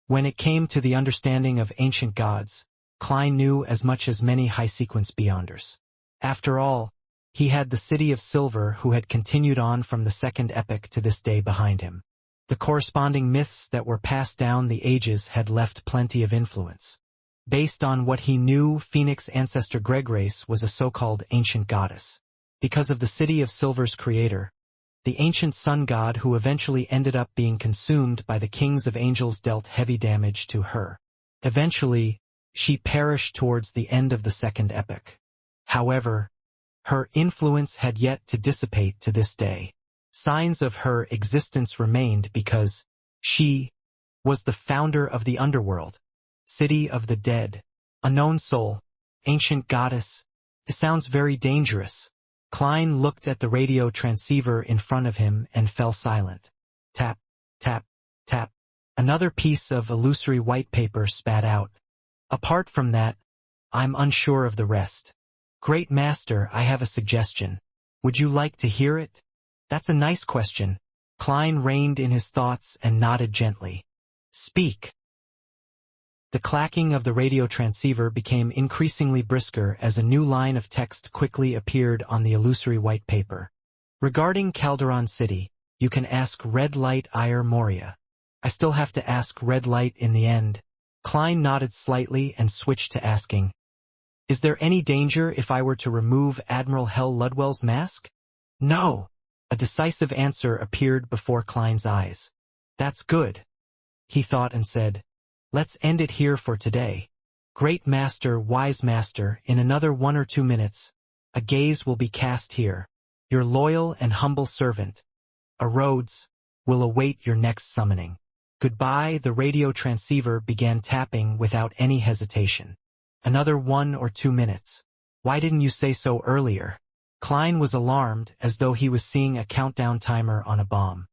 When it came to the understanding of ancient gods, Klein knew as much as many high-sequence beyonders. After all, he had the City of Silver who had continued on from the second epoch to this day behind him. The corresponding myths that were passed down the ages had left plenty of influence. Based on what he knew, Phoenix ancestor Greggrace was a so-called ancient goddess. Because of the City of Silver's creator, the ancient sun god who eventually ended up being consumed by the kings of angels dealt heavy damage to her. Eventually, she perished towards the end of the second epoch. However, her influence had yet to dissipate to this day. Signs of her existence remained because she was the founder of the underworld, city of the dead, unknown soul, ancient goddess. It sounds very dangerous. Klein looked at the radio transceiver in front of him and fell silent. Tap, tap, tap. Another piece of illusory white paper spat out. Apart from that, I'm unsure of the rest. Great Master, I have a suggestion. Would you like to hear it? That's a nice question. Klein reined in his thoughts and nodded gently. Speak. The clacking of the radio transceiver became increasingly brisker as a new line of text quickly appeared on the illusory white paper. Regarding Calderon City, you can ask Red Light Ire Moria. I still have to ask Red Light in the end. Klein nodded slightly and switched to asking, is there any danger if I were to remove Admiral Hell Ludwell's mask? No. A decisive answer appeared before Klein's eyes. That's good, he thought and said. Let's end it here for today. Great Master, Wise Master, in another 1 or 2 minutes, a gaze will be cast here. Your loyal and humble servant, a Rhodes, will await your next summoning. Goodbye. The radio transceiver began tapping without any hesitation. Another 1 or 2 minutes. Why didn't you say so earlier? Klein was alarmed as though he was seeing a countdown timer on a bomb.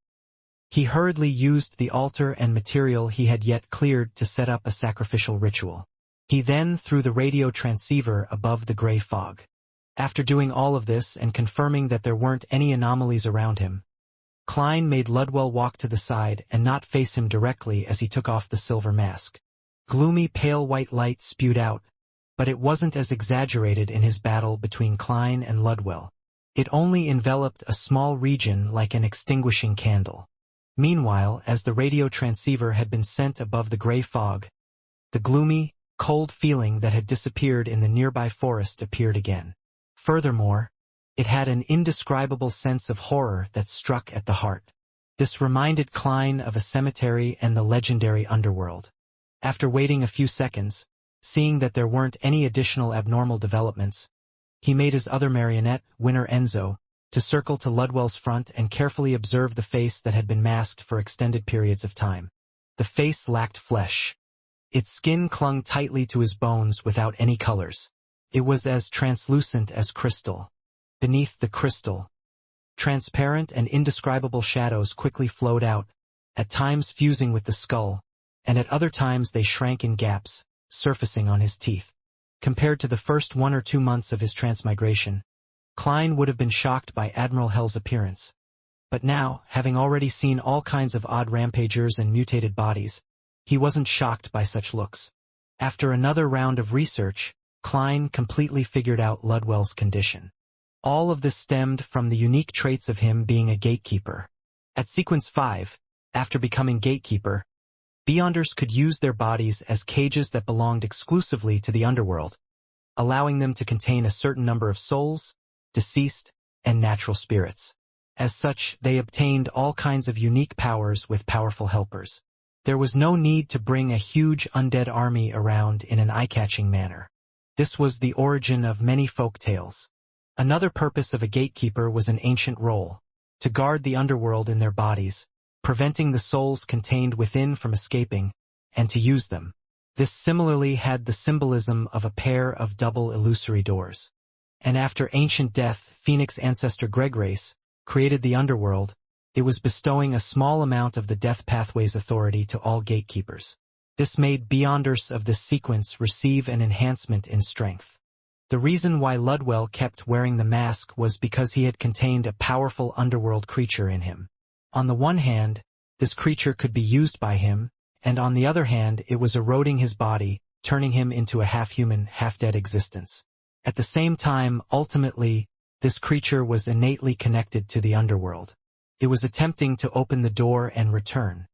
He hurriedly used the altar and material he had yet cleared to set up a sacrificial ritual. He then threw the radio transceiver above the gray fog. After doing all of this and confirming that there weren't any anomalies around him, Klein made Ludwell walk to the side and not face him directly as he took off the silver mask. Gloomy pale white light spewed out, but it wasn't as exaggerated in his battle between Klein and Ludwell. It only enveloped a small region like an extinguishing candle. Meanwhile, as the radio transceiver had been sent above the gray fog, the gloomy, cold feeling that had disappeared in the nearby forest appeared again. Furthermore, it had an indescribable sense of horror that struck at the heart. This reminded Klein of a cemetery and the legendary underworld. After waiting a few seconds, seeing that there weren't any additional abnormal developments, he made his other marionette, Winner Enzo, to circle to Ludwell's front and carefully observe the face that had been masked for extended periods of time. The face lacked flesh. Its skin clung tightly to his bones without any colors. It was as translucent as crystal. Beneath the crystal, transparent and indescribable shadows quickly flowed out, at times fusing with the skull, and at other times they shrank in gaps, surfacing on his teeth. Compared to the first 1 or 2 months of his transmigration, Klein would have been shocked by Admiral Hell's appearance. But now, having already seen all kinds of odd rampagers and mutated bodies, he wasn't shocked by such looks. After another round of research, Klein completely figured out Ludwell's condition. All of this stemmed from the unique traits of him being a gatekeeper. At Sequence 5, after becoming gatekeeper, Beyonders could use their bodies as cages that belonged exclusively to the underworld, allowing them to contain a certain number of souls, deceased, and natural spirits. As such, they obtained all kinds of unique powers with powerful helpers. There was no need to bring a huge undead army around in an eye-catching manner. This was the origin of many folk tales. Another purpose of a gatekeeper was an ancient role, to guard the underworld in their bodies, preventing the souls contained within from escaping, and to use them. This similarly had the symbolism of a pair of double illusory doors. And after ancient death, Phoenix ancestor Greggrace created the underworld, it was bestowing a small amount of the Death Pathway's authority to all gatekeepers. This made Beyonders of this sequence receive an enhancement in strength. The reason why Ludwell kept wearing the mask was because he had contained a powerful underworld creature in him. On the one hand, this creature could be used by him, and on the other hand it was eroding his body, turning him into a half-human, half-dead existence. At the same time, ultimately, this creature was innately connected to the underworld. It was attempting to open the door and return.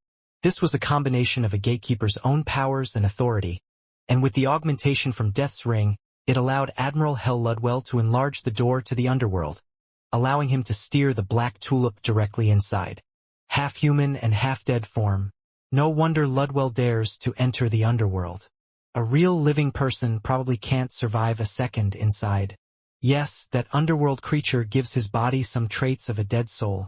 This was a combination of a gatekeeper's own powers and authority, and with the augmentation from Death's Ring, it allowed Admiral Hell Ludwell to enlarge the door to the underworld, allowing him to steer the Black Tulip directly inside. Half-human and half-dead form. No wonder Ludwell dares to enter the underworld. A real living person probably can't survive a second inside. Yes, that underworld creature gives his body some traits of a dead soul,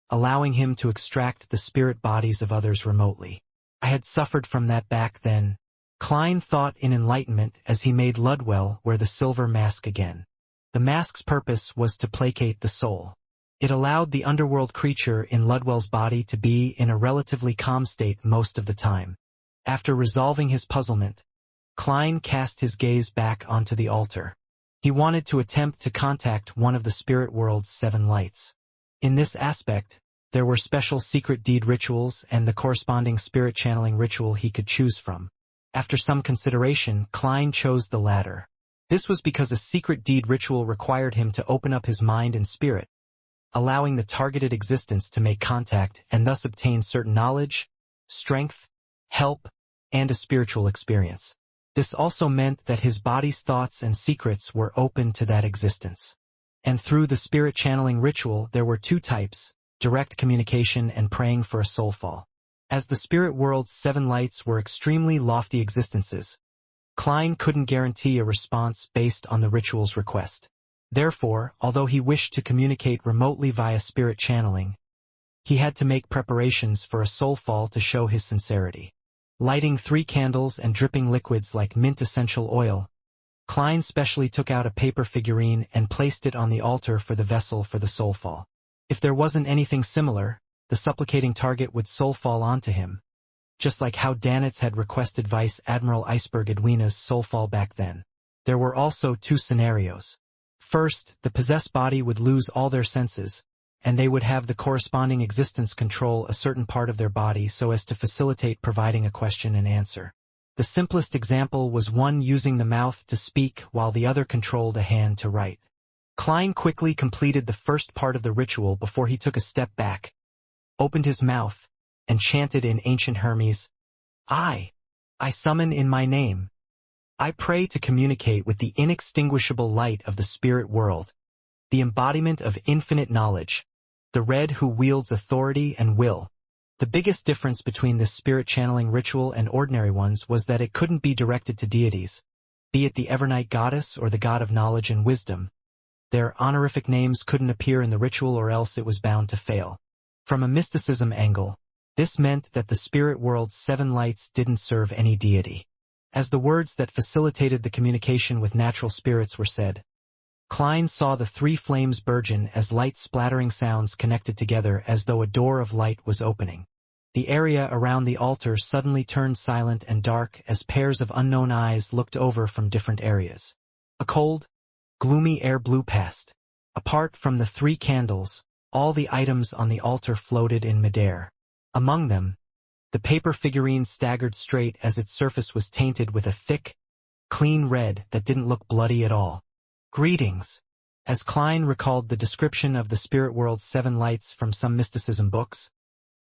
allowing him to extract the spirit bodies of others remotely. I had suffered from that back then. Klein thought in enlightenment as he made Ludwell wear the silver mask again. The mask's purpose was to placate the soul. It allowed the underworld creature in Ludwell's body to be in a relatively calm state most of the time. After resolving his puzzlement, Klein cast his gaze back onto the altar. He wanted to attempt to contact one of the spirit world's 7 lights. In this aspect, there were special secret deed rituals and the corresponding spirit channeling ritual he could choose from. After some consideration, Klein chose the latter. This was because a secret deed ritual required him to open up his mind and spirit, allowing the targeted existence to make contact and thus obtain certain knowledge, strength, help, and a spiritual experience. This also meant that his body's thoughts and secrets were open to that existence. And through the spirit channeling ritual there were 2 types, direct communication and praying for a soulfall. As the spirit world's 7 lights were extremely lofty existences, Klein couldn't guarantee a response based on the ritual's request. Therefore, although he wished to communicate remotely via spirit channeling, he had to make preparations for a soulfall to show his sincerity. Lighting 3 candles and dripping liquids like mint essential oil, Klein specially took out a paper figurine and placed it on the altar for the vessel for the soulfall. If there wasn't anything similar, the supplicating target would soulfall onto him, just like how Danitz had requested Vice Admiral Iceberg Edwina's soulfall back then. There were also 2 scenarios. First, the possessed body would lose all their senses, and they would have the corresponding existence control a certain part of their body so as to facilitate providing a question and answer. The simplest example was one using the mouth to speak while the other controlled a hand to write. Klein quickly completed the first part of the ritual before he took a step back, opened his mouth, and chanted in ancient Hermes, I summon in my name. I pray to communicate with the inextinguishable light of the spirit world, the embodiment of infinite knowledge, the red who wields authority and will. The biggest difference between this spirit channeling ritual and ordinary ones was that it couldn't be directed to deities, be it the Evernight goddess or the god of knowledge and wisdom. Their honorific names couldn't appear in the ritual or else it was bound to fail. From a mysticism angle, this meant that the spirit world's 7 lights didn't serve any deity. As the words that facilitated the communication with natural spirits were said, Klein saw the 3 flames burgeon as light splattering sounds connected together as though a door of light was opening. The area around the altar suddenly turned silent and dark as pairs of unknown eyes looked over from different areas. A cold, gloomy air blew past. Apart from the 3 candles, all the items on the altar floated in midair. Among them, the paper figurine staggered straight as its surface was tainted with a thick, clean red that didn't look bloody at all. Greetings. As Klein recalled the description of the spirit world's 7 lights from some mysticism books,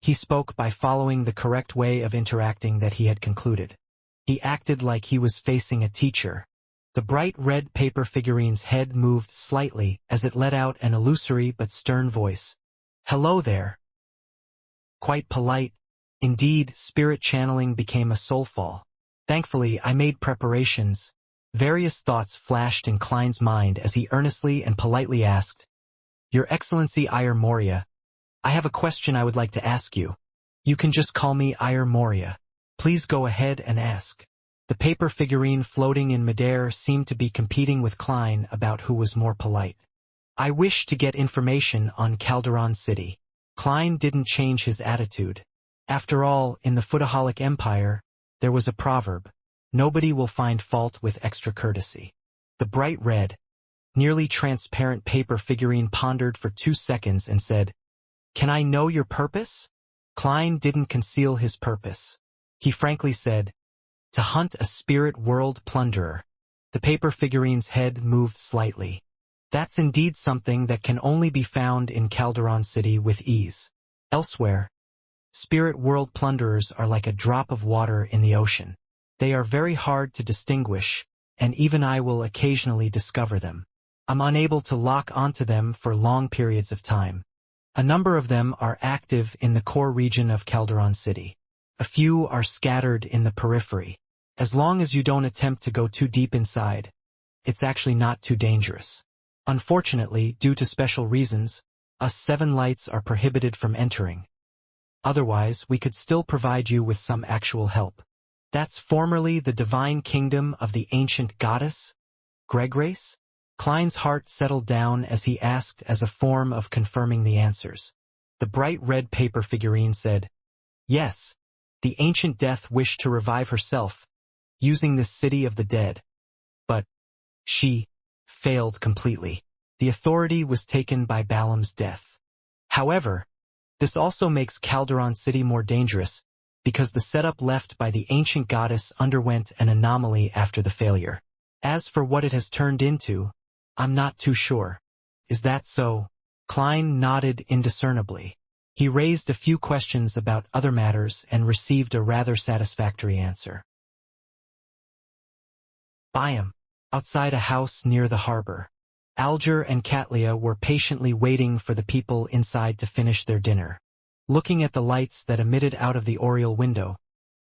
he spoke by following the correct way of interacting that he had concluded. He acted like he was facing a teacher. The bright red paper figurine's head moved slightly as it let out an illusory but stern voice. Hello there. Quite polite. Indeed, spirit channeling became a soulfall. Thankfully, I made preparations. Various thoughts flashed in Klein's mind as he earnestly and politely asked, Your Excellency Ire Moria, I have a question I would like to ask you. You can just call me Ire Moria. Please go ahead and ask. The paper figurine floating in midair seemed to be competing with Klein about who was more polite. I wish to get information on Calderon City. Klein didn't change his attitude. After all, in the Footaholic Empire, there was a proverb, nobody will find fault with extra courtesy. The bright red, nearly transparent paper figurine pondered for 2 seconds and said, Can I know your purpose? Klein didn't conceal his purpose. He frankly said, "To hunt a spirit world plunderer." The paper figurine's head moved slightly. "That's indeed something that can only be found in Calderon City with ease. Elsewhere, spirit world plunderers are like a drop of water in the ocean. They are very hard to distinguish, and even I will occasionally discover them. I'm unable to lock onto them for long periods of time. A number of them are active in the core region of Calderon City. A few are scattered in the periphery. As long as you don't attempt to go too deep inside, it's actually not too dangerous. Unfortunately, due to special reasons, us Seven Lights are prohibited from entering. Otherwise, we could still provide you with some actual help." "That's formerly the divine kingdom of the ancient goddess, Gregrace?" Klein's heart settled down as he asked as a form of confirming the answers. The bright red paper figurine said, "Yes, the ancient death wished to revive herself, using this city of the dead. But she failed completely. The authority was taken by Balaam's death. However, this also makes Calderon City more dangerous, because the setup left by the ancient goddess underwent an anomaly after the failure. As for what it has turned into, I'm not too sure." "Is that so?" Klein nodded indiscernibly. He raised a few questions about other matters and received a rather satisfactory answer. Biam, outside a house near the harbor. Alger and Katlia were patiently waiting for the people inside to finish their dinner. Looking at the lights that emitted out of the oriel window,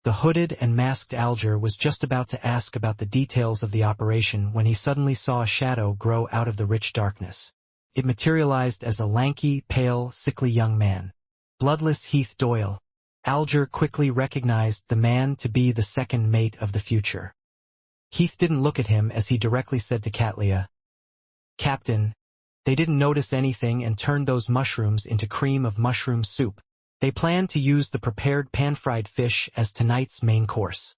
the hooded and masked Alger was just about to ask about the details of the operation when he suddenly saw a shadow grow out of the rich darkness. It materialized as a lanky, pale, sickly young man. Bloodless Heath Doyle. Alger quickly recognized the man to be the second mate of the future. Heath didn't look at him as he directly said to Katlia, "Captain, they didn't notice anything and turned those mushrooms into cream of mushroom soup. They plan to use the prepared pan-fried fish as tonight's main course."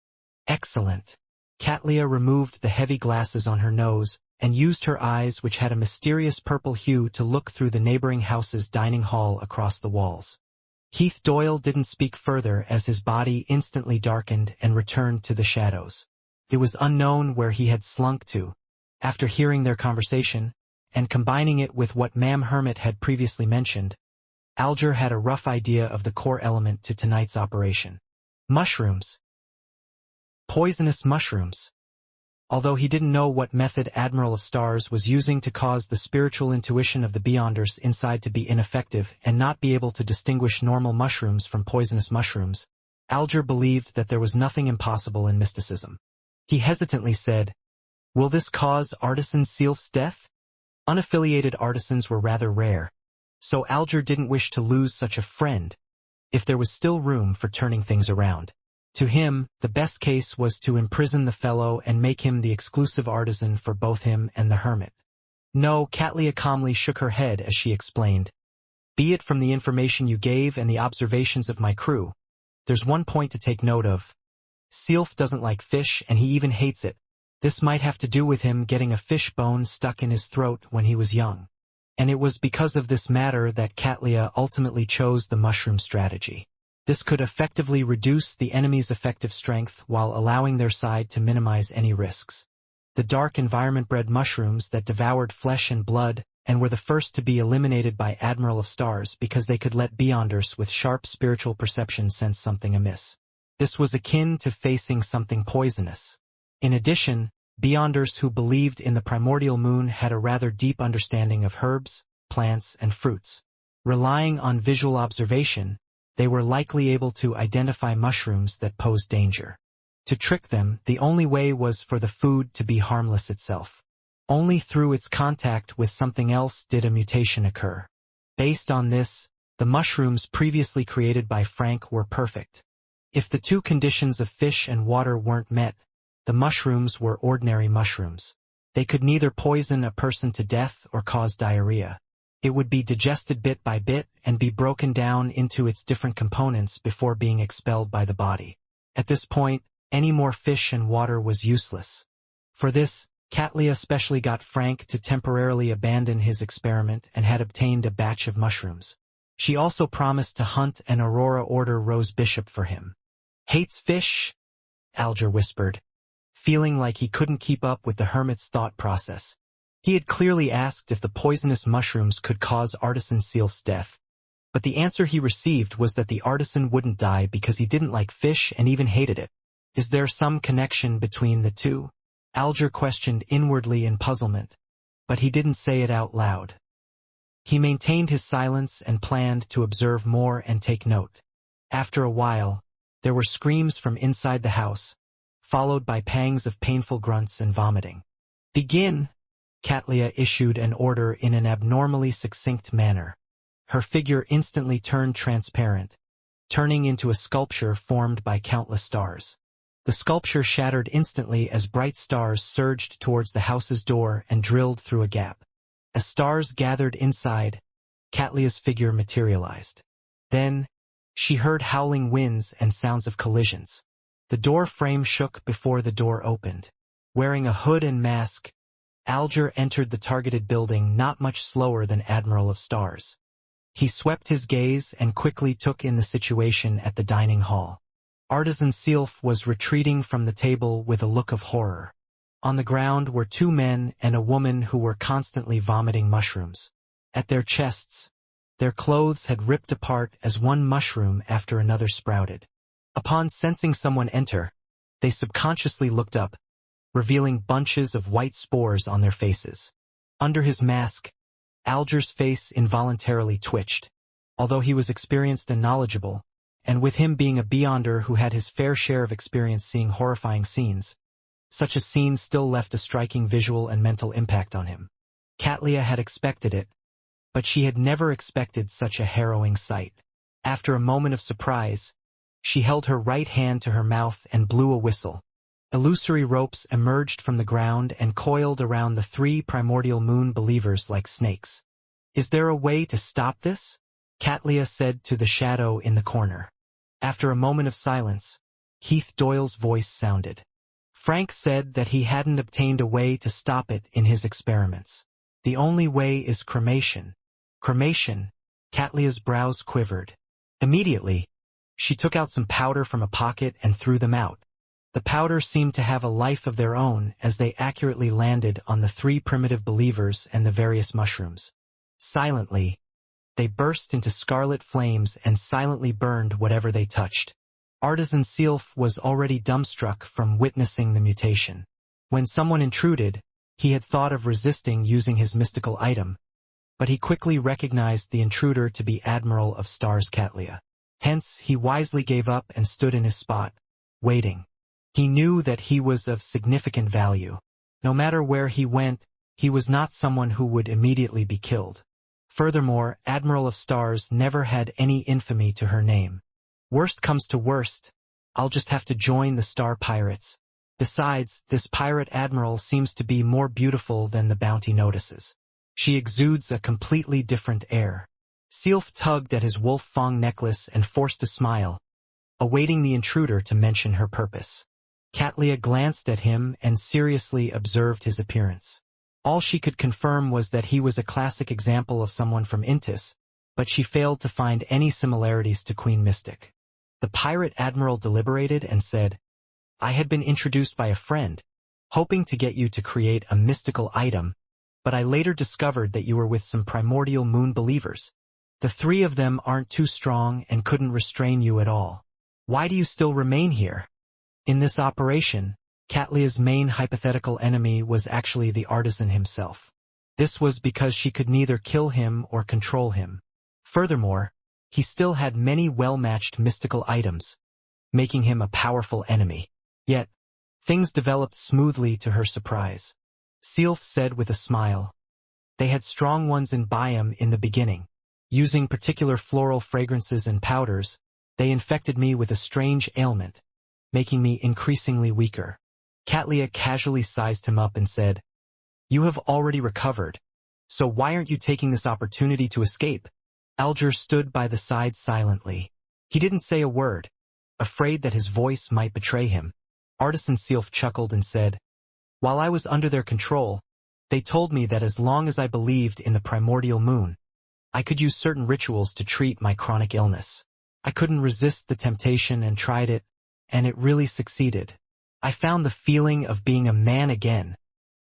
"Excellent." Katlia removed the heavy glasses on her nose and used her eyes, which had a mysterious purple hue, to look through the neighboring house's dining hall across the walls. Heath Doyle didn't speak further as his body instantly darkened and returned to the shadows. It was unknown where he had slunk to. After hearing their conversation, and combining it with what Ma'am Hermit had previously mentioned, Alger had a rough idea of the core element to tonight's operation. Mushrooms. Poisonous mushrooms. Although he didn't know what method Admiral of Stars was using to cause the spiritual intuition of the Beyonders inside to be ineffective and not be able to distinguish normal mushrooms from poisonous mushrooms, Alger believed that there was nothing impossible in mysticism. He hesitantly said, "Will this cause Artisan Sealf's death?" Unaffiliated artisans were rather rare, so Alger didn't wish to lose such a friend if there was still room for turning things around. To him, the best case was to imprison the fellow and make him the exclusive artisan for both him and the hermit. "No," Katlia calmly shook her head as she explained. "Be it from the information you gave and the observations of my crew, there's one point to take note of. Sealf doesn't like fish and he even hates it. This might have to do with him getting a fish bone stuck in his throat when he was young. And it was because of this matter that Katlia ultimately chose the mushroom strategy. This could effectively reduce the enemy's effective strength while allowing their side to minimize any risks. The dark environment-bred mushrooms that devoured flesh and blood and were the first to be eliminated by Admiral of Stars because they could let Beyonders with sharp spiritual perception sense something amiss. This was akin to facing something poisonous. In addition, Beyonders who believed in the primordial moon had a rather deep understanding of herbs, plants, and fruits. Relying on visual observation, they were likely able to identify mushrooms that posed danger. To trick them, the only way was for the food to be harmless itself. Only through its contact with something else did a mutation occur. Based on this, the mushrooms previously created by Frank were perfect. If the two conditions of fish and water weren't met, the mushrooms were ordinary mushrooms. They could neither poison a person to death or cause diarrhea. It would be digested bit by bit and be broken down into its different components before being expelled by the body. At this point, any more fish and water was useless. For this, Katlia specially got Frank to temporarily abandon his experiment and had obtained a batch of mushrooms. She also promised to hunt an Aurora Order Rose Bishop for him. Hates fish? Alger whispered, feeling like he couldn't keep up with the hermit's thought process. He had clearly asked if the poisonous mushrooms could cause Artisan Sylph's death, but the answer he received was that the artisan wouldn't die because he didn't like fish and even hated it. Is there some connection between the two? Alger questioned inwardly in puzzlement, but he didn't say it out loud. He maintained his silence and planned to observe more and take note. After a while, there were screams from inside the house, followed by pangs of painful grunts and vomiting. "Begin!" Katlia issued an order in an abnormally succinct manner. Her figure instantly turned transparent, turning into a sculpture formed by countless stars. The sculpture shattered instantly as bright stars surged towards the house's door and drilled through a gap. As stars gathered inside, Katlia's figure materialized. Then, she heard howling winds and sounds of collisions. The door frame shook before the door opened. Wearing a hood and mask, Alger entered the targeted building not much slower than Admiral of Stars. He swept his gaze and quickly took in the situation at the dining hall. Artisan Sylph was retreating from the table with a look of horror. On the ground were two men and a woman who were constantly vomiting mushrooms. At their chests, their clothes had ripped apart as one mushroom after another sprouted. Upon sensing someone enter, they subconsciously looked up, revealing bunches of white spores on their faces. Under his mask, Alger's face involuntarily twitched. Although he was experienced and knowledgeable, and with him being a beyonder who had his fair share of experience seeing horrifying scenes, such a scene still left a striking visual and mental impact on him. Katlia had expected it, but she had never expected such a harrowing sight. After a moment of surprise, she held her right hand to her mouth and blew a whistle. Illusory ropes emerged from the ground and coiled around the three primordial moon believers like snakes. "Is there a way to stop this?" Katlia said to the shadow in the corner. After a moment of silence, Heath Doyle's voice sounded. Frank said that he hadn't obtained a way to stop it in his experiments. "The only way is cremation." "Cremation?" Katlia's brows quivered. Immediately, she took out some powder from a pocket and threw them out. The powder seemed to have a life of their own as they accurately landed on the three primitive believers and the various mushrooms. Silently, they burst into scarlet flames and silently burned whatever they touched. Artisan Sylph was already dumbstruck from witnessing the mutation. When someone intruded, he had thought of resisting using his mystical item, but he quickly recognized the intruder to be Admiral of Stars Katlia. Hence, he wisely gave up and stood in his spot, waiting. He knew that he was of significant value. No matter where he went, he was not someone who would immediately be killed. Furthermore, Admiral of Stars never had any infamy to her name. Worst comes to worst, I'll just have to join the Star Pirates. Besides, this pirate admiral seems to be more beautiful than the bounty notices. She exudes a completely different air. Sylph tugged at his wolf fang necklace and forced a smile, awaiting the intruder to mention her purpose. Katlia glanced at him and seriously observed his appearance. All she could confirm was that he was a classic example of someone from Intis, but she failed to find any similarities to Queen Mystic. The pirate admiral deliberated and said, "I had been introduced by a friend, hoping to get you to create a mystical item, but I later discovered that you were with some primordial moon believers. The three of them aren't too strong and couldn't restrain you at all. Why do you still remain here?" In this operation, Katlia's main hypothetical enemy was actually the artisan himself. This was because she could neither kill him or control him. Furthermore, he still had many well-matched mystical items, making him a powerful enemy. Yet, things developed smoothly to her surprise. Sylph said with a smile, "They had strong ones in biome in the beginning. Using particular floral fragrances and powders, they infected me with a strange ailment, making me increasingly weaker." Katlia casually sized him up and said, "You have already recovered, so why aren't you taking this opportunity to escape?" Alger stood by the side silently. He didn't say a word, afraid that his voice might betray him. Artisan Sylph chuckled and said, "While I was under their control, they told me that as long as I believed in the primordial moon, I could use certain rituals to treat my chronic illness. I couldn't resist the temptation and tried it, and it really succeeded. I found the feeling of being a man again.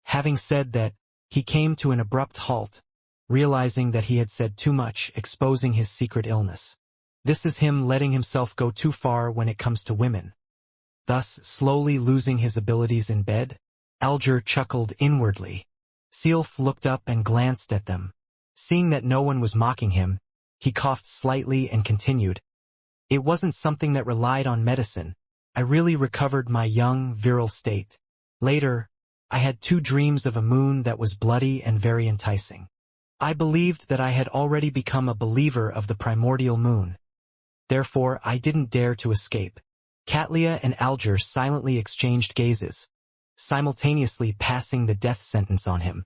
Having said that, he came to an abrupt halt, realizing that he had said too much, exposing his secret illness. This is him letting himself go too far when it comes to women. Thus, slowly losing his abilities in bed, Alger chuckled inwardly. Sealf looked up and glanced at them. Seeing that no one was mocking him, he coughed slightly and continued. It wasn't something that relied on medicine. I really recovered my young, virile state. Later, I had 2 dreams of a moon that was bloody and very enticing. I believed that I had already become a believer of the primordial moon. Therefore, I didn't dare to escape. Katlia and Alger silently exchanged gazes, simultaneously passing the death sentence on him.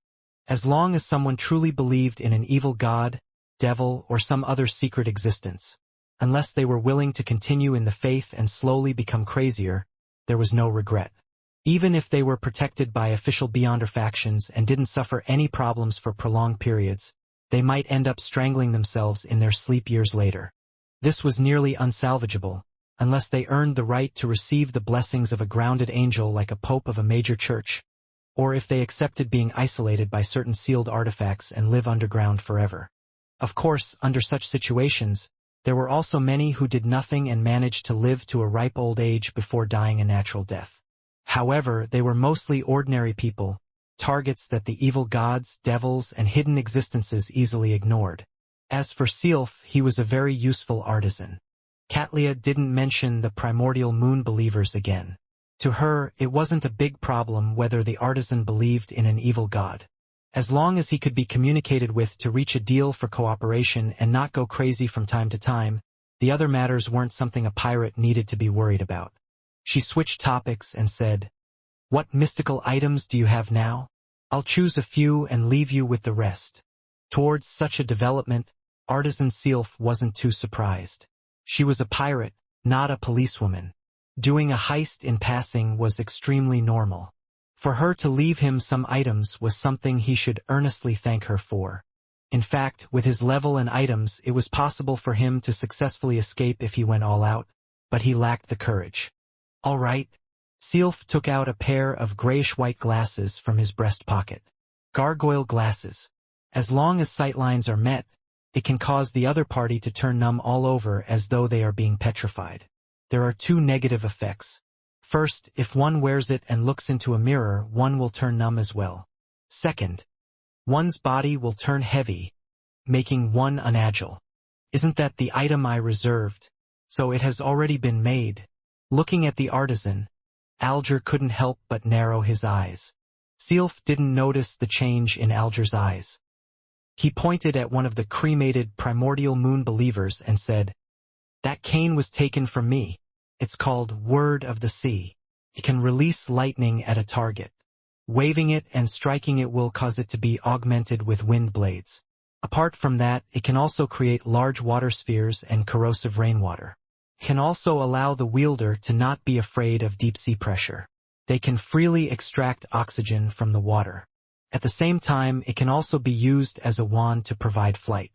As long as someone truly believed in an evil god, devil, or some other secret existence, unless they were willing to continue in the faith and slowly become crazier, there was no regret. Even if they were protected by official Beyonder factions and didn't suffer any problems for prolonged periods, they might end up strangling themselves in their sleep years later. This was nearly unsalvageable, unless they earned the right to receive the blessings of a grounded angel like a pope of a major church, or if they accepted being isolated by certain sealed artifacts and live underground forever. Of course, under such situations, there were also many who did nothing and managed to live to a ripe old age before dying a natural death. However, they were mostly ordinary people, targets that the evil gods, devils, and hidden existences easily ignored. As for Sealf, he was a very useful artisan. Katlia didn't mention the primordial moon believers again. To her, it wasn't a big problem whether the artisan believed in an evil god. As long as he could be communicated with to reach a deal for cooperation and not go crazy from time to time, the other matters weren't something a pirate needed to be worried about. She switched topics and said, "What mystical items do you have now? I'll choose a few and leave you with the rest." Towards such a development, Artisan Sealf wasn't too surprised. She was a pirate, not a policewoman. Doing a heist in passing was extremely normal. For her to leave him some items was something he should earnestly thank her for. In fact, with his level and items, it was possible for him to successfully escape if he went all out, but he lacked the courage. All right. Sealf took out a pair of grayish-white glasses from his breast pocket. Gargoyle glasses. As long as sightlines are met, it can cause the other party to turn numb all over as though they are being petrified. There are 2 negative effects. First, if one wears it and looks into a mirror, one will turn numb as well. Second, one's body will turn heavy, making one unagile. Isn't that the item I reserved? So it has already been made. Looking at the artisan, Alger couldn't help but narrow his eyes. Sealf didn't notice the change in Alger's eyes. He pointed at one of the cremated primordial moon believers and said, "That cane was taken from me. It's called Word of the Sea. It can release lightning at a target. Waving it and striking it will cause it to be augmented with wind blades. Apart from that, it can also create large water spheres and corrosive rainwater. It can also allow the wielder to not be afraid of deep-sea pressure. They can freely extract oxygen from the water. At the same time, it can also be used as a wand to provide flight.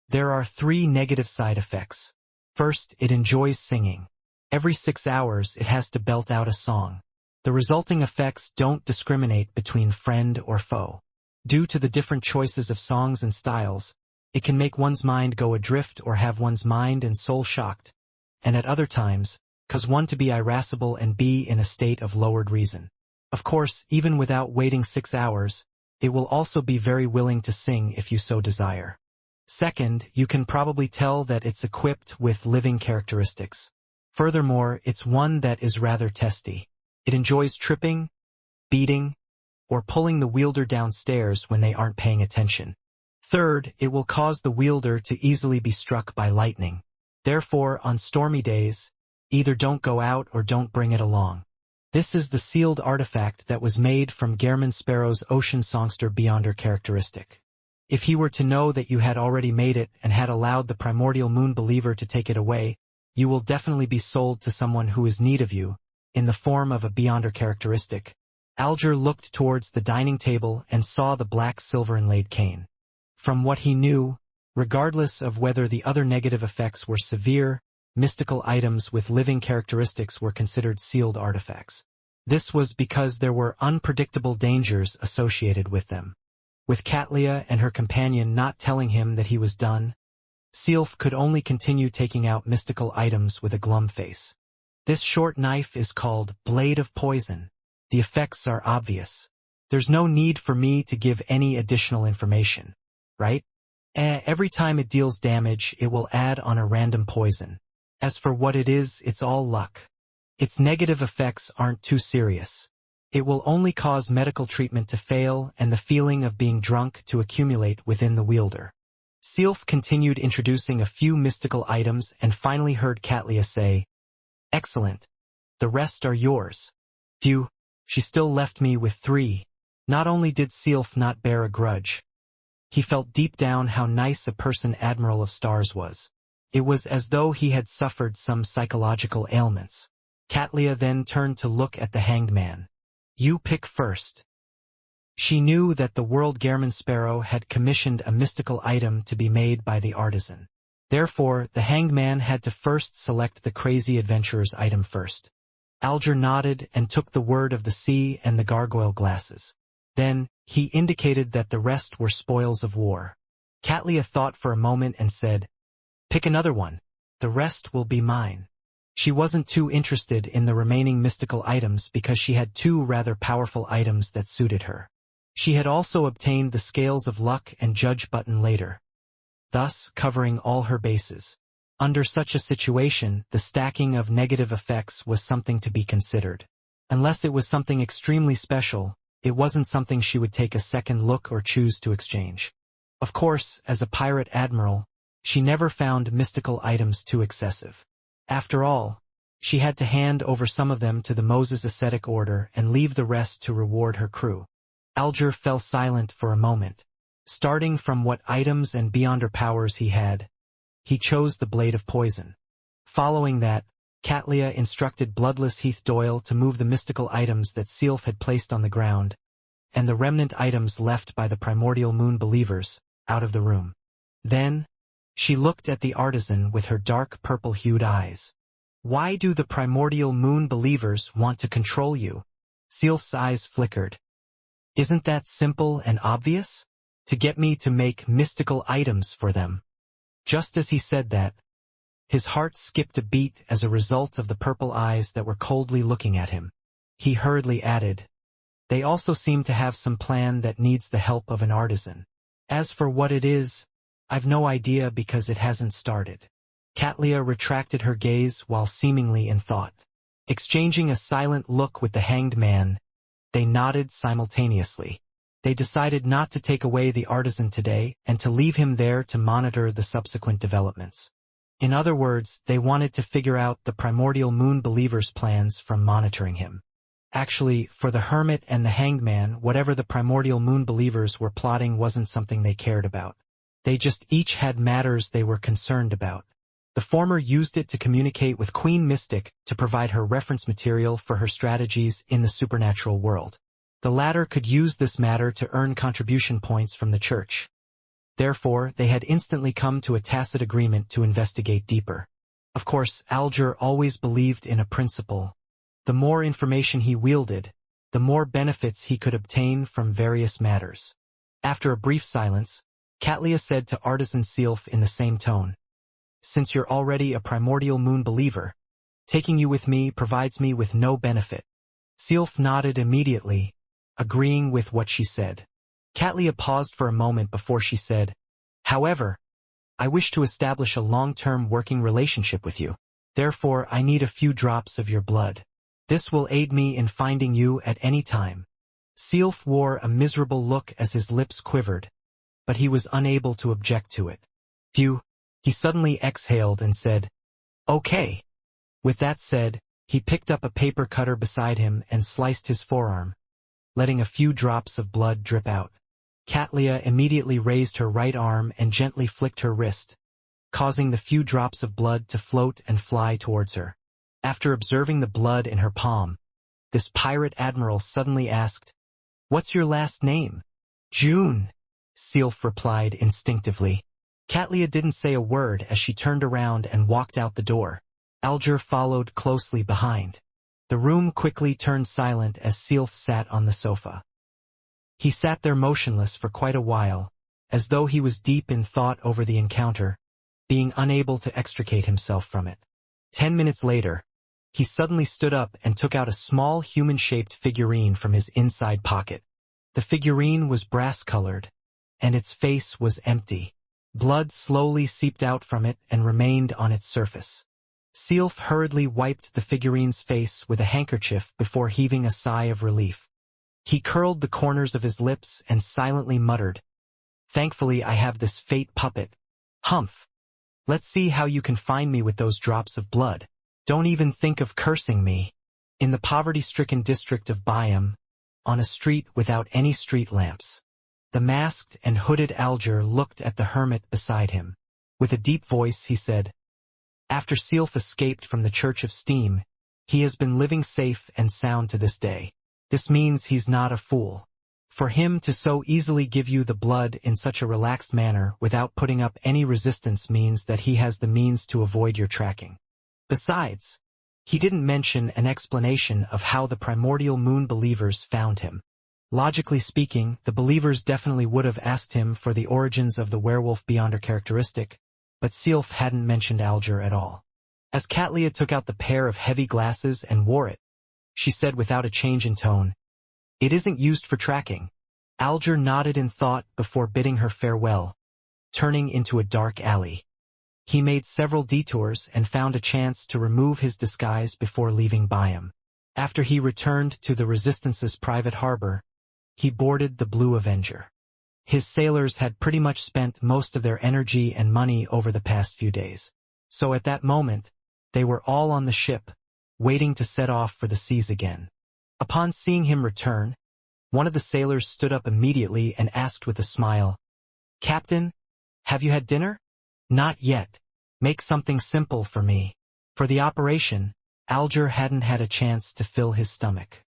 There are 3 negative side effects. First, it enjoys singing. Every 6 hours, it has to belt out a song. The resulting effects don't discriminate between friend or foe. Due to the different choices of songs and styles, it can make one's mind go adrift or have one's mind and soul shocked, and at other times, cause one to be irascible and be in a state of lowered reason. Of course, even without waiting 6 hours, it will also be very willing to sing if you so desire. Second, you can probably tell that it's equipped with living characteristics. Furthermore, it's one that is rather testy. It enjoys tripping, beating, or pulling the wielder downstairs when they aren't paying attention. Third, it will cause the wielder to easily be struck by lightning. Therefore, on stormy days, either don't go out or don't bring it along. This is the sealed artifact that was made from Gehrman Sparrow's Ocean Songster Beyonder characteristic. If he were to know that you had already made it and had allowed the primordial moon believer to take it away, you will definitely be sold to someone who is in need of you, in the form of a Beyonder characteristic. Alger looked towards the dining table and saw the black silver inlaid cane. From what he knew, regardless of whether the other negative effects were severe, mystical items with living characteristics were considered sealed artifacts. This was because there were unpredictable dangers associated with them. With Katlia and her companion not telling him that he was done, Sylph could only continue taking out mystical items with a glum face. This short knife is called Blade of Poison. The effects are obvious. There's no need for me to give any additional information, right? Every time it deals damage, it will add on a random poison. As for what it is, it's all luck. Its negative effects aren't too serious. It will only cause medical treatment to fail and the feeling of being drunk to accumulate within the wielder. Sylph continued introducing a few mystical items and finally heard Katlia say, "Excellent. The rest are yours." Phew, she still left me with 3. Not only did Sylph not bear a grudge, he felt deep down how nice a person Admiral of Stars was. It was as though he had suffered some psychological ailments. Katlia then turned to look at the hanged man. "You pick first." She knew that the World Gehrman Sparrow had commissioned a mystical item to be made by the artisan. Therefore, the hanged man had to first select the crazy adventurer's item first. Alger nodded and took the word of the sea and the gargoyle glasses. Then, he indicated that the rest were spoils of war. Katlia thought for a moment and said, "Pick another one. The rest will be mine." She wasn't too interested in the remaining mystical items because she had 2 rather powerful items that suited her. She had also obtained the Scales of Luck and Judge button later, thus covering all her bases. Under such a situation, the stacking of negative effects was something to be considered. Unless it was something extremely special, it wasn't something she would take a second look or choose to exchange. Of course, as a pirate admiral, she never found mystical items too excessive. After all, she had to hand over some of them to the Moses Ascetic Order and leave the rest to reward her crew. Alger fell silent for a moment. Starting from what items and beyonder powers he had, he chose the Blade of Poison. Following that, Katlia instructed Bloodless Heath Doyle to move the mystical items that Sylph had placed on the ground, and the remnant items left by the Primordial Moon Believers, out of the room. Then, she looked at the artisan with her dark purple-hued eyes. "Why do the Primordial Moon Believers want to control you?" Sylph's eyes flickered. "Isn't that simple and obvious? To get me to make mystical items for them." Just as he said that, his heart skipped a beat as a result of the purple eyes that were coldly looking at him. He hurriedly added, "They also seem to have some plan that needs the help of an artisan. As for what it is, I've no idea because it hasn't started." Katlia retracted her gaze while seemingly in thought. Exchanging a silent look with the hanged man, they nodded simultaneously. They decided not to take away the artisan today and to leave him there to monitor the subsequent developments. In other words, they wanted to figure out the Primordial Moon Believers' plans from monitoring him. Actually, for the Hermit and the Hanged Man, whatever the Primordial Moon Believers were plotting wasn't something they cared about. They just each had matters they were concerned about. The former used it to communicate with Queen Mystic to provide her reference material for her strategies in the supernatural world. The latter could use this matter to earn contribution points from the Church. Therefore, they had instantly come to a tacit agreement to investigate deeper. Of course, Alger always believed in a principle. The more information he wielded, the more benefits he could obtain from various matters. After a brief silence, Katlia said to Artisan Sylph in the same tone, "Since you're already a Primordial Moon Believer, taking you with me provides me with no benefit." Sylph nodded immediately, agreeing with what she said. Katlia paused for a moment before she said, "However, I wish to establish a long-term working relationship with you. Therefore, I need a few drops of your blood. This will aid me in finding you at any time." Sylph wore a miserable look as his lips quivered, but he was unable to object to it. Phew, he suddenly exhaled and said, "Okay." With that said, he picked up a paper cutter beside him and sliced his forearm, letting a few drops of blood drip out. Katlia immediately raised her right arm and gently flicked her wrist, causing the few drops of blood to float and fly towards her. After observing the blood in her palm, this pirate admiral suddenly asked, "What's your last name?" "June," Sylph replied instinctively. Katlia didn't say a word as she turned around and walked out the door. Alger followed closely behind. The room quickly turned silent as Sylph sat on the sofa. He sat there motionless for quite a while, as though he was deep in thought over the encounter, being unable to extricate himself from it. 10 minutes later, he suddenly stood up and took out a small human-shaped figurine from his inside pocket. The figurine was brass-colored, and its face was empty. Blood slowly seeped out from it and remained on its surface. Sylph hurriedly wiped the figurine's face with a handkerchief before heaving a sigh of relief. He curled the corners of his lips and silently muttered, "Thankfully I have this fate puppet. Humph. Let's see how you can find me with those drops of blood. Don't even think of cursing me." In the poverty-stricken district of Byam, on a street without any street lamps, the masked and hooded Alger looked at the hermit beside him. With a deep voice he said, "After Sylph escaped from the Church of Steam, he has been living safe and sound to this day. This means he's not a fool. For him to so easily give you the blood in such a relaxed manner without putting up any resistance means that he has the means to avoid your tracking. Besides, he didn't mention an explanation of how the primordial moon believers found him. Logically speaking, the believers definitely would have asked him for the origins of the werewolf beyonder characteristic, but Sylph hadn't mentioned Alger at all. As Katlia took out the pair of heavy glasses and wore it, she said without a change in tone, "It isn't used for tracking." Alger nodded in thought before bidding her farewell, turning into a dark alley. He made several detours and found a chance to remove his disguise before leaving Byam. After he returned to the Resistance's private harbor, he boarded the Blue Avenger. His sailors had pretty much spent most of their energy and money over the past few days. So at that moment, they were all on the ship, waiting to set off for the seas again. Upon seeing him return, one of the sailors stood up immediately and asked with a smile, "Captain, have you had dinner?" "Not yet. Make something simple for me." For the operation, Alger hadn't had a chance to fill his stomach.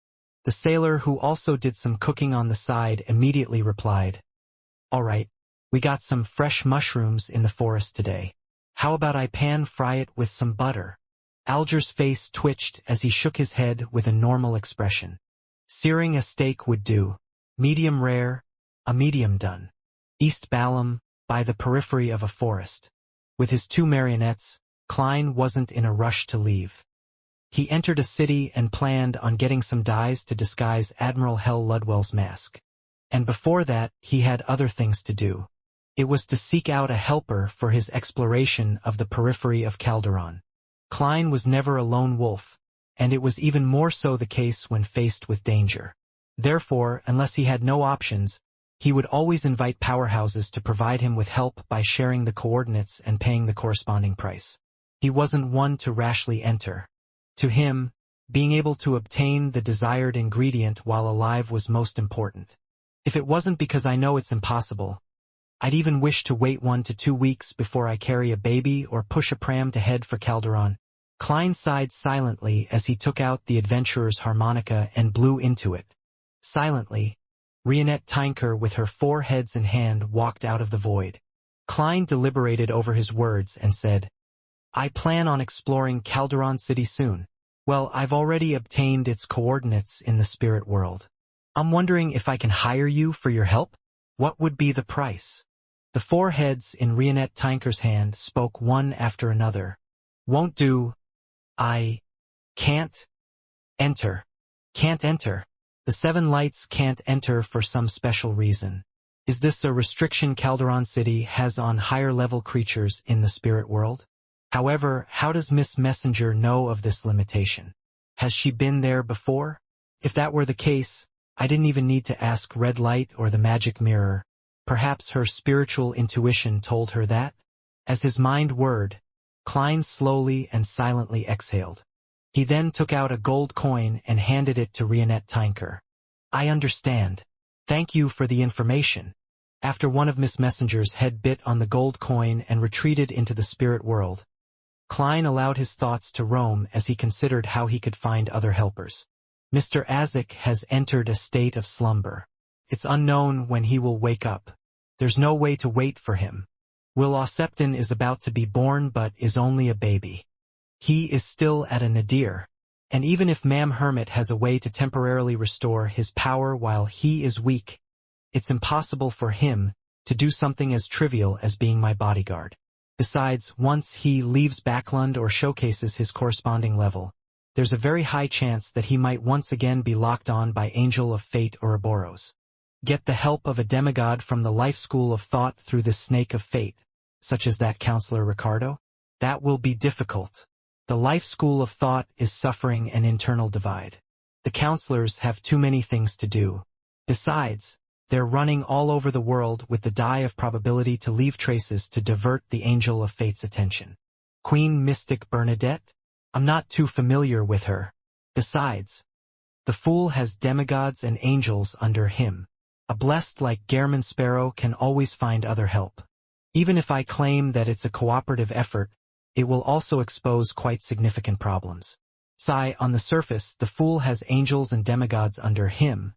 The sailor, who also did some cooking on the side, immediately replied, "All right, we got some fresh mushrooms in the forest today. How about I pan-fry it with some butter?" Alger's face twitched as he shook his head with a normal expression. "Searing a steak would do. Medium rare, a medium done." East Balam, by the periphery of a forest. With his 2 marionettes, Klein wasn't in a rush to leave. He entered a city and planned on getting some dyes to disguise Admiral Hell Ludwell's mask. And before that, he had other things to do. It was to seek out a helper for his exploration of the periphery of Calderon. Klein was never a lone wolf, and it was even more so the case when faced with danger. Therefore, unless he had no options, he would always invite powerhouses to provide him with help by sharing the coordinates and paying the corresponding price. He wasn't one to rashly enter. To him, being able to obtain the desired ingredient while alive was most important. If it wasn't because I know it's impossible, I'd even wish to wait 1 to 2 weeks before I carry a baby or push a pram to head for Calderon. Klein sighed silently as he took out the adventurer's harmonica and blew into it. Silently, Reinette Tinker with her 4 heads in hand walked out of the void. Klein deliberated over his words and said, "I plan on exploring Calderon City soon. Well, I've already obtained its coordinates in the spirit world. I'm wondering if I can hire you for your help? What would be the price?" The 4 heads in Reinette Tinker's hand spoke one after another. "Won't do. I can't enter. Can't enter. The 7 lights can't enter for some special reason. Is this a restriction Calderon City has on higher-level creatures in the spirit world? However, how does Miss Messenger know of this limitation? Has she been there before? If that were the case, I didn't even need to ask Red Light or the Magic Mirror. Perhaps her spiritual intuition told her that?" As his mind whirred, Klein slowly and silently exhaled. He then took out a gold coin and handed it to Reinette Tinker. "I understand. Thank you for the information." After one of Miss Messenger's head bit on the gold coin and retreated into the spirit world, Klein allowed his thoughts to roam as he considered how he could find other helpers. Mr. Azik has entered a state of slumber. It's unknown when he will wake up. There's no way to wait for him. Will Osepton is about to be born but is only a baby. He is still at a nadir. And even if Mam Hermit has a way to temporarily restore his power while he is weak, it's impossible for him to do something as trivial as being my bodyguard. Besides, once he leaves Backlund or showcases his corresponding level, there's a very high chance that he might once again be locked on by Angel of Fate or Ouroboros. Get the help of a demigod from the life school of thought through this snake of fate, such as that counselor Ricardo? That will be difficult. The life school of thought is suffering an internal divide. The counselors have too many things to do. Besides, they're running all over the world with the die of probability to leave traces to divert the Angel of Fate's attention. Queen Mystic Bernadette? I'm not too familiar with her. Besides, the fool has demigods and angels under him. A blessed like Gehrman Sparrow can always find other help. Even if I claim that it's a cooperative effort, it will also expose quite significant problems. On the surface, the fool has angels and demigods under him,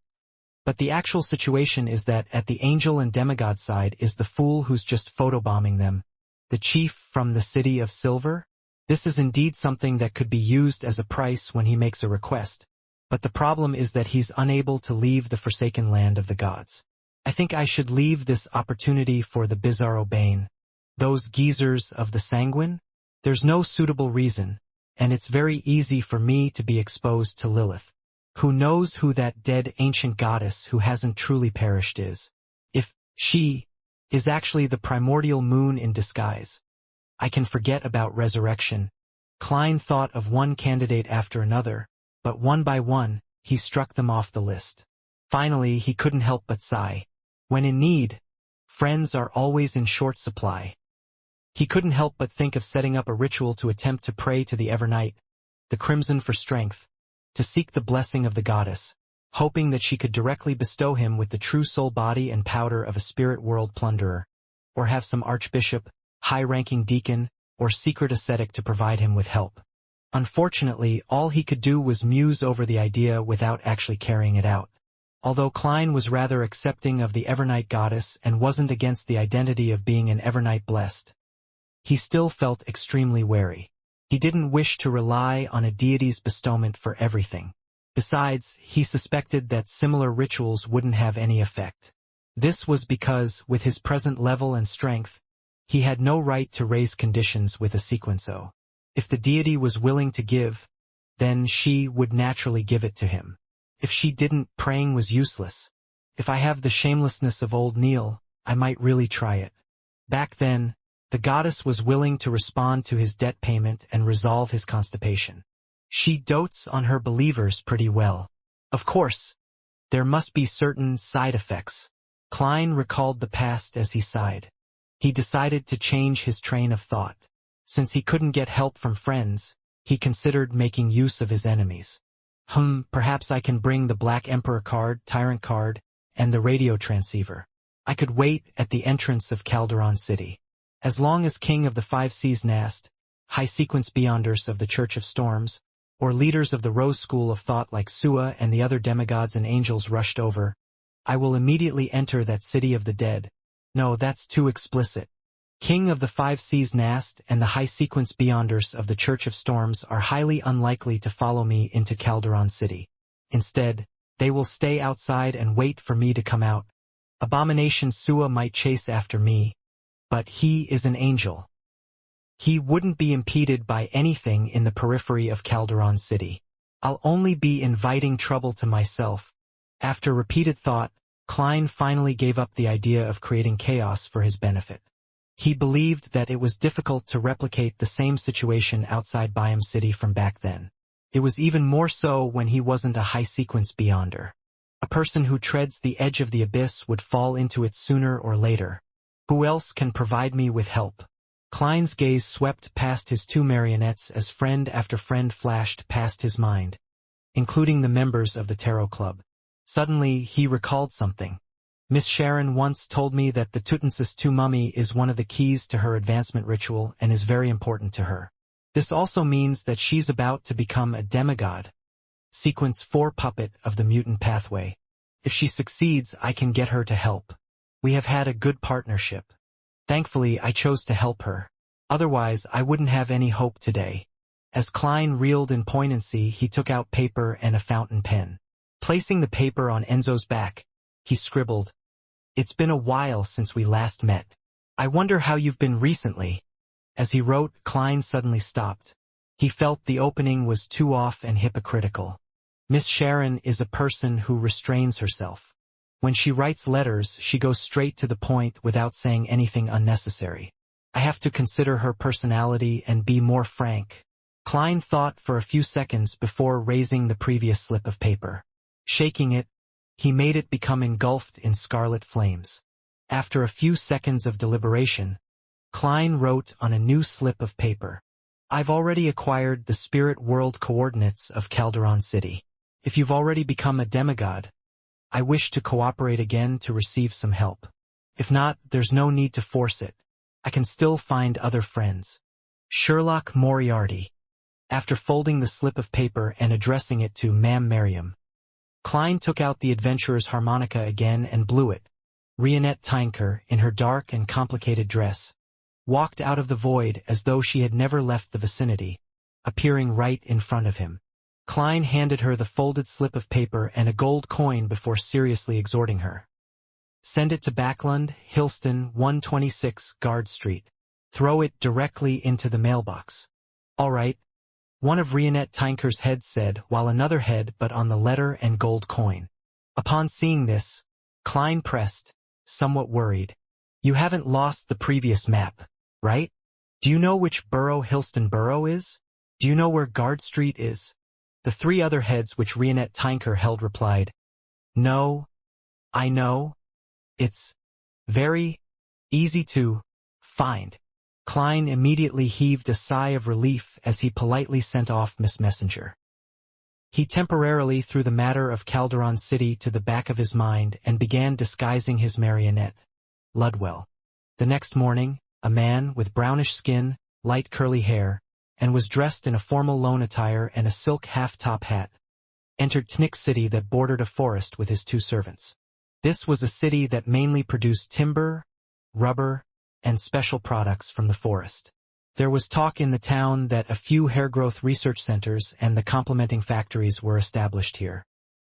but the actual situation is that at the angel and demigod side is the fool who's just photobombing them, the chief from the City of Silver. This is indeed something that could be used as a price when he makes a request, but the problem is that he's unable to leave the forsaken land of the gods. I think I should leave this opportunity for the Bizarro Bane. Those geezers of the Sanguine? There's no suitable reason, and it's very easy for me to be exposed to Lilith. Who knows who that dead ancient goddess who hasn't truly perished is? If she is actually the primordial moon in disguise, I can forget about resurrection. Klein thought of one candidate after another, but one by one, he struck them off the list. Finally, he couldn't help but sigh. When in need, friends are always in short supply. He couldn't help but think of setting up a ritual to attempt to pray to the Evernight, the Crimson for strength, to seek the blessing of the goddess, hoping that she could directly bestow him with the true soul body and powder of a spirit world plunderer, or have some archbishop, high-ranking deacon, or secret ascetic to provide him with help. Unfortunately, all he could do was muse over the idea without actually carrying it out. Although Klein was rather accepting of the Evernight goddess and wasn't against the identity of being an Evernight blessed, he still felt extremely wary. He didn't wish to rely on a deity's bestowment for everything. Besides, he suspected that similar rituals wouldn't have any effect. This was because, with his present level and strength, he had no right to raise conditions with a sequenzo. If the deity was willing to give, then she would naturally give it to him. If she didn't, praying was useless. If I have the shamelessness of old Neil, I might really try it. Back then, the goddess was willing to respond to his debt payment and resolve his constipation. She dotes on her believers pretty well. Of course, there must be certain side effects. Klein recalled the past as he sighed. He decided to change his train of thought. Since he couldn't get help from friends, he considered making use of his enemies. Perhaps I can bring the Black Emperor card, Tyrant card, and the radio transceiver. I could wait at the entrance of Calderon City. As long as King of the Five Seas Nast, High Sequence Beyonders of the Church of Storms, or leaders of the Rose School of Thought like Sua and the other demigods and angels rushed over, I will immediately enter that city of the dead. No, that's too explicit. King of the Five Seas Nast and the High Sequence Beyonders of the Church of Storms are highly unlikely to follow me into Calderon City. Instead, they will stay outside and wait for me to come out. Abomination Sua might chase after me, but he is an angel. He wouldn't be impeded by anything in the periphery of Calderon City. I'll only be inviting trouble to myself. After repeated thought, Klein finally gave up the idea of creating chaos for his benefit. He believed that it was difficult to replicate the same situation outside Biome City from back then. It was even more so when he wasn't a high-sequence beyonder. A person who treads the edge of the abyss would fall into it sooner or later. Who else can provide me with help? Klein's gaze swept past his two marionettes as friend after friend flashed past his mind, including the members of the Tarot Club. Suddenly, he recalled something. Miss Sharon once told me that the Tutmosis II mummy is one of the keys to her advancement ritual and is very important to her. This also means that she's about to become a demigod. Sequence 4 puppet of the mutant pathway. If she succeeds, I can get her to help. We have had a good partnership. Thankfully, I chose to help her. Otherwise, I wouldn't have any hope today. As Klein reeled in poignancy, he took out paper and a fountain pen. Placing the paper on Enzo's back, he scribbled, "It's been a while since we last met. I wonder how you've been recently." As he wrote, Klein suddenly stopped. He felt the opening was too off and hypocritical. Miss Sharon is a person who restrains herself. When she writes letters, she goes straight to the point without saying anything unnecessary. I have to consider her personality and be more frank. Klein thought for a few seconds before raising the previous slip of paper. Shaking it, he made it become engulfed in scarlet flames. After a few seconds of deliberation, Klein wrote on a new slip of paper, "I've already acquired the spirit world coordinates of Calderon City. If you've already become a demigod, I wish to cooperate again to receive some help. If not, there's no need to force it. I can still find other friends. Sherlock Moriarty." After folding the slip of paper and addressing it to Ma'am Merriam, Klein took out the adventurer's harmonica again and blew it. Reinette Tynker, in her dark and complicated dress, walked out of the void as though she had never left the vicinity, appearing right in front of him. Klein handed her the folded slip of paper and a gold coin before seriously exhorting her. "Send it to Backlund, Hillston, 126 Guard Street. Throw it directly into the mailbox." "All right," one of Reinette Tynker's heads said, while another head but on the letter and gold coin. Upon seeing this, Klein pressed, somewhat worried, "You haven't lost the previous map, right? Do you know which borough Hillston Borough is? Do you know where Guard Street is?" The three other heads which Reinette Tynker held replied, "No, I know. It's very easy to find." Klein immediately heaved a sigh of relief as he politely sent off Miss Messenger. He temporarily threw the matter of Calderon City to the back of his mind and began disguising his marionette, Ludwell. The next morning, a man with brownish skin, light curly hair, and was dressed in a formal loan attire and a silk half-top hat, entered Tnick City that bordered a forest with his two servants. This was a city that mainly produced timber, rubber, and special products from the forest. There was talk in the town that a few hair-growth research centers and the complementing factories were established here.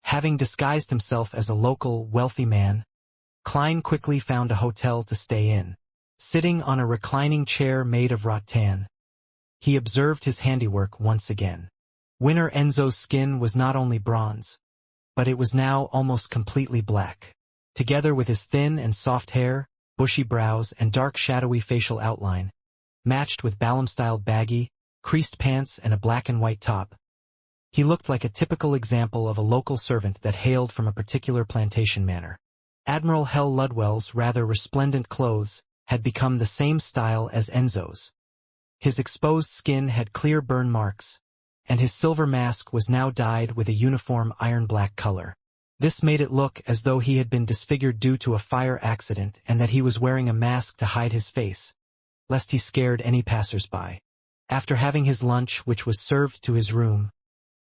Having disguised himself as a local, wealthy man, Klein quickly found a hotel to stay in. Sitting on a reclining chair made of rattan, he observed his handiwork once again. Winner Enzo's skin was not only bronze, but it was now almost completely black. Together with his thin and soft hair, bushy brows, and dark shadowy facial outline, matched with Ballum-styled baggy, creased pants and a black and white top, he looked like a typical example of a local servant that hailed from a particular plantation manor. Admiral Hell Ludwell's rather resplendent clothes had become the same style as Enzo's. His exposed skin had clear burn marks, and his silver mask was now dyed with a uniform iron-black color. This made it look as though he had been disfigured due to a fire accident and that he was wearing a mask to hide his face, lest he scared any passers-by. After having his lunch, which was served to his room,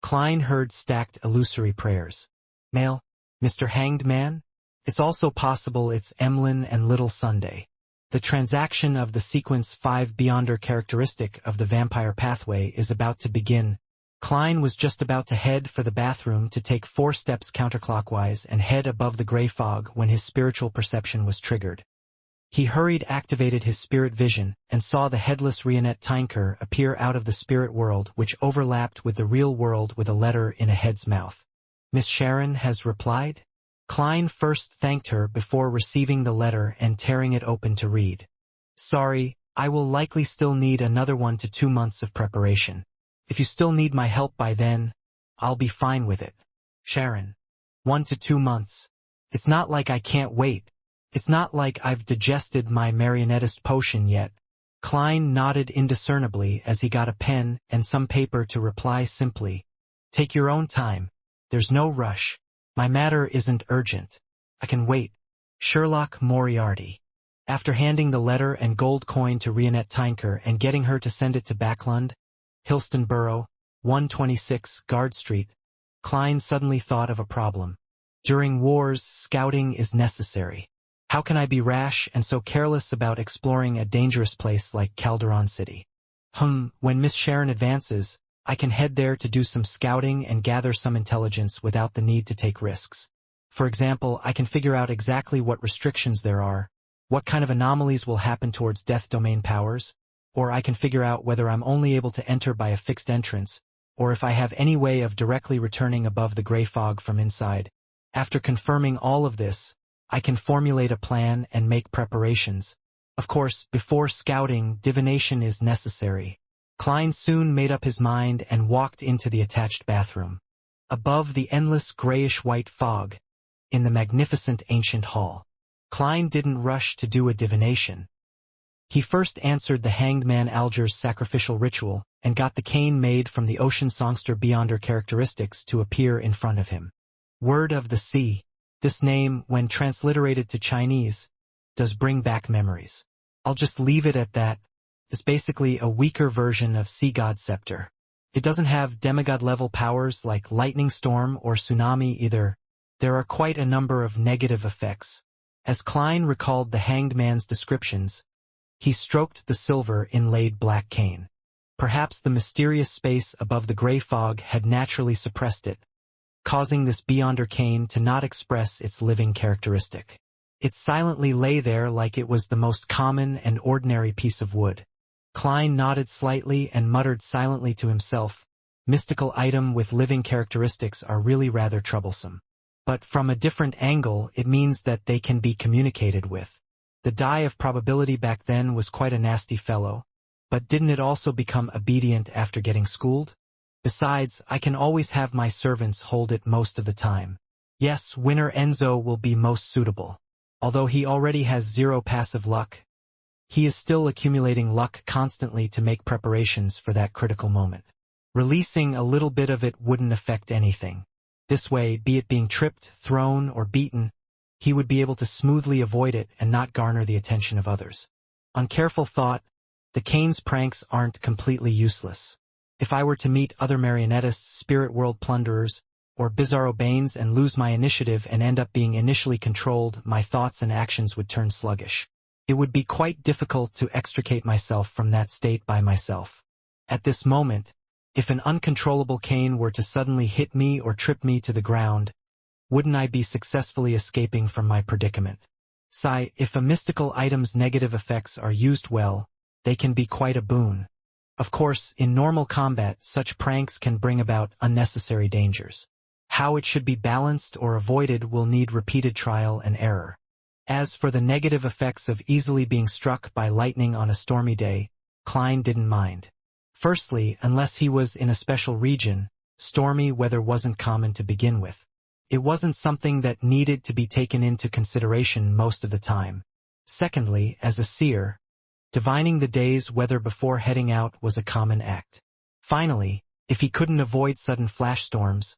Klein heard stacked illusory prayers. "Mail, Mr. Hanged Man? It's also possible it's Emlyn and Little Sunday. The transaction of the sequence 5 Beyonder characteristic of the vampire pathway is about to begin." Klein was just about to head for the bathroom to take 4 steps counterclockwise and head above the gray fog when his spiritual perception was triggered. He hurried, activated his spirit vision, and saw the headless Reinette Tynker appear out of the spirit world, which overlapped with the real world with a letter in a head's mouth. "Miss Sharon has replied?" Klein first thanked her before receiving the letter and tearing it open to read. "Sorry, I will likely still need another 1 to 2 months of preparation. If you still need my help by then, I'll be fine with it. Sharon. 1 to 2 months. It's not like I can't wait. It's not like I've digested my marionettist potion yet." Klein nodded indiscernibly as he got a pen and some paper to reply simply, "Take your own time. There's no rush. My matter isn't urgent. I can wait. Sherlock Moriarty." After handing the letter and gold coin to Reinette Tynker and getting her to send it to Backlund, Hillston Borough, 126 Guard Street, Klein suddenly thought of a problem. During wars, scouting is necessary. How can I be rash and so careless about exploring a dangerous place like Calderon City? When Miss Sharon advances, I can head there to do some scouting and gather some intelligence without the need to take risks. For example, I can figure out exactly what restrictions there are, what kind of anomalies will happen towards death domain powers, or I can figure out whether I'm only able to enter by a fixed entrance, or if I have any way of directly returning above the gray fog from inside. After confirming all of this, I can formulate a plan and make preparations. Of course, before scouting, divination is necessary. Klein soon made up his mind and walked into the attached bathroom. Above the endless grayish-white fog, in the magnificent ancient hall, Klein didn't rush to do a divination. He first answered the hanged man Alger's sacrificial ritual and got the cane made from the ocean songster Beyonder characteristics to appear in front of him. Word of the Sea. This name, when transliterated to Chinese, does bring back memories. I'll just leave it at that. It's basically a weaker version of Sea God Scepter. It doesn't have demigod-level powers like lightning storm or tsunami either. There are quite a number of negative effects. As Klein recalled the hanged man's descriptions, he stroked the silver inlaid black cane. Perhaps the mysterious space above the gray fog had naturally suppressed it, causing this Beyonder cane to not express its living characteristic. It silently lay there like it was the most common and ordinary piece of wood. Klein nodded slightly and muttered silently to himself, mystical item with living characteristics are really rather troublesome. But from a different angle, it means that they can be communicated with. The die of probability back then was quite a nasty fellow, but didn't it also become obedient after getting schooled? Besides, I can always have my servants hold it most of the time. Yes, winner Enzo will be most suitable. Although he already has 0 passive luck, he is still accumulating luck constantly to make preparations for that critical moment. Releasing a little bit of it wouldn't affect anything. This way, be it being tripped, thrown, or beaten, he would be able to smoothly avoid it and not garner the attention of others. On careful thought, the cane's pranks aren't completely useless. If I were to meet other marionettists, spirit world plunderers, or bizarro banes and lose my initiative and end up being initially controlled, my thoughts and actions would turn sluggish. It would be quite difficult to extricate myself from that state by myself. At this moment, if an uncontrollable cane were to suddenly hit me or trip me to the ground, wouldn't I be successfully escaping from my predicament? If a mystical item's negative effects are used well, they can be quite a boon. Of course, in normal combat, such pranks can bring about unnecessary dangers. How it should be balanced or avoided will need repeated trial and error. As for the negative effects of easily being struck by lightning on a stormy day, Klein didn't mind. Firstly, unless he was in a special region, stormy weather wasn't common to begin with. It wasn't something that needed to be taken into consideration most of the time. Secondly, as a seer, divining the day's weather before heading out was a common act. Finally, if he couldn't avoid sudden flash storms,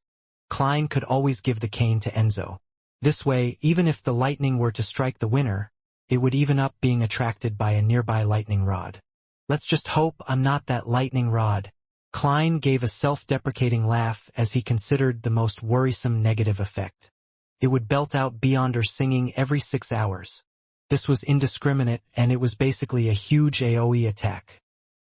Klein could always give the cane to Enzo. This way, even if the lightning were to strike the winner, it would even up being attracted by a nearby lightning rod. Let's just hope I'm not that lightning rod. Klein gave a self-deprecating laugh as he considered the most worrisome negative effect. It would belt out Beyonder singing every 6 hours. This was indiscriminate, and it was basically a huge AoE attack.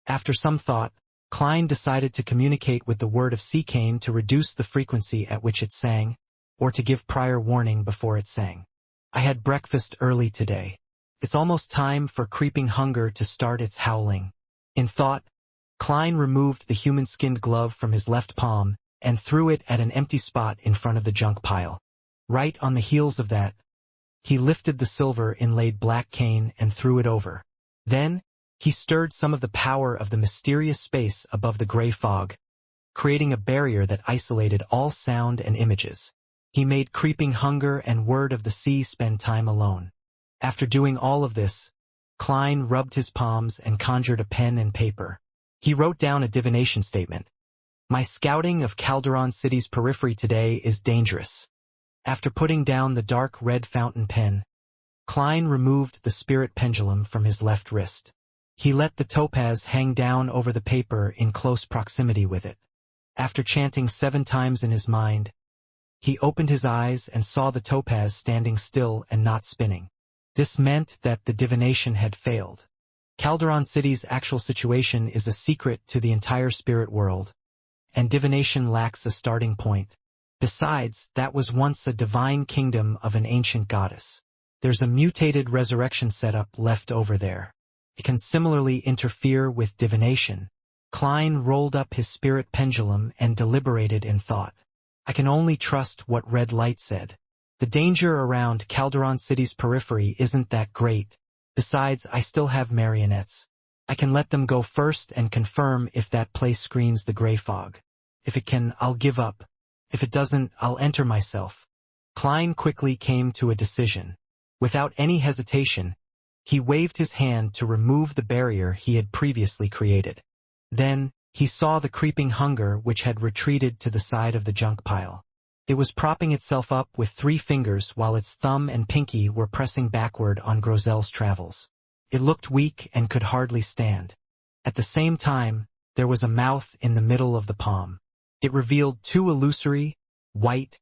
After some thought, Klein decided to communicate with the Word of Sea cane to reduce the frequency at which it sang, or to give prior warning before it sang. I had breakfast early today. It's almost time for creeping hunger to start its howling. In thought, Klein removed the human-skinned glove from his left palm and threw it at an empty spot in front of the junk pile. Right on the heels of that, he lifted the silver inlaid black cane and threw it over. Then, he stirred some of the power of the mysterious space above the gray fog, creating a barrier that isolated all sound and images. He made creeping hunger and Word of the Sea spend time alone. After doing all of this, Klein rubbed his palms and conjured a pen and paper. He wrote down a divination statement. My scouting of Calderon City's periphery today is dangerous. After putting down the dark red fountain pen, Klein removed the spirit pendulum from his left wrist. He let the topaz hang down over the paper in close proximity with it. After chanting 7 times in his mind, he opened his eyes and saw the topaz standing still and not spinning. This meant that the divination had failed. Calderon City's actual situation is a secret to the entire spirit world, and divination lacks a starting point. Besides, that was once a divine kingdom of an ancient goddess. There's a mutated resurrection setup left over there. It can similarly interfere with divination. Klein rolled up his spirit pendulum and deliberated in thought. I can only trust what red light said. The danger around Calderon City's periphery isn't that great. Besides, I still have marionettes. I can let them go first and confirm if that place screens the gray fog. If it can, I'll give up. If it doesn't, I'll enter myself. Klein quickly came to a decision. Without any hesitation, he waved his hand to remove the barrier he had previously created. Then, he saw the creeping hunger which had retreated to the side of the junk pile. It was propping itself up with 3 fingers while its thumb and pinky were pressing backward on Grozel's travels. It looked weak and could hardly stand. At the same time, there was a mouth in the middle of the palm. It revealed 2 illusory, white,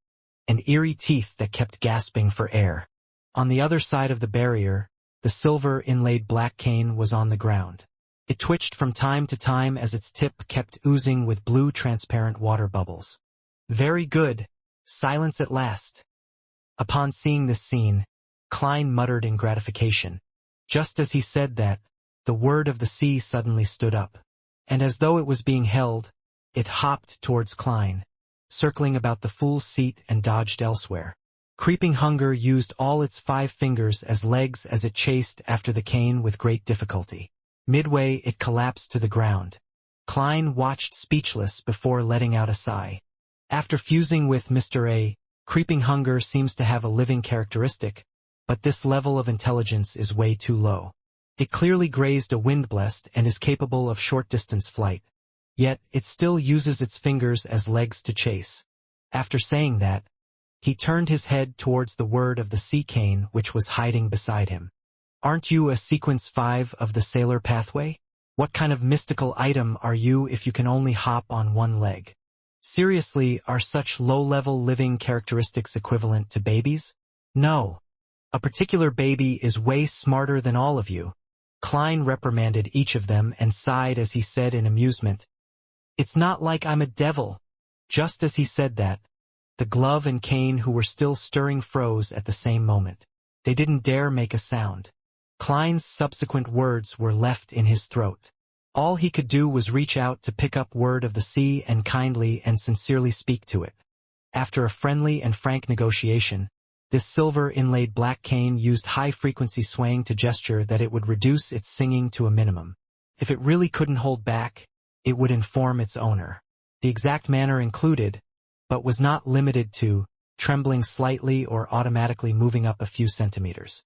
and eerie teeth that kept gasping for air. On the other side of the barrier, the silver inlaid black cane was on the ground. It twitched from time to time as its tip kept oozing with blue transparent water bubbles. Very good. Silence at last. Upon seeing this scene, Klein muttered in gratification. Just as he said that, the word of the sea suddenly stood up. And as though it was being held, it hopped towards Klein, circling about the fool's seat and dodged elsewhere. Creeping hunger used all its 5 fingers as legs as it chased after the cane with great difficulty. Midway, it collapsed to the ground. Klein watched speechless before letting out a sigh. After fusing with Mr. A, creeping hunger seems to have a living characteristic, but this level of intelligence is way too low. It clearly grazed a windblast and is capable of short-distance flight. Yet, it still uses its fingers as legs to chase. After saying that, he turned his head towards the word of the sea cane which was hiding beside him. Aren't you a sequence 5 of the sailor pathway? What kind of mystical item are you if you can only hop on 1 leg? Seriously, are such low-level living characteristics equivalent to babies? No. A particular baby is way smarter than all of you. Klein reprimanded each of them and sighed as he said in amusement, "It's not like I'm a devil." Just as he said that, the glove and cane who were still stirring froze at the same moment. They didn't dare make a sound. Klein's subsequent words were left in his throat. All he could do was reach out to pick up word of the sea and kindly and sincerely speak to it. After a friendly and frank negotiation, this silver-inlaid black cane used high-frequency swaying to gesture that it would reduce its singing to a minimum. If it really couldn't hold back, it would inform its owner. The exact manner included, but was not limited to, trembling slightly or automatically moving up a few centimeters.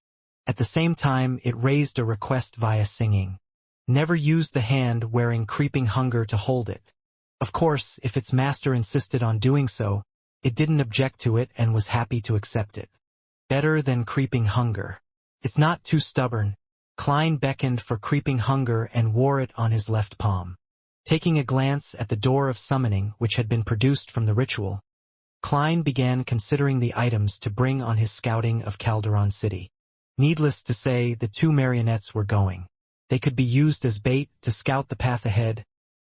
At the same time, it raised a request via singing. Never use the hand wearing creeping hunger to hold it. Of course, if its master insisted on doing so, it didn't object to it and was happy to accept it. Better than creeping hunger. It's not too stubborn. Klein beckoned for creeping hunger and wore it on his left palm. Taking a glance at the door of summoning which had been produced from the ritual, Klein began considering the items to bring on his scouting of Calderon City. Needless to say, the 2 marionettes were going. They could be used as bait to scout the path ahead,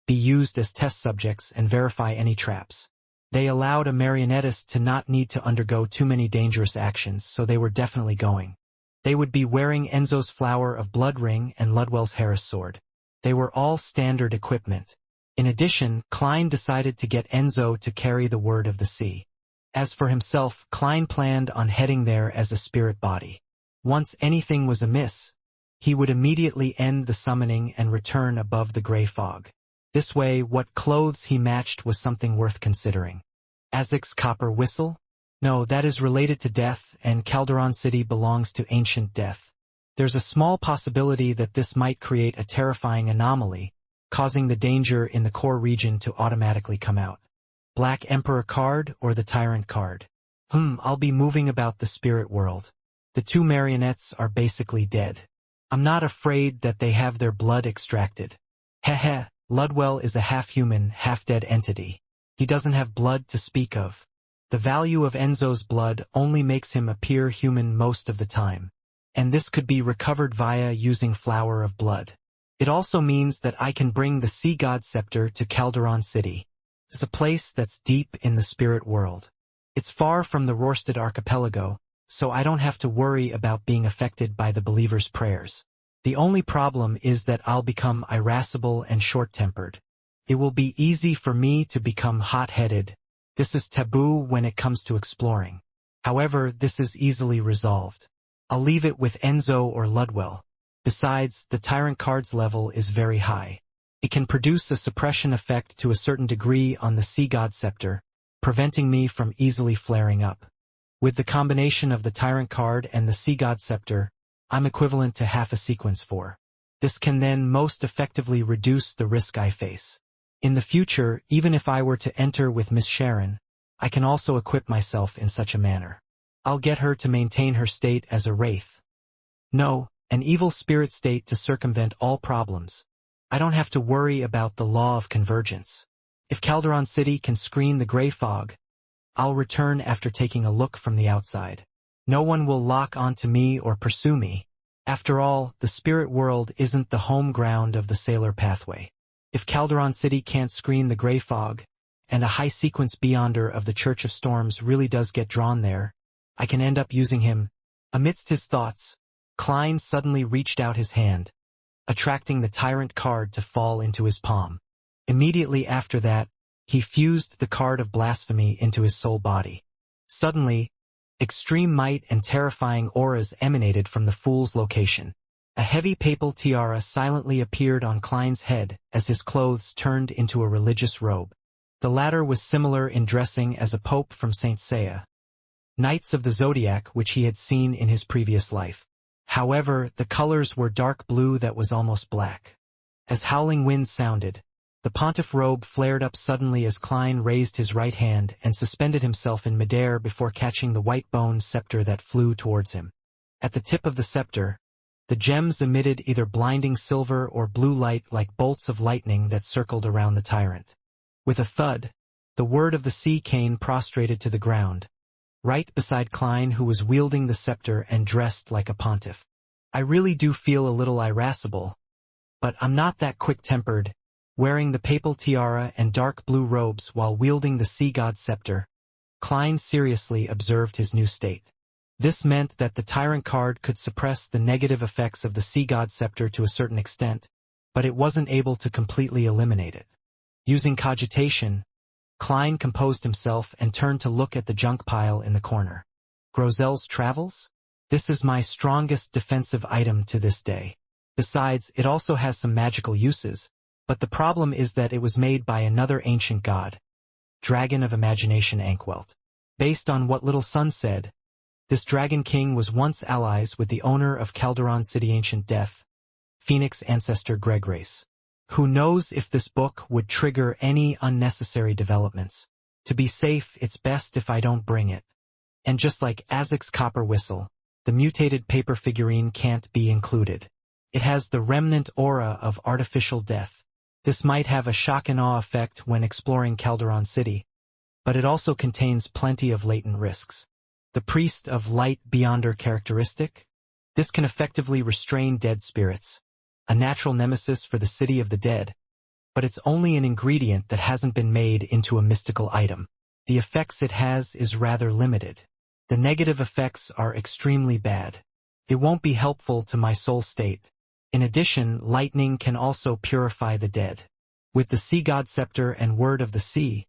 be used as test subjects and verify any traps. They allowed a marionettist to not need to undergo too many dangerous actions, so they were definitely going. They would be wearing Enzo's Flower of Blood ring and Ludwell's Harris sword. They were all standard equipment. In addition, Klein decided to get Enzo to carry the word of the sea. As for himself, Klein planned on heading there as a spirit body. Once anything was amiss, he would immediately end the summoning and return above the gray fog. This way, what clothes he matched was something worth considering. Azek's copper whistle? No, that is related to death, and Calderon City belongs to ancient death. There's a small possibility that this might create a terrifying anomaly, causing the danger in the core region to automatically come out. Black Emperor card or the Tyrant card? I'll be moving about the spirit world. The 2 marionettes are basically dead. I'm not afraid that they have their blood extracted. Heh, Ludwell is a half-human, half-dead entity. He doesn't have blood to speak of. The value of Enzo's blood only makes him appear human most of the time, and this could be recovered via using Flower of Blood. It also means that I can bring the Sea God Scepter to Calderon City. is a place that's deep in the spirit world. It's far from the Rorstad archipelago, so I don't have to worry about being affected by the believer's prayers. The only problem is that I'll become irascible and short-tempered. It will be easy for me to become hot-headed. This is taboo when it comes to exploring. However, this is easily resolved. I'll leave it with Enzo or Ludwell. Besides, the Tyrant card's level is very high. It can produce a suppression effect to a certain degree on the Sea God Scepter, preventing me from easily flaring up. With the combination of the Tyrant card and the Sea God Scepter, I'm equivalent to half a sequence 4. This can then most effectively reduce the risk I face. In the future, even if I were to enter with Miss Sharon, I can also equip myself in such a manner. I'll get her to maintain her state as a wraith. No, an evil spirit state to circumvent all problems. I don't have to worry about the law of convergence. If Calderon City can screen the gray fog, I'll return after taking a look from the outside. No one will lock onto me or pursue me. After all, the spirit world isn't the home ground of the Sailor Pathway. If Calderon City can't screen the gray fog, and a high-sequence Beyonder of the Church of Storms really does get drawn there, I can end up using him. Amidst his thoughts, Klein suddenly reached out his hand, attracting the Tyrant card to fall into his palm. Immediately after that, he fused the card of blasphemy into his soul body. Suddenly, extreme might and terrifying auras emanated from the fool's location. A heavy papal tiara silently appeared on Klein's head as his clothes turned into a religious robe. The latter was similar in dressing as a pope from St. Seiya, Knights of the Zodiac, which he had seen in his previous life. However, the colors were dark blue that was almost black. As howling winds sounded, the pontiff robe flared up suddenly as Klein raised his right hand and suspended himself in midair before catching the white-boned scepter that flew towards him. At the tip of the scepter, the gems emitted either blinding silver or blue light like bolts of lightning that circled around the tyrant. With a thud, the Word of the Sea cane prostrated to the ground, right beside Klein, who was wielding the scepter and dressed like a pontiff. I really do feel a little irascible, but I'm not that quick-tempered. Wearing the papal tiara and dark blue robes while wielding the sea god scepter, Klein seriously observed his new state. This meant that the Tyrant card could suppress the negative effects of the sea god scepter to a certain extent, but it wasn't able to completely eliminate it. Using cogitation, Klein composed himself and turned to look at the junk pile in the corner. Grozel's Travels? This is my strongest defensive item to this day. Besides, it also has some magical uses, but the problem is that it was made by another ancient god, Dragon of Imagination Ankwelt. Based on what Little Sun said, this Dragon King was once allies with the owner of Calderon City Ancient Death, Phoenix ancestor Gregrace. Who knows if this book would trigger any unnecessary developments. To be safe, it's best if I don't bring it. And just like Azek's copper whistle, the mutated paper figurine can't be included. It has the remnant aura of artificial death. This might have a shock and awe effect when exploring Calderon City, but it also contains plenty of latent risks. The Priest of Light Beyonder characteristic? This can effectively restrain dead spirits, a natural nemesis for the City of the Dead, but it's only an ingredient that hasn't been made into a mystical item. The effects it has is rather limited. The negative effects are extremely bad. It won't be helpful to my soul state. In addition, lightning can also purify the dead. With the Sea God Scepter and Word of the Sea,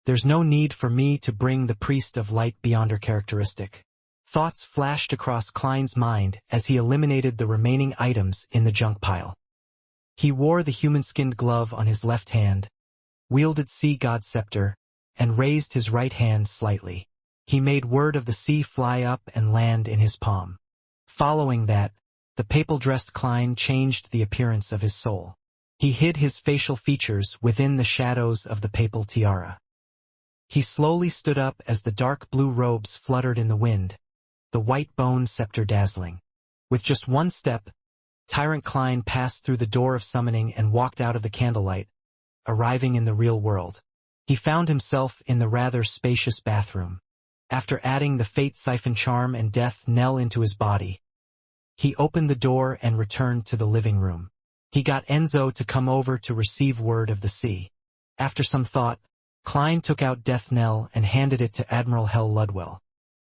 there's no need for me to bring the Priest of Light Beyonder characteristic. Thoughts flashed across Klein's mind as he eliminated the remaining items in the junk pile. He wore the human-skinned glove on his left hand, wielded Sea God Scepter, and raised his right hand slightly. He made Word of the Sea fly up and land in his palm. Following that, the papal-dressed Klein changed the appearance of his soul. He hid his facial features within the shadows of the papal tiara. He slowly stood up as the dark blue robes fluttered in the wind, the white-boned scepter dazzling. With just one step, Tyrant Klein passed through the door of summoning and walked out of the candlelight, arriving in the real world. He found himself in the rather spacious bathroom. After adding the Fate Siphon Charm and Death Knell into his body, he opened the door and returned to the living room. He got Enzo to come over to receive Word of the Sea. After some thought, Klein took out Death Knell and handed it to Admiral Hell Ludwell.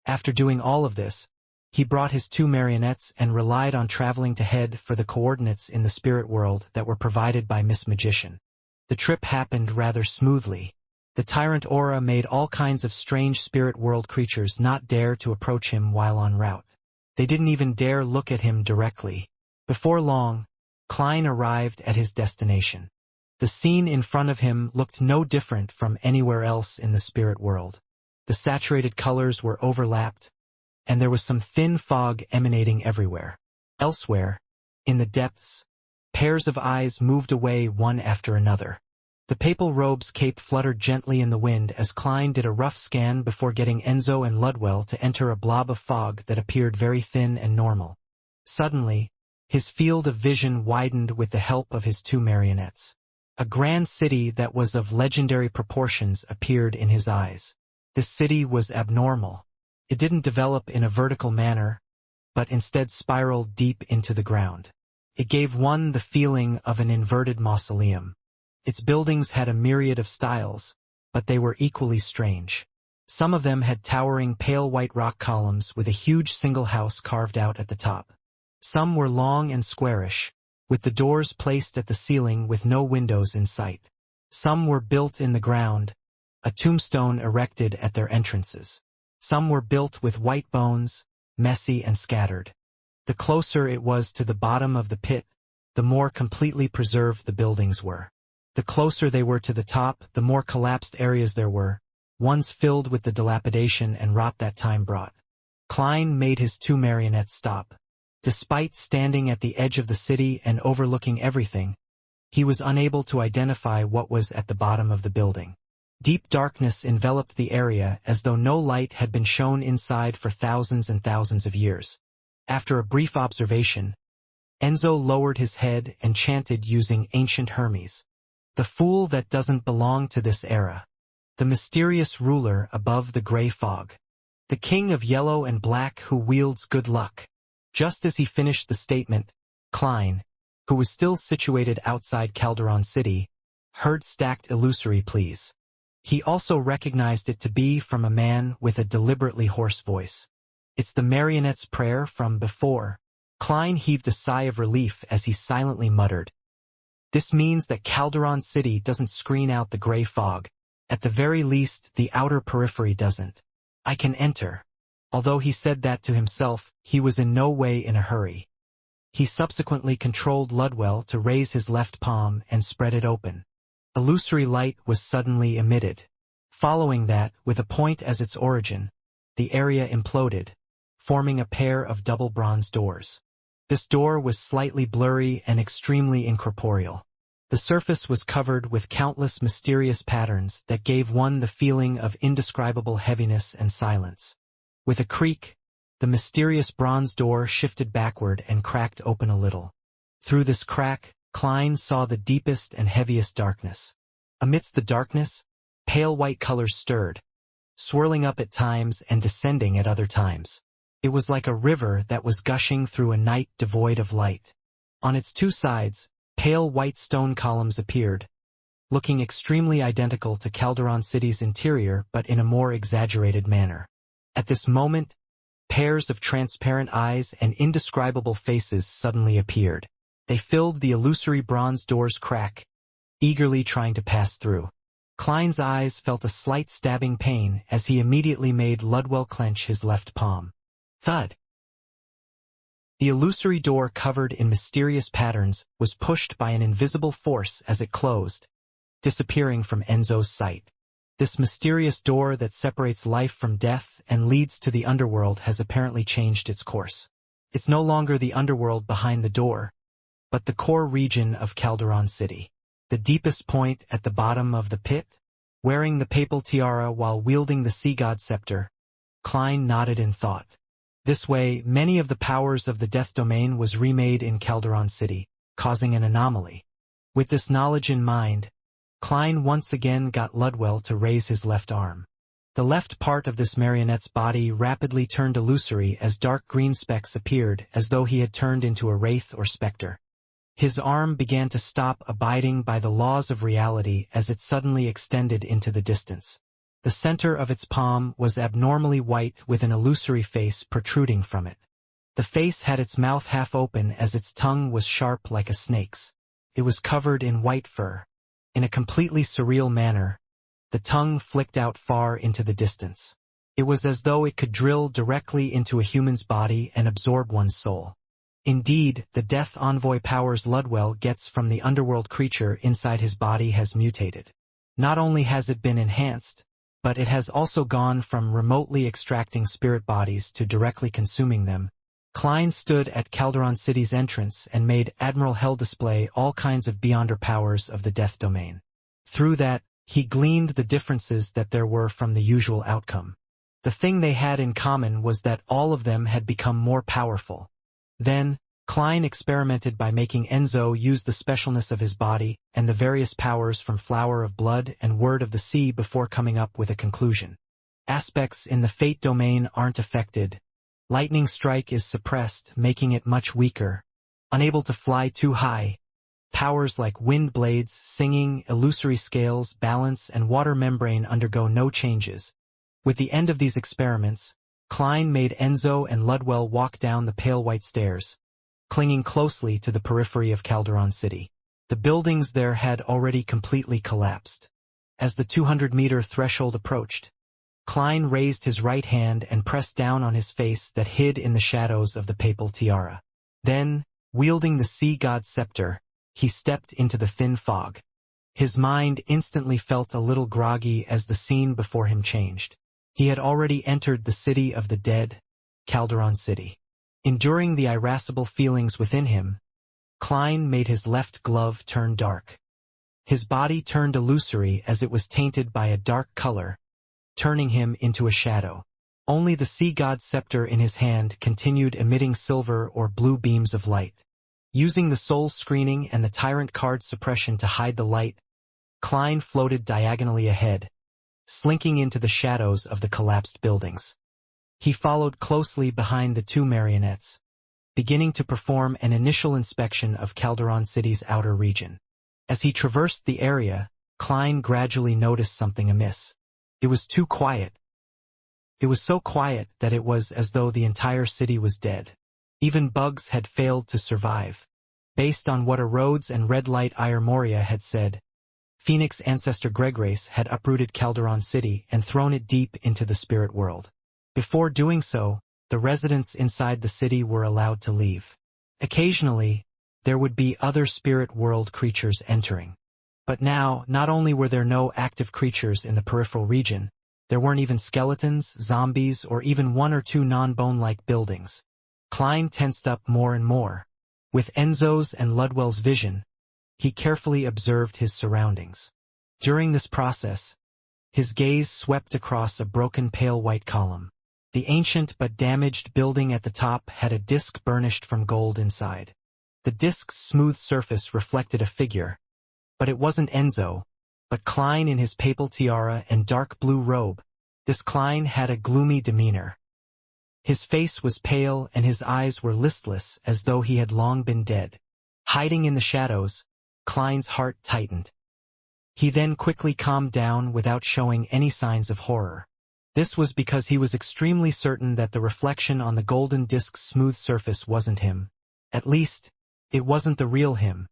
After doing all of this, he brought his 2 marionettes and relied on traveling to head for the coordinates in the spirit world that were provided by Miss Magician. The trip happened rather smoothly. The tyrant aura made all kinds of strange spirit world creatures not dare to approach him while en route. They didn't even dare look at him directly. Before long, Klein arrived at his destination. The scene in front of him looked no different from anywhere else in the spirit world. The saturated colors were overlapped, and there was some thin fog emanating everywhere. Elsewhere, in the depths, pairs of eyes moved away one after another. The papal robe's cape fluttered gently in the wind as Klein did a rough scan before getting Enzo and Ludwell to enter a blob of fog that appeared very thin and normal. Suddenly, his field of vision widened with the help of his 2 marionettes. A grand city that was of legendary proportions appeared in his eyes. This city was abnormal. It didn't develop in a vertical manner, but instead spiraled deep into the ground. It gave one the feeling of an inverted mausoleum. Its buildings had a myriad of styles, but they were equally strange. Some of them had towering pale white rock columns with a huge single house carved out at the top. Some were long and squarish, with the doors placed at the ceiling with no windows in sight. Some were built in the ground, a tombstone erected at their entrances. Some were built with white bones, messy and scattered. The closer it was to the bottom of the pit, the more completely preserved the buildings were. The closer they were to the top, the more collapsed areas there were, ones filled with the dilapidation and rot that time brought. Klein made his 2 marionettes stop. Despite standing at the edge of the city and overlooking everything, he was unable to identify what was at the bottom of the building. Deep darkness enveloped the area as though no light had been shown inside for thousands and thousands of years. After a brief observation, Enzo lowered his head and chanted using ancient Hermes. The fool that doesn't belong to this era. The mysterious ruler above the gray fog. The king of yellow and black who wields good luck. Just as he finished the statement, Klein, who was still situated outside Calderon City, heard stacked illusory pleas. He also recognized it to be from a man with a deliberately hoarse voice. It's the marionette's prayer from before. Klein heaved a sigh of relief as he silently muttered. This means that Calderon City doesn't screen out the gray fog. At the very least, the outer periphery doesn't. I can enter. Although he said that to himself, he was in no way in a hurry. He subsequently controlled Ludwell to raise his left palm and spread it open. Illusory light was suddenly emitted. Following that, with a point as its origin, the area imploded, forming a pair of double bronze doors. This door was slightly blurry and extremely incorporeal. The surface was covered with countless mysterious patterns that gave one the feeling of indescribable heaviness and silence. With a creak, the mysterious bronze door shifted backward and cracked open a little. Through this crack, Klein saw the deepest and heaviest darkness. Amidst the darkness, pale white colors stirred, swirling up at times and descending at other times. It was like a river that was gushing through a night devoid of light. On its 2 sides, pale white stone columns appeared, looking extremely identical to Calderon City's interior but in a more exaggerated manner. At this moment, pairs of transparent eyes and indescribable faces suddenly appeared. They filled the illusory bronze door's crack, eagerly trying to pass through. Klein's eyes felt a slight stabbing pain as he immediately made Ludwell clench his left palm. Thud! The illusory door covered in mysterious patterns was pushed by an invisible force as it closed, disappearing from Enzo's sight. This mysterious door that separates life from death and leads to the underworld has apparently changed its course. It's no longer the underworld behind the door, but the core region of Calderon City. The deepest point at the bottom of the pit, wearing the papal tiara while wielding the sea god scepter, Klein nodded in thought. This way, many of the powers of the death domain was remade in Calderon City, causing an anomaly. With this knowledge in mind, Klein once again got Ludwell to raise his left arm. The left part of this marionette's body rapidly turned illusory as dark green specks appeared as though he had turned into a wraith or specter. His arm began to stop abiding by the laws of reality as it suddenly extended into the distance. The center of its palm was abnormally white with an illusory face protruding from it. The face had its mouth half open as its tongue was sharp like a snake's. It was covered in white fur. In a completely surreal manner, the tongue flicked out far into the distance. It was as though it could drill directly into a human's body and absorb one's soul. Indeed, the death envoy powers Ludwell gets from the underworld creature inside his body has mutated. Not only has it been enhanced, but it has also gone from remotely extracting spirit bodies to directly consuming them. Klein stood at Calderon City's entrance and made Admiral Hell display all kinds of beyonder powers of the death domain. Through that, he gleaned the differences that there were from the usual outcome. The thing they had in common was that all of them had become more powerful. Then, Klein experimented by making Enzo use the specialness of his body and the various powers from Flower of Blood and Word of the Sea before coming up with a conclusion. Aspects in the fate domain aren't affected. Lightning strike is suppressed, making it much weaker. Unable to fly too high. Powers like wind blades, singing, illusory scales, balance, and water membrane undergo no changes. With the end of these experiments, Klein made Enzo and Ludwell walk down the pale white stairs, clinging closely to the periphery of Calderon City. The buildings there had already completely collapsed. As the 200-meter threshold approached, Klein raised his right hand and pressed down on his face that hid in the shadows of the papal tiara. Then, wielding the sea god's scepter, he stepped into the thin fog. His mind instantly felt a little groggy as the scene before him changed. He had already entered the city of the dead, Calderon City. Enduring the irascible feelings within him, Klein made his left glove turn dark. His body turned illusory as it was tainted by a dark color, turning him into a shadow. Only the sea god's scepter in his hand continued emitting silver or blue beams of light. Using the soul screening and the tyrant card suppression to hide the light, Klein floated diagonally ahead, slinking into the shadows of the collapsed buildings. He followed closely behind the two marionettes, beginning to perform an initial inspection of Calderon City's outer region. As he traversed the area, Klein gradually noticed something amiss. It was too quiet. It was so quiet that it was as though the entire city was dead. Even bugs had failed to survive. Based on what a Rhodes and Red Light Ire Moria had said, Phoenix ancestor Gregrace had uprooted Calderon City and thrown it deep into the spirit world. Before doing so, the residents inside the city were allowed to leave. Occasionally, there would be other spirit world creatures entering. But now, not only were there no active creatures in the peripheral region, there weren't even skeletons, zombies, or even one or two non-bone-like buildings. Klein tensed up more and more. With Enzo's and Ludwell's vision, he carefully observed his surroundings. During this process, his gaze swept across a broken pale white column. The ancient but damaged building at the top had a disc burnished from gold inside. The disc's smooth surface reflected a figure, but it wasn't Enzo, but Klein in his papal tiara and dark blue robe. This Klein had a gloomy demeanor. His face was pale and his eyes were listless as though he had long been dead. Hiding in the shadows, Klein's heart tightened. He then quickly calmed down without showing any signs of horror. This was because he was extremely certain that the reflection on the golden disc's smooth surface wasn't him. At least, it wasn't the real him.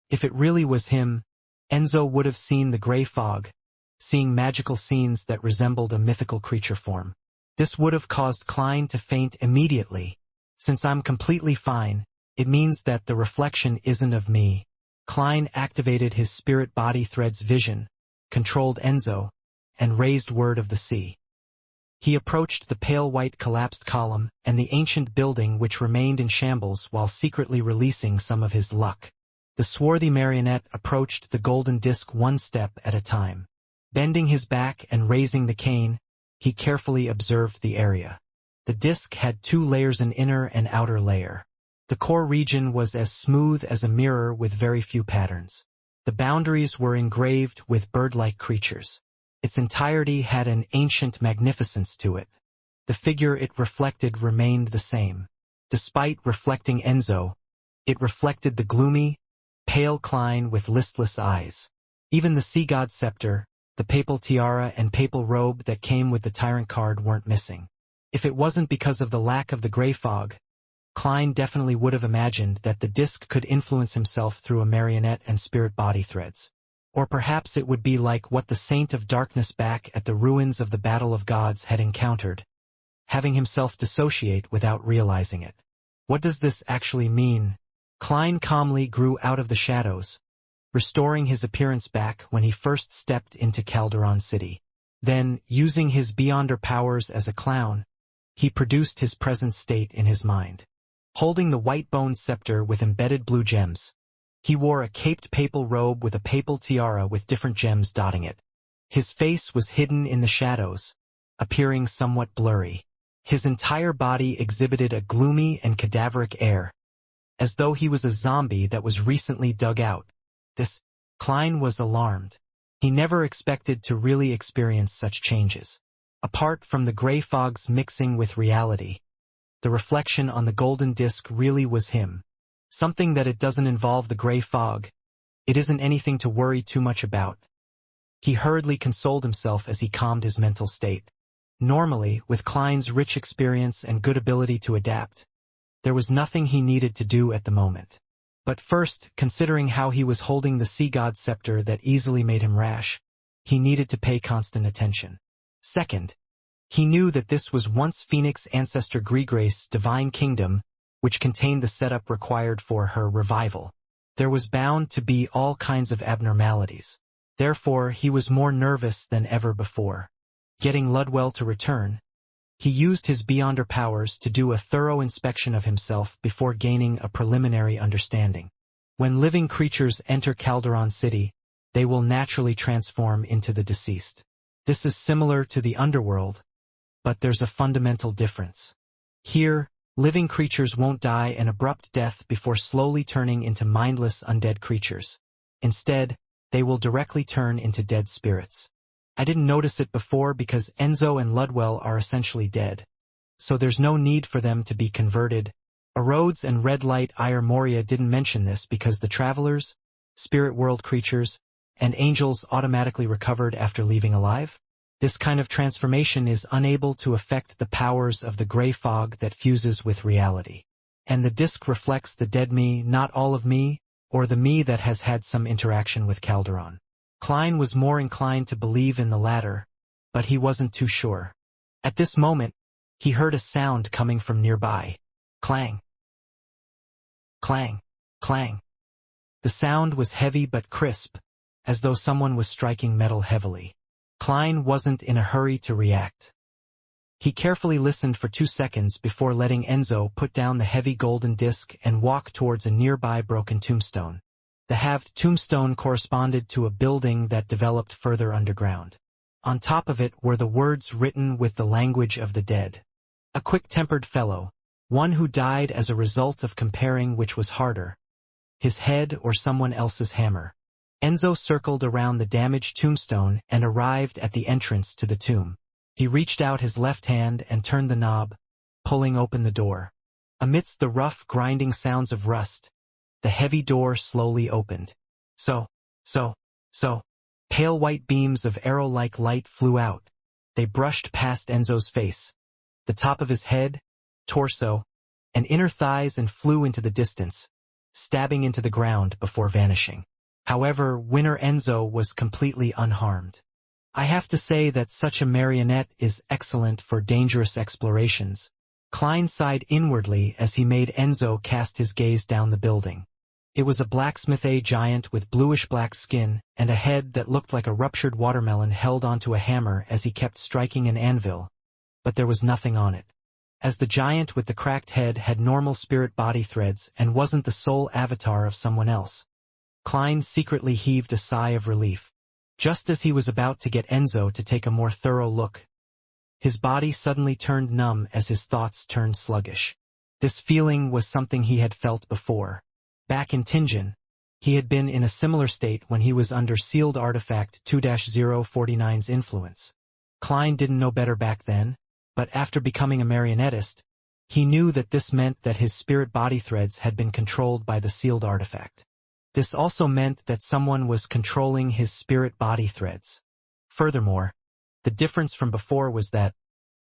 If it really was him, Enzo would have seen the gray fog, seeing magical scenes that resembled a mythical creature form. This would have caused Klein to faint immediately. Since I'm completely fine, it means that the reflection isn't of me. Klein activated his spirit body thread's vision, controlled Enzo, and raised Word of the Sea. He approached the pale white collapsed column and the ancient building which remained in shambles while secretly releasing some of his luck. The swarthy marionette approached the golden disc one step at a time. Bending his back and raising the cane, he carefully observed the area. The disc had two layers, an inner and outer layer. The core region was as smooth as a mirror with very few patterns. The boundaries were engraved with bird-like creatures. Its entirety had an ancient magnificence to it. The figure it reflected remained the same. Despite reflecting Enzo, it reflected the gloomy, pale Klein with listless eyes. Even the sea god scepter, the papal tiara and papal robe that came with the tyrant card weren't missing. If it wasn't because of the lack of the gray fog, Klein definitely would have imagined that the disc could influence himself through a marionette and spirit body threads. Or perhaps it would be like what the Saint of Darkness back at the ruins of the Battle of Gods had encountered, having himself dissociate without realizing it. What does this actually mean? Klein calmly grew out of the shadows, restoring his appearance back when he first stepped into Calderon City. Then, using his Beyonder powers as a clown, he produced his present state in his mind. Holding the white bone scepter with embedded blue gems, he wore a caped papal robe with a papal tiara with different gems dotting it. His face was hidden in the shadows, appearing somewhat blurry. His entire body exhibited a gloomy and cadaveric air, as though he was a zombie that was recently dug out. Klein was alarmed. He never expected to really experience such changes. Apart from the gray fogs mixing with reality, the reflection on the golden disc really was him. Something that it doesn't involve the gray fog. It isn't anything to worry too much about. He hurriedly consoled himself as he calmed his mental state. Normally, with Klein's rich experience and good ability to adapt, there was nothing he needed to do at the moment. But first, considering how he was holding the sea god scepter that easily made him rash, he needed to pay constant attention. Second, he knew that this was once Phoenix ancestor Grigrace's divine kingdom, which contained the setup required for her revival. There was bound to be all kinds of abnormalities. Therefore, he was more nervous than ever before. Getting Ludwell to return, he used his Beyonder powers to do a thorough inspection of himself before gaining a preliminary understanding. When living creatures enter Calderon City, they will naturally transform into the deceased. This is similar to the underworld, but there's a fundamental difference. Here, living creatures won't die an abrupt death before slowly turning into mindless undead creatures. Instead, they will directly turn into dead spirits. I didn't notice it before because Enzo and Ludwell are essentially dead, so there's no need for them to be converted. Erodes and Red Light Ire Moria didn't mention this because the travelers, spirit world creatures, and angels automatically recovered after leaving alive. This kind of transformation is unable to affect the powers of the gray fog that fuses with reality. And the disc reflects the dead me, not all of me, or the me that has had some interaction with Calderon. Klein was more inclined to believe in the latter, but he wasn't too sure. At this moment, he heard a sound coming from nearby. Clang. Clang. Clang. The sound was heavy but crisp, as though someone was striking metal heavily. Klein wasn't in a hurry to react. He carefully listened for 2 seconds before letting Enzo put down the heavy golden disc and walk towards a nearby broken tombstone. The halved tombstone corresponded to a building that developed further underground. On top of it were the words written with the language of the dead. A quick-tempered fellow, one who died as a result of comparing which was harder, his head or someone else's hammer. Enzo circled around the damaged tombstone and arrived at the entrance to the tomb. He reached out his left hand and turned the knob, pulling open the door. Amidst the rough, grinding sounds of rust, the heavy door slowly opened. So. Pale white beams of arrow-like light flew out. They brushed past Enzo's face, the top of his head, torso, and inner thighs and flew into the distance, stabbing into the ground before vanishing. However, Winner Enzo was completely unharmed. I have to say that such a marionette is excellent for dangerous explorations. Klein sighed inwardly as he made Enzo cast his gaze down the building. It was a blacksmith giant with bluish-black skin and a head that looked like a ruptured watermelon held onto a hammer as he kept striking an anvil, but there was nothing on it. As the giant with the cracked head had normal spirit body threads and wasn't the sole avatar of someone else, Klein secretly heaved a sigh of relief. Just as he was about to get Enzo to take a more thorough look, his body suddenly turned numb as his thoughts turned sluggish. This feeling was something he had felt before. Back in Tingen, he had been in a similar state when he was under sealed artifact 2-049's influence. Klein didn't know better back then, but after becoming a marionettist, he knew that this meant that his spirit body threads had been controlled by the sealed artifact. This also meant that someone was controlling his spirit-body threads. Furthermore, the difference from before was that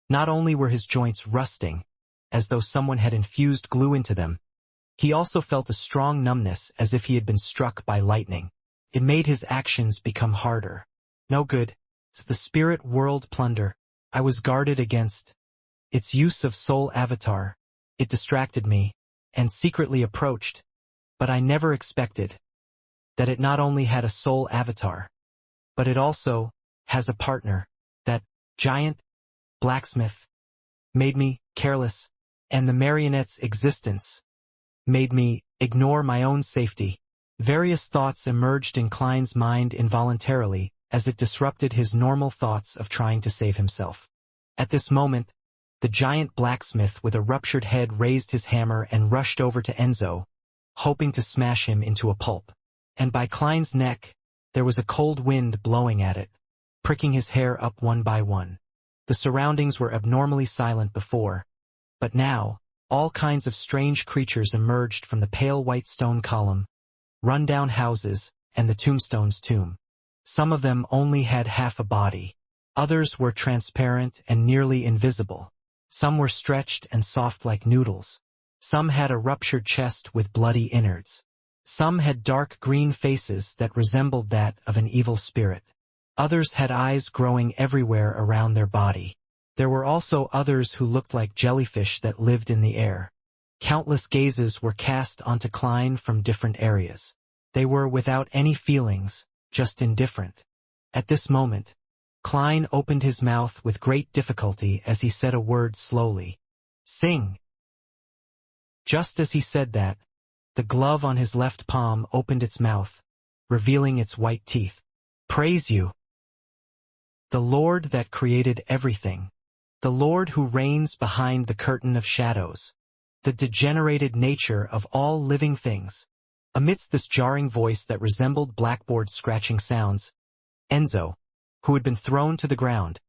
not only were his joints rusting, as though someone had infused glue into them, he also felt a strong numbness as if he had been struck by lightning. It made his actions become harder. No good. It's the spirit world plunder. I was guarded against its use of soul avatar. It distracted me, and secretly approached, but I never expected that it not only had a soul avatar, but it also has a partner. That giant blacksmith made me careless, and the marionette's existence made me ignore my own safety. Various thoughts emerged in Klein's mind involuntarily as it disrupted his normal thoughts of trying to save himself. At this moment, the giant blacksmith with a ruptured head raised his hammer and rushed over to Enzo, hoping to smash him into a pulp. And by Klein's neck, there was a cold wind blowing at it, pricking his hair up one by one. The surroundings were abnormally silent before, but now, all kinds of strange creatures emerged from the pale white stone column, run-down houses, and the tombstone's tomb. Some of them only had half a body. Others were transparent and nearly invisible. Some were stretched and soft like noodles. Some had a ruptured chest with bloody innards. Some had dark green faces that resembled that of an evil spirit. Others had eyes growing everywhere around their body. There were also others who looked like jellyfish that lived in the air. Countless gazes were cast onto Klein from different areas. They were without any feelings, just indifferent. At this moment, Klein opened his mouth with great difficulty as he said a word slowly. Sing! Just as he said that, the glove on his left palm opened its mouth, revealing its white teeth. Praise you, the Lord that created everything, the Lord who reigns behind the curtain of shadows, the degenerated nature of all living things. Amidst this jarring voice that resembled blackboard scratching sounds, Enzo, who had been thrown to the ground,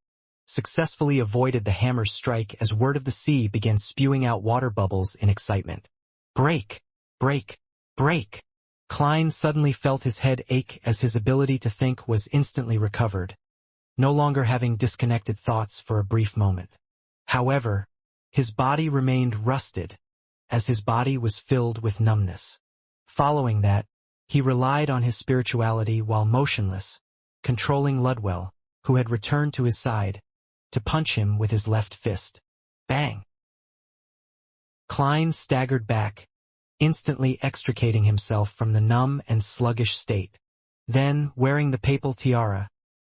successfully avoided the hammer's strike as Word of the Sea began spewing out water bubbles in excitement. Break! Break! Break! Klein suddenly felt his head ache as his ability to think was instantly recovered, no longer having disconnected thoughts for a brief moment. However, his body remained rusted, as his body was filled with numbness. Following that, he relied on his spirituality while motionless, controlling Ludwell, who had returned to his side, to punch him with his left fist. Bang! Klein staggered back, instantly extricating himself from the numb and sluggish state. Then, wearing the papal tiara,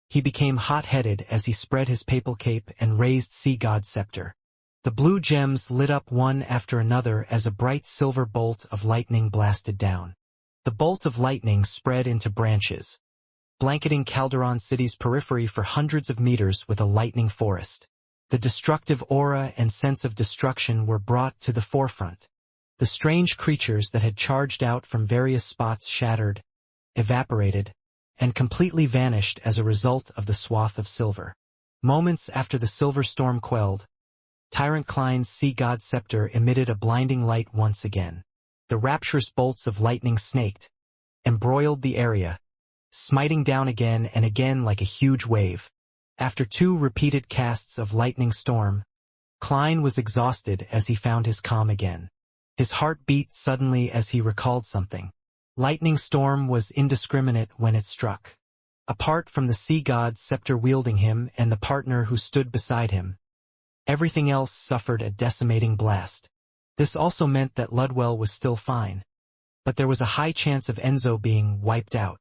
he became hot-headed as he spread his papal cape and raised sea god's scepter. The blue gems lit up one after another as a bright silver bolt of lightning blasted down. The bolt of lightning spread into branches, blanketing Calderon City's periphery for hundreds of meters with a lightning forest. The destructive aura and sense of destruction were brought to the forefront. The strange creatures that had charged out from various spots shattered, evaporated, and completely vanished as a result of the swath of silver. Moments after the silver storm quelled, Tyrant Klein's sea god scepter emitted a blinding light once again. The rapturous bolts of lightning snaked, embroiled the area, smiting down again and again like a huge wave. After 2 repeated casts of lightning storm, Klein was exhausted as he found his calm again. His heart beat suddenly as he recalled something. Lightning storm was indiscriminate when it struck. Apart from the sea god's scepter wielding him and the partner who stood beside him, everything else suffered a decimating blast. This also meant that Ludwell was still fine, but there was a high chance of Enzo being wiped out.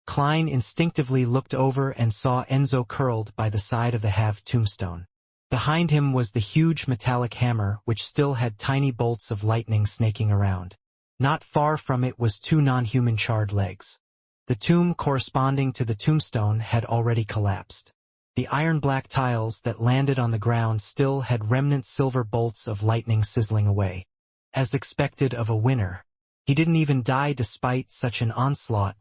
Klein instinctively looked over and saw Enzo curled by the side of the halved tombstone. Behind him was the huge metallic hammer which still had tiny bolts of lightning snaking around. Not far from it was 2 non-human charred legs. The tomb corresponding to the tombstone had already collapsed. The iron-black tiles that landed on the ground still had remnant silver bolts of lightning sizzling away. As expected of a winner, he didn't even die despite such an onslaught.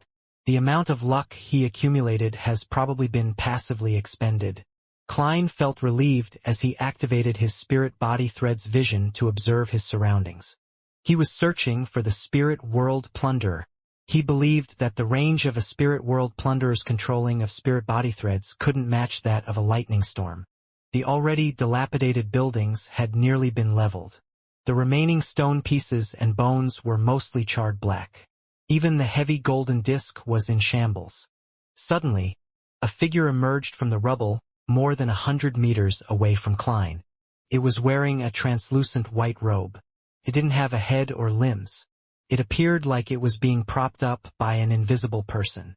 The amount of luck he accumulated has probably been passively expended. Klein felt relieved as he activated his spirit-body thread's vision to observe his surroundings. He was searching for the spirit world plunderer. He believed that the range of a spirit world plunderer's controlling of spirit body threads couldn't match that of a lightning storm. The already dilapidated buildings had nearly been leveled. The remaining stone pieces and bones were mostly charred black. Even the heavy golden disc was in shambles. Suddenly, a figure emerged from the rubble more than 100 meters away from Klein. It was wearing a translucent white robe. It didn't have a head or limbs. It appeared like it was being propped up by an invisible person.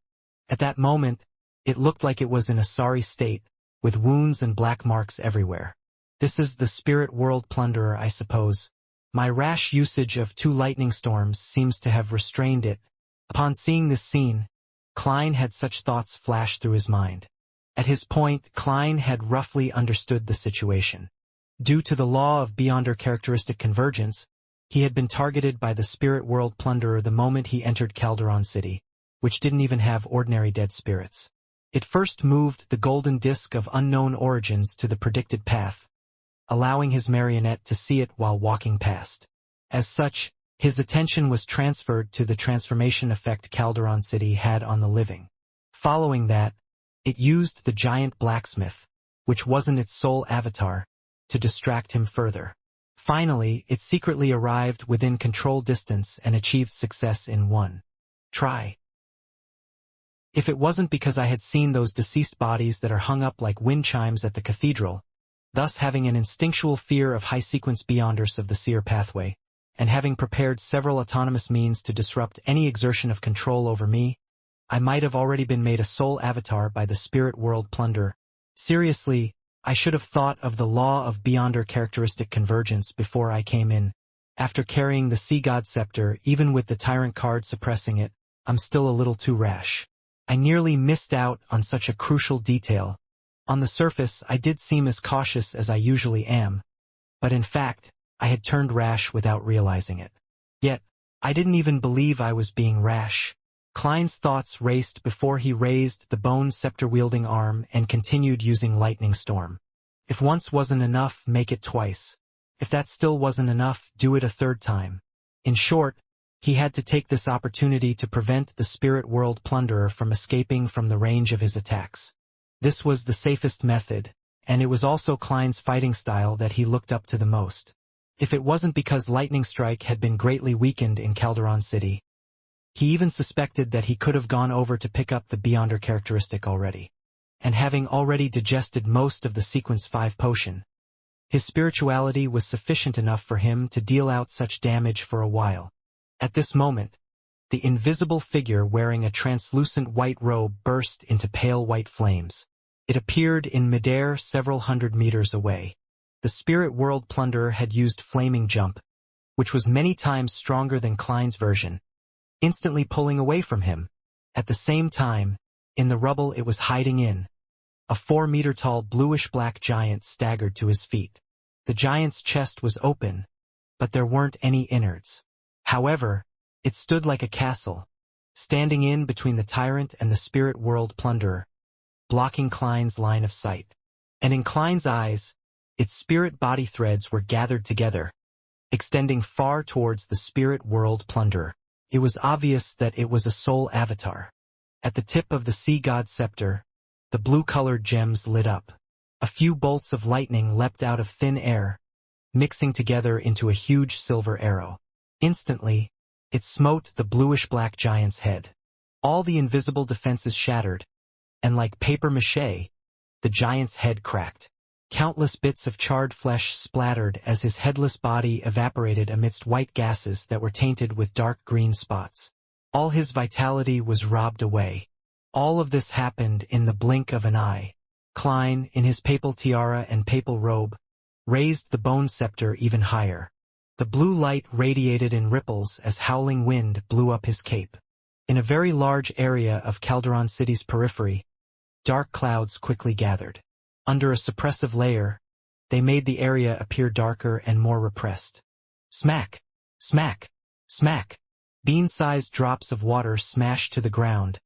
At that moment, it looked like it was in a sorry state, with wounds and black marks everywhere. This is the spirit world plunderer, I suppose. My rash usage of 2 lightning storms seems to have restrained it. Upon seeing this scene, Klein had such thoughts flash through his mind. At his point, Klein had roughly understood the situation. Due to the law of Beyonder characteristic convergence, he had been targeted by the spirit world plunderer the moment he entered Calderon City, which didn't even have ordinary dead spirits. It first moved the golden disc of unknown origins to the predicted path, allowing his marionette to see it while walking past. As such, his attention was transferred to the transformation effect Calderon City had on the living. Following that, it used the giant blacksmith, which wasn't its sole avatar, to distract him further. Finally, it secretly arrived within control distance and achieved success in one try. If it wasn't because I had seen those deceased bodies that are hung up like wind chimes at the cathedral, thus having an instinctual fear of high-sequence beyonders of the seer pathway, and having prepared several autonomous means to disrupt any exertion of control over me, I might have already been made a sole avatar by the spirit world plunderer. Seriously, I should have thought of the law of Beyonder characteristic convergence before I came in. After carrying the Sea God Scepter, even with the Tyrant card suppressing it, I'm still a little too rash. I nearly missed out on such a crucial detail. On the surface, I did seem as cautious as I usually am, but in fact, I had turned rash without realizing it. Yet, I didn't even believe I was being rash. Klein's thoughts raced before he raised the bone scepter-wielding arm and continued using Lightning Storm. If once wasn't enough, make it twice. If that still wasn't enough, do it a 3rd time. In short, he had to take this opportunity to prevent the spirit world plunderer from escaping from the range of his attacks. This was the safest method, and it was also Klein's fighting style that he looked up to the most. If it wasn't because Lightning Strike had been greatly weakened in Calderon City, he even suspected that he could have gone over to pick up the Beyonder characteristic already. And having already digested most of the Sequence 5 potion, his spirituality was sufficient enough for him to deal out such damage for a while. At this moment, the invisible figure wearing a translucent white robe burst into pale white flames. It appeared in midair several 100 meters away. The spirit world plunderer had used Flaming Jump, which was many times stronger than Klein's version, instantly pulling away from him. At the same time, in the rubble it was hiding in, a 4-meter-tall bluish-black giant staggered to his feet. The giant's chest was open, but there weren't any innards. However, it stood like a castle, standing in between the tyrant and the spirit world plunderer, blocking Klein's line of sight. And in Klein's eyes, its spirit body threads were gathered together, extending far towards the spirit world plunderer. It was obvious that it was a soul avatar. At the tip of the Sea God Scepter, the blue-colored gems lit up. A few bolts of lightning leapt out of thin air, mixing together into a huge silver arrow. Instantly, it smote the bluish-black giant's head. All the invisible defenses shattered, and like papier-mâché, the giant's head cracked. Countless bits of charred flesh splattered as his headless body evaporated amidst white gases that were tainted with dark green spots. All his vitality was robbed away. All of this happened in the blink of an eye. Klein, in his papal tiara and papal robe, raised the bone scepter even higher. The blue light radiated in ripples as howling wind blew up his cape. In a very large area of Calderon City's periphery, dark clouds quickly gathered. Under a suppressive layer, they made the area appear darker and more repressed. Smack! Smack! Smack! Bean-sized drops of water smashed to the ground,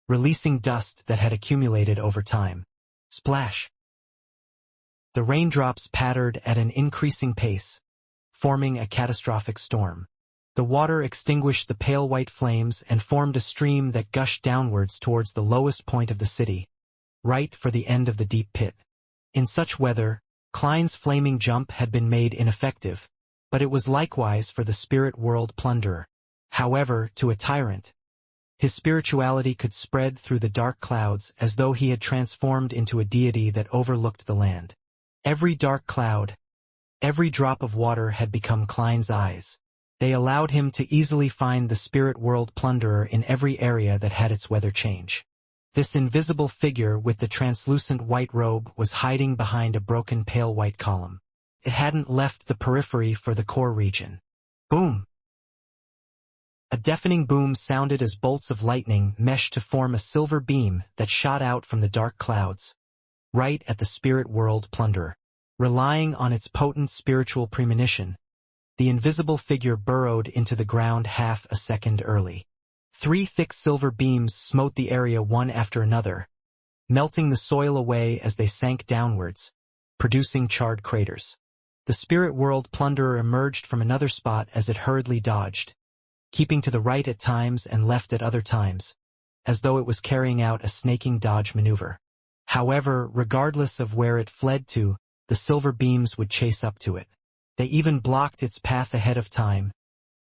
releasing dust that had accumulated over time. Splash! The raindrops pattered at an increasing pace, forming a catastrophic storm. The water extinguished the pale white flames and formed a stream that gushed downwards towards the lowest point of the city, right for the end of the deep pit. In such weather, Klein's flaming jump had been made ineffective, but it was likewise for the spirit world plunderer. However, to a tyrant, his spirituality could spread through the dark clouds as though he had transformed into a deity that overlooked the land. Every dark cloud, every drop of water had become Klein's eyes. They allowed him to easily find the spirit world plunderer in every area that had its weather change. This invisible figure with the translucent white robe was hiding behind a broken pale white column. It hadn't left the periphery for the core region. Boom! A deafening boom sounded as bolts of lightning meshed to form a silver beam that shot out from the dark clouds, right at the spirit world plunderer. Relying on its potent spiritual premonition, the invisible figure burrowed into the ground half a second early. 3 thick silver beams smote the area one after another, melting the soil away as they sank downwards, producing charred craters. The spirit world plunderer emerged from another spot as it hurriedly dodged, keeping to the right at times and left at other times, as though it was carrying out a snaking dodge maneuver. However, regardless of where it fled to, the silver beams would chase up to it. They even blocked its path ahead of time,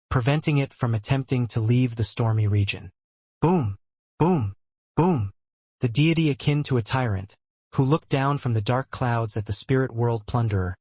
preventing it from attempting to leave the stormy region. Boom! Boom! Boom! The deity akin to a tyrant, who looked down from the dark clouds at the spirit world plunderer,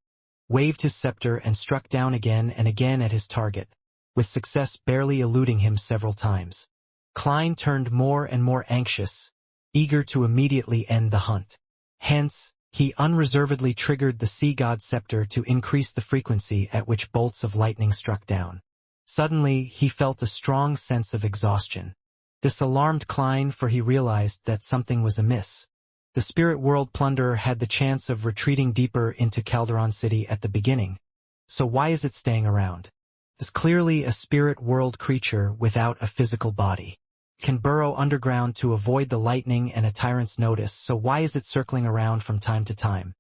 waved his scepter and struck down again and again at his target, with success barely eluding him several times. Klein turned more and more anxious, eager to immediately end the hunt. Hence, he unreservedly triggered the sea god scepter to increase the frequency at which bolts of lightning struck down. Suddenly, he felt a strong sense of exhaustion. This alarmed Klein, for he realized that something was amiss. The spirit world plunderer had the chance of retreating deeper into Calderon City at the beginning, so why is it staying around? It's clearly a spirit world creature without a physical body. It can burrow underground to avoid the lightning and a tyrant's notice, so why is it circling around from time to time?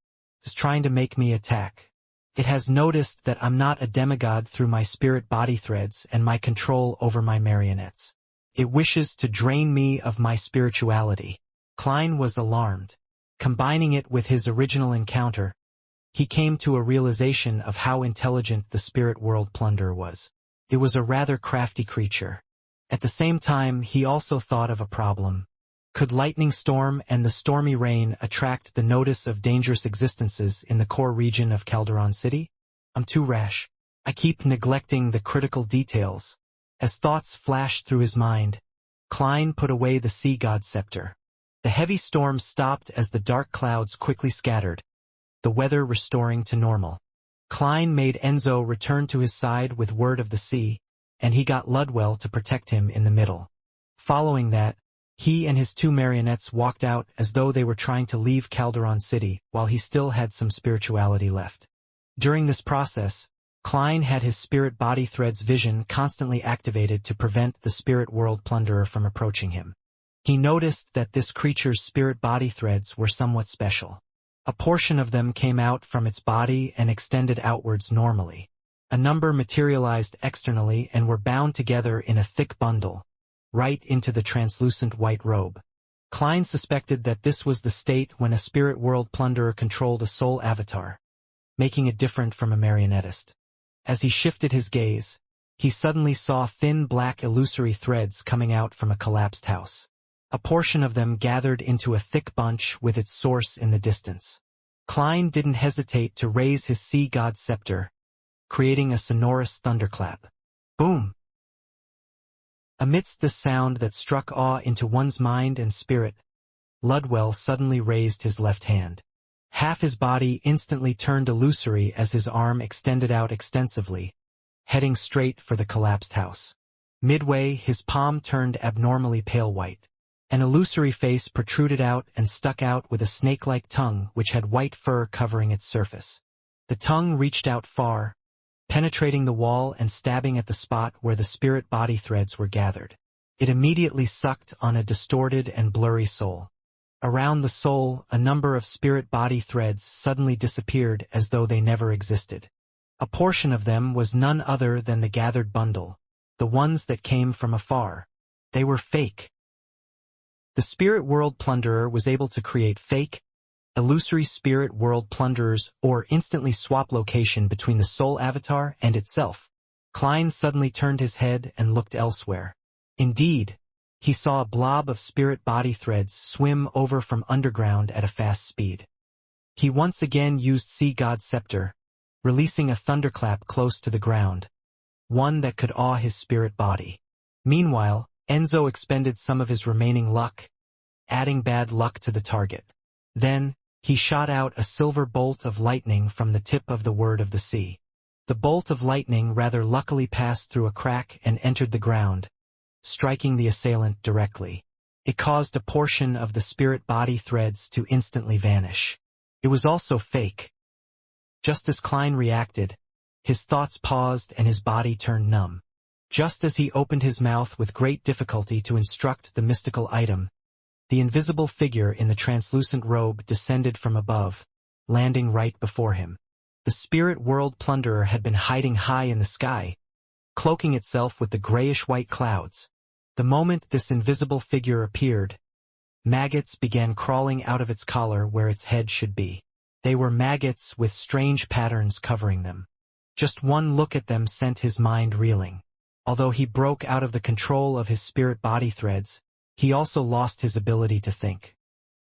It's trying to make me attack. It has noticed that I'm not a demigod through my spirit body threads and my control over my marionettes. It wishes to drain me of my spirituality. Klein was alarmed. Combining it with his original encounter, he came to a realization of how intelligent the spirit world plunderer was. It was a rather crafty creature. At the same time, he also thought of a problem. Could lightning storm and the stormy rain attract the notice of dangerous existences in the core region of Calderon City? I'm too rash. I keep neglecting the critical details. As thoughts flashed through his mind, Klein put away the sea god scepter. The heavy storm stopped as the dark clouds quickly scattered, the weather restoring to normal. Klein made Enzo return to his side with word of the sea, and he got Ludwell to protect him in the middle. Following that, he and his 2 marionettes walked out as though they were trying to leave Calderon City while he still had some spirituality left. During this process, Klein had his spirit body threads vision constantly activated to prevent the spirit world plunderer from approaching him. He noticed that this creature's spirit body threads were somewhat special. A portion of them came out from its body and extended outwards normally. A number materialized externally and were bound together in a thick bundle, right into the translucent white robe. Klein suspected that this was the state when a spirit world plunderer controlled a soul avatar, making it different from a marionettist. As he shifted his gaze, he suddenly saw thin black illusory threads coming out from a collapsed house. A portion of them gathered into a thick bunch with its source in the distance. Klein didn't hesitate to raise his sea god scepter, creating a sonorous thunderclap. Boom! Amidst the sound that struck awe into one's mind and spirit, Ludwell suddenly raised his left hand. Half his body instantly turned illusory as his arm extended out extensively, heading straight for the collapsed house. Midway, his palm turned abnormally pale white. An illusory face protruded out and stuck out with a snake-like tongue which had white fur covering its surface. The tongue reached out far, penetrating the wall and stabbing at the spot where the spirit body threads were gathered. It immediately sucked on a distorted and blurry soul. Around the soul, a number of spirit body threads suddenly disappeared as though they never existed. A portion of them was none other than the gathered bundle, the ones that came from afar. They were fake. The spirit world plunderer was able to create fake, illusory spirit world plunderers or instantly swap location between the soul avatar and itself. Klein suddenly turned his head and looked elsewhere. Indeed, he saw a blob of spirit body threads swim over from underground at a fast speed. He once again used Sea God's scepter, releasing a thunderclap close to the ground, one that could awe his spirit body. Meanwhile, Enzo expended some of his remaining luck, adding bad luck to the target. Then, he shot out a silver bolt of lightning from the tip of the Word of the Sea. The bolt of lightning rather luckily passed through a crack and entered the ground, striking the assailant directly. It caused a portion of the spirit body threads to instantly vanish. It was also fake. Just as Klein reacted, his thoughts paused and his body turned numb. Just as he opened his mouth with great difficulty to instruct the mystical item, the invisible figure in the translucent robe descended from above, landing right before him. The spirit world plunderer had been hiding high in the sky, cloaking itself with the grayish-white clouds. The moment this invisible figure appeared, maggots began crawling out of its collar where its head should be. They were maggots with strange patterns covering them. Just one look at them sent his mind reeling. Although he broke out of the control of his spirit body threads, he also lost his ability to think.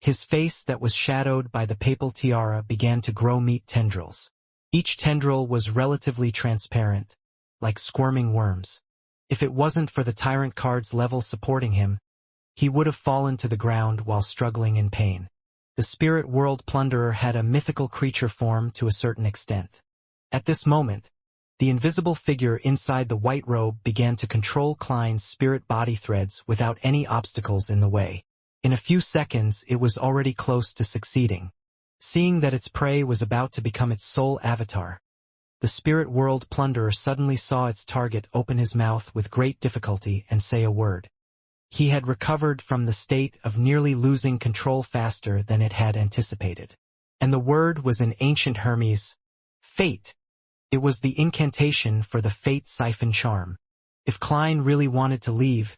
His face that was shadowed by the papal tiara began to grow meat tendrils. Each tendril was relatively transparent, like squirming worms. If it wasn't for the tyrant card's level supporting him, he would have fallen to the ground while struggling in pain. The spirit world plunderer had a mythical creature form to a certain extent. At this moment, the invisible figure inside the white robe began to control Klein's spirit body threads without any obstacles in the way. In a few seconds it was already close to succeeding. Seeing that its prey was about to become its sole avatar, the spirit world plunderer suddenly saw its target open his mouth with great difficulty and say a word. He had recovered from the state of nearly losing control faster than it had anticipated. And the word was in ancient Hermes, fate. It was the incantation for the fate siphon charm. If Klein really wanted to leave,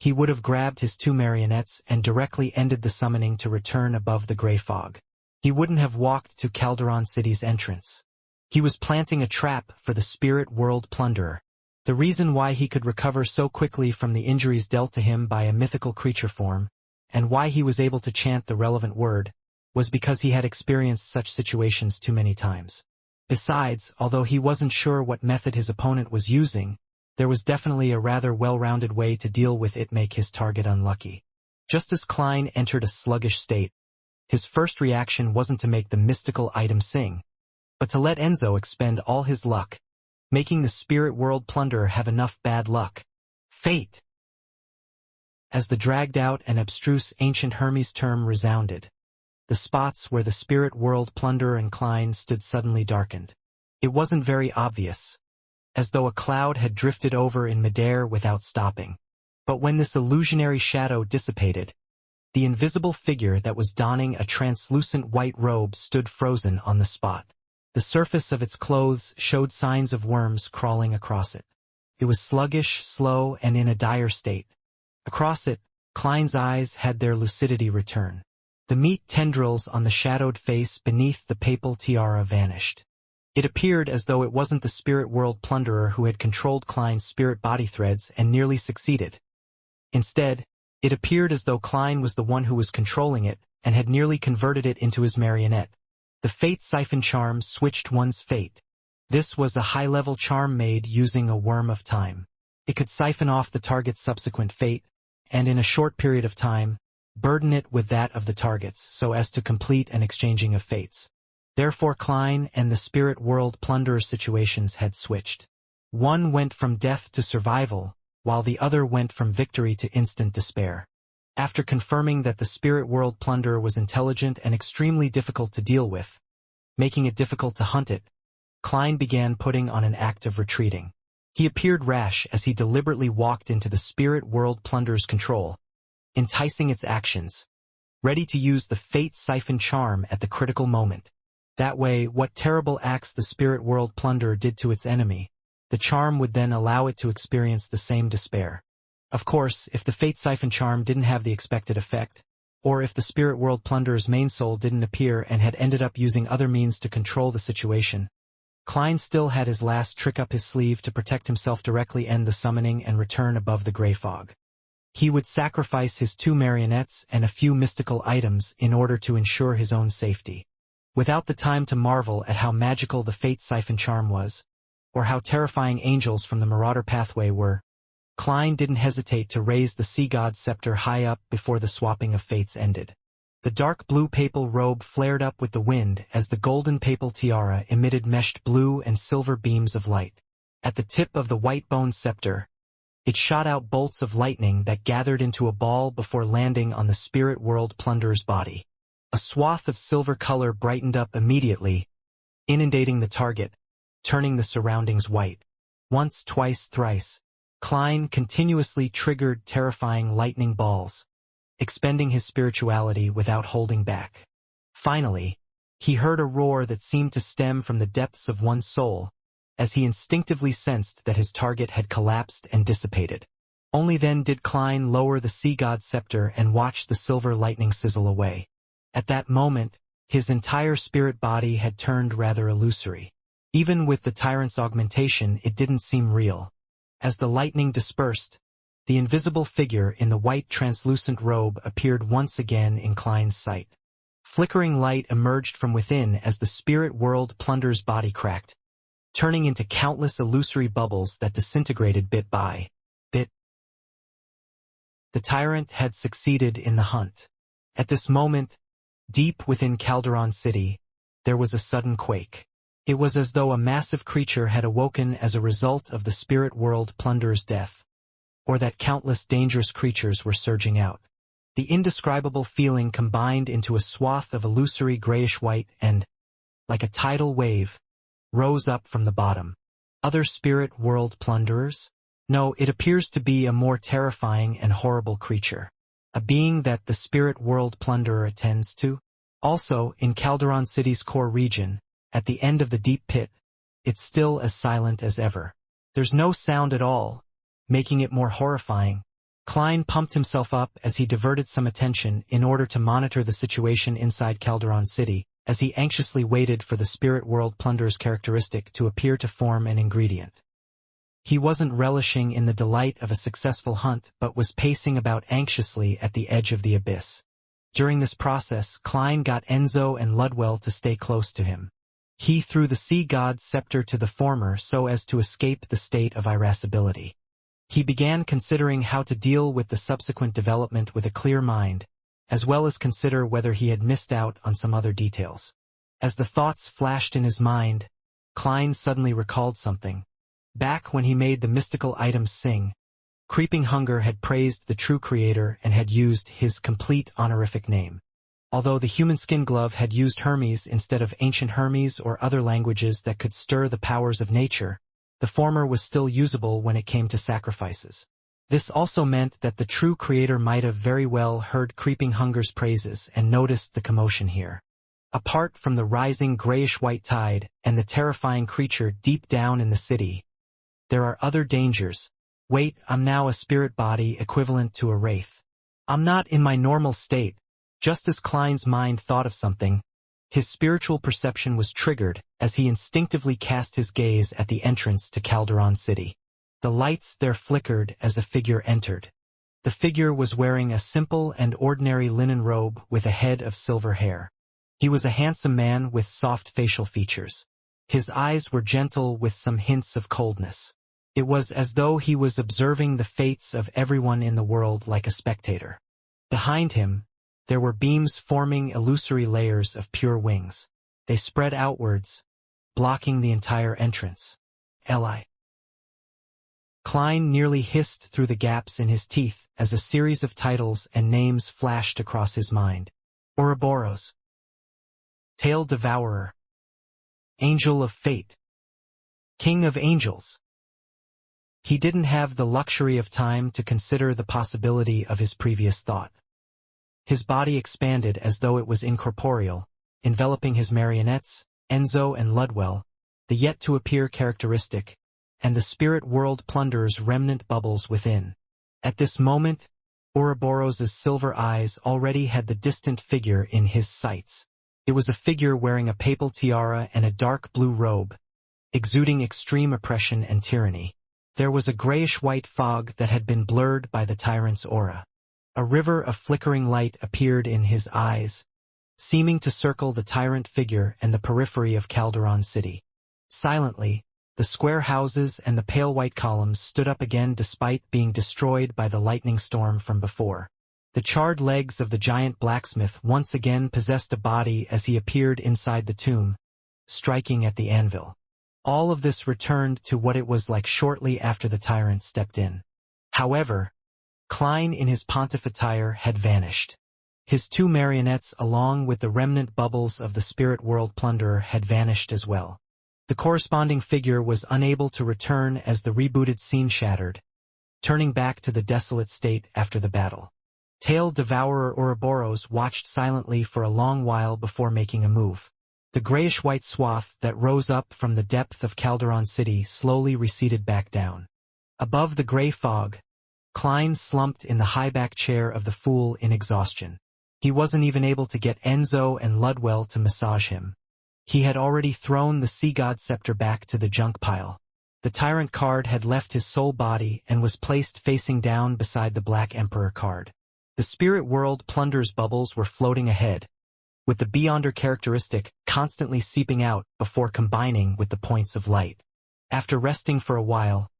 he would have grabbed his two marionettes and directly ended the summoning to return above the gray fog. He wouldn't have walked to Calderon City's entrance. He was planting a trap for the spirit world plunderer. The reason why he could recover so quickly from the injuries dealt to him by a mythical creature form, and why he was able to chant the relevant word, was because he had experienced such situations too many times. Besides, although he wasn't sure what method his opponent was using, there was definitely a rather well-rounded way to deal with it make his target unlucky. Just as Klein entered a sluggish state, his first reaction wasn't to make the mystical item sing, but to let Enzo expend all his luck, making the spirit world plunderer have enough bad luck. Fate! As the dragged-out and abstruse ancient Hermes term resounded, the spots where the spirit world plunderer and Klein stood suddenly darkened. It wasn't very obvious, as though a cloud had drifted over in midair without stopping. But when this illusionary shadow dissipated, the invisible figure that was donning a translucent white robe stood frozen on the spot. The surface of its clothes showed signs of worms crawling across it. It was sluggish, slow, and in a dire state. Across it, Klein's eyes had their lucidity return. The meat tendrils on the shadowed face beneath the papal tiara vanished. It appeared as though it wasn't the spirit world plunderer who had controlled Klein's spirit body threads and nearly succeeded. Instead, it appeared as though Klein was the one who was controlling it and had nearly converted it into his marionette. The fate siphon charm switched one's fate. This was a high-level charm made using a worm of time. It could siphon off the target's subsequent fate, and in a short period of time, burden it with that of the target's so as to complete an exchanging of fates. Therefore Klein and the spirit world plunderer situations had switched. One went from death to survival, while the other went from victory to instant despair. After confirming that the spirit world plunderer was intelligent and extremely difficult to deal with, making it difficult to hunt it, Klein began putting on an act of retreating. He appeared rash as he deliberately walked into the spirit world plunderer's control, enticing its actions, ready to use the fate siphon charm at the critical moment. That way, what terrible acts the spirit world plunderer did to its enemy the charm would then allow it to experience the same despair. Of course, if the Fate Siphon charm didn't have the expected effect, or if the spirit world plunderer's main soul didn't appear and had ended up using other means to control the situation, Klein still had his last trick up his sleeve to protect himself, directly end the summoning and return above the gray fog. He would sacrifice his 2 marionettes and a few mystical items in order to ensure his own safety. Without the time to marvel at how magical the Fate Siphon charm was, or how terrifying angels from the Marauder pathway were, Klein didn't hesitate to raise the sea god's scepter high up before the swapping of fates ended. The dark blue papal robe flared up with the wind as the golden papal tiara emitted meshed blue and silver beams of light. At the tip of the white-bone scepter, it shot out bolts of lightning that gathered into a ball before landing on the spirit world plunderer's body. A swath of silver color brightened up immediately, inundating the target, turning the surroundings white. Once, twice, thrice, Klein continuously triggered terrifying lightning balls, expending his spirituality without holding back. Finally, he heard a roar that seemed to stem from the depths of one's soul, as he instinctively sensed that his target had collapsed and dissipated. Only then did Klein lower the sea god's scepter and watch the silver lightning sizzle away. At that moment, his entire spirit body had turned rather illusory. Even with the tyrant's augmentation, it didn't seem real. As the lightning dispersed, the invisible figure in the white translucent robe appeared once again in Klein's sight. Flickering light emerged from within as the spirit world plunderer's body cracked, turning into countless illusory bubbles that disintegrated bit by bit. The tyrant had succeeded in the hunt. At this moment, deep within Calderon City, there was a sudden quake. It was as though a massive creature had awoken as a result of the spirit world plunderer's death, or that countless dangerous creatures were surging out. The indescribable feeling combined into a swath of illusory grayish-white and, like a tidal wave, rose up from the bottom. Other spirit world plunderers? No, it appears to be a more terrifying and horrible creature. A being that the spirit world plunderer attends to? Also, in Calderon City's core region, at the end of the deep pit, it's still as silent as ever. There's no sound at all, making it more horrifying. Klein pumped himself up as he diverted some attention in order to monitor the situation inside Calderon City, as he anxiously waited for the spirit world plunderer's characteristic to appear to form an ingredient. He wasn't relishing in the delight of a successful hunt but was pacing about anxiously at the edge of the abyss. During this process, Klein got Enzo and Ludwell to stay close to him. He threw the sea god's scepter to the former so as to escape the state of irascibility. He began considering how to deal with the subsequent development with a clear mind, as well as consider whether he had missed out on some other details. As the thoughts flashed in his mind, Klein suddenly recalled something. Back when he made the mystical items sing, Creeping Hunger had praised the true creator and had used his complete honorific name. Although the human skin glove had used Hermes instead of ancient Hermes or other languages that could stir the powers of nature, the former was still usable when it came to sacrifices. This also meant that the true creator might have very well heard Creeping Hunger's praises and noticed the commotion here. Apart from the rising grayish-white tide and the terrifying creature deep down in the city, there are other dangers. Wait, I'm now a spirit body equivalent to a wraith. I'm not in my normal state. Just as Klein's mind thought of something, his spiritual perception was triggered as he instinctively cast his gaze at the entrance to Calderon City. The lights there flickered as a figure entered. The figure was wearing a simple and ordinary linen robe with a head of silver hair. He was a handsome man with soft facial features. His eyes were gentle with some hints of coldness. It was as though he was observing the fates of everyone in the world like a spectator. Behind him, there were beams forming illusory layers of pure wings. They spread outwards, blocking the entire entrance. Li. Klein nearly hissed through the gaps in his teeth as a series of titles and names flashed across his mind. Ouroboros, Tail Devourer, Angel of Fate, King of Angels. He didn't have the luxury of time to consider the possibility of his previous thought. His body expanded as though it was incorporeal, enveloping his marionettes, Enzo and Ludwell, the yet-to-appear characteristic, and the spirit world plunderer's remnant bubbles within. At this moment, Ouroboros's silver eyes already had the distant figure in his sights. It was a figure wearing a papal tiara and a dark blue robe, exuding extreme oppression and tyranny. There was a grayish-white fog that had been blurred by the tyrant's aura. A river of flickering light appeared in his eyes, seeming to circle the tyrant figure and the periphery of Calderon City. Silently, the square houses and the pale white columns stood up again despite being destroyed by the lightning storm from before. The charred legs of the giant blacksmith once again possessed a body as he appeared inside the tomb, striking at the anvil. All of this returned to what it was like shortly after the tyrant stepped in. However, Klein in his pontiff attire had vanished. His two marionettes along with the remnant bubbles of the spirit world plunderer had vanished as well. The corresponding figure was unable to return as the rebooted scene shattered, turning back to the desolate state after the battle. Tail Devourer Ouroboros watched silently for a long while before making a move. The grayish-white swath that rose up from the depth of Calderon City slowly receded back down. Above the gray fog, Klein slumped in the high-back chair of the fool in exhaustion. He wasn't even able to get Enzo and Ludwell to massage him. He had already thrown the sea god scepter back to the junk pile. The tyrant card had left his soul body and was placed facing down beside the Black Emperor card. The spirit world plunderer's bubbles were floating ahead, with the Beyonder characteristic constantly seeping out before combining with the points of light. After resting for a while,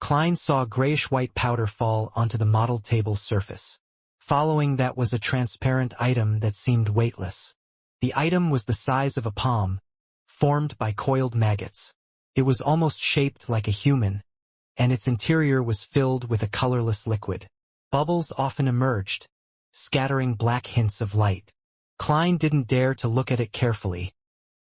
Klein saw grayish-white powder fall onto the model table's surface. Following that was a transparent item that seemed weightless. The item was the size of a palm, formed by coiled maggots. It was almost shaped like a human, and its interior was filled with a colorless liquid. Bubbles often emerged, scattering black hints of light. Klein didn't dare to look at it carefully,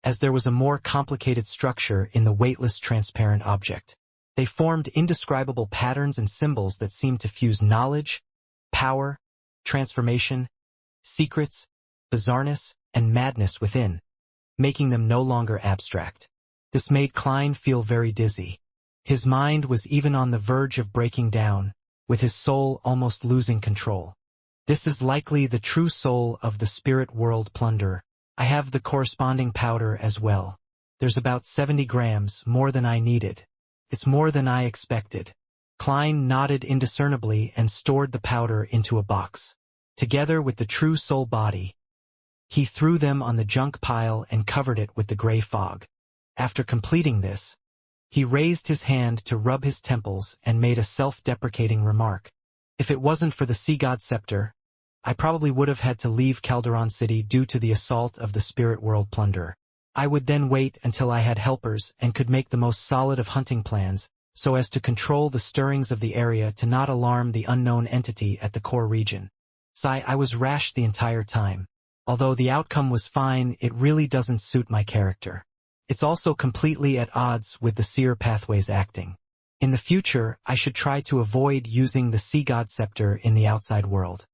as there was a more complicated structure in the weightless transparent object. They formed indescribable patterns and symbols that seemed to fuse knowledge, power, transformation, secrets, bizarreness, and madness within, making them no longer abstract. This made Klein feel very dizzy. His mind was even on the verge of breaking down, with his soul almost losing control. This is likely the true soul of the spirit world plunderer. I have the corresponding powder as well. There's about 70 grams, more than I needed. It's more than I expected. Klein nodded indiscernibly and stored the powder into a box. Together with the true soul body, he threw them on the junk pile and covered it with the gray fog. After completing this, he raised his hand to rub his temples and made a self-deprecating remark. If it wasn't for the sea god scepter, I probably would have had to leave Calderon City due to the assault of the spirit world plunderer. I would then wait until I had helpers and could make the most solid of hunting plans so as to control the stirrings of the area to not alarm the unknown entity at the core region. I was rash the entire time. Although the outcome was fine, it really doesn't suit my character. It's also completely at odds with the seer pathway's acting. In the future, I should try to avoid using the sea god scepter in the outside world.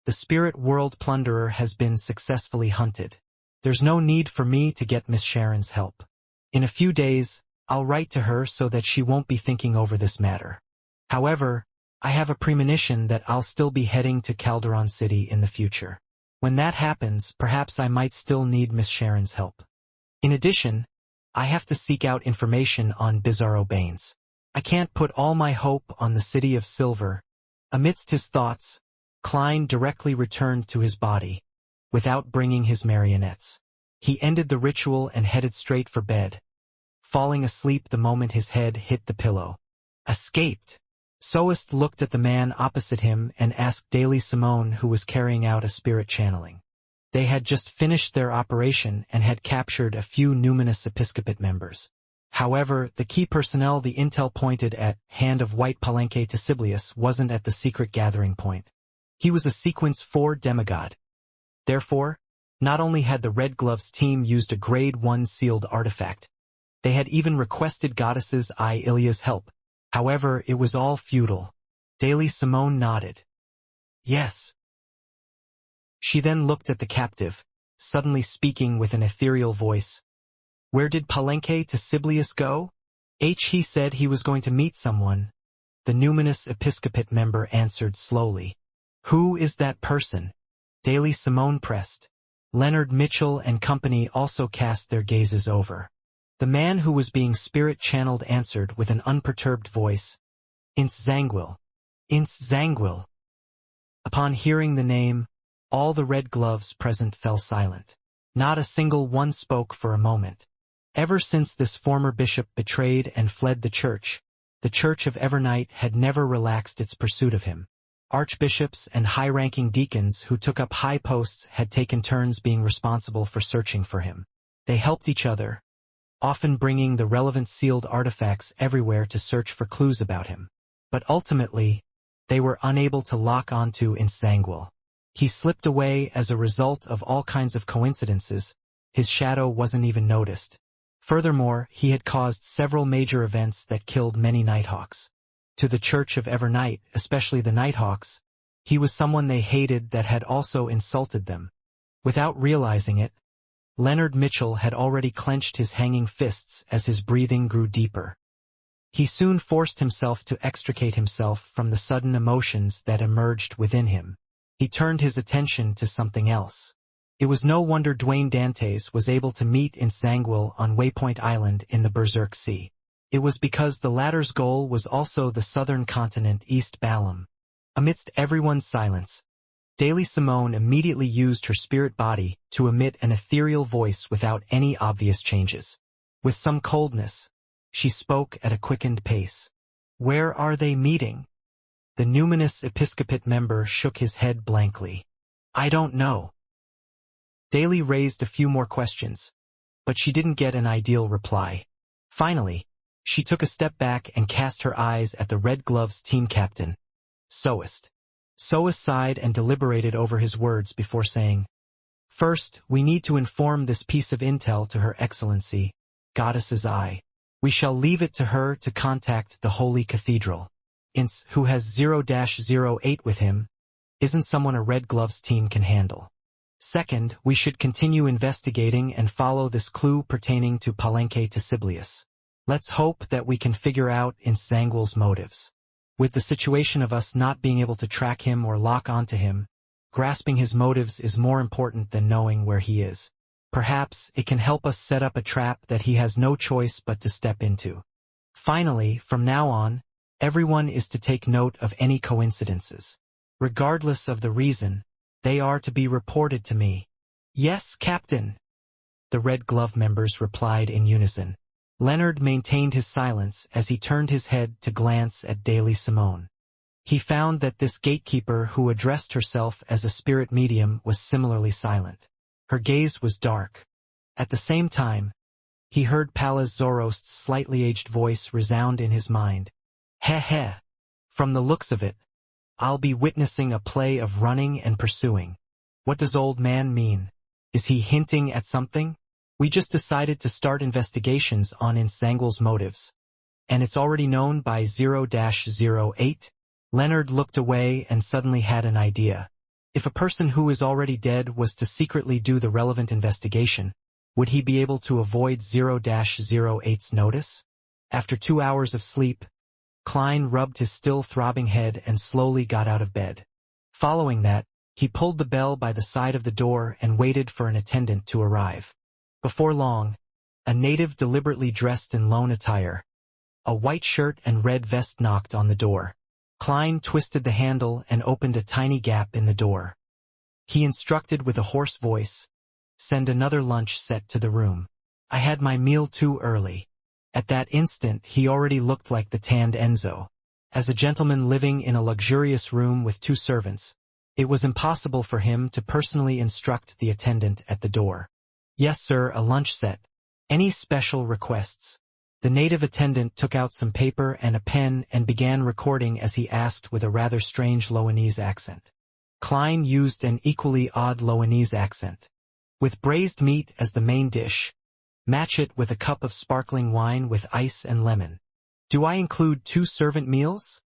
The spirit world plunderer has been successfully hunted. There's no need for me to get Miss Sharon's help. In a few days, I'll write to her so that she won't be thinking over this matter. However, I have a premonition that I'll still be heading to Calderon City in the future. When that happens, perhaps I might still need Miss Sharon's help. In addition, I have to seek out information on Bizarro Baines. I can't put all my hope on the City of Silver. Amidst his thoughts, Klein directly returned to his body, without bringing his marionettes. He ended the ritual and headed straight for bed, falling asleep the moment his head hit the pillow. Escaped! Soest looked at the man opposite him and asked Daily Simone, who was carrying out a spirit channeling. They had just finished their operation and had captured a few numinous episcopate members. However, the key personnel the intel pointed at, Hand of White Palenque to Siblius, wasn't at the secret gathering point. He was a Sequence 4 demigod. Therefore, not only had the Red Gloves team used a Grade 1 sealed artifact, they had even requested Goddess's Eye Ilya's help. However, it was all futile. Daily Simone nodded. Yes. She then looked at the captive, suddenly speaking with an ethereal voice. Where did Palenque to Siblius go? He said he was going to meet someone. The numinous episcopate member answered slowly. Who is that person? Daily Simone pressed. Leonard Mitchell and company also cast their gazes over. The man who was being spirit-channeled answered with an unperturbed voice. Ince Zangwill. Ince Zangwill. Upon hearing the name, all the red gloves present fell silent. Not a single one spoke for a moment. Ever since this former bishop betrayed and fled the Church of Evernight had never relaxed its pursuit of him. Archbishops and high-ranking deacons who took up high posts had taken turns being responsible for searching for him. They helped each other, often bringing the relevant sealed artifacts everywhere to search for clues about him. But ultimately, they were unable to lock onto Ince Zangwill. He slipped away as a result of all kinds of coincidences. His shadow wasn't even noticed. Furthermore, he had caused several major events that killed many Nighthawks. To the Church of Evernight, especially the Nighthawks, he was someone they hated that had also insulted them. Without realizing it, Leonard Mitchell had already clenched his hanging fists as his breathing grew deeper. He soon forced himself to extricate himself from the sudden emotions that emerged within him. He turned his attention to something else. It was no wonder Dwayne Dantes was able to meet Ince Zangwill on Waypoint Island in the Berserk Sea. It was because the latter's goal was also the southern continent East Balam. Amidst everyone's silence, Daily Simone immediately used her spirit body to emit an ethereal voice without any obvious changes. With some coldness, she spoke at a quickened pace. Where are they meeting? The numinous episcopate member shook his head blankly. I don't know. Daly raised a few more questions, but she didn't get an ideal reply. Finally, she took a step back and cast her eyes at the Red Gloves team captain, Soest. Soest sighed and deliberated over his words before saying, First, we need to inform this piece of intel to Her Excellency, Goddess's Eye. We shall leave it to her to contact the Holy Cathedral. Ince, who has 0-08 with him, isn't someone a Red Gloves team can handle. Second, we should continue investigating and follow this clue pertaining to Palenque to Siblius. Let's hope that we can figure out Ince Zangwill's motives. With the situation of us not being able to track him or lock onto him, grasping his motives is more important than knowing where he is. Perhaps it can help us set up a trap that he has no choice but to step into. Finally, from now on, everyone is to take note of any coincidences. Regardless of the reason, they are to be reported to me. Yes, Captain, the Red Glove members replied in unison. Leonard maintained his silence as he turned his head to glance at Daily Simone. He found that this gatekeeper who addressed herself as a spirit medium was similarly silent. Her gaze was dark. At the same time, he heard Pallas Zorost's slightly aged voice resound in his mind. Heh. From the looks of it, I'll be witnessing a play of running and pursuing. What does old man mean? Is he hinting at something? We just decided to start investigations on Ince Zangwill's motives. And it's already known by 0-08? Leonard looked away and suddenly had an idea. If a person who is already dead was to secretly do the relevant investigation, would he be able to avoid 0-08's notice? After 2 hours of sleep, Klein rubbed his still throbbing head and slowly got out of bed. Following that, he pulled the bell by the side of the door and waited for an attendant to arrive. Before long, a native deliberately dressed in lone attire, a white shirt and red vest knocked on the door. Klein twisted the handle and opened a tiny gap in the door. He instructed with a hoarse voice, "Send another lunch set to the room. I had my meal too early." At that instant he already looked like the tanned Enzo. As a gentleman living in a luxurious room with 2 servants, it was impossible for him to personally instruct the attendant at the door. "Yes, sir, a lunch set. Any special requests?" The native attendant took out some paper and a pen and began recording as he asked with a rather strange Loanese accent. Klein used an equally odd Loanese accent. "With braised meat as the main dish. Match it with a cup of sparkling wine with ice and lemon. Do I include 2 servant meals?"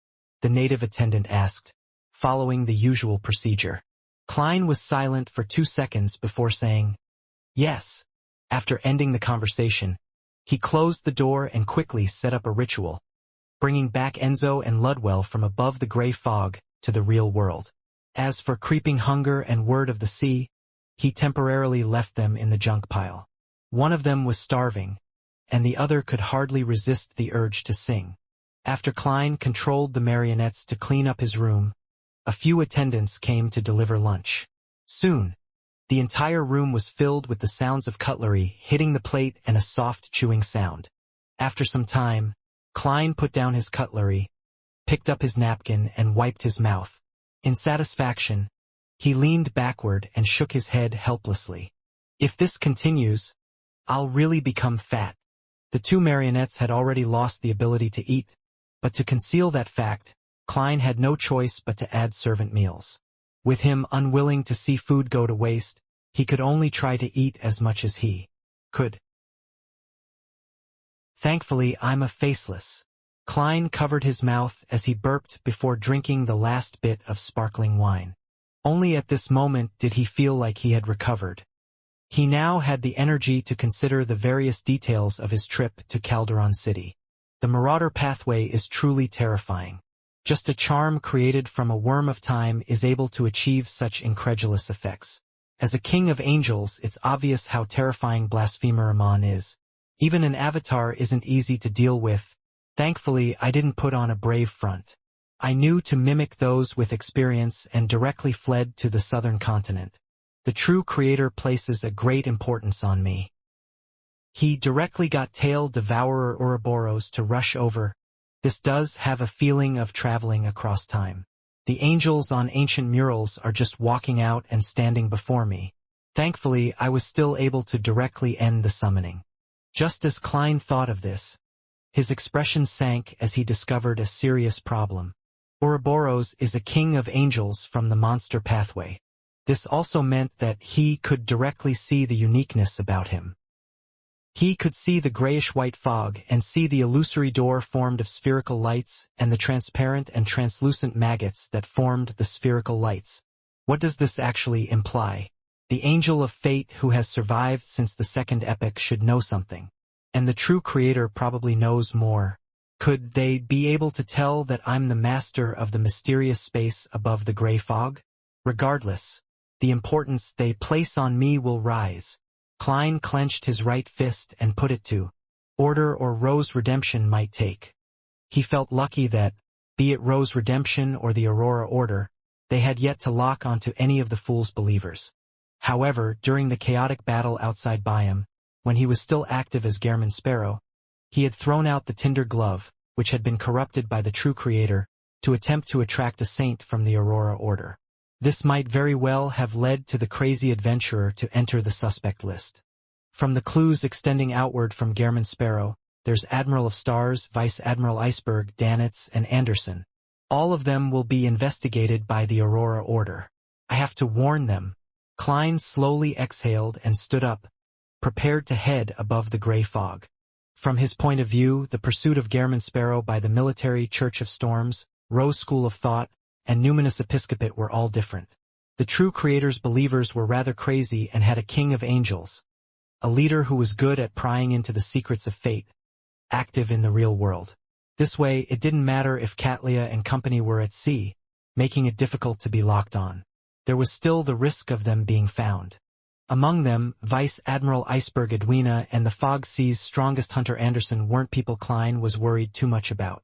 the native attendant asked, following the usual procedure. Klein was silent for 2 seconds before saying, "Yes." After ending the conversation, He closed the door and quickly set up a ritual, bringing back Enzo and Ludwell from above the gray fog to the real world. As for creeping hunger and word of the sea, he temporarily left them in the junk pile. One of them was starving, and the other could hardly resist the urge to sing. After Klein controlled the marionettes to clean up his room, a few attendants came to deliver lunch. Soon, the entire room was filled with the sounds of cutlery hitting the plate and a soft chewing sound. After some time, Klein put down his cutlery, picked up his napkin and wiped his mouth. In satisfaction, he leaned backward and shook his head helplessly. If this continues, I'll really become fat. The two marionettes had already lost the ability to eat, but to conceal that fact, Klein had no choice but to add servant meals. With him unwilling to see food go to waste, he could only try to eat as much as he could. Thankfully, I'm a faceless. Klein covered his mouth as he burped before drinking the last bit of sparkling wine. Only at this moment did he feel like he had recovered. He now had the energy to consider the various details of his trip to Calderon City. The Marauder pathway is truly terrifying. Just a charm created from a worm of time is able to achieve such incredulous effects. As a king of angels, it's obvious how terrifying Blasphemer Amon is. Even an avatar isn't easy to deal with. Thankfully, I didn't put on a brave front. I knew to mimic those with experience and directly fled to the southern continent. The true creator places a great importance on me. He directly got Tail Devourer Ouroboros to rush over. This does have a feeling of traveling across time. The angels on ancient murals are just walking out and standing before me. Thankfully, I was still able to directly end the summoning. Just as Klein thought of this, his expression sank as he discovered a serious problem. Ouroboros is a king of angels from the monster pathway. This also meant that he could directly see the uniqueness about him. He could see the grayish-white fog and see the illusory door formed of spherical lights and the transparent and translucent maggots that formed the spherical lights. What does this actually imply? The angel of fate who has survived since the second epoch should know something. And the true creator probably knows more. Could they be able to tell that I'm the master of the mysterious space above the gray fog? Regardless, the importance they place on me will rise. Klein clenched his right fist and put it to order, or Rose Redemption might take. He felt lucky that, be it Rose Redemption or the Aurora Order, they had yet to lock onto any of the Fool's believers. However, during the chaotic battle outside Byam, when he was still active as Gehrman Sparrow, he had thrown out the Tinder Glove, which had been corrupted by the true creator, to attempt to attract a saint from the Aurora Order. This might very well have led to the crazy adventurer to enter the suspect list. From the clues extending outward from Gehrman Sparrow, there's Admiral of Stars, Vice Admiral Iceberg, Danitz, and Anderson. All of them will be investigated by the Aurora Order. I have to warn them. Klein slowly exhaled and stood up, prepared to head above the gray fog. From his point of view, the pursuit of Gehrman Sparrow by the military Church of Storms, Rose School of Thought, and Numinous Episcopate were all different. The true creator's believers were rather crazy and had a king of angels, a leader who was good at prying into the secrets of fate, active in the real world. This way, it didn't matter if Katlia and company were at sea, making it difficult to be locked on. There was still the risk of them being found. Among them, Vice Admiral Iceberg Edwina and the Fog Sea's strongest hunter Anderson weren't people Klein was worried too much about.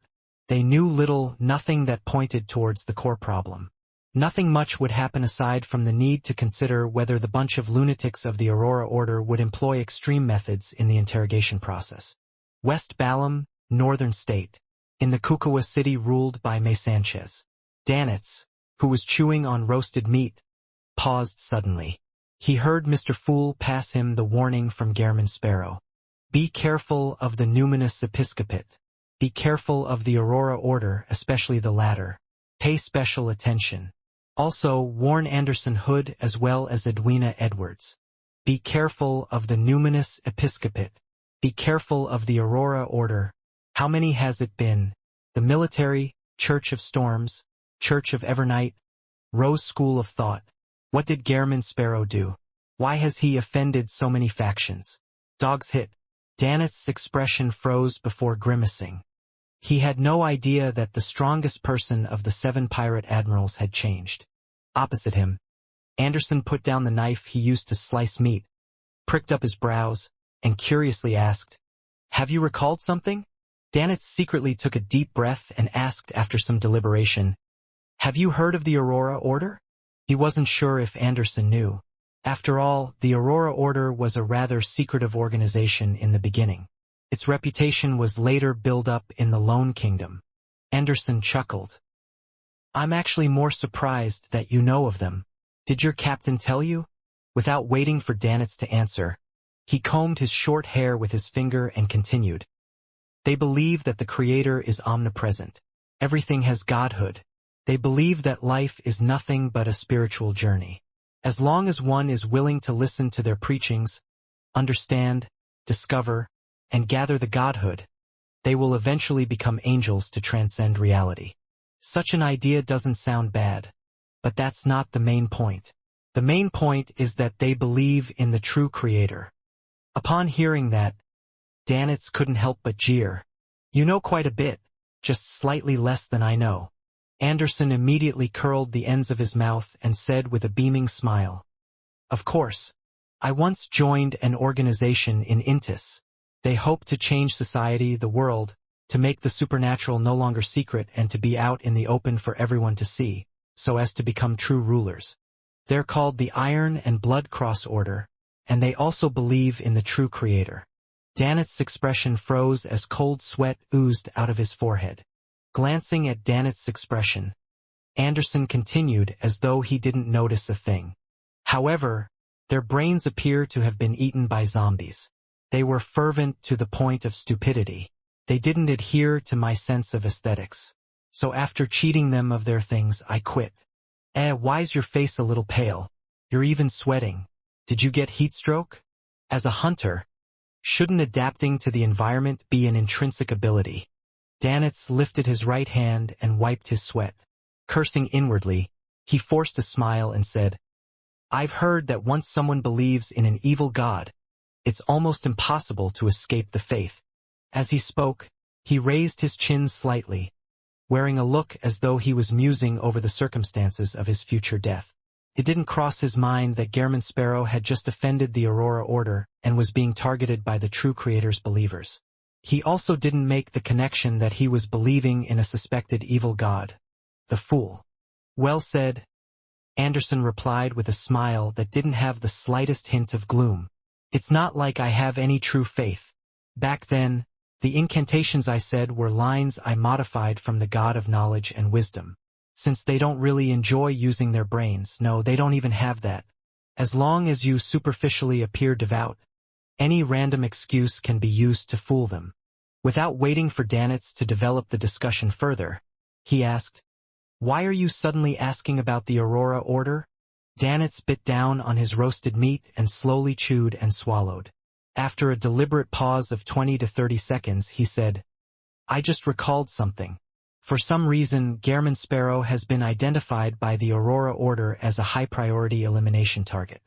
They knew nothing that pointed towards the core problem. Nothing much would happen aside from the need to consider whether the bunch of lunatics of the Aurora Order would employ extreme methods in the interrogation process. West Balam, Northern State. In the Kukua city ruled by May Sanchez. Danitz, who was chewing on roasted meat, paused suddenly. He heard Mr. Fool pass him the warning from Gehrman Sparrow. Be careful of the Numinous Episcopate. Be careful of the Aurora Order, especially the latter. Pay special attention. Also, warn Anderson Hood as well as Edwina Edwards. Be careful of the Numinous Episcopate. Be careful of the Aurora Order. How many has it been? The military, Church of Storms, Church of Evernight, Rose School of Thought. What did Gehrman Sparrow do? Why has he offended so many factions? Dogs hit. Daneth's expression froze before grimacing. He had no idea that the strongest person of the 7 pirate admirals had changed. Opposite him, Anderson put down the knife he used to slice meat, pricked up his brows, and curiously asked, "Have you recalled something?" Daneth secretly took a deep breath and asked after some deliberation, "Have you heard of the Aurora Order?" He wasn't sure if Anderson knew. After all, the Aurora Order was a rather secretive organization in the beginning. Its reputation was later built up in the Lone Kingdom. Anderson chuckled. "I'm actually more surprised that you know of them. Did your captain tell you?" Without waiting for Daneth to answer, he combed his short hair with his finger and continued. "They believe that the Creator is omnipresent. Everything has godhood. They believe that life is nothing but a spiritual journey. As long as one is willing to listen to their preachings, understand, discover, and gather the godhood, they will eventually become angels to transcend reality." Such an idea doesn't sound bad, but that's not the main point. The main point is that they believe in the true Creator. Upon hearing that, Daneth couldn't help but jeer. "You know quite a bit, just slightly less than I know." Anderson immediately curled the ends of his mouth and said with a beaming smile, "Of course. I once joined an organization in Intis. They hope to change society, the world, to make the supernatural no longer secret and to be out in the open for everyone to see, so as to become true rulers. They're called the Iron and Blood Cross Order, and they also believe in the true Creator." Daneth's expression froze as cold sweat oozed out of his forehead. Glancing at Daneth's expression, Anderson continued as though he didn't notice a thing. "However, their brains appear to have been eaten by zombies. They were fervent to the point of stupidity. They didn't adhere to my sense of aesthetics. So after cheating them of their things, I quit." Why's your face a little pale? You're even sweating. Did you get heat stroke?" As a hunter, shouldn't adapting to the environment be an intrinsic ability? Daneth lifted his right hand and wiped his sweat. Cursing inwardly, he forced a smile and said, "I've heard that once someone believes in an evil god, it's almost impossible to escape the faith." As he spoke, he raised his chin slightly, wearing a look as though he was musing over the circumstances of his future death. It didn't cross his mind that Gehrman Sparrow had just offended the Aurora Order and was being targeted by the true Creator's believers. He also didn't make the connection that he was believing in a suspected evil god. The fool. "Well said," Anderson replied with a smile that didn't have the slightest hint of gloom. "It's not like I have any true faith. Back then, the incantations I said were lines I modified from the God of knowledge and wisdom. Since they don't really enjoy using their brains, no, they don't even have that. As long as you superficially appear devout, any random excuse can be used to fool them." Without waiting for Daneth to develop the discussion further, he asked, "Why are you suddenly asking about the Aurora Order?" Daneth bit down on his roasted meat and slowly chewed and swallowed. After a deliberate pause of 20 to 30 seconds, he said, "I just recalled something. For some reason, Gehrman Sparrow has been identified by the Aurora Order as a high-priority elimination target.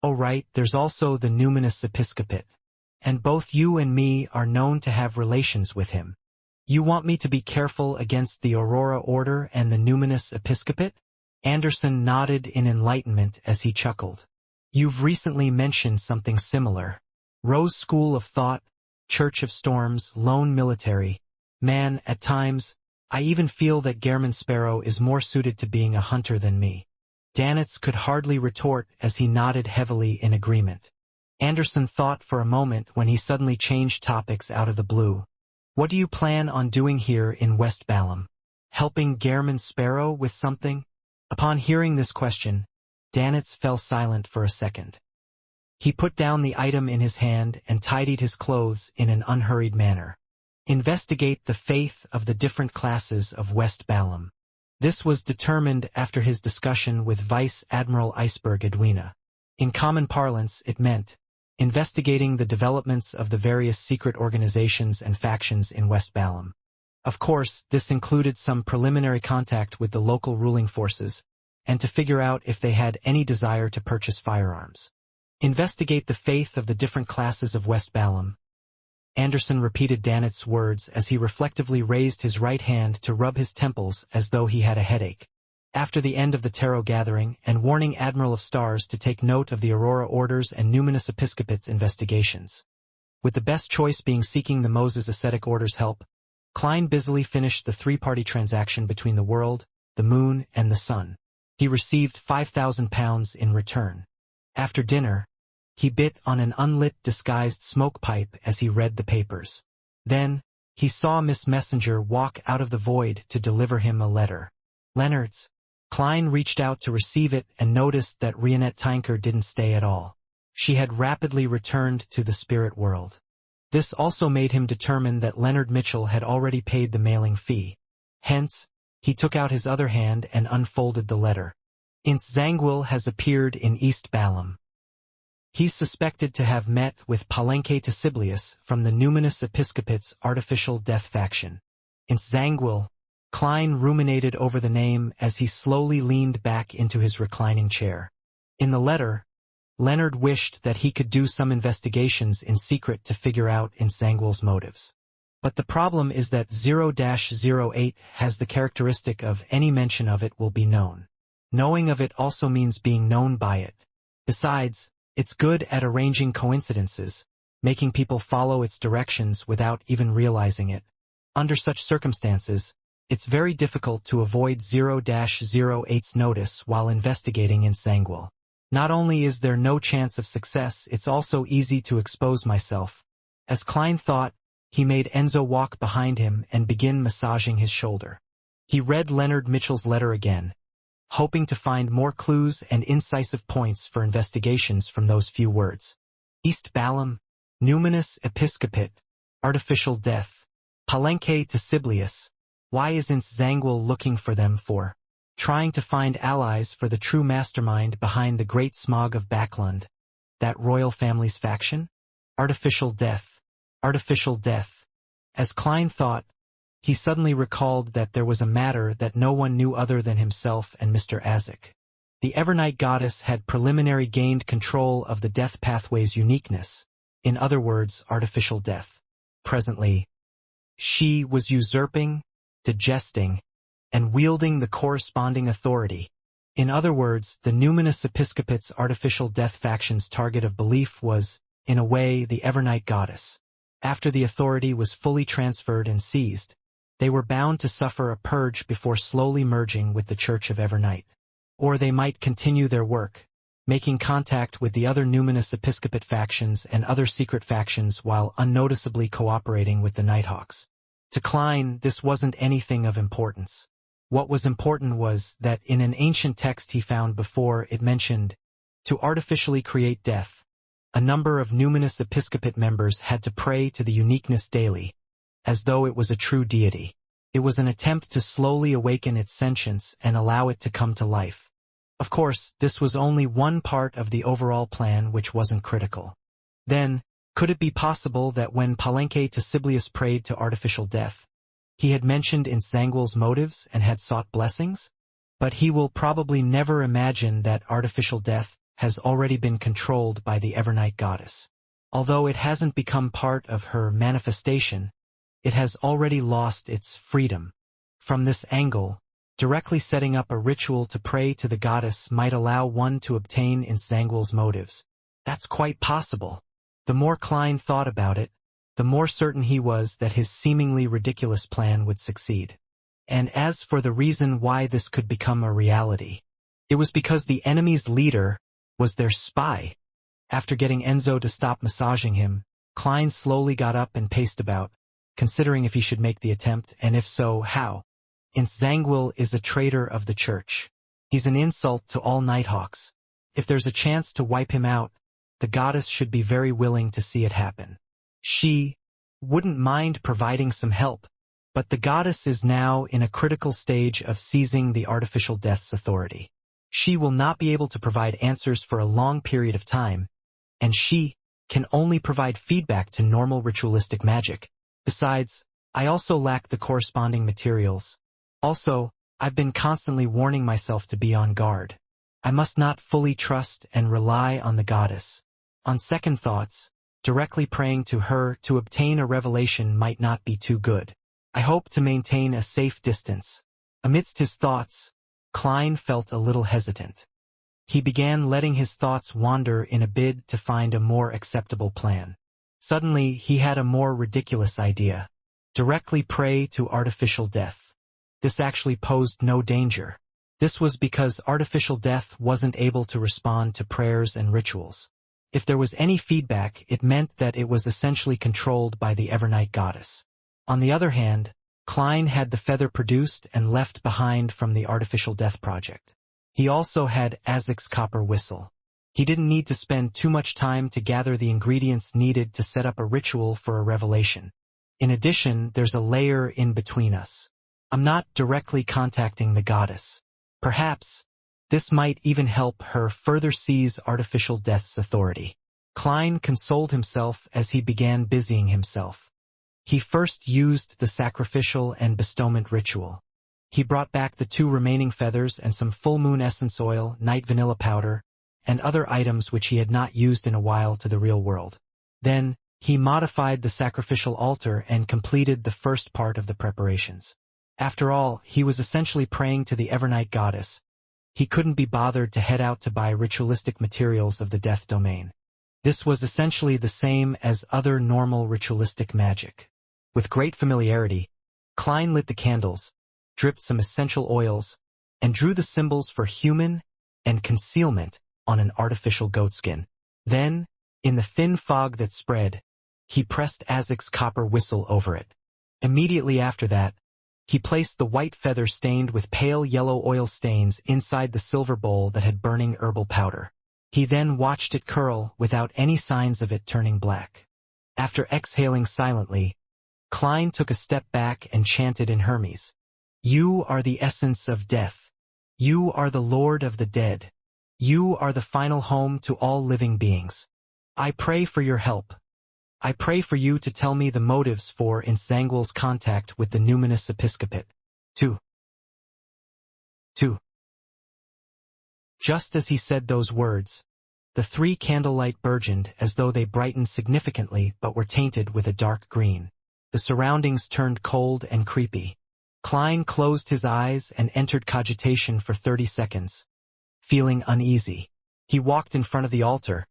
Oh right, there's also the numinous episcopate. And both you and me are known to have relations with him. You want me to be careful against the Aurora Order and the numinous episcopate?" Anderson nodded in enlightenment as he chuckled. "You've recently mentioned something similar. Rose School of Thought, Church of Storms, Lone Military. Man, at times, I even feel that Gehrman Sparrow is more suited to being a hunter than me." Daneth could hardly retort as he nodded heavily in agreement. Anderson thought for a moment when he suddenly changed topics out of the blue. "What do you plan on doing here in West Balam? Helping Gehrman Sparrow with something?" Upon hearing this question, Daneth fell silent for a second. He put down the item in his hand and tidied his clothes in an unhurried manner. "Investigate the faith of the different classes of West Balam." This was determined after his discussion with Vice Admiral Iceberg Edwina. In common parlance, it meant investigating the developments of the various secret organizations and factions in West Balam. Of course, this included some preliminary contact with the local ruling forces, and to figure out if they had any desire to purchase firearms. Investigate the faith of the different classes of West Balam. Anderson repeated Dannett's words as he reflectively raised his right hand to rub his temples as though he had a headache. After the end of the tarot gathering, and warning Admiral of Stars to take note of the Aurora Orders and Numinous Episcopate's investigations. With the best choice being seeking the Moses Ascetic Order's help, Klein busily finished the three-party transaction between the world, the moon, and the sun. He received £5,000 in return. After dinner, he bit on an unlit disguised smoke pipe as he read the papers. Then, he saw Miss Messenger walk out of the void to deliver him a letter. Leonard's. Klein reached out to receive it and noticed that Rionette Tinker didn't stay at all. She had rapidly returned to the spirit world. This also made him determine that Leonard Mitchell had already paid the mailing fee. Hence, he took out his other hand and unfolded the letter. Ince Zangwill has appeared in East Balam. He's suspected to have met with Palenque Tesiblius from the Numinous Episcopate's Artificial Death faction. Ince Zangwill. Klein ruminated over the name as he slowly leaned back into his reclining chair. In the letter, Leonard wished that he could do some investigations in secret to figure out Ince Zangwill's motives. But the problem is that 0-08 has the characteristic of any mention of it will be known. Knowing of it also means being known by it. Besides, it's good at arranging coincidences, making people follow its directions without even realizing it. Under such circumstances, it's very difficult to avoid 0-08's notice while investigating Ince Zangwill. Not only is there no chance of success, it's also easy to expose myself. As Klein thought, he made Enzo walk behind him and begin massaging his shoulder. He read Leonard Mitchell's letter again, hoping to find more clues and incisive points for investigations from those few words. East Balam, Numinous Episcopate, Artificial Death, Palenque Tesiblius. Why is Ince Zangwill looking for them for? Trying to find allies for the true mastermind behind the Great Smog of Backlund. That royal family's faction? Artificial Death. Artificial Death. As Klein thought, he suddenly recalled that there was a matter that no one knew other than himself and Mr. Azek. The Evernight goddess had preliminary gained control of the death pathway's uniqueness, in other words, artificial death. Presently, she was usurping, digesting, and wielding the corresponding authority. In other words, the Numinous Episcopate's artificial death faction's target of belief was, in a way, the Evernight goddess. After the authority was fully transferred and seized, they were bound to suffer a purge before slowly merging with the Church of Evernight. Or they might continue their work, making contact with the other Numinous Episcopate factions and other secret factions while unnoticeably cooperating with the Nighthawks. To Klein, this wasn't anything of importance. What was important was that in an ancient text he found before it mentioned, to artificially create death, a number of Numinous Episcopate members had to pray to the uniqueness daily, as though it was a true deity. It was an attempt to slowly awaken its sentience and allow it to come to life. Of course, this was only one part of the overall plan which wasn't critical. Then, could it be possible that when Palenque Tesiblius prayed to artificial death, he had mentioned Ince Zangwill's motives and had sought blessings? But he will probably never imagine that artificial death has already been controlled by the Evernight goddess. Although it hasn't become part of her manifestation, it has already lost its freedom. From this angle, directly setting up a ritual to pray to the goddess might allow one to obtain Ince Zangwill's motives. That's quite possible. The more Klein thought about it, the more certain he was that his seemingly ridiculous plan would succeed. And as for the reason why this could become a reality, it was because the enemy's leader was their spy. After getting Enzo to stop massaging him, Klein slowly got up and paced about, considering if he should make the attempt, and if so, how. Ince Zangwill is a traitor of the church. He's an insult to all Nighthawks. If there's a chance to wipe him out, the goddess should be very willing to see it happen. She wouldn't mind providing some help, but the goddess is now in a critical stage of seizing the artificial death's authority. She will not be able to provide answers for a long period of time, and she can only provide feedback to normal ritualistic magic. Besides, I also lack the corresponding materials. Also, I've been constantly warning myself to be on guard. I must not fully trust and rely on the goddess. On second thoughts, Directly praying to her to obtain a revelation might not be too good. I hope to maintain a safe distance. Amidst his thoughts, Klein felt a little hesitant. He began letting his thoughts wander in a bid to find a more acceptable plan. Suddenly, he had a more ridiculous idea. Directly pray to artificial death. This actually posed no danger. This was because artificial death wasn't able to respond to prayers and rituals. If there was any feedback, it meant that it was essentially controlled by the Evernight goddess. On the other hand, Klein had the feather produced and left behind from the artificial death project. He also had Azek's copper whistle. He didn't need to spend too much time to gather the ingredients needed to set up a ritual for a revelation. In addition, there's a layer in between us. I'm not directly contacting the goddess. Perhaps this might even help her further seize artificial death's authority. Klein consoled himself as he began busying himself. He first used the sacrificial and bestowment ritual. He brought back the 2 remaining feathers and some full moon essence oil, night vanilla powder, and other items which he had not used in a while to the real world. Then, he modified the sacrificial altar and completed the first part of the preparations. After all, he was essentially praying to the Evernight goddess. He couldn't be bothered to head out to buy ritualistic materials of the death domain. This was essentially the same as other normal ritualistic magic. With great familiarity, Klein lit the candles, dripped some essential oils, and drew the symbols for human and concealment on an artificial goatskin. Then, in the thin fog that spread, he pressed Azek's copper whistle over it. Immediately after that, he placed the white feather stained with pale yellow oil stains inside the silver bowl that had burning herbal powder. He then watched it curl without any signs of it turning black. After exhaling silently, Klein took a step back and chanted in Hermes, "You are the essence of death. You are the Lord of the dead. You are the final home to all living beings. I pray for your help. I pray for you to tell me the motives for Nsangwal's contact with the numinous episcopate." 2. Just as he said those words, the 3 candlelight burgeoned as though they brightened significantly but were tainted with a dark green. The surroundings turned cold and creepy. Klein closed his eyes and entered cogitation for 30 seconds. Feeling uneasy, he walked in front of the altar,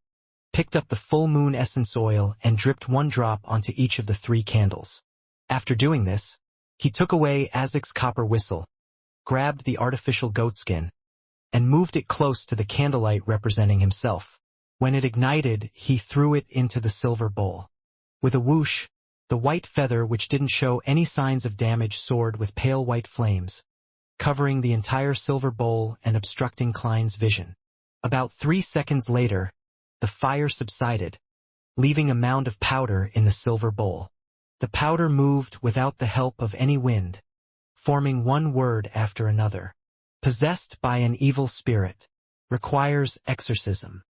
picked up the full moon essence oil and dripped 1 drop onto each of the 3 candles. After doing this, he took away Azek's copper whistle, grabbed the artificial goatskin, and moved it close to the candlelight representing himself. When it ignited, he threw it into the silver bowl. With a whoosh, the white feather, which didn't show any signs of damage, soared with pale white flames, covering the entire silver bowl and obstructing Klein's vision. About 3 seconds later, the fire subsided, leaving a mound of powder in the silver bowl. The powder moved without the help of any wind, forming one word after another. Possessed by an evil spirit. Requires exorcism.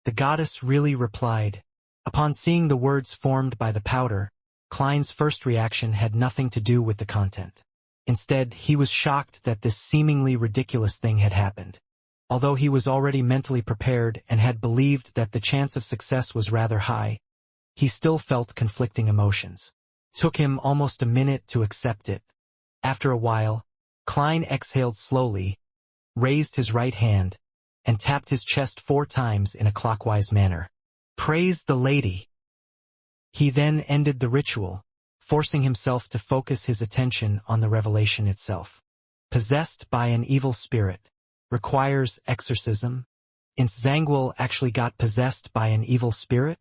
The goddess really replied. Upon seeing the words formed by the powder, Klein's first reaction had nothing to do with the content. Instead, he was shocked that this seemingly ridiculous thing had happened. Although he was already mentally prepared and had believed that the chance of success was rather high, he still felt conflicting emotions. It took him almost a minute to accept it. After a while, Klein exhaled slowly, raised his right hand, and tapped his chest 4 times in a clockwise manner. Praise the lady! He then ended the ritual, forcing himself to focus his attention on the revelation itself. Possessed by an evil spirit. Requires exorcism. Nsangwal actually got possessed by an evil spirit?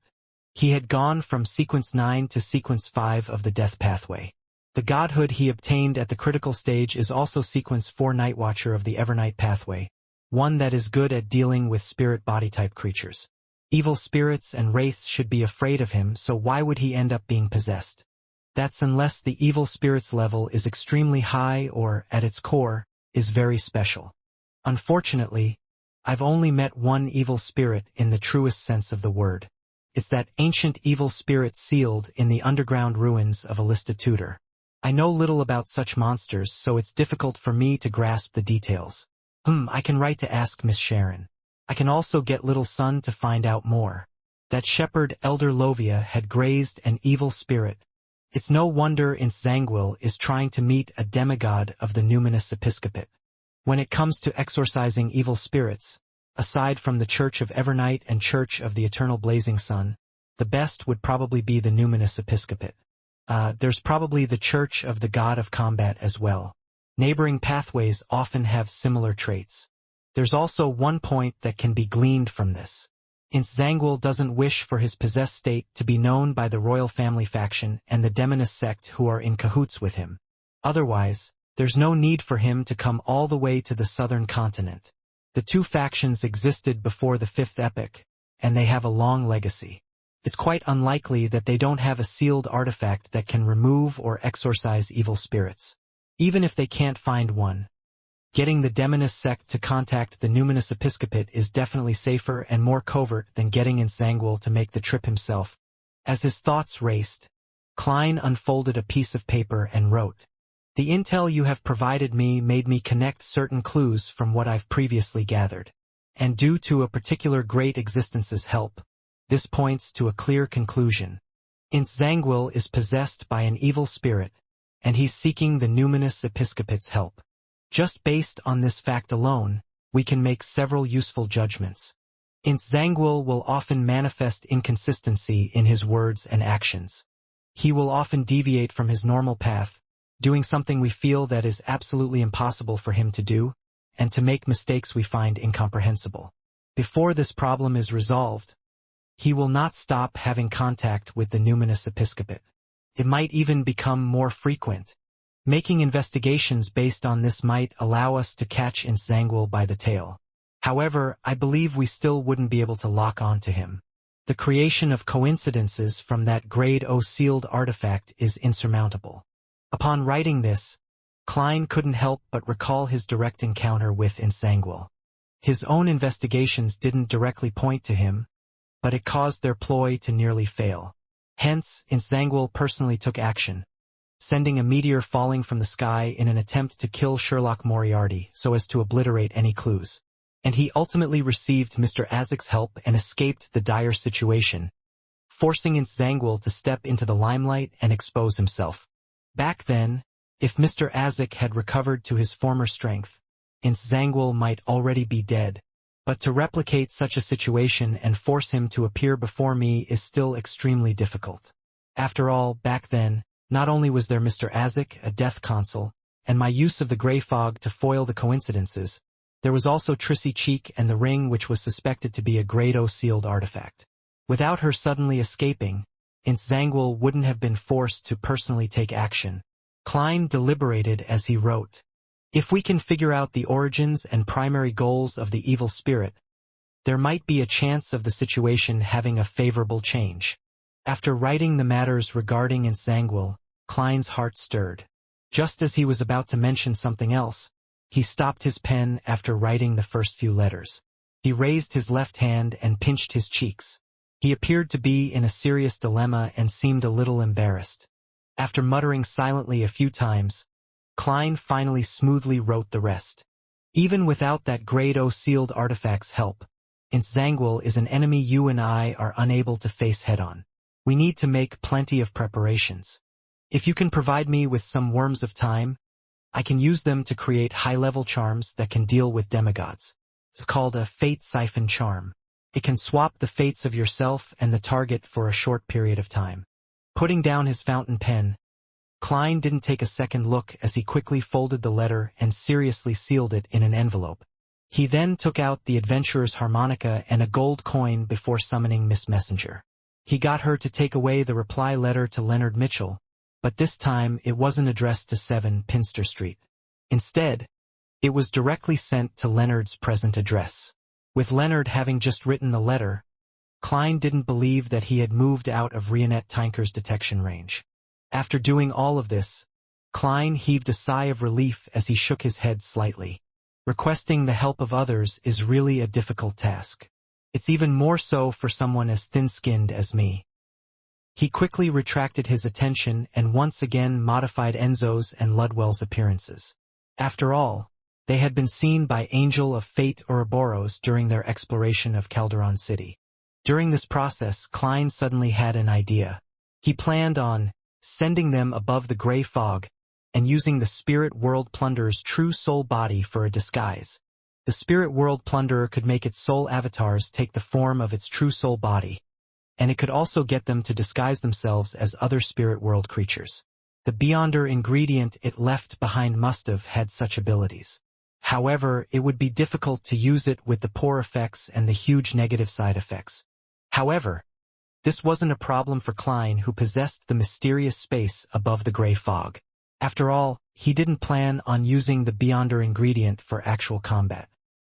He had gone from sequence 9 to sequence 5 of the death pathway. The godhood he obtained at the critical stage is also sequence 4 Nightwatcher of the Evernight pathway, one that is good at dealing with spirit body-type creatures. Evil spirits and wraiths should be afraid of him, so why would he end up being possessed? That's unless the evil spirit's level is extremely high or, at its core, is very special. Unfortunately, I've only met one evil spirit in the truest sense of the word. It's that ancient evil spirit sealed in the underground ruins of Alista Tudor. I know little about such monsters, so it's difficult for me to grasp the details. I can write to ask Miss Sharon. I can also get Little Sun to find out more. That shepherd Elder Lovia had grazed an evil spirit. It's no wonder Zangwill is trying to meet a demigod of the numinous episcopate. When it comes to exorcising evil spirits, aside from the Church of Evernight and Church of the Eternal Blazing Sun, the best would probably be the numinous episcopate. There's probably the Church of the God of Combat as well. Neighboring pathways often have similar traits. There's also one point that can be gleaned from this. Zangwill doesn't wish for his possessed state to be known by the royal family faction and the demonist sect who are in cahoots with him. Otherwise, there's no need for him to come all the way to the southern continent. The two factions existed before the fifth epoch, and they have a long legacy. It's quite unlikely that they don't have a sealed artifact that can remove or exorcise evil spirits. Even if they can't find one, getting the demonist sect to contact the numinous episcopate is definitely safer and more covert than getting Zangwill to make the trip himself. As his thoughts raced, Klein unfolded a piece of paper and wrote, "The intel you have provided me made me connect certain clues from what I've previously gathered. And due to a particular great existence's help, this points to a clear conclusion. Zangwill is possessed by an evil spirit, and he's seeking the numinous episcopate's help. Just based on this fact alone, we can make several useful judgments. Zangwill will often manifest inconsistency in his words and actions. He will often deviate from his normal path, doing something we feel that is absolutely impossible for him to do, and to make mistakes we find incomprehensible. Before this problem is resolved, he will not stop having contact with the numinous episcopate. It might even become more frequent. Making investigations based on this might allow us to catch Zangwill by the tail. However, I believe we still wouldn't be able to lock on to him. The creation of coincidences from that Grade O sealed artifact is insurmountable." Upon writing this, Klein couldn't help but recall his direct encounter with Zangwill. His own investigations didn't directly point to him, but it caused their ploy to nearly fail. Hence, Zangwill personally took action, sending a meteor falling from the sky in an attempt to kill Sherlock Moriarty so as to obliterate any clues. And he ultimately received Mr. Azek's help and escaped the dire situation, forcing Zangwill to step into the limelight and expose himself. Back then, if Mr. Azek had recovered to his former strength, Zangwill might already be dead. But to replicate such a situation and force him to appear before me is still extremely difficult. After all, back then, not only was there Mr. Azek, a death consul, and my use of the grey fog to foil the coincidences, there was also Trissy Cheek and the ring which was suspected to be a Grade O sealed artifact. Without her suddenly escaping, Zangwill wouldn't have been forced to personally take action. Klein deliberated as he wrote, "If we can figure out the origins and primary goals of the evil spirit, there might be a chance of the situation having a favorable change." After writing the matters regarding Zangwill, Klein's heart stirred. Just as he was about to mention something else, he stopped his pen after writing the first few letters. He raised his left hand and pinched his cheeks. He appeared to be in a serious dilemma and seemed a little embarrassed. After muttering silently a few times, Klein finally smoothly wrote the rest. "Even without that Grade O sealed artifact's help, Zangwill is an enemy you and I are unable to face head-on. We need to make plenty of preparations. If you can provide me with some worms of time, I can use them to create high-level charms that can deal with demigods. It's called a fate siphon charm. It can swap the fates of yourself and the target for a short period of time." Putting down his fountain pen, Klein didn't take a second look as he quickly folded the letter and seriously sealed it in an envelope. He then took out the adventurer's harmonica and a gold coin before summoning Miss Messenger. He got her to take away the reply letter to Leonard Mitchell, but this time it wasn't addressed to 7 Pinster Street. Instead, it was directly sent to Leonard's present address. With Leonard having just written the letter, Klein didn't believe that he had moved out of Rionette Tinker's detection range. After doing all of this, Klein heaved a sigh of relief as he shook his head slightly. Requesting the help of others is really a difficult task. It's even more so for someone as thin-skinned as me. He quickly retracted his attention and once again modified Enzo's and Ludwell's appearances. After all, they had been seen by Angel of Fate Ouroboros during their exploration of Calderon City. During this process, Klein suddenly had an idea. He planned on sending them above the gray fog and using the spirit world plunderer's true soul body for a disguise. The spirit world plunderer could make its soul avatars take the form of its true soul body, and it could also get them to disguise themselves as other spirit world creatures. The Beyonder ingredient it left behind must have had such abilities. However, it would be difficult to use it with the poor effects and the huge negative side effects. However, this wasn't a problem for Klein, who possessed the mysterious space above the gray fog. After all, he didn't plan on using the Beyonder ingredient for actual combat.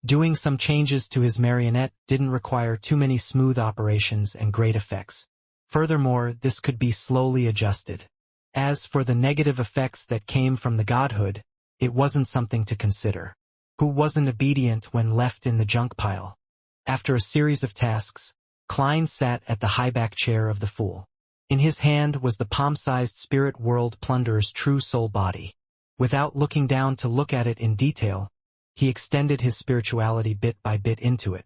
Doing some changes to his marionette didn't require too many smooth operations and great effects. Furthermore, this could be slowly adjusted. As for the negative effects that came from the godhood, it wasn't something to consider. Who wasn't obedient when left in the junk pile? After a series of tasks, Klein sat at the high-back chair of the fool. In his hand was the palm-sized spirit world plunderer's true soul body. Without looking down to look at it in detail, he extended his spirituality bit by bit into it.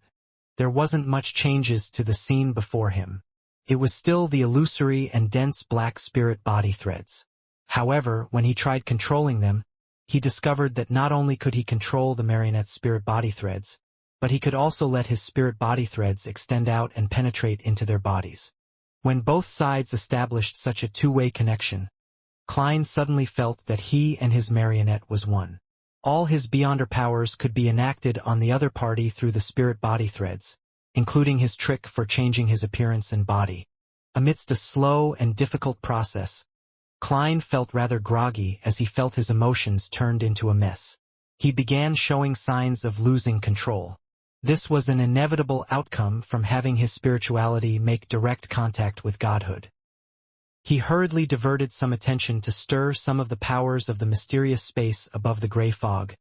There wasn't much changes to the scene before him. It was still the illusory and dense black spirit body threads. However, when he tried controlling them, he discovered that not only could he control the marionette's spirit body threads, but he could also let his spirit body threads extend out and penetrate into their bodies. When both sides established such a two-way connection, Klein suddenly felt that he and his marionette was one. All his Beyonder powers could be enacted on the other party through the spirit body threads, including his trick for changing his appearance and body. Amidst a slow and difficult process, Klein felt rather groggy as he felt his emotions turned into a mess. He began showing signs of losing control. This was an inevitable outcome from having his spirituality make direct contact with godhood. He hurriedly diverted some attention to stir some of the powers of the mysterious space above the gray fog,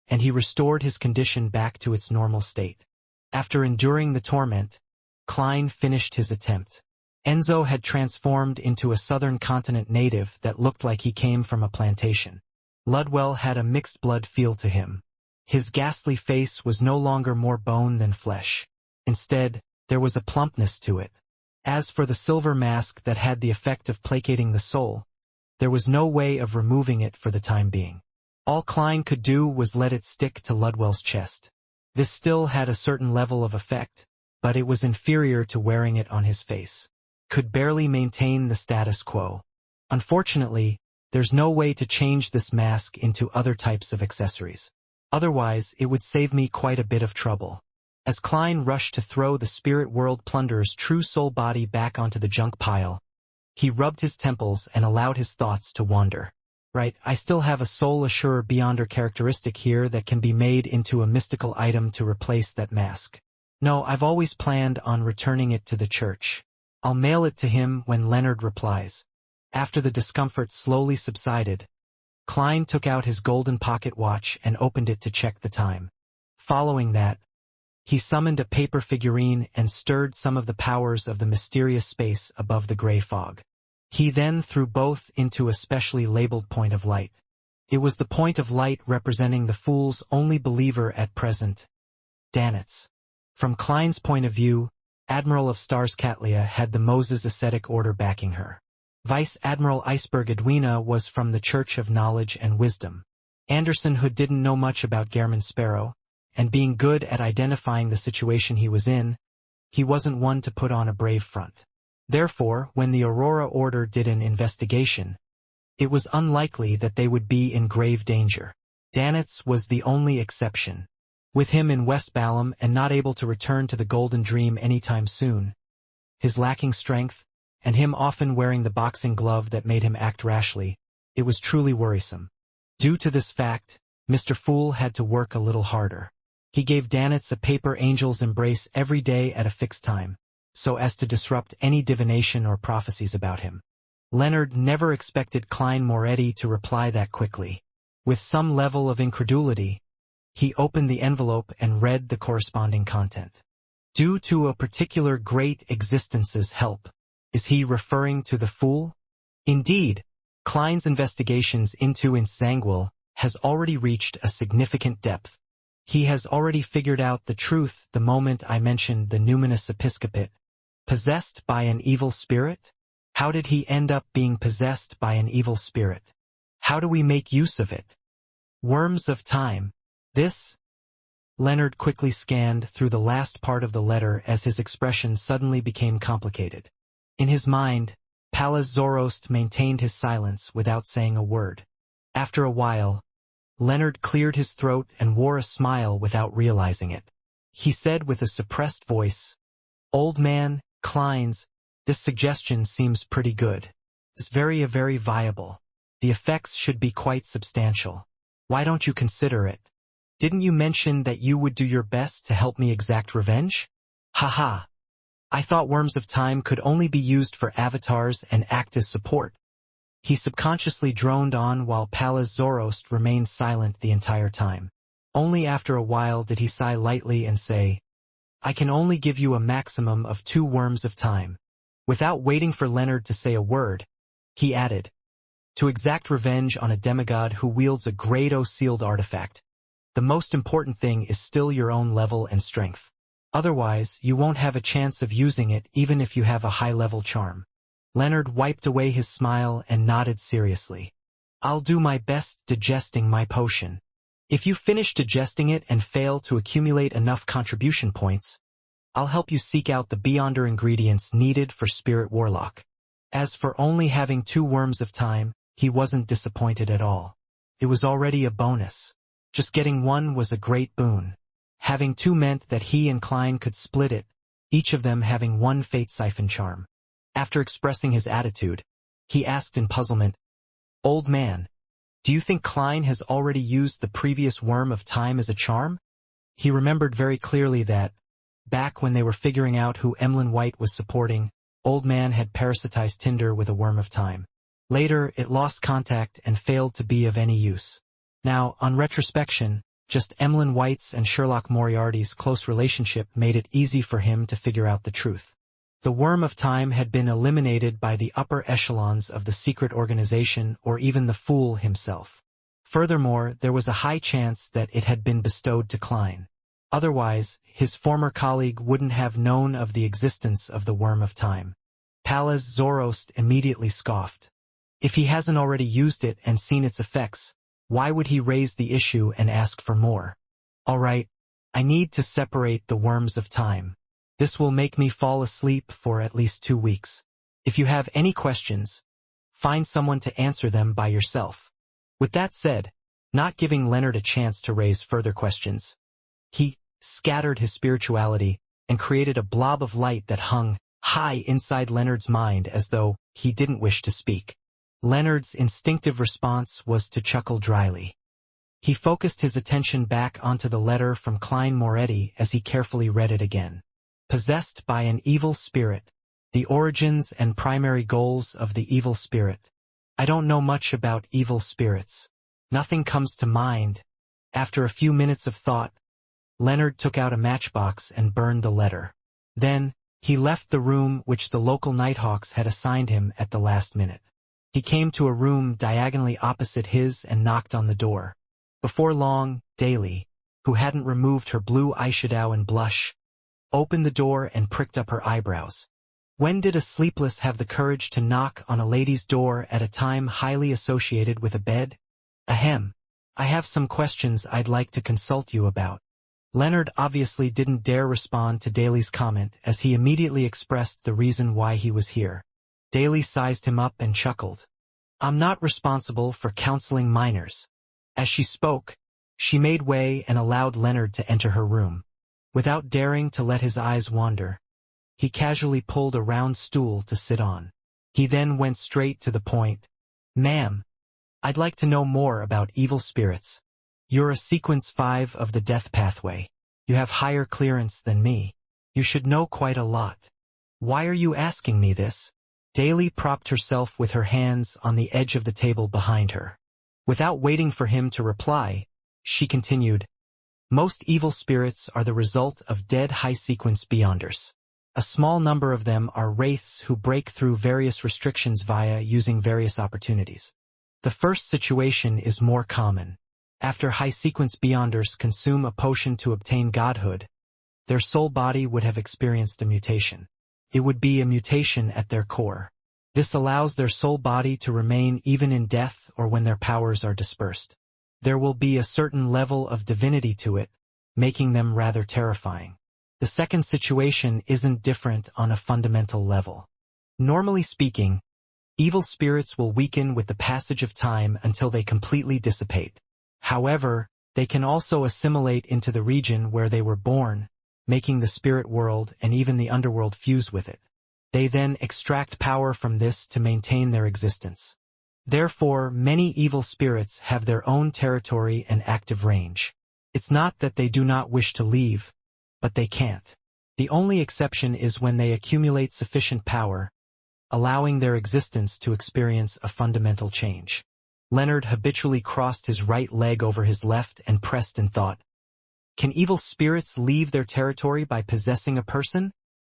and he restored his condition back to its normal state. After enduring the torment, Klein finished his attempt. Enzo had transformed into a southern continent native that looked like he came from a plantation. Ludwell had a mixed blood feel to him. His ghastly face was no longer more bone than flesh. Instead, there was a plumpness to it. As for the silver mask that had the effect of placating the soul, there was no way of removing it for the time being. All Klein could do was let it stick to Ludwell's chest. This still had a certain level of effect, but it was inferior to wearing it on his face. Could barely maintain the status quo. Unfortunately, there's no way to change this mask into other types of accessories. Otherwise, it would save me quite a bit of trouble. As Klein rushed to throw the spirit world plunderer's true soul body back onto the junk pile, he rubbed his temples and allowed his thoughts to wander. Right, I still have a soul assurer Beyonder characteristic here that can be made into a mystical item to replace that mask. No, I've always planned on returning it to the church. I'll mail it to him when Leonard replies. After the discomfort slowly subsided, Klein took out his golden pocket watch and opened it to check the time. Following that, he summoned a paper figurine and stirred some of the powers of the mysterious space above the gray fog. He then threw both into a specially labeled point of light. It was the point of light representing the fool's only believer at present, Danitz. From Klein's point of view, Admiral of Stars Katlia had the Moses ascetic order backing her. Vice Admiral Iceberg Edwina was from the Church of Knowledge and Wisdom. Anderson, who didn't know much about Gehrman Sparrow, and being good at identifying the situation he was in, he wasn't one to put on a brave front. Therefore, when the Aurora Order did an investigation, it was unlikely that they would be in grave danger. Danitz was the only exception. With him in West Balam and not able to return to the Golden Dream anytime soon, his lacking strength, and him often wearing the boxing glove that made him act rashly, it was truly worrisome. Due to this fact, Mr. Fool had to work a little harder. He gave Danitz a paper angel's embrace every day at a fixed time, so as to disrupt any divination or prophecies about him. Leonard never expected Klein Moretti to reply that quickly. With some level of incredulity, he opened the envelope and read the corresponding content. Due to a particular great existence's help. Is he referring to the Fool? Indeed, Klein's investigations into Insanguil has already reached a significant depth. He has already figured out the truth the moment I mentioned the numinous episcopate Possessed by an evil spirit? How did he end up being possessed by an evil spirit? How do we make use of it? Worms of time. This? Leonard quickly scanned through the last part of the letter as his expression suddenly became complicated. In his mind, Pallas Zoroast maintained his silence without saying a word. After a while, Leonard cleared his throat and wore a smile without realizing it. He said with a suppressed voice, "Old man, Kleins, this suggestion seems pretty good. It's very viable. The effects should be quite substantial. Why don't you consider it? Didn't you mention that you would do your best to help me exact revenge? Haha. I thought Worms of Time could only be used for avatars and act as support." He subconsciously droned on while Pallas Zoroast remained silent the entire time. Only after a while did he sigh lightly and say, "I can only give you a maximum of 2 Worms of Time." Without waiting for Leonard to say a word, he added, "To exact revenge on a demigod who wields a Grade O sealed artifact, the most important thing is still your own level and strength. Otherwise, you won't have a chance of using it even if you have a high-level charm." Leonard wiped away his smile and nodded seriously. "I'll do my best digesting my potion. If you finish digesting it and fail to accumulate enough contribution points, I'll help you seek out the Beyonder ingredients needed for Spirit Warlock." As for only having 2 Worms of Time, he wasn't disappointed at all. It was already a bonus. Just getting 1 was a great boon. Having 2 meant that he and Klein could split it, each of them having 1 Fate Siphon charm. After expressing his attitude, he asked in puzzlement, "Old man, do you think Klein has already used the previous Worm of Time as a charm?" He remembered very clearly that, back when they were figuring out who Emlyn White was supporting, Old Man had parasitized Tinder with a Worm of Time. Later, it lost contact and failed to be of any use. Now, on retrospection, just Emlyn White's and Sherlock Moriarty's close relationship made it easy for him to figure out the truth. The Worm of Time had been eliminated by the upper echelons of the secret organization or even the Fool himself. Furthermore, there was a high chance that it had been bestowed to Klein. Otherwise, his former colleague wouldn't have known of the existence of the Worm of Time. Pallas Zoroast immediately scoffed. If he hasn't already used it and seen its effects, why would he raise the issue and ask for more? All right, I need to separate the Worms of Time. This will make me fall asleep for at least 2 weeks. If you have any questions, find someone to answer them by yourself." With that said, not giving Leonard a chance to raise further questions, he scattered his spirituality and created a blob of light that hung high inside Leonard's mind as though he didn't wish to speak. Leonard's instinctive response was to chuckle dryly. He focused his attention back onto the letter from Klein Moretti as he carefully read it again. Possessed by an evil spirit. The origins and primary goals of the evil spirit. I don't know much about evil spirits. Nothing comes to mind. After a few minutes of thought, Leonard took out a matchbox and burned the letter. Then, he left the room which the local Nighthawks had assigned him at the last minute. He came to a room diagonally opposite his and knocked on the door. Before long, Daly, who hadn't removed her blue eyeshadow and blush, opened the door and pricked up her eyebrows. When did a sleepless have the courage to knock on a lady's door at a time highly associated with a bed? Ahem. I have some questions I'd like to consult you about. Leonard obviously didn't dare respond to Daly's comment as he immediately expressed the reason why he was here. Daly sized him up and chuckled. I'm not responsible for counseling minors. As she spoke, she made way and allowed Leonard to enter her room. Without daring to let his eyes wander, he casually pulled a round stool to sit on. He then went straight to the point. Ma'am, I'd like to know more about evil spirits. You're a sequence 5 of the death pathway. You have higher clearance than me. You should know quite a lot. Why are you asking me this? Daly propped herself with her hands on the edge of the table behind her. Without waiting for him to reply, she continued, most evil spirits are the result of dead high-sequence beyonders. A small number of them are wraiths who break through various restrictions via using various opportunities. The first situation is more common. After high-sequence beyonders consume a potion to obtain godhood, their soul body would have experienced a mutation. It would be a mutation at their core. This allows their soul body to remain even in death or when their powers are dispersed. There will be a certain level of divinity to it, making them rather terrifying. The second situation isn't different on a fundamental level. Normally speaking, evil spirits will weaken with the passage of time until they completely dissipate. However, they can also assimilate into the region where they were born, making the spirit world and even the underworld fuse with it. They then extract power from this to maintain their existence. Therefore, many evil spirits have their own territory and active range. It's not that they do not wish to leave, but they can't. The only exception is when they accumulate sufficient power, allowing their existence to experience a fundamental change. Leonard habitually crossed his right leg over his left and pressed in thought. Can evil spirits leave their territory by possessing a person?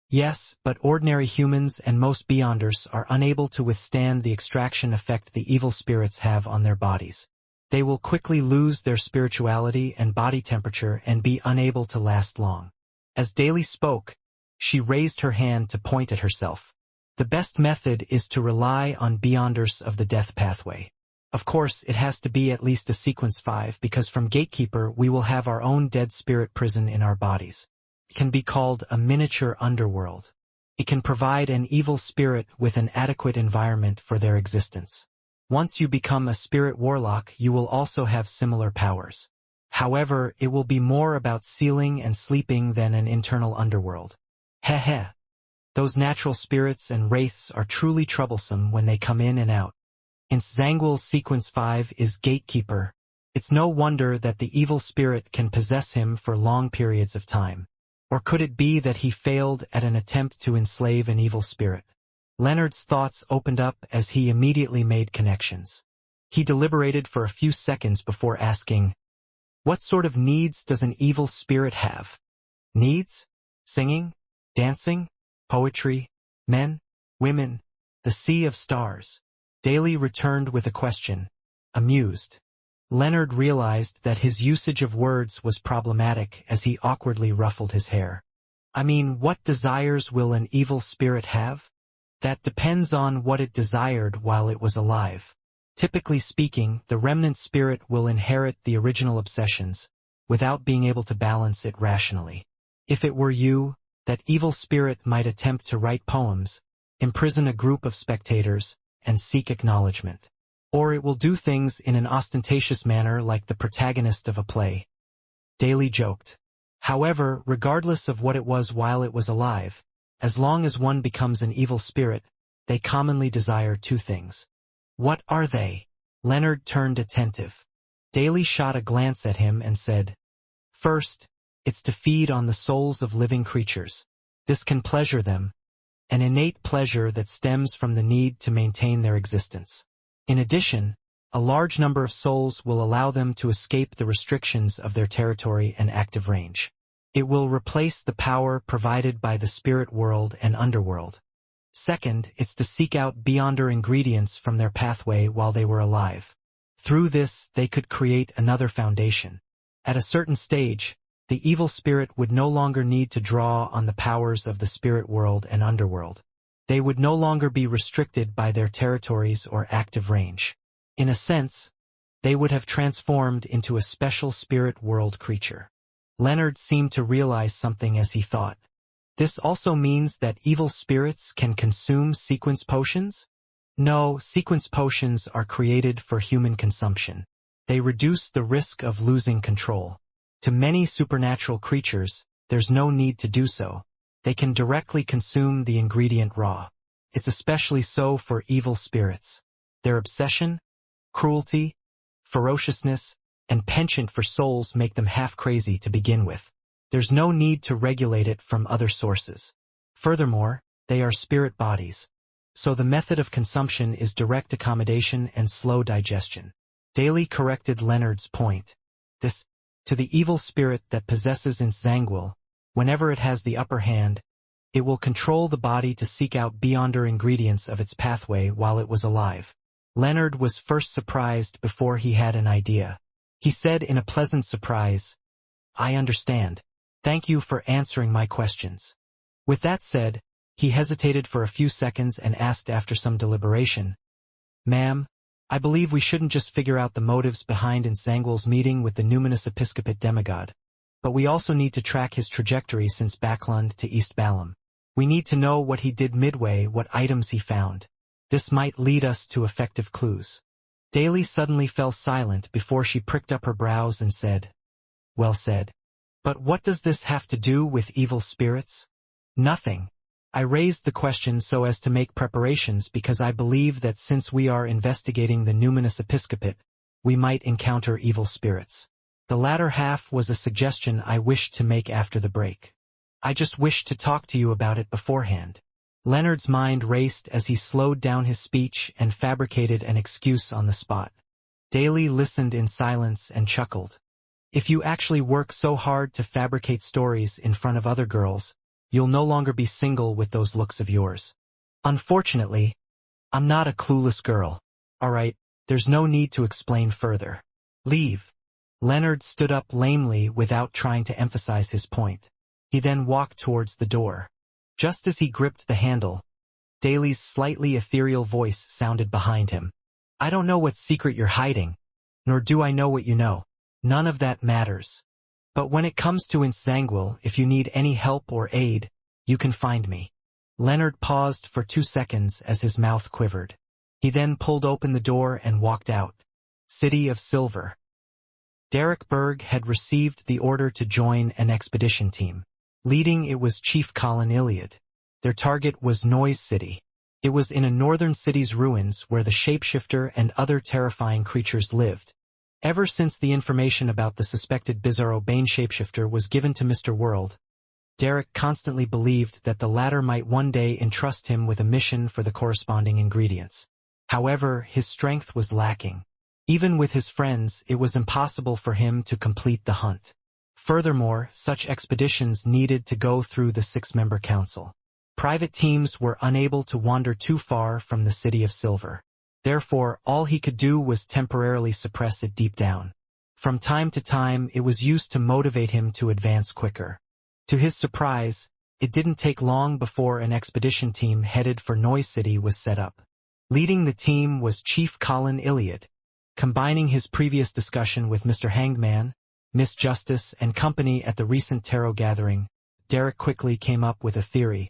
Yes, but ordinary humans and most beyonders are unable to withstand the extraction effect the evil spirits have on their bodies. They will quickly lose their spirituality and body temperature and be unable to last long. As Daly spoke, she raised her hand to point at herself. The best method is to rely on beyonders of the death pathway. Of course, it has to be at least a sequence 5 because from Gatekeeper we will have our own dead spirit prison in our bodies. It can be called a miniature underworld. It can provide an evil spirit with an adequate environment for their existence. Once you become a spirit warlock, you will also have similar powers. However, it will be more about sealing and sleeping than an internal underworld. Heh. Those natural spirits and wraiths are truly troublesome when they come in and out. In Zangwill's sequence 5 is Gatekeeper. It's no wonder that the evil spirit can possess him for long periods of time. Or could it be that he failed at an attempt to enslave an evil spirit? Leonard's thoughts opened up as he immediately made connections. He deliberated for a few seconds before asking, what sort of needs does an evil spirit have? Needs? Singing? Dancing? Poetry? Men? Women? The sea of stars? Daly returned with a question, amused. Leonard realized that his usage of words was problematic as he awkwardly ruffled his hair. I mean, what desires will an evil spirit have? That depends on what it desired while it was alive. Typically speaking, the remnant spirit will inherit the original obsessions, without being able to balance it rationally. If it were you, that evil spirit might attempt to write poems, imprison a group of spectators, and seek acknowledgement. Or it will do things in an ostentatious manner like the protagonist of a play. Daly joked. However, regardless of what it was while it was alive, as long as one becomes an evil spirit, they commonly desire two things. What are they? Leonard turned attentive. Daly shot a glance at him and said, first, it's to feed on the souls of living creatures. This can pleasure them, an innate pleasure that stems from the need to maintain their existence. In addition, a large number of souls will allow them to escape the restrictions of their territory and active range. It will replace the power provided by the spirit world and underworld. Second, it's to seek out beyonder ingredients from their pathway while they were alive. Through this, they could create another foundation. At a certain stage, the evil spirit would no longer need to draw on the powers of the spirit world and underworld. They would no longer be restricted by their territories or active range. In a sense, they would have transformed into a special spirit world creature. Leonard seemed to realize something as he thought. This also means that evil spirits can consume sequence potions? No, sequence potions are created for human consumption. They reduce the risk of losing control. To many supernatural creatures, there's no need to do so. They can directly consume the ingredient raw. It's especially so for evil spirits. Their obsession, cruelty, ferociousness, and penchant for souls make them half crazy to begin with. There's no need to regulate it from other sources. Furthermore, they are spirit bodies. So the method of consumption is direct accommodation and slow digestion. Daly corrected Leonard's point. This, to the evil spirit that possesses in Zangwill, whenever it has the upper hand, it will control the body to seek out beyonder ingredients of its pathway while it was alive. Leonard was first surprised before he had an idea. He said in a pleasant surprise, I understand. Thank you for answering my questions. With that said, He hesitated for a few seconds and asked after some deliberation, "Ma'am, I believe we shouldn't just figure out the motives behind Nsangwal's meeting with the numinous episcopate demigod, but we also need to track his trajectory since Backlund to East Balam. We need to know what he did midway, what items he found. This might lead us to effective clues." Daly suddenly fell silent before she pricked up her brows and said, "Well said. But what does this have to do with evil spirits?" "Nothing. I raised the question so as to make preparations because I believe that since we are investigating the numinous episcopate, we might encounter evil spirits. The latter half was a suggestion I wished to make after the break. I just wished to talk to you about it beforehand." Leonard's mind raced as he slowed down his speech and fabricated an excuse on the spot. Daly listened in silence and chuckled. "If you actually work so hard to fabricate stories in front of other girls, you'll no longer be single with those looks of yours. Unfortunately, I'm not a clueless girl. All right, there's no need to explain further. Leave." Leonard stood up lamely without trying to emphasize his point. He then walked towards the door. Just as he gripped the handle, Daly's slightly ethereal voice sounded behind him. "I don't know what secret you're hiding, nor do I know what you know. None of that matters. But when it comes to Nsangwal, if you need any help or aid, you can find me." Leonard paused for 2 seconds as his mouth quivered. He then pulled open the door and walked out. City of Silver. Derek Berg had received the order to join an expedition team. Leading it was Chief Colin Iliad. Their target was Noise City. It was in a northern city's ruins where the shapeshifter and other terrifying creatures lived. Ever since the information about the suspected Bizarro Bane shapeshifter was given to Mr. World, Derek constantly believed that the latter might one day entrust him with a mission for the corresponding ingredients. However, his strength was lacking. Even with his friends, it was impossible for him to complete the hunt. Furthermore, such expeditions needed to go through the 6-member council. Private teams were unable to wander too far from the City of Silver. Therefore, all he could do was temporarily suppress it deep down. From time to time, it was used to motivate him to advance quicker. To his surprise, it didn't take long before an expedition team headed for Noise City was set up. Leading the team was Chief Colin Iliad. Combining his previous discussion with Mr. Hangman, Miss Justice, and company at the recent tarot gathering, Derek quickly came up with a theory.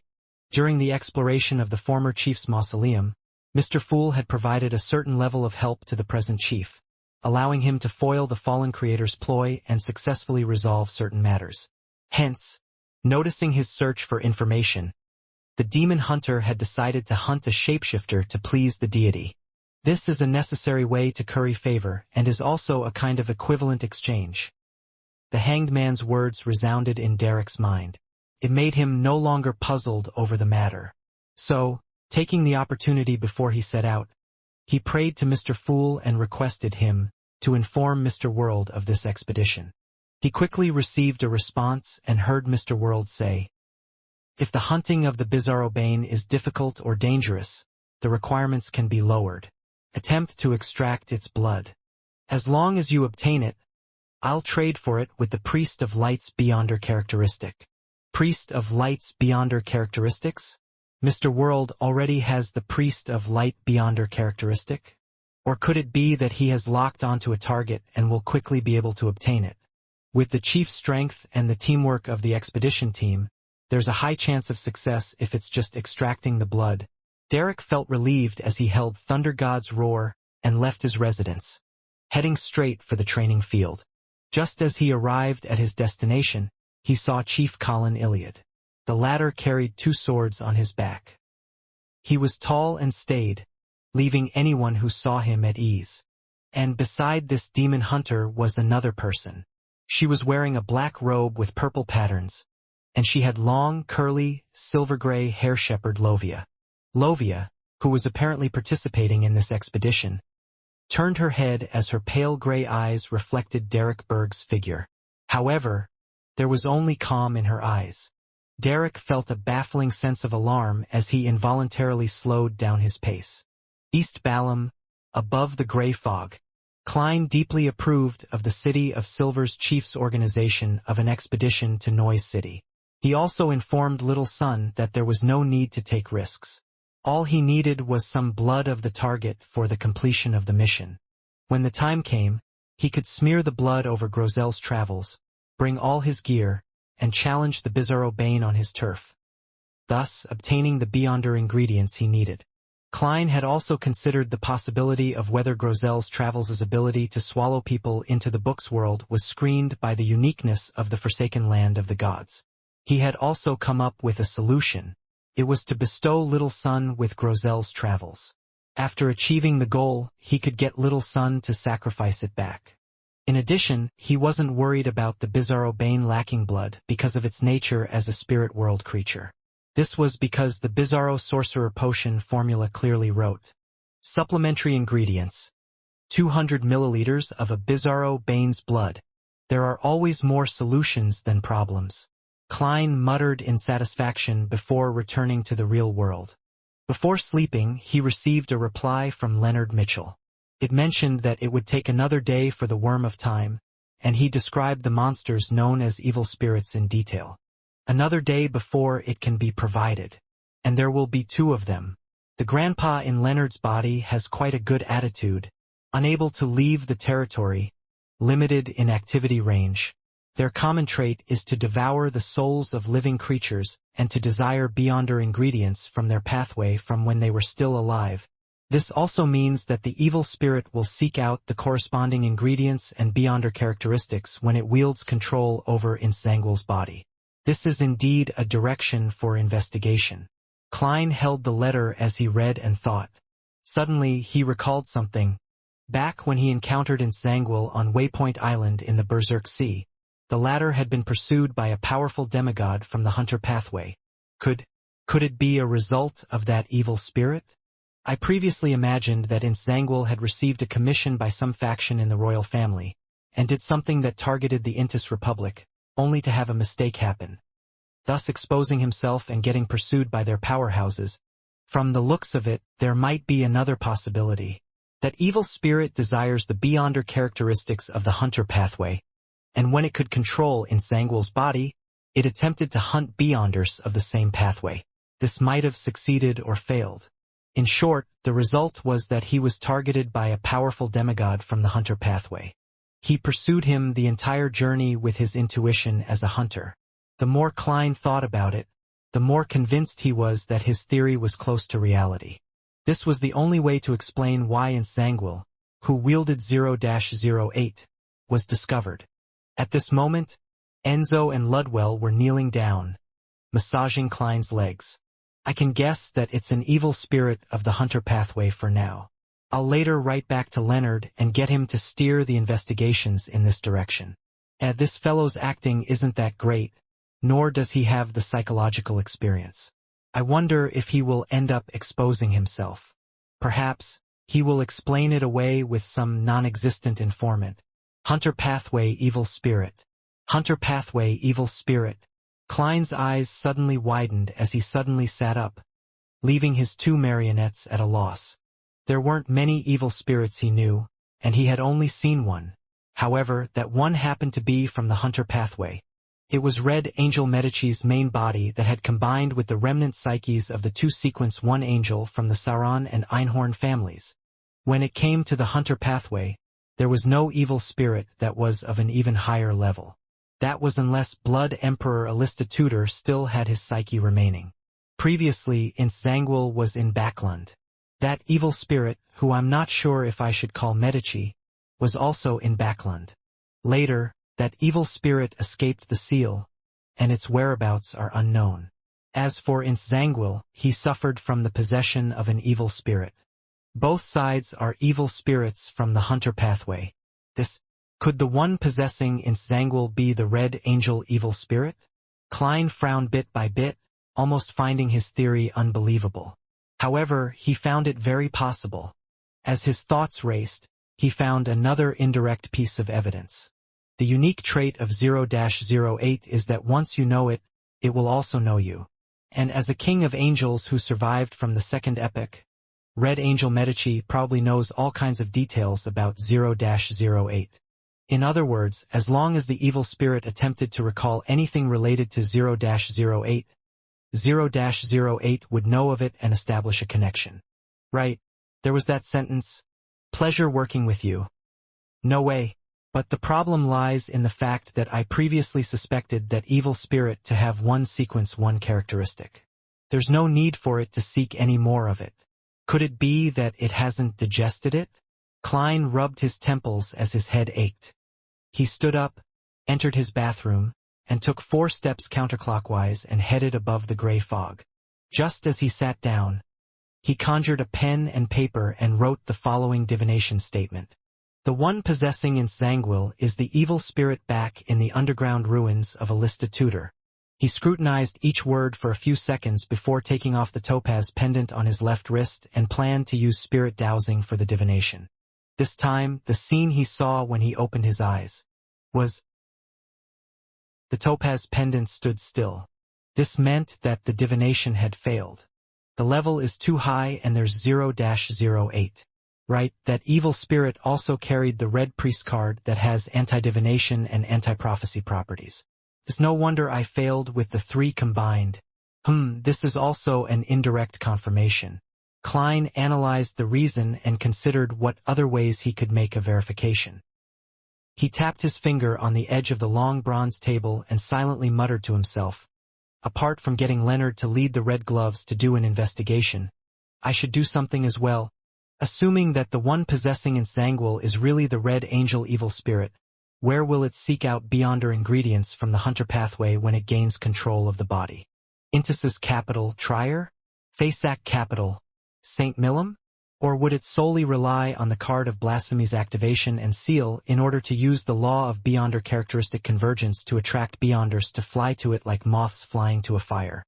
During the exploration of the former chief's mausoleum, Mr. Fool had provided a certain level of help to the present chief, allowing him to foil the fallen creator's ploy and successfully resolve certain matters. Hence, noticing his search for information, the demon hunter had decided to hunt a shapeshifter to please the deity. This is a necessary way to curry favor and is also a kind of equivalent exchange. The hanged man's words resounded in Derek's mind. It made him no longer puzzled over the matter. So, taking the opportunity before he set out, he prayed to Mr. Fool and requested him to inform Mr. World of this expedition. He quickly received a response and heard Mr. World say, "If the hunting of the Bizarro Bane is difficult or dangerous, the requirements can be lowered. Attempt to extract its blood. As long as you obtain it, I'll trade for it with the Priest of Light's Beyonder characteristic." Priest of Light's Beyonder characteristics? Mr. World already has the Priest of Light Beyonder characteristic? Or could it be that he has locked onto a target and will quickly be able to obtain it? With the chief's strength and the teamwork of the expedition team, there's a high chance of success if it's just extracting the blood. Derek felt relieved as he held Thunder God's roar and left his residence, heading straight for the training field. Just as he arrived at his destination, he saw Chief Colin Iliad. The latter carried 2 swords on his back. He was tall and staid, leaving anyone who saw him at ease. And beside this demon hunter was another person. She was wearing a black robe with purple patterns, and she had long, curly, silver-gray hair. Shepherd Lovia. Lovia, who was apparently participating in this expedition, turned her head as her pale gray eyes reflected Derek Berg's figure. However, there was only calm in her eyes. Derek felt a baffling sense of alarm as he involuntarily slowed down his pace. East Balam, above the gray fog. Klein deeply approved of the City of Silver's chief's organization of an expedition to Noise City. He also informed Little Sun that there was no need to take risks. All he needed was some blood of the target for the completion of the mission. When the time came, he could smear the blood over Grozel's travels, bring all his gear, and challenge the Bizarro Bane on his turf, thus obtaining the Beyonder ingredients he needed. Klein had also considered the possibility of whether Grozel's travels' ability to swallow people into the book's world was screened by the uniqueness of the Forsaken Land of the Gods. He had also come up with a solution. It was to bestow Little Sun with Grozel's travels. After achieving the goal, he could get Little Sun to sacrifice it back. In addition, he wasn't worried about the Bizarro Bane lacking blood because of its nature as a spirit world creature. This was because the Bizarro Sorcerer Potion formula clearly wrote, supplementary ingredients, 200 milliliters of a Bizarro Bane's blood. There are always more solutions than problems. Klein muttered in satisfaction before returning to the real world. Before sleeping, he received a reply from Leonard Mitchell. It mentioned that it would take another day for the Worm of Time, and he described the monsters known as evil spirits in detail. Another day before it can be provided. And there will be 2 of them. The grandpa in Leonard's body has quite a good attitude, unable to leave the territory, limited in activity range. Their common trait is to devour the souls of living creatures and to desire Beyonder ingredients from their pathway from when they were still alive. This also means that the evil spirit will seek out the corresponding ingredients and Beyonder characteristics when it wields control over Insangwal's body. This is indeed a direction for investigation. Klein held the letter as he read and thought. Suddenly he recalled something. Back when he encountered Insangwal on Waypoint Island in the Berserk Sea, the latter had been pursued by a powerful demigod from the Hunter pathway. Could it be a result of that evil spirit? I previously imagined that Insangwal had received a commission by some faction in the royal family, and did something that targeted the Intis Republic, only to have a mistake happen, thus exposing himself and getting pursued by their powerhouses. From the looks of it, there might be another possibility. That evil spirit desires the Beyonder characteristics of the Hunter pathway, and when it could control Insangwal's body, it attempted to hunt Beyonders of the same pathway. This might have succeeded or failed. In short, the result was that he was targeted by a powerful demigod from the Hunter pathway. He pursued him the entire journey with his intuition as a hunter. The more Klein thought about it, the more convinced he was that his theory was close to reality. This was the only way to explain why Insangwal, who wielded 0-08, was discovered. At this moment, Enzo and Ludwell were kneeling down, massaging Klein's legs. I can guess that it's an evil spirit of the Hunter pathway for now. I'll later write back to Leonard and get him to steer the investigations in this direction. This fellow's acting isn't that great, nor does he have the psychological experience. I wonder if he will end up exposing himself. Perhaps he will explain it away with some non-existent informant. Hunter pathway evil spirit. Hunter pathway evil spirit. Klein's eyes suddenly widened as he suddenly sat up, leaving his 2 marionettes at a loss. There weren't many evil spirits he knew, and he had only seen one. However, that one happened to be from the Hunter pathway. It was Red Angel Medici's main body that had combined with the remnant psyches of the 2 Sequence 1 angel from the Sauron and Einhorn families. When it came to the Hunter pathway, there was no evil spirit that was of an even higher level. That was unless Blood Emperor Alista Tudor still had his psyche remaining. Previously, Insangwal was in Backland. That evil spirit, who I'm not sure if I should call Medici, was also in Backland. Later, that evil spirit escaped the seal, and its whereabouts are unknown. As for Insangwal, he suffered from the possession of an evil spirit. Both sides are evil spirits from the Hunter pathway. Could the one possessing Insangwal be the Red Angel evil spirit? Klein frowned bit by bit, almost finding his theory unbelievable. However, he found it very possible. As his thoughts raced, he found another indirect piece of evidence. The unique trait of 0-08 is that once you know it, it will also know you. And as a king of angels who survived from the second epoch, Red Angel Medici probably knows all kinds of details about 0-08. In other words, as long as the evil spirit attempted to recall anything related to 0-08, 0-08 would know of it and establish a connection. Right, there was that sentence, "Pleasure working with you." No way. But the problem lies in the fact that I previously suspected that evil spirit to have one sequence, one characteristic. There's no need for it to seek any more of it. Could it be that it hasn't digested it? Klein rubbed his temples as his head ached. He stood up, entered his bathroom, and took 4 steps counterclockwise and headed above the gray fog. Just as he sat down, he conjured a pen and paper and wrote the following divination statement. The one possessing Insanguil is the evil spirit back in the underground ruins of Alista Tudor. He scrutinized each word for a few seconds before taking off the topaz pendant on his left wrist and planned to use spirit dowsing for the divination. This time, the scene he saw when he opened his eyes was the topaz pendant stood still. This meant that the divination had failed. The level is too high and there's 0-08. Right, that evil spirit also carried the red priest card that has anti-divination and anti-prophecy properties. It's no wonder I failed with the 3 combined. This is also an indirect confirmation. Klein analyzed the reason and considered what other ways he could make a verification. He tapped his finger on the edge of the long bronze table and silently muttered to himself, "Apart from getting Leonard to lead the Red Gloves to do an investigation, I should do something as well. Assuming that the one possessing Insanguil is really the Red Angel evil spirit, where will it seek out Beyonder ingredients from the Hunter pathway when it gains control of the body? Intis's capital, Trier? Faceac capital, St. Millum? Or would it solely rely on the card of blasphemy's activation and seal in order to use the law of Beyonder characteristic convergence to attract Beyonders to fly to it like moths flying to a fire?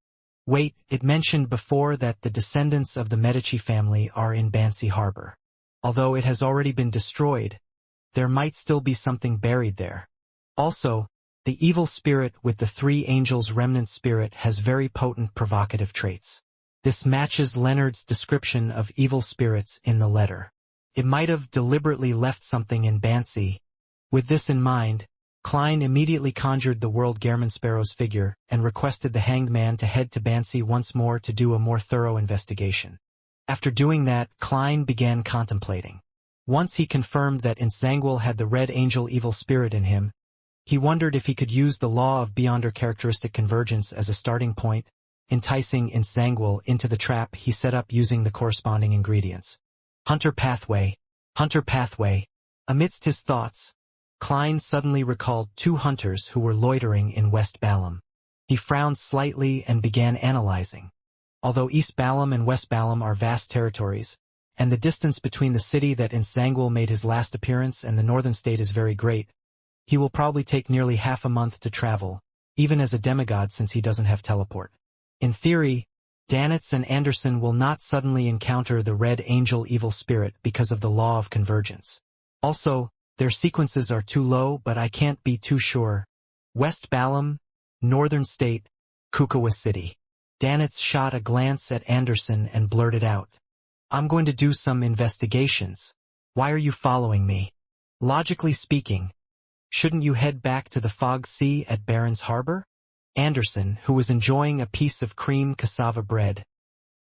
Wait, it mentioned before that the descendants of the Medici family are in Bansi Harbor. Although it has already been destroyed, there might still be something buried there. Also, the evil spirit with the 3 angels remnant spirit has very potent provocative traits. This matches Leonard's description of evil spirits in the letter. It might have deliberately left something in Bansi. With this in mind, Klein immediately conjured the World Gehrman Sparrow's figure and requested the Hanged Man to head to Bansi once more to do a more thorough investigation. After doing that, Klein began contemplating. Once he confirmed that Insanguil had the Red Angel evil spirit in him, he wondered if he could use the law of Beyonder characteristic convergence as a starting point, enticing Insanguil into the trap he set up using the corresponding ingredients. Hunter pathway, Hunter pathway. Amidst his thoughts, Klein suddenly recalled 2 hunters who were loitering in West Balam. He frowned slightly and began analyzing. Although East Balam and West Balam are vast territories, and the distance between the city that Insanguil made his last appearance and the northern state is very great, he will probably take nearly half a month to travel, even as a demigod since he doesn't have teleport. In theory, Danitz and Anderson will not suddenly encounter the Red Angel evil spirit because of the law of convergence. Also, their sequences are too low, but I can't be too sure. West Balam, Northern State, Kukawa City. Danitz shot a glance at Anderson and blurted out, "I'm going to do some investigations. Why are you following me? Logically speaking, shouldn't you head back to the Fog Sea at Barron's Harbor?" Anderson, who was enjoying a piece of cream cassava bread,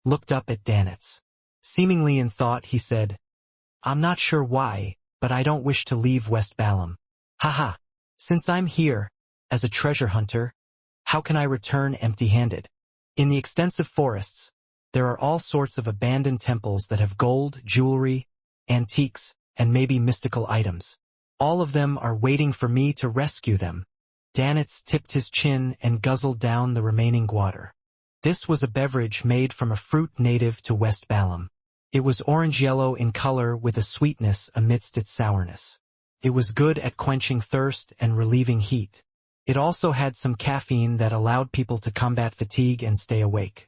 looked up at Danitz. Seemingly in thought, he said, "I'm not sure why, but I don't wish to leave West Balam. Haha, since I'm here, as a treasure hunter, how can I return empty-handed? In the extensive forests, there are all sorts of abandoned temples that have gold, jewelry, antiques, and maybe mystical items. All of them are waiting for me to rescue them." Danitz tipped his chin and guzzled down the remaining water. This was a beverage made from a fruit native to West Balam. It was orange-yellow in color with a sweetness amidst its sourness. It was good at quenching thirst and relieving heat. It also had some caffeine that allowed people to combat fatigue and stay awake.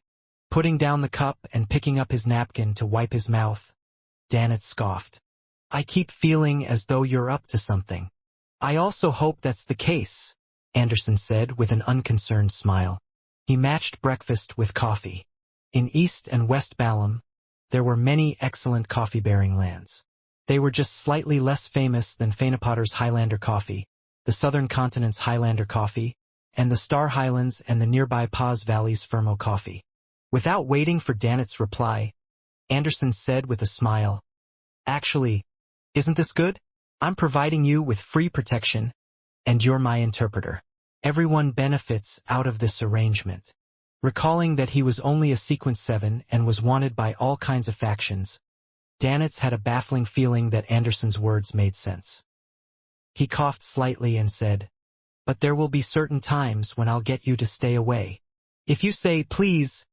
Putting down the cup and picking up his napkin to wipe his mouth, Danitz scoffed. "I keep feeling as though you're up to something." "I also hope that's the case," Anderson said with an unconcerned smile. He matched breakfast with coffee. In East and West Balam, there were many excellent coffee-bearing lands. They were just slightly less famous than Fainapotter's Highlander coffee, the Southern Continent's Highlander coffee, and the Star Highlands and the nearby Paz Valley's Fermo coffee. Without waiting for Dannett's reply, Anderson said with a smile, "Actually, isn't this good? I'm providing you with free protection, and you're my interpreter. Everyone benefits out of this arrangement." Recalling that he was only a Sequence 7 and was wanted by all kinds of factions, Dannitz had a baffling feeling that Anderson's words made sense. He coughed slightly and said, "But there will be certain times when I'll get you to stay away. If you say, 'Please,'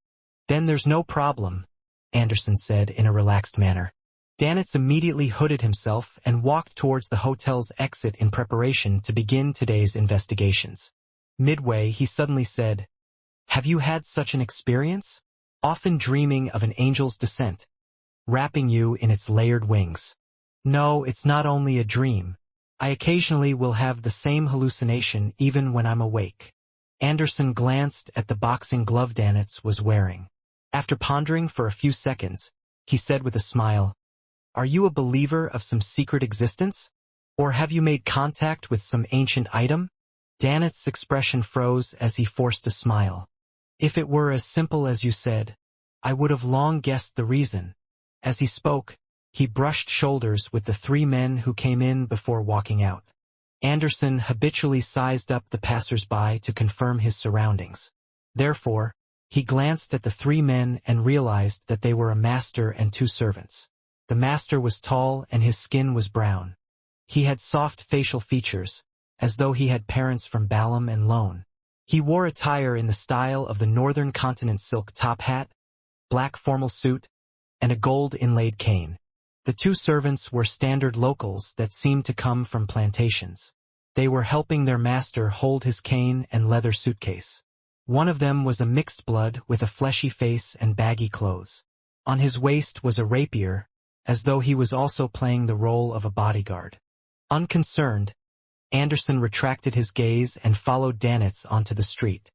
then there's no problem," Anderson said in a relaxed manner. Dannitz immediately hooded himself and walked towards the hotel's exit in preparation to begin today's investigations. Midway, he suddenly said, "Have you had such an experience? Often dreaming of an angel's descent, wrapping you in its layered wings?" "No, it's not only a dream. I occasionally will have the same hallucination even when I'm awake." Anderson glanced at the boxing glove Dannitz was wearing. After pondering for a few seconds, he said with a smile, "Are you a believer of some secret existence? Or have you made contact with some ancient item?" Dannitz's expression froze as he forced a smile. "If it were as simple as you said, I would have long guessed the reason." As he spoke, he brushed shoulders with the three men who came in before walking out. Anderson habitually sized up the passers-by to confirm his surroundings. Therefore, he glanced at the three men and realized that they were a master and two servants. The master was tall and his skin was brown. He had soft facial features, as though he had parents from Balam and Lone. He wore attire in the style of the Northern Continent silk top hat, black formal suit, and a gold inlaid cane. The two servants were standard locals that seemed to come from plantations. They were helping their master hold his cane and leather suitcase. One of them was a mixed blood with a fleshy face and baggy clothes. On his waist was a rapier, as though he was also playing the role of a bodyguard. Unconcerned, Anderson retracted his gaze and followed Dannitz onto the street.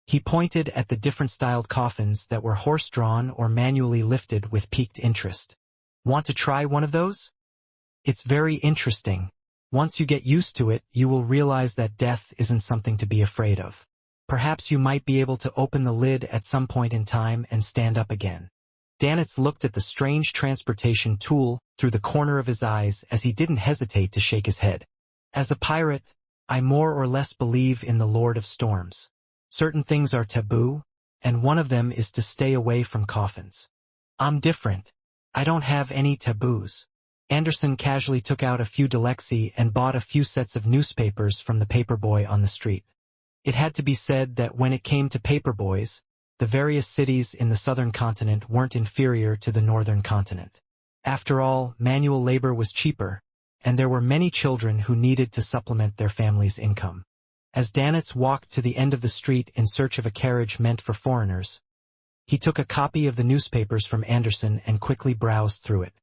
He pointed at the different styled coffins that were horse-drawn or manually lifted with piqued interest. "Want to try one of those? It's very interesting. Once you get used to it, you will realize that death isn't something to be afraid of. Perhaps you might be able to open the lid at some point in time and stand up again." Dannitz looked at the strange transportation tool through the corner of his eyes as he didn't hesitate to shake his head. "As a pirate, I more or less believe in the Lord of Storms. Certain things are taboo, and one of them is to stay away from coffins. I'm different. I don't have any taboos." Anderson casually took out a few Delexi and bought a few sets of newspapers from the paperboy on the street. It had to be said that when it came to paperboys, the various cities in the Southern Continent weren't inferior to the Northern Continent. After all, manual labor was cheaper, and there were many children who needed to supplement their family's income. As Dannitz walked to the end of the street in search of a carriage meant for foreigners, he took a copy of the newspapers from Anderson and quickly browsed through it.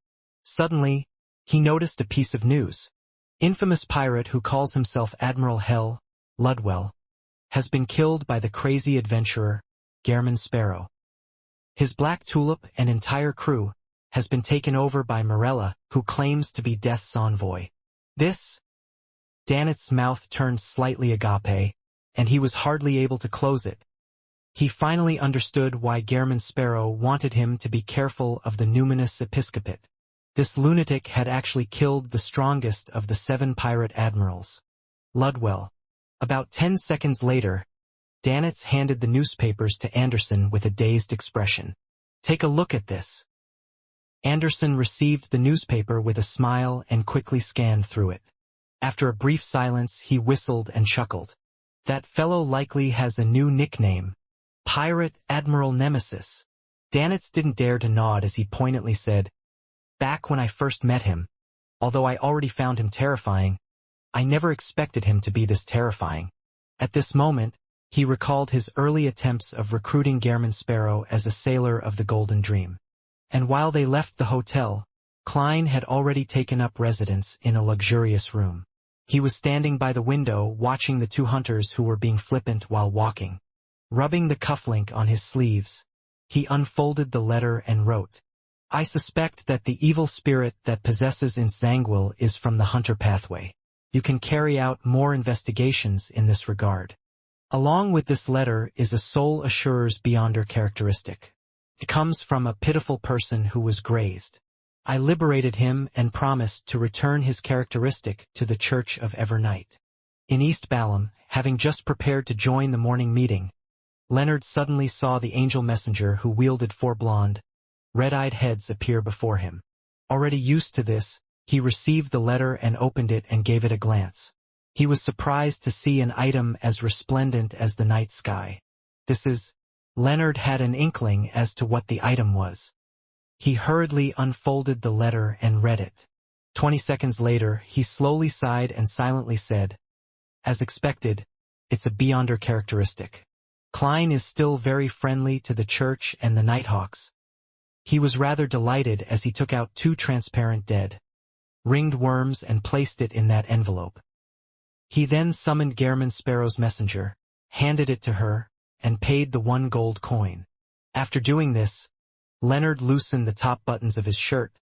Suddenly, he noticed a piece of news. Infamous pirate who calls himself Admiral Hell, Ludwell, has been killed by the crazy adventurer, Gehrman Sparrow. His Black Tulip and entire crew has been taken over by Morella, who claims to be Death's envoy. This? Dannitz's mouth turned slightly agape, and he was hardly able to close it. He finally understood why Gehrman Sparrow wanted him to be careful of the numinous episcopate. This lunatic had actually killed the strongest of the 7 pirate admirals, Ludwell. About 10 seconds later, Dannitz handed the newspapers to Anderson with a dazed expression. "Take a look at this." Anderson received the newspaper with a smile and quickly scanned through it. After a brief silence, he whistled and chuckled. "That fellow likely has a new nickname, Pirate Admiral Nemesis." Dannitz didn't dare to nod as he poignantly said, "Back when I first met him, although I already found him terrifying, I never expected him to be this terrifying." At this moment, he recalled his early attempts of recruiting Gehrman Sparrow as a sailor of the Golden Dream. And while they left the hotel, Klein had already taken up residence in a luxurious room. He was standing by the window watching the 2 hunters who were being flippant while walking. Rubbing the cufflink on his sleeves, he unfolded the letter and wrote, I suspect that the evil spirit that possesses Zangwill is from the hunter pathway. You can carry out more investigations in this regard. Along with this letter is a soul assurer's beyonder characteristic. It comes from a pitiful person who was grazed. I liberated him and promised to return his characteristic to the Church of Evernight. In East Balham, having just prepared to join the morning meeting, Leonard suddenly saw the angel messenger who wielded 4 blonde, red-eyed heads appear before him. Already used to this, he received the letter and opened it and gave it a glance. He was surprised to see an item as resplendent as the night sky. Leonard had an inkling as to what the item was. He hurriedly unfolded the letter and read it. 20 seconds later, he slowly sighed and silently said, "As expected, it's a beyonder characteristic. Klein is still very friendly to the church and the Nighthawks." He was rather delighted as he took out 2 transparent dead, ringed worms and placed it in that envelope. He then summoned Gairman Sparrow's messenger, handed it to her, and paid the 1 gold coin. After doing this, Leonard loosened the top buttons of his shirt,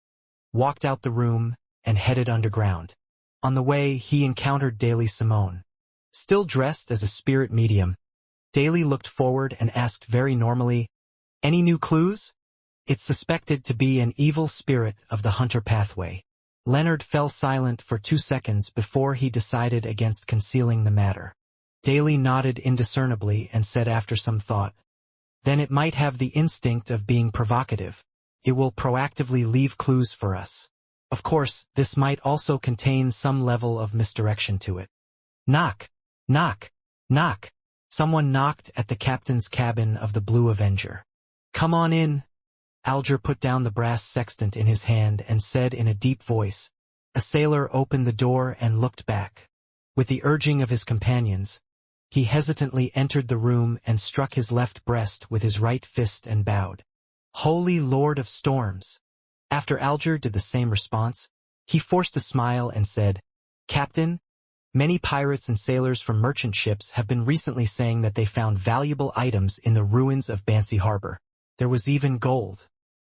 walked out the room, and headed underground. On the way, he encountered Daly Simone. Still dressed as a spirit medium, Daly looked forward and asked very normally, "Any new clues?" "It's suspected to be an evil spirit of the hunter pathway." Leonard fell silent for 2 seconds before he decided against concealing the matter. Daly nodded indiscernibly and said after some thought, "Then it might have the instinct of being provocative. It will proactively leave clues for us. Of course, this might also contain some level of misdirection to it." Knock, knock, knock. Someone knocked at the captain's cabin of the Blue Avenger. "Come on in." Alger put down the brass sextant in his hand and said in a deep voice. A sailor opened the door and looked back. With the urging of his companions, he hesitantly entered the room and struck his left breast with his right fist and bowed. "Holy Lord of Storms!" After Alger did the same response, he forced a smile and said, "Captain, many pirates and sailors from merchant ships have been recently saying that they found valuable items in the ruins of Bansi Harbor. There was even gold.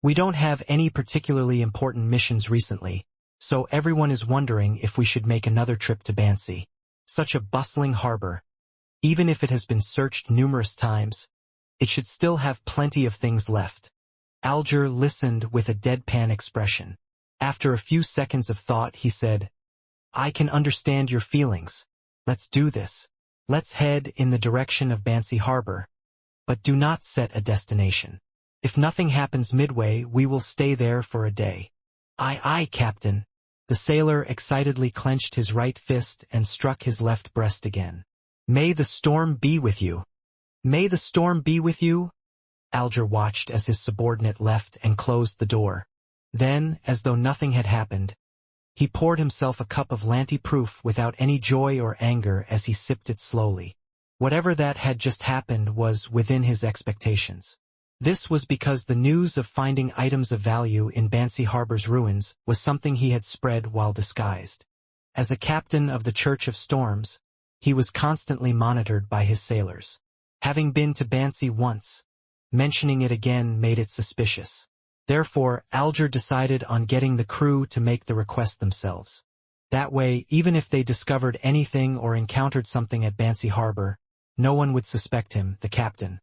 We don't have any particularly important missions recently, so everyone is wondering if we should make another trip to Bansi. Such a bustling harbor. Even if it has been searched numerous times, it should still have plenty of things left." Alger listened with a deadpan expression. After a few seconds of thought, he said, "I can understand your feelings. Let's do this. Let's head in the direction of Bansi Harbor. But do not set a destination. If nothing happens midway, we will stay there for a day." "Aye, aye, Captain." The sailor excitedly clenched his right fist and struck his left breast again. "May the storm be with you." "May the storm be with you." Alger watched as his subordinate left and closed the door. Then, as though nothing had happened, he poured himself a cup of Lanty-proof without any joy or anger as he sipped it slowly. Whatever that had just happened was within his expectations. This was because the news of finding items of value in Bansi Harbor's ruins was something he had spread while disguised. As a captain of the Church of Storms, he was constantly monitored by his sailors. Having been to Bansi once, mentioning it again made it suspicious. Therefore, Alger decided on getting the crew to make the request themselves. That way, even if they discovered anything or encountered something at Bansi Harbor, no one would suspect him, the captain.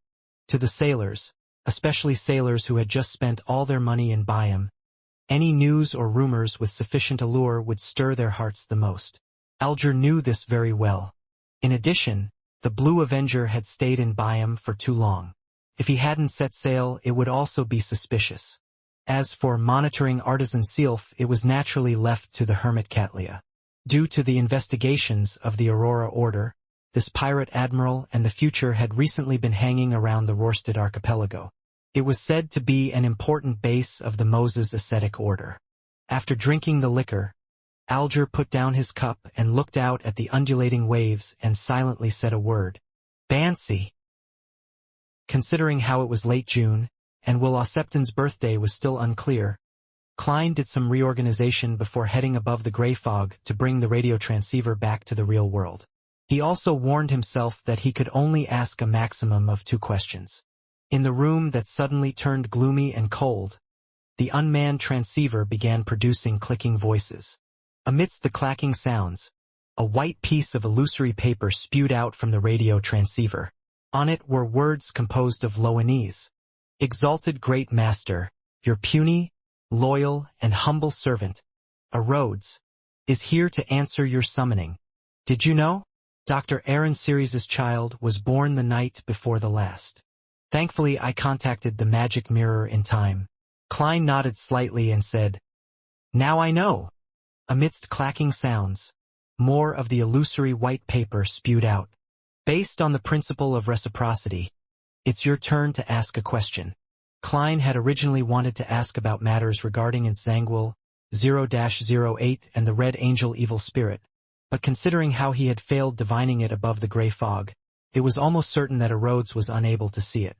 To the sailors, especially sailors who had just spent all their money in Byam, any news or rumors with sufficient allure would stir their hearts the most. Alger knew this very well. In addition, the Blue Avenger had stayed in Byam for too long. If he hadn't set sail, it would also be suspicious. As for monitoring Artisan Sealf, it was naturally left to the hermit Catlia. Due to the investigations of the Aurora Order, this pirate admiral and the future had recently been hanging around the Rorstad archipelago. It was said to be an important base of the Moses ascetic order. After drinking the liquor, Alger put down his cup and looked out at the undulating waves and silently said a word. "Bansi." Considering how it was late June, and Will Ossepton's birthday was still unclear, Klein did some reorganization before heading above the gray fog to bring the radio transceiver back to the real world. He also warned himself that he could only ask a maximum of 2 questions. In the room that suddenly turned gloomy and cold, the unmanned transceiver began producing clicking voices. Amidst the clacking sounds, a white piece of illusory paper spewed out from the radio transceiver. On it were words composed of Loanese. Exalted Great Master, your puny, loyal, and humble servant, Rhodes, is here to answer your summoning. Did you know? Dr. Aaron Sirius's child was born the night before the last. Thankfully, I contacted the magic mirror in time. Klein nodded slightly and said, "Now I know." Amidst clacking sounds, more of the illusory white paper spewed out. Based on the principle of reciprocity, it's your turn to ask a question. Klein had originally wanted to ask about matters regarding Inzangwil 0-08 and the Red Angel Evil Spirit, but considering how he had failed divining it above the gray fog, it was almost certain that Rhodes was unable to see it.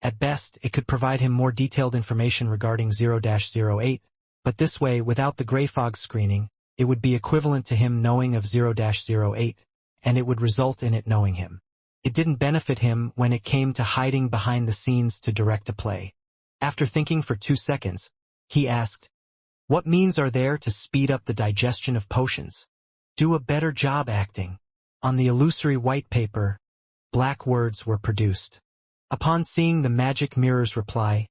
At best, it could provide him more detailed information regarding 0-08, but this way, without the gray fog screening, it would be equivalent to him knowing of 0-08, and it would result in it knowing him. It didn't benefit him when it came to hiding behind the scenes to direct a play. After thinking for 2 seconds, he asked, "What means are there to speed up the digestion of potions? Do a better job acting." On the illusory white paper, black words were produced. Upon seeing the magic mirror's reply,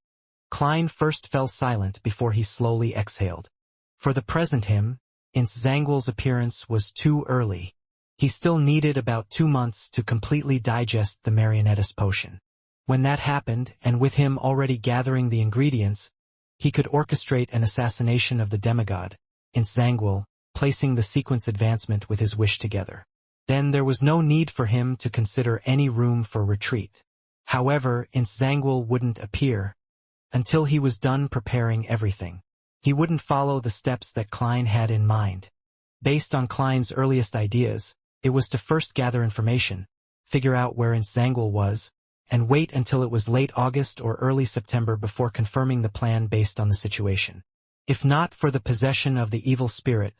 Klein first fell silent before he slowly exhaled. For the present him, Inzangwil's appearance was too early. He still needed about 2 months to completely digest the marionettist potion. When that happened, and with him already gathering the ingredients, he could orchestrate an assassination of the demigod, Inzangwil, placing the sequence advancement with his wish together. Then there was no need for him to consider any room for retreat. However, Inzangwil wouldn't appear until he was done preparing everything. He wouldn't follow the steps that Klein had in mind. Based on Klein's earliest ideas, it was to first gather information, figure out where Inzangwil was, and wait until it was late August or early September before confirming the plan based on the situation. If not for the possession of the evil spirit,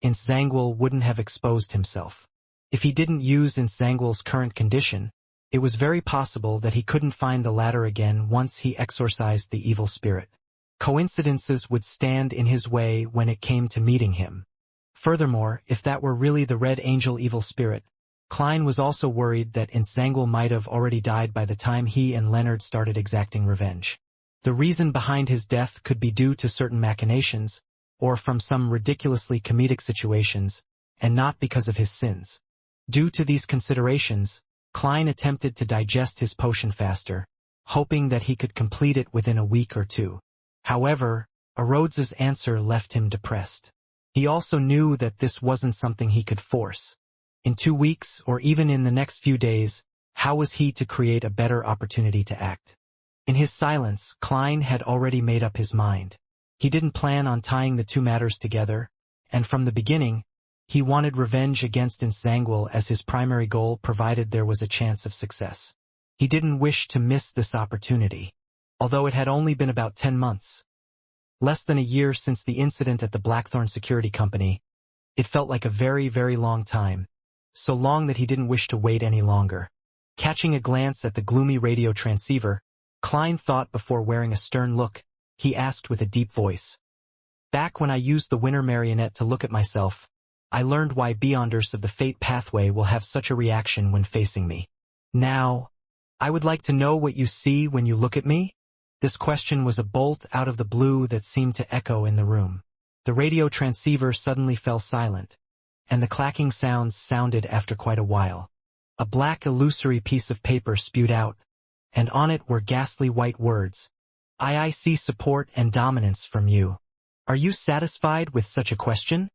Inzangwil wouldn't have exposed himself. If he didn't use Inzangwil's current condition, it was very possible that he couldn't find the ladder again once he exorcised the evil spirit. Coincidences would stand in his way when it came to meeting him. Furthermore, if that were really the Red Angel Evil Spirit, Klein was also worried that Inzangwil might have already died by the time he and Leonard started exacting revenge. The reason behind his death could be due to certain machinations, or from some ridiculously comedic situations, and not because of his sins. Due to these considerations, Klein attempted to digest his potion faster, hoping that he could complete it within a week or 2. However, Rhodes's answer left him depressed. He also knew that this wasn't something he could force. In 2 weeks, or even in the next few days, how was he to create a better opportunity to act? In his silence, Klein had already made up his mind. He didn't plan on tying the 2 matters together, and from the beginning, he wanted revenge against Inzangwil as his primary goal provided there was a chance of success. He didn't wish to miss this opportunity. Although it had only been about 10 months, less than a year since the incident at the Blackthorn Security Company, it felt like a very, very long time, so long that he didn't wish to wait any longer. Catching a glance at the gloomy radio transceiver, Klein thought before wearing a stern look, he asked with a deep voice. "Back when I used the Winter Marionette to look at myself, I learned why Beyonders of the Fate pathway will have such a reaction when facing me. Now, I would like to know what you see when you look at me?" This question was a bolt out of the blue that seemed to echo in the room. The radio transceiver suddenly fell silent, and the clacking sounds sounded after quite a while. A black illusory piece of paper spewed out, and on it were ghastly white words. "I see support and dominance from you. Are you satisfied with such a question?"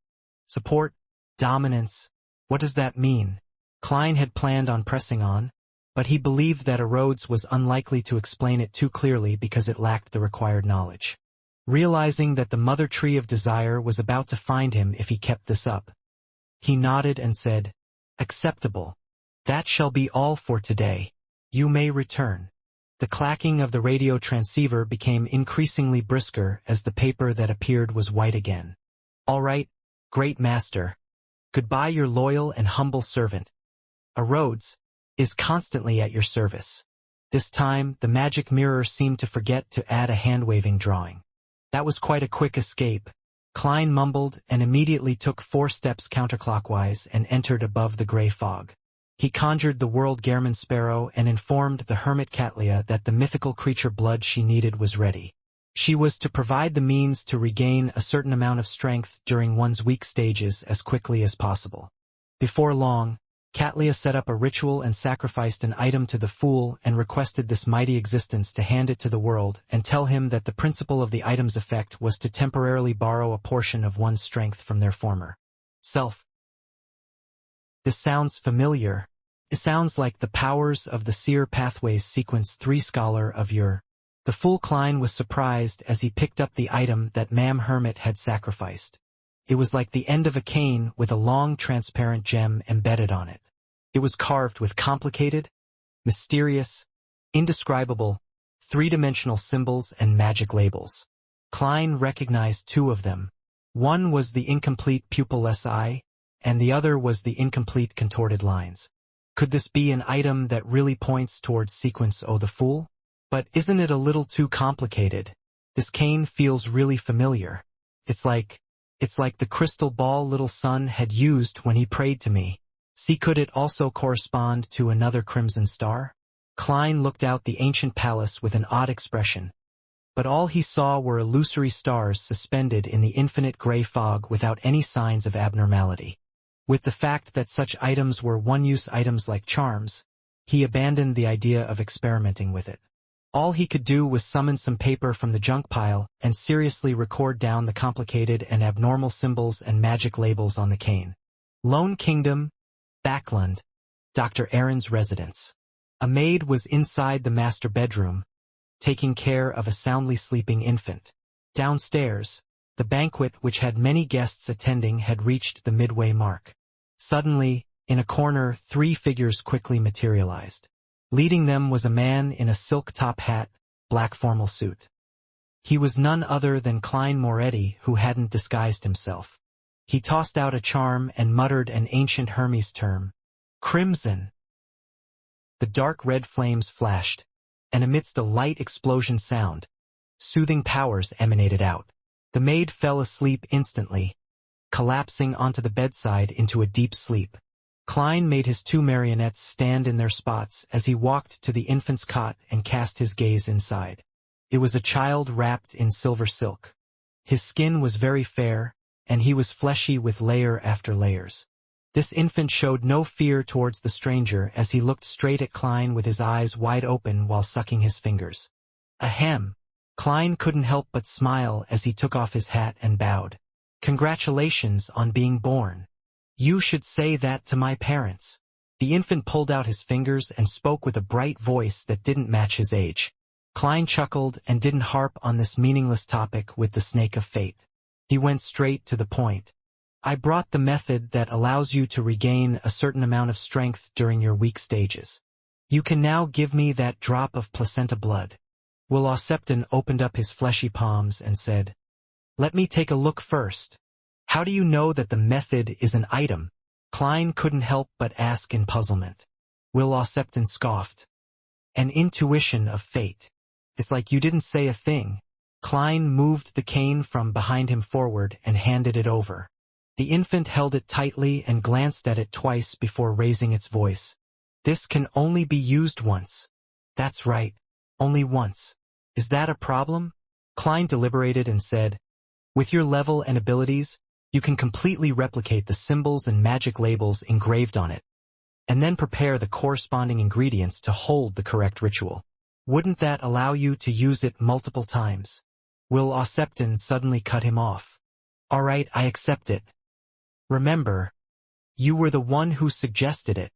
Support, dominance, what does that mean? Klein had planned on pressing on, but he believed that Rhodes was unlikely to explain it too clearly because it lacked the required knowledge. Realizing that the mother tree of desire was about to find him if he kept this up, he nodded and said, "Acceptable. That shall be all for today. You may return." The clacking of the radio transceiver became increasingly brisker as the paper that appeared was white again. "All right, great master. Goodbye, your loyal and humble servant. Rhodes is constantly at your service." This time, the magic mirror seemed to forget to add a hand-waving drawing. That was quite a quick escape. Klein mumbled and immediately took 4 steps counterclockwise and entered above the gray fog. He conjured the world Gehrman sparrow and informed the hermit Catlia that the mythical creature blood she needed was ready. She was to provide the means to regain a certain amount of strength during one's weak stages as quickly as possible. Before long, Catlia set up a ritual and sacrificed an item to the fool and requested this mighty existence to hand it to the world and tell him that the principle of the item's effect was to temporarily borrow a portion of one's strength from their former self. This sounds familiar. It sounds like the Powers of the Seer Pathways Sequence 3 scholar of your. The fool Klein was surprised as he picked up the item that Ma'am Hermit had sacrificed. It was like the end of a cane with a long transparent gem embedded on it. It was carved with complicated, mysterious, indescribable, 3-dimensional symbols and magic labels. Klein recognized 2 of them. One was the incomplete pupilless eye, and the other was the incomplete contorted lines. Could this be an item that really points towards Sequence O the Fool? But isn't it a little too complicated? This cane feels really familiar. It's like the crystal ball little son had used when he prayed to me. See, could it also correspond to another crimson star? Klein looked out the ancient palace with an odd expression. But all he saw were illusory stars suspended in the infinite gray fog without any signs of abnormality. With the fact that such items were one-use items like charms, he abandoned the idea of experimenting with it. All he could do was summon some paper from the junk pile and seriously record down the complicated and abnormal symbols and magic labels on the cane. Lone Kingdom, Backlund, Dr. Aaron's residence. A maid was inside the master bedroom, taking care of a soundly sleeping infant. Downstairs, the banquet which had many guests attending had reached the midway mark. Suddenly, in a corner 3 figures quickly materialized. Leading them was a man in a silk top hat, black formal suit. He was none other than Klein Moretti, who hadn't disguised himself. He tossed out a charm and muttered an ancient Hermes term. Crimson. The dark red flames flashed, and amidst a light explosion sound, soothing powers emanated out. The maid fell asleep instantly, collapsing onto the bedside into a deep sleep. Klein made his 2 marionettes stand in their spots as he walked to the infant's cot and cast his gaze inside. It was a child wrapped in silver silk. His skin was very fair, and he was fleshy with layer after layers. This infant showed no fear towards the stranger as he looked straight at Klein with his eyes wide open while sucking his fingers. Ahem! Klein couldn't help but smile as he took off his hat and bowed. Congratulations on being born. You should say that to my parents. The infant pulled out his fingers and spoke with a bright voice that didn't match his age. Klein chuckled and didn't harp on this meaningless topic with the snake of fate. He went straight to the point. I brought the method that allows you to regain a certain amount of strength during your weak stages. You can now give me that drop of placenta blood. Will Ausepton opened up his fleshy palms and said, Let me take a look first. How do you know that the method is an item? Klein couldn't help but ask in puzzlement. Will Ausepton scoffed. An intuition of fate. It's like you didn't say a thing. Klein moved the cane from behind him forward and handed it over. The infant held it tightly and glanced at it twice before raising its voice. This can only be used once. That's right, only once. Is that a problem? Klein deliberated and said, With your level and abilities, you can completely replicate the symbols and magic labels engraved on it, and then prepare the corresponding ingredients to hold the correct ritual. Wouldn't that allow you to use it multiple times? Will Ausepton suddenly cut him off. All right, I accept it. Remember, you were the one who suggested it.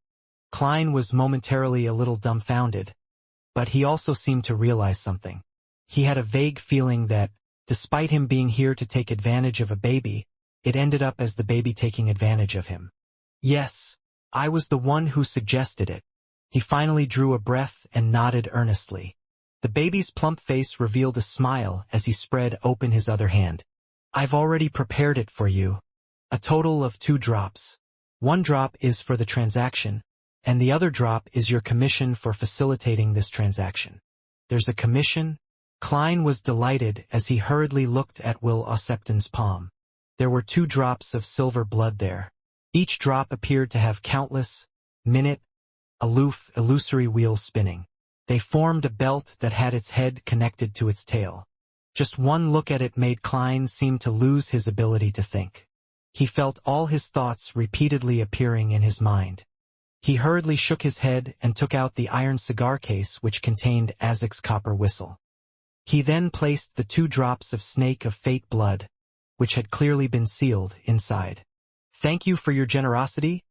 Klein was momentarily a little dumbfounded, but he also seemed to realize something. He had a vague feeling that, despite him being here to take advantage of a baby, it ended up as the baby taking advantage of him. Yes, I was the one who suggested it. He finally drew a breath and nodded earnestly. The baby's plump face revealed a smile as he spread open his other hand. I've already prepared it for you. A total of 2 drops. 1 drop is for the transaction, and the other drop is your commission for facilitating this transaction. There's a commission? Klein was delighted as he hurriedly looked at Will Ossepton's palm. There were 2 drops of silver blood there. Each drop appeared to have countless, aloof, illusory wheels spinning. They formed a belt that had its head connected to its tail. Just one look at it made Klein seem to lose his ability to think. He felt all his thoughts repeatedly appearing in his mind. He hurriedly shook his head and took out the iron cigar case which contained Azek's copper whistle. He then placed the 2 drops of snake of fate blood, which had clearly been sealed, inside. "Thank you for your generosity,"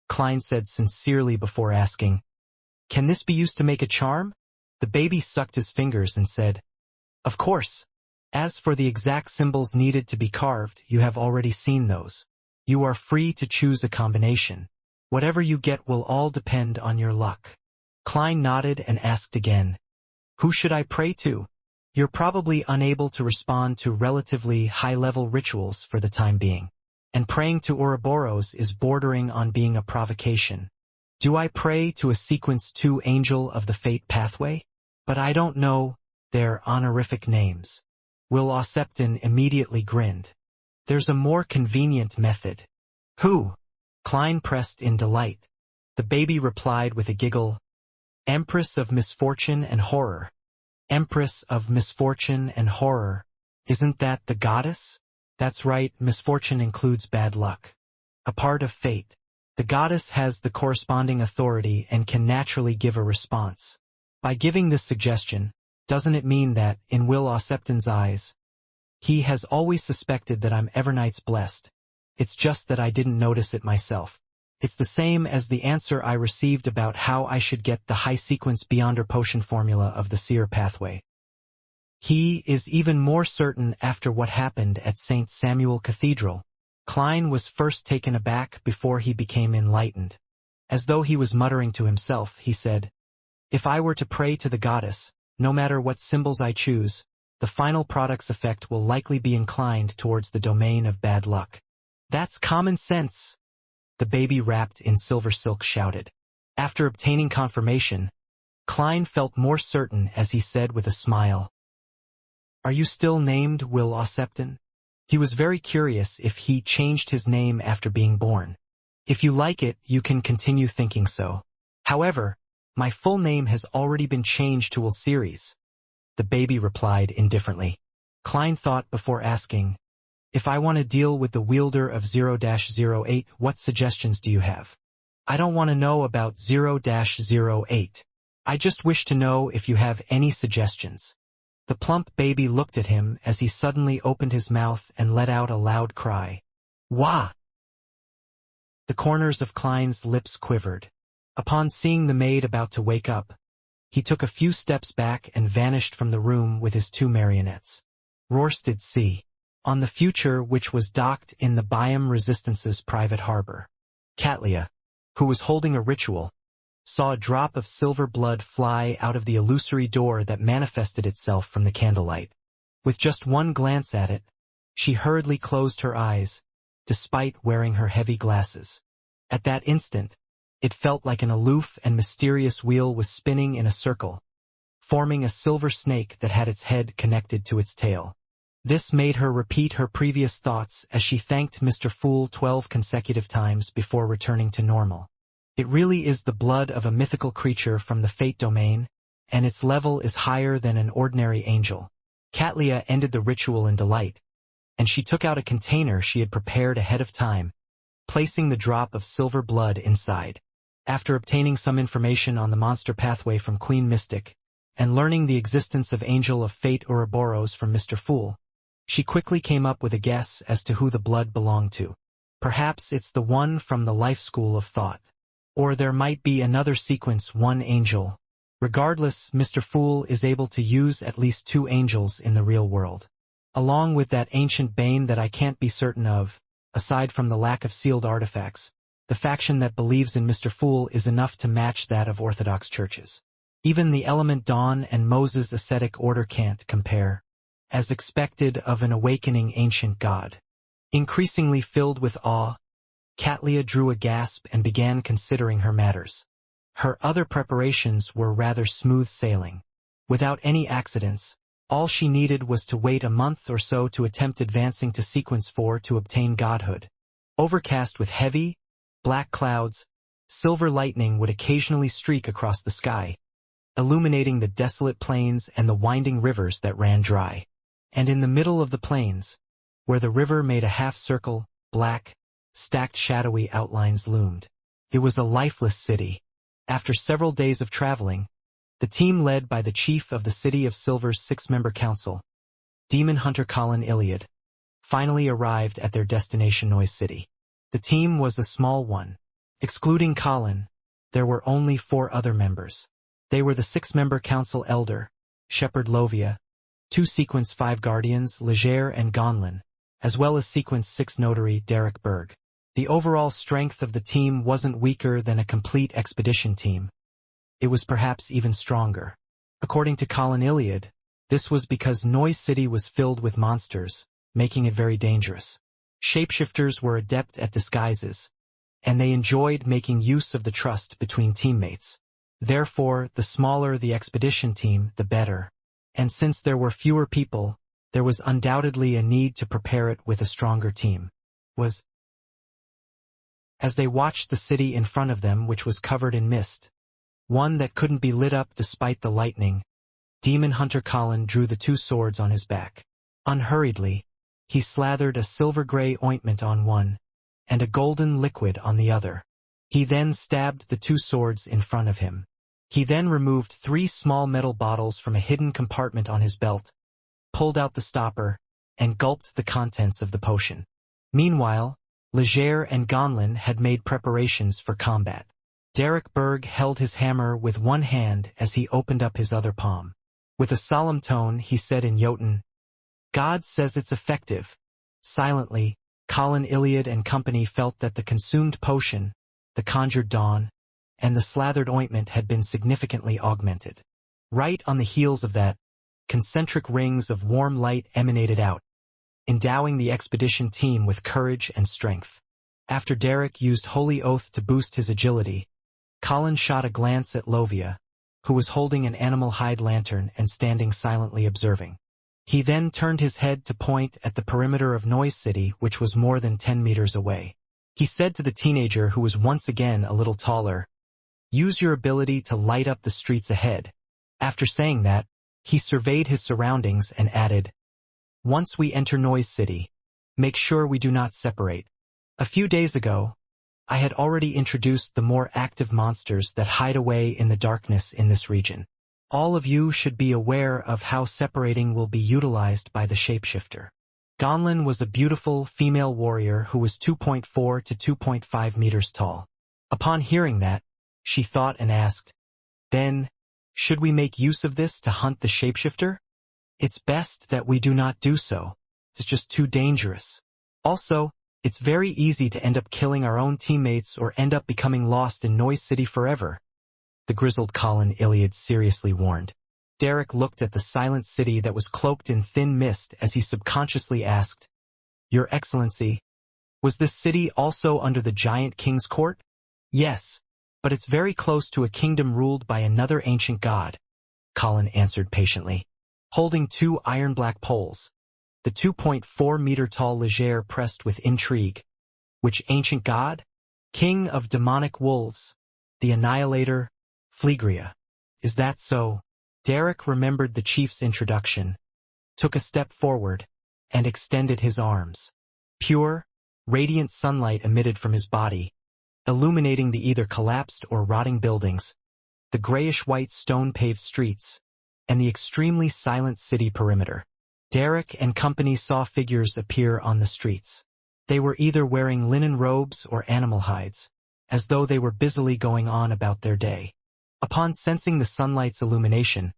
Klein said sincerely before asking, "Can this be used to make a charm?" The baby sucked his fingers and said, "Of course. As for the exact symbols needed to be carved, you have already seen those. You are free to choose a combination. Whatever you get will all depend on your luck." Klein nodded and asked again, "Who should I pray to?" "You're probably unable to respond to relatively high-level rituals for the time being, and praying to Ouroboros is bordering on being a provocation. Do I pray to a Sequence 2 Angel of the Fate Pathway? But I don't know their honorific names." Will Ossepton immediately grinned. "There's a more convenient method." "Who?" Klein pressed in delight. The baby replied with a giggle, "Empress of Misfortune and Horror." "Empress of Misfortune and Horror. Isn't that the goddess?" "That's right, misfortune includes bad luck. A part of fate. The goddess has the corresponding authority and can naturally give a response. By giving this suggestion, doesn't it mean that, in Will Ossepton's eyes, he has always suspected that I'm Evernight's blessed? It's just that I didn't notice it myself. It's the same as the answer I received about how I should get the high-sequence Beyonder potion formula of the seer pathway. He is even more certain after what happened at St. Samuel Cathedral." Klein was first taken aback before he became enlightened. As though he was muttering to himself, he said, "If I were to pray to the goddess, no matter what symbols I choose, the final product's effect will likely be inclined towards the domain of bad luck." "That's common sense," the baby wrapped in silver silk shouted. After obtaining confirmation, Klein felt more certain as he said with a smile, "Are you still named Will Ossepton?" He was very curious if he changed his name after being born. "If you like it, you can continue thinking so. However, my full name has already been changed to Will Series," the baby replied indifferently. Klein thought before asking, "If I want to deal with the wielder of 0-08, what suggestions do you have?" "I don't want to know about 0-08. I just wish to know if you have any suggestions." The plump baby looked at him as he suddenly opened his mouth and let out a loud cry. "Wah!" The corners of Klein's lips quivered. Upon seeing the maid about to wake up, he took a few steps back and vanished from the room with his 2 marionettes. Roarsted Sea. On the Future, which was docked in the Biome Resistance's private harbor, Katlia, who was holding a ritual, saw a drop of silver blood fly out of the illusory door that manifested itself from the candlelight. With just one glance at it, she hurriedly closed her eyes, despite wearing her heavy glasses. At that instant, it felt like an aloof and mysterious wheel was spinning in a circle, forming a silver snake that had its head connected to its tail. This made her repeat her previous thoughts as she thanked Mr. Fool 12 consecutive times before returning to normal. It really is the blood of a mythical creature from the fate domain, and its level is higher than an ordinary angel. Katlia ended the ritual in delight, and she took out a container she had prepared ahead of time, placing the drop of silver blood inside. After obtaining some information on the monster pathway from Queen Mystic, and learning the existence of Angel of Fate Ouroboros from Mr. Fool, she quickly came up with a guess as to who the blood belonged to. Perhaps it's the one from the Life School of Thought. Or there might be another Sequence 1 angel. Regardless, Mr. Fool is able to use at least 2 angels in the real world. Along with that ancient bane that I can't be certain of, aside from the lack of sealed artifacts, the faction that believes in Mr. Fool is enough to match that of Orthodox churches. Even the Element Dawn and Moses ascetic order can't compare, as expected of an awakening ancient god. Increasingly filled with awe, Katlia drew a gasp and began considering her matters. Her other preparations were rather smooth sailing. Without any accidents, All she needed was to wait a month or so to attempt advancing to Sequence 4 to obtain godhood. Overcast with heavy, black clouds, silver lightning would occasionally streak across the sky, illuminating the desolate plains and the winding rivers that ran dry. And in the middle of the plains, where the river made a half-circle, black, stacked shadowy outlines loomed. It was a lifeless city. After several days of traveling, the team led by the chief of the City of Silver's 6-member council, demon hunter Colin Iliad, finally arrived at their destination Noise City. The team was a small one. Excluding Colin, there were only 4 other members. They were the 6-member council elder, Shepherd Lovia, 2 Sequence 5 guardians, Leger and Gonlin, as well as Sequence 6 notary Derek Berg. The overall strength of the team wasn't weaker than a complete expedition team. It was perhaps even stronger. According to Colin Iliad, this was because Noise City was filled with monsters, making it very dangerous. Shapeshifters were adept at disguises, and they enjoyed making use of the trust between teammates. Therefore, the smaller the expedition team, the better. And since there were fewer people, there was undoubtedly a need to prepare it with a stronger team. As they watched the city in front of them, which was covered in mist, one that couldn't be lit up despite the lightning, demon hunter Colin drew the 2 swords on his back. Unhurriedly, he slathered a silver-gray ointment on one, and a golden liquid on the other. He then stabbed the 2 swords in front of him. He then removed 3 small metal bottles from a hidden compartment on his belt, pulled out the stopper, and gulped the contents of the potion. Meanwhile, Leger and Gonlin had made preparations for combat. Derek Berg held his hammer with one hand as he opened up his other palm. With a solemn tone, he said in Jotun, "God says it's effective." Silently, Colin Iliad and company felt that the consumed potion, the conjured dawn, and the slathered ointment had been significantly augmented. Right on the heels of that, concentric rings of warm light emanated out, endowing the expedition team with courage and strength. After Derek used Holy Oath to boost his agility, Colin shot a glance at Lovia, who was holding an animal hide lantern and standing silently observing. He then turned his head to point at the perimeter of Noise City, which was more than 10 meters away. He said to the teenager, who was once again a little taller, "Use your ability to light up the streets ahead." After saying that, he surveyed his surroundings and added, "Once we enter Noise City, make sure we do not separate." A few days ago, I had already introduced the more active monsters that hide away in the darkness in this region. All of you should be aware of how separating will be utilized by the shapeshifter. Gonlin was a beautiful female warrior who was 2.4 to 2.5 meters tall. Upon hearing that, she thought and asked, "Then, should we make use of this to hunt the shapeshifter?" "It's best that we do not do so. It's just too dangerous. Also, it's very easy to end up killing our own teammates or end up becoming lost in Noise City forever," the grizzled Colin Iliad seriously warned. Derek looked at the silent city that was cloaked in thin mist as he subconsciously asked, "Your Excellency, was this city also under the giant king's court?" "Yes, but it's very close to a kingdom ruled by another ancient god," Colin answered patiently. Holding 2 iron-black poles, the 2.4-meter-tall Leger pressed with intrigue. "Which ancient god?" "King of demonic wolves, the Annihilator, Phlegria." "Is that so?" Derek remembered the chief's introduction, took a step forward, and extended his arms. Pure, radiant sunlight emitted from his body, illuminating the either collapsed or rotting buildings, the grayish-white stone-paved streets, and the extremely silent city perimeter. Derek and company saw figures appear on the streets. They were either wearing linen robes or animal hides, as though they were busily going on about their day. Upon sensing the sunlight's illumination,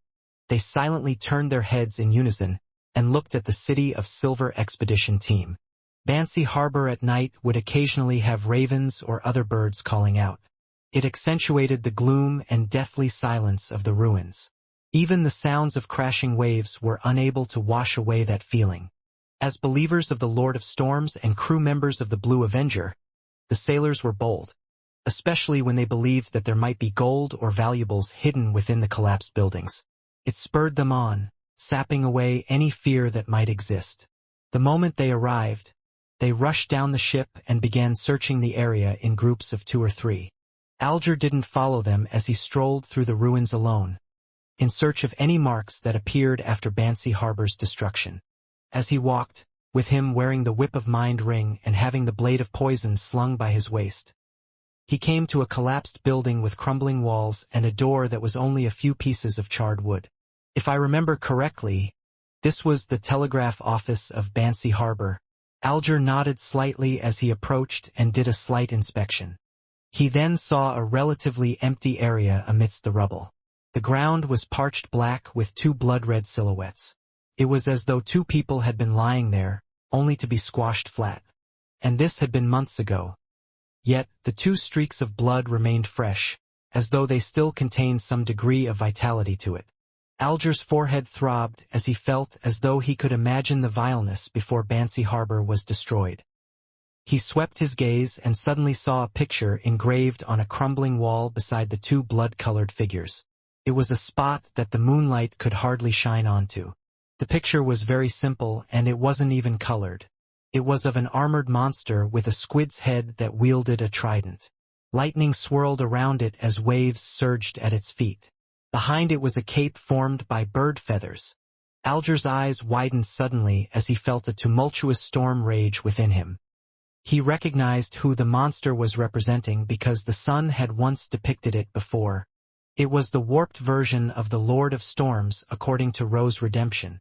they silently turned their heads in unison and looked at the City of Silver expedition team. Bansi Harbor at night would occasionally have ravens or other birds calling out. It accentuated the gloom and deathly silence of the ruins. Even the sounds of crashing waves were unable to wash away that feeling. As believers of the Lord of Storms and crew members of the Blue Avenger, the sailors were bold, especially when they believed that there might be gold or valuables hidden within the collapsed buildings. It spurred them on, sapping away any fear that might exist. The moment they arrived, they rushed down the ship and began searching the area in groups of 2 or 3. Alger didn't follow them as he strolled through the ruins alone, in search of any marks that appeared after Bansi Harbor's destruction. As he walked, with him wearing the Whip of Mind ring and having the blade of poison slung by his waist, he came to a collapsed building with crumbling walls and a door that was only a few pieces of charred wood. If I remember correctly, this was the telegraph office of Bansi Harbor. Alger nodded slightly as he approached and did a slight inspection. He then saw a relatively empty area amidst the rubble. The ground was parched black with 2 blood-red silhouettes. It was as though 2 people had been lying there, only to be squashed flat. And this had been months ago. Yet, the 2 streaks of blood remained fresh, as though they still contained some degree of vitality to it. Alger's forehead throbbed as he felt as though he could imagine the vileness before Bansi Harbor was destroyed. He swept his gaze and suddenly saw a picture engraved on a crumbling wall beside the 2 blood-colored figures. It was a spot that the moonlight could hardly shine onto. The picture was very simple and it wasn't even colored. It was of an armored monster with a squid's head that wielded a trident. Lightning swirled around it as waves surged at its feet. Behind it was a cape formed by bird feathers. Alger's eyes widened suddenly as he felt a tumultuous storm rage within him. He recognized who the monster was representing because the sun had once depicted it before. It was the warped version of the Lord of Storms according to Rose Redemption.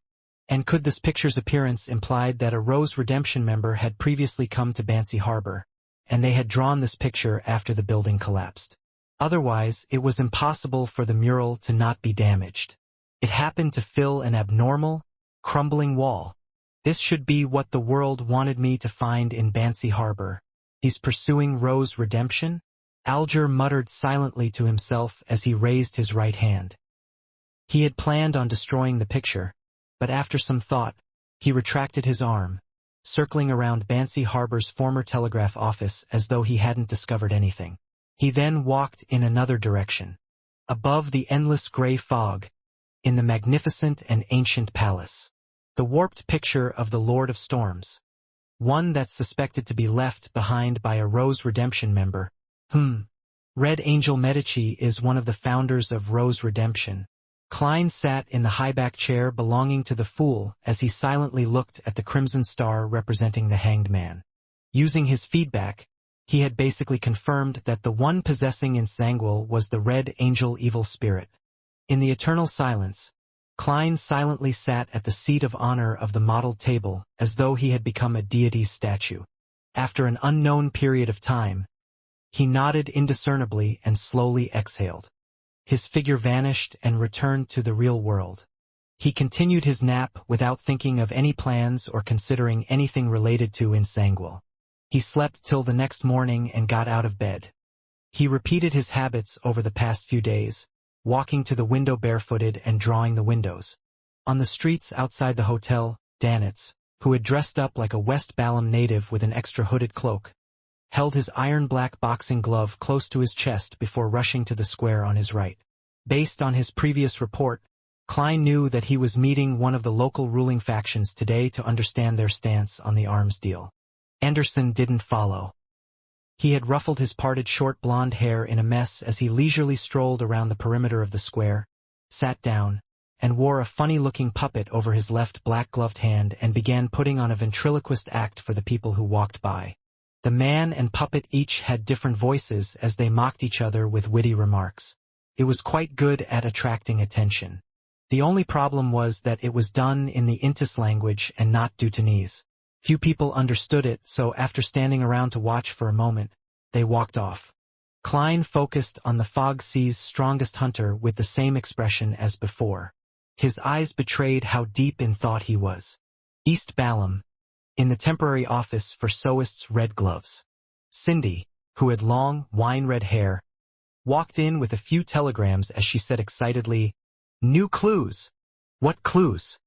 And could this picture's appearance implied that a Rose Redemption member had previously come to Bansi Harbor, and they had drawn this picture after the building collapsed? Otherwise, it was impossible for the mural to not be damaged. It happened to fill an abnormal, crumbling wall. This should be what the world wanted me to find in Bansi Harbor. He's pursuing Rose Redemption? Alger muttered silently to himself as he raised his right hand. He had planned on destroying the picture, but after some thought, he retracted his arm, circling around Bansi Harbor's former telegraph office as though he hadn't discovered anything. He then walked in another direction. Above the endless gray fog, in the magnificent and ancient palace, the warped picture of the Lord of Storms. One that's suspected to be left behind by a Rose Redemption member. Red Angel Medici is one of the founders of Rose Redemption. Klein sat in the high-back chair belonging to the Fool as he silently looked at the crimson star representing the hanged man. Using his feedback, he had basically confirmed that the one possessing Insangual was the Red Angel evil spirit. In the eternal silence, Klein silently sat at the seat of honor of the modeled table as though he had become a deity's statue. After an unknown period of time, he nodded indiscernibly and slowly exhaled. His figure vanished and returned to the real world. He continued his nap without thinking of any plans or considering anything related to Insangual. He slept till the next morning and got out of bed. He repeated his habits over the past few days, walking to the window barefooted and drawing the windows. On the streets outside the hotel, Danitz, who had dressed up like a West Balham native with an extra hooded cloak, held his iron-black boxing glove close to his chest before rushing to the square on his right. Based on his previous report, Klein knew that he was meeting one of the local ruling factions today to understand their stance on the arms deal. Anderson didn't follow. He had ruffled his parted short blonde hair in a mess as he leisurely strolled around the perimeter of the square, sat down, and wore a funny-looking puppet over his left black-gloved hand and began putting on a ventriloquist act for the people who walked by. The man and puppet each had different voices as they mocked each other with witty remarks. It was quite good at attracting attention. The only problem was that it was done in the Intis language and not Deutanese. Few people understood it, so after standing around to watch for a moment, they walked off. Klein focused on the Fog Sea's strongest hunter with the same expression as before. His eyes betrayed how deep in thought he was. East Balham, in the temporary office for Soist's Red Gloves. Cindy, who had long, wine-red hair, walked in with a few telegrams as she said excitedly, "New clues!" "What clues?"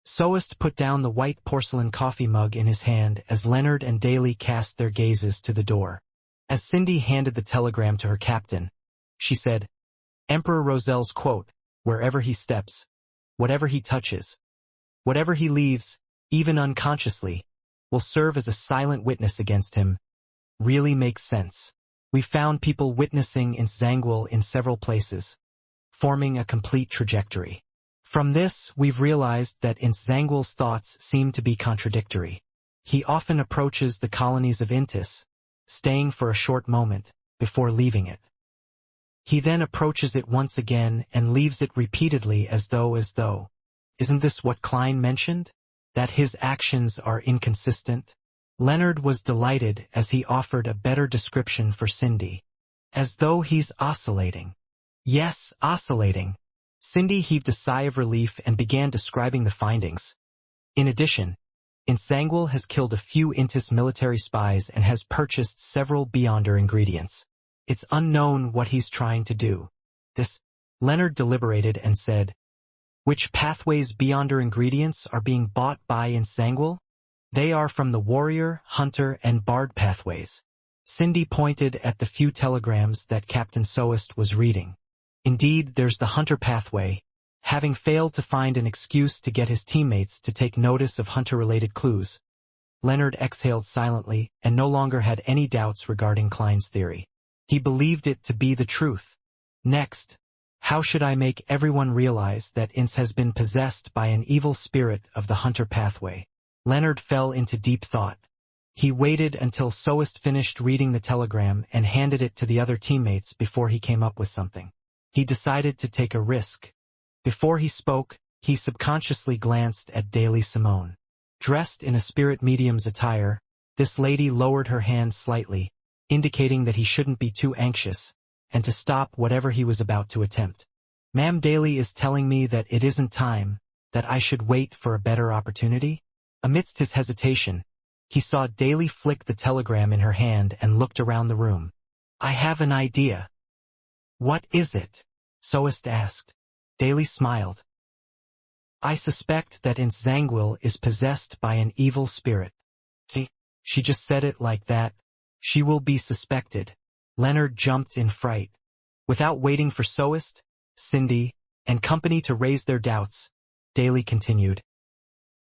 Soist put down the white porcelain coffee mug in his hand as Leonard and Daly cast their gazes to the door. As Cindy handed the telegram to her captain, she said, "Emperor Rosel's quote, 'Wherever he steps, whatever he touches, whatever he leaves, even unconsciously, will serve as a silent witness against him. Really makes sense. We found people witnessing Zangwill in several places, forming a complete trajectory. From this, we've realized that Zangwill's thoughts seem to be contradictory. He often approaches the colonies of Intis, staying for a short moment, before leaving it. He then approaches it once again and leaves it repeatedly as though. Isn't this what Klein mentioned? That his actions are inconsistent? Leonard was delighted as he offered a better description for Cindy. As though he's oscillating. Yes, oscillating. Cindy heaved a sigh of relief and began describing the findings. In addition, Zangwill has killed a few Intis military spies and has purchased several Beyonder ingredients. It's unknown what he's trying to do. Leonard deliberated and said, which pathways Beyonder ingredients are being bought by Zangwill? They are from the warrior, hunter, and bard pathways. Cindy pointed at the few telegrams that Captain Soest was reading. Indeed, there's the hunter pathway. Having failed to find an excuse to get his teammates to take notice of hunter-related clues, Leonard exhaled silently and no longer had any doubts regarding Klein's theory. He believed it to be the truth. Next, how should I make everyone realize that Ince has been possessed by an evil spirit of the hunter pathway? Leonard fell into deep thought. He waited until Soest finished reading the telegram and handed it to the other teammates before he came up with something. He decided to take a risk. Before he spoke, he subconsciously glanced at Daily Simone. Dressed in a spirit medium's attire, this lady lowered her hand slightly, indicating that he shouldn't be too anxious, and to stop whatever he was about to attempt. Ma'am Daly is telling me that it isn't time, that I should wait for a better opportunity? Amidst his hesitation, he saw Daly flick the telegram in her hand and looked around the room. I have an idea. What is it? Soest asked. Daly smiled. I suspect that Zangwill is possessed by an evil spirit. She just said it like that. She will be suspected. Leonard jumped in fright. Without waiting for Soest, Cindy, and company to raise their doubts, Daly continued.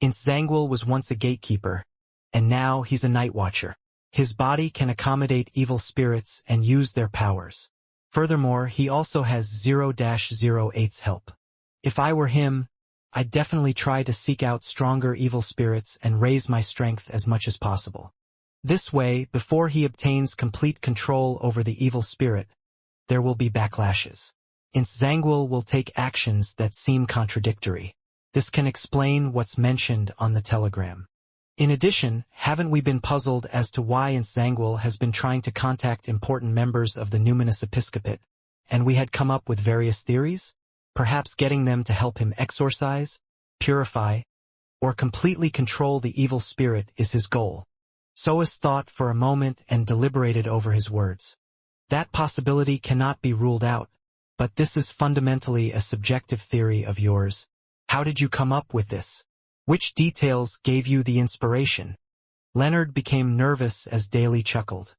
Zangwill was once a gatekeeper, and now he's a night watcher. His body can accommodate evil spirits and use their powers. Furthermore, he also has 0-08's help. If I were him, I'd definitely try to seek out stronger evil spirits and raise my strength as much as possible. This way, before he obtains complete control over the evil spirit, there will be backlashes. Zangwill will take actions that seem contradictory. This can explain what's mentioned on the telegram. In addition, haven't we been puzzled as to why Zangwill has been trying to contact important members of the numinous episcopate, and we had come up with various theories? Perhaps getting them to help him exorcise, purify, or completely control the evil spirit is his goal. Soest thought for a moment and deliberated over his words. That possibility cannot be ruled out, but this is fundamentally a subjective theory of yours. How did you come up with this? Which details gave you the inspiration? Leonard became nervous as Daly chuckled.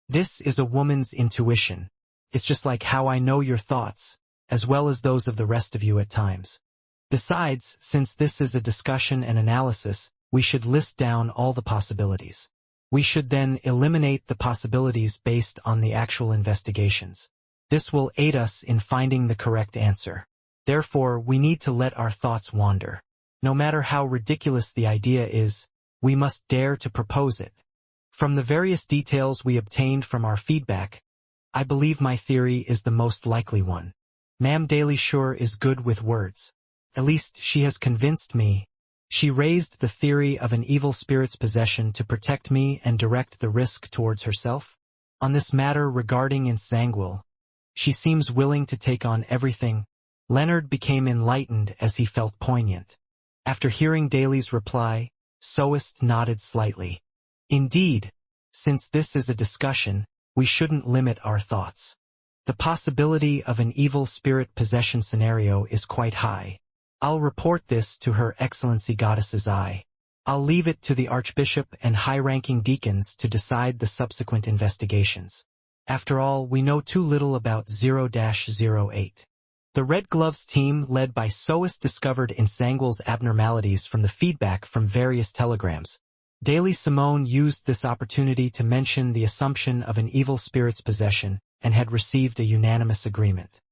This is a woman's intuition. It's just like how I know your thoughts, as well as those of the rest of you at times. Besides, since this is a discussion and analysis, we should list down all the possibilities. We should then eliminate the possibilities based on the actual investigations. This will aid us in finding the correct answer. Therefore, we need to let our thoughts wander. No matter how ridiculous the idea is, we must dare to propose it. From the various details we obtained from our feedback, I believe my theory is the most likely one. Ma'am Daly sure is good with words. At least she has convinced me. She raised the theory of an evil spirit's possession to protect me and direct the risk towards herself. On this matter regarding Zangwill, she seems willing to take on everything. Leonard became enlightened as he felt poignant. After hearing Daly's reply, Soest nodded slightly. Indeed, since this is a discussion, we shouldn't limit our thoughts. The possibility of an evil spirit possession scenario is quite high. I'll report this to Her Excellency Goddess's Eye. I'll leave it to the Archbishop and high-ranking deacons to decide the subsequent investigations. After all, we know too little about 0-08. The Red Gloves team, led by Soas, discovered Nsangwal's abnormalities from the feedback from various telegrams. Daily Simone used this opportunity to mention the assumption of an evil spirit's possession and had received a unanimous agreement.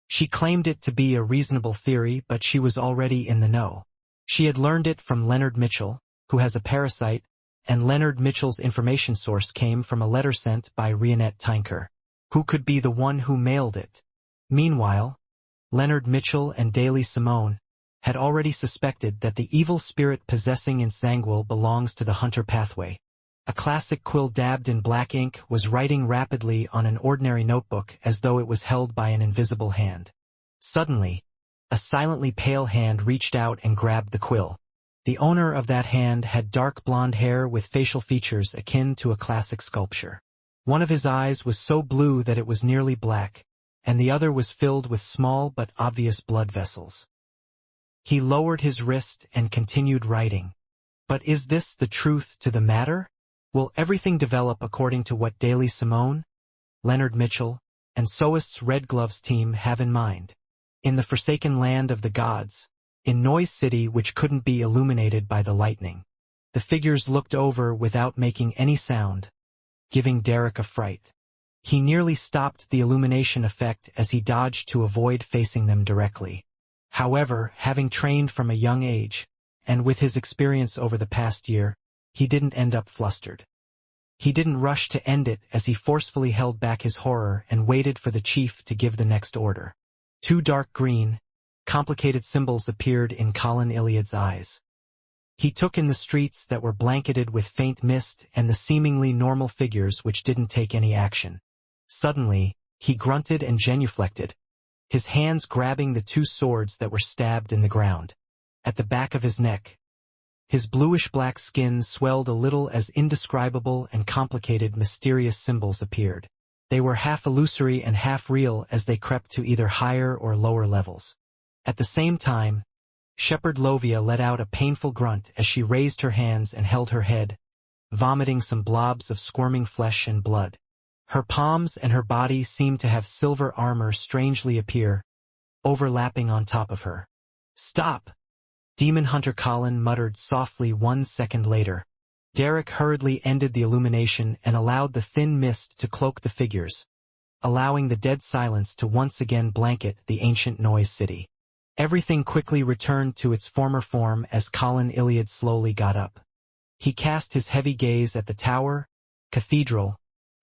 She claimed it to be a reasonable theory, but she was already in the know. She had learned it from Leonard Mitchell, who has a parasite, and Leonard Mitchell's information source came from a letter sent by Rionette Tinker, who could be the one who mailed it. Meanwhile, Leonard Mitchell and Daily Simone had already suspected that the evil spirit possessing Nsangwal belongs to the Hunter pathway. A classic quill dabbed in black ink was writing rapidly on an ordinary notebook as though it was held by an invisible hand. Suddenly, a silently pale hand reached out and grabbed the quill. The owner of that hand had dark blonde hair with facial features akin to a classic sculpture. One of his eyes was so blue that it was nearly black, and the other was filled with small but obvious blood vessels. He lowered his wrist and continued writing. But is this the truth to the matter? Will everything develop according to what Daily Simone, Leonard Mitchell, and Soast's Red Gloves team have in mind? In the forsaken land of the gods, in Noise City which couldn't be illuminated by the lightning, the figures looked over without making any sound, giving Derek a fright. He nearly stopped the illumination effect as he dodged to avoid facing them directly. However, having trained from a young age, and with his experience over the past year, he didn't end up flustered. He didn't rush to end it as he forcefully held back his horror and waited for the chief to give the next order. Two dark green, complicated symbols appeared in Colin Iliad's eyes. He took in the streets that were blanketed with faint mist and the seemingly normal figures which didn't take any action. Suddenly, he grunted and genuflected, his hands grabbing the two swords that were stabbed in the ground. At the back of his neck, his bluish-black skin swelled a little as indescribable and complicated mysterious symbols appeared. They were half illusory and half real as they crept to either higher or lower levels. At the same time, Shepherd Lovia let out a painful grunt as she raised her hands and held her head, vomiting some blobs of squirming flesh and blood. Her palms and her body seemed to have silver armor strangely appear, overlapping on top of her. "Stop!" Demon Hunter Colin muttered softly 1 second later. Derek hurriedly ended the illumination and allowed the thin mist to cloak the figures, allowing the dead silence to once again blanket the ancient Noise City. Everything quickly returned to its former form as Colin Iliad slowly got up. He cast his heavy gaze at the tower, cathedral,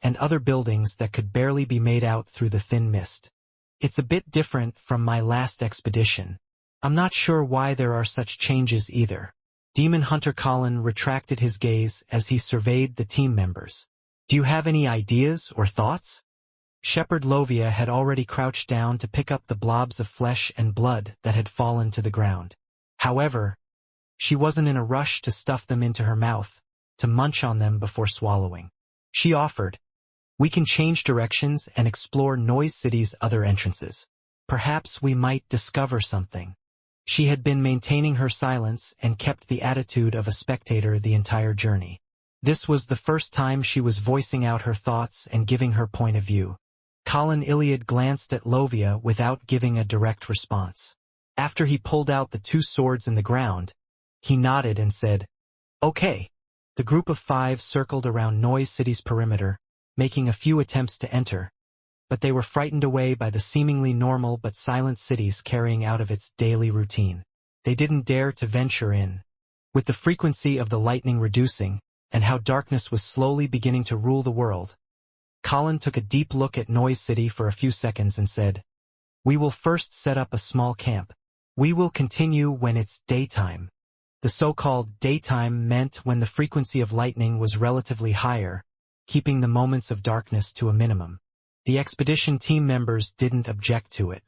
and other buildings that could barely be made out through the thin mist. "It's a bit different from my last expedition. I'm not sure why there are such changes either." Demon Hunter Colin retracted his gaze as he surveyed the team members. "Do you have any ideas or thoughts?" Shepherd Lovia had already crouched down to pick up the blobs of flesh and blood that had fallen to the ground. However, she wasn't in a rush to stuff them into her mouth, to munch on them before swallowing. She offered, "We can change directions and explore Noise City's other entrances. Perhaps we might discover something." She had been maintaining her silence and kept the attitude of a spectator the entire journey. This was the first time she was voicing out her thoughts and giving her point of view. Colin Iliad glanced at Lovia without giving a direct response. After he pulled out the two swords in the ground, he nodded and said, "Okay." The group of 5 circled around Noise City's perimeter, making a few attempts to enter, but they were frightened away by the seemingly normal but silent cities carrying out of its daily routine. They didn't dare to venture in. With the frequency of the lightning reducing, and how darkness was slowly beginning to rule the world, Colin took a deep look at Noise City for a few seconds and said, "We will first set up a small camp. We will continue when it's daytime." The so-called daytime meant when the frequency of lightning was relatively higher, keeping the moments of darkness to a minimum. The expedition team members didn't object to it.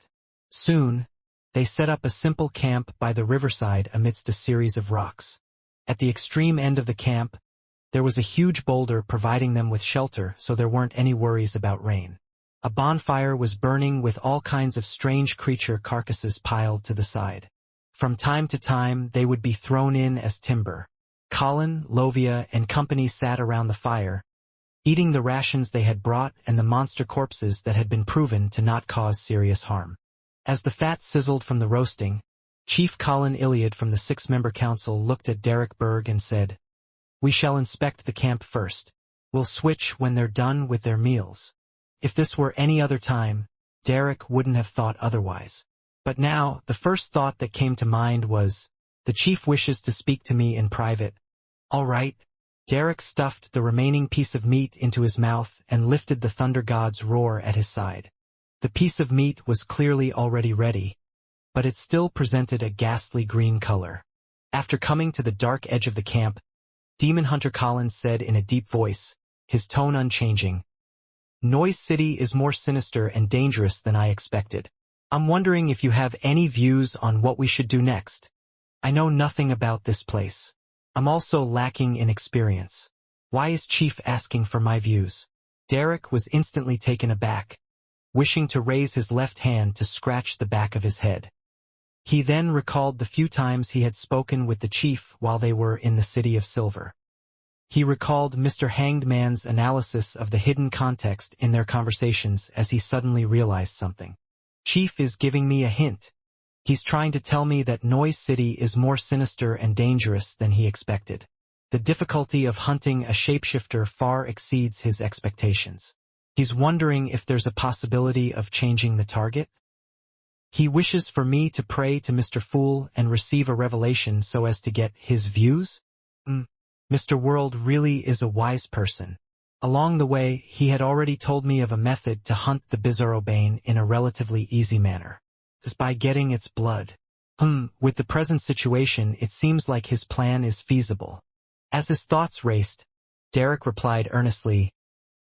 Soon, they set up a simple camp by the riverside amidst a series of rocks. At the extreme end of the camp, there was a huge boulder providing them with shelter, so there weren't any worries about rain. A bonfire was burning with all kinds of strange creature carcasses piled to the side. From time to time, they would be thrown in as timber. Colin, Lovia, and company sat around the fire, eating the rations they had brought and the monster corpses that had been proven to not cause serious harm. As the fat sizzled from the roasting, Chief Colin Iliad from the 6-member council looked at Derek Berg and said, "We shall inspect the camp first. We'll switch when they're done with their meals." If this were any other time, Derek wouldn't have thought otherwise. But now, the first thought that came to mind was, "The chief wishes to speak to me in private." "All right." Derek stuffed the remaining piece of meat into his mouth and lifted the thunder god's roar at his side. The piece of meat was clearly already ready, but it still presented a ghastly green color. After coming to the dark edge of the camp, Demon Hunter Collins said in a deep voice, his tone unchanging, "Noise City is more sinister and dangerous than I expected. I'm wondering if you have any views on what we should do next. I know nothing about this place. I'm also lacking in experience. Why is Chief asking for my views?" Derek was instantly taken aback, wishing to raise his left hand to scratch the back of his head. He then recalled the few times he had spoken with the chief while they were in the City of Silver. He recalled Mr. Hanged Man's analysis of the hidden context in their conversations as he suddenly realized something. "Chief is giving me a hint. He's trying to tell me that Noise City is more sinister and dangerous than he expected. The difficulty of hunting a shapeshifter far exceeds his expectations. He's wondering if there's a possibility of changing the target. He wishes for me to pray to Mr. Fool and receive a revelation so as to get his views? Mr. World really is a wise person. Along the way, he had already told me of a method to hunt the Bizarro Bane in a relatively easy manner. Just by getting its blood. With the present situation, it seems like his plan is feasible." As his thoughts raced, Derek replied earnestly,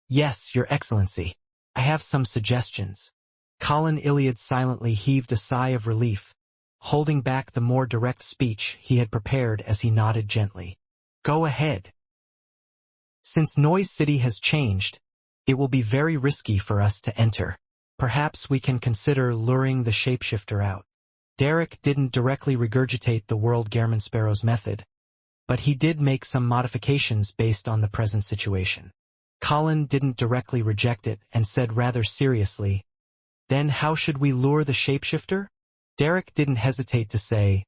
"Yes, Your Excellency. I have some suggestions." Colin Iliad silently heaved a sigh of relief, holding back the more direct speech he had prepared as he nodded gently. "Go ahead. Since Noise City has changed, it will be very risky for us to enter. Perhaps we can consider luring the shapeshifter out." Derek didn't directly regurgitate the World Gehrman Sparrow's method, but he did make some modifications based on the present situation. Colin didn't directly reject it and said rather seriously, "Then how should we lure the shapeshifter?" Derek didn't hesitate to say,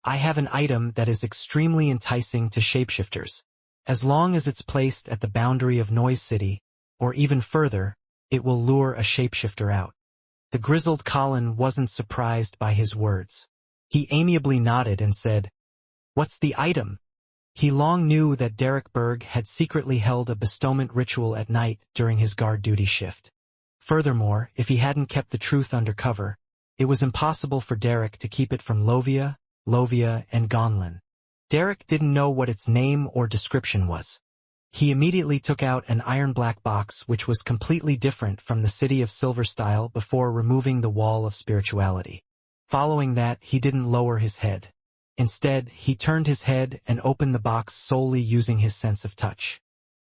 "I have an item that is extremely enticing to shapeshifters. As long as it's placed at the boundary of Noise City, or even further, it will lure a shapeshifter out." The grizzled Colin wasn't surprised by his words. He amiably nodded and said, "What's the item?" He long knew that Derek Berg had secretly held a bestowment ritual at night during his guard duty shift. Furthermore, if he hadn't kept the truth undercover, it was impossible for Derek to keep it from Lovia, and Gonlin. Derek didn't know what its name or description was. He immediately took out an iron-black box which was completely different from the City of Silver style before removing the wall of spirituality. Following that, he didn't lower his head. Instead, he turned his head and opened the box solely using his sense of touch.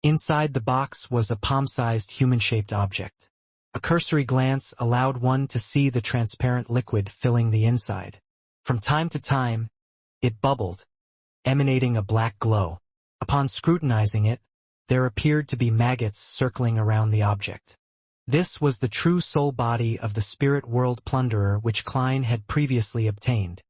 Inside the box was a palm-sized human-shaped object. A cursory glance allowed one to see the transparent liquid filling the inside. From time to time, it bubbled, emanating a black glow. Upon scrutinizing it, there appeared to be maggots circling around the object. This was the true soul body of the spirit world plunderer which Klein had previously obtained.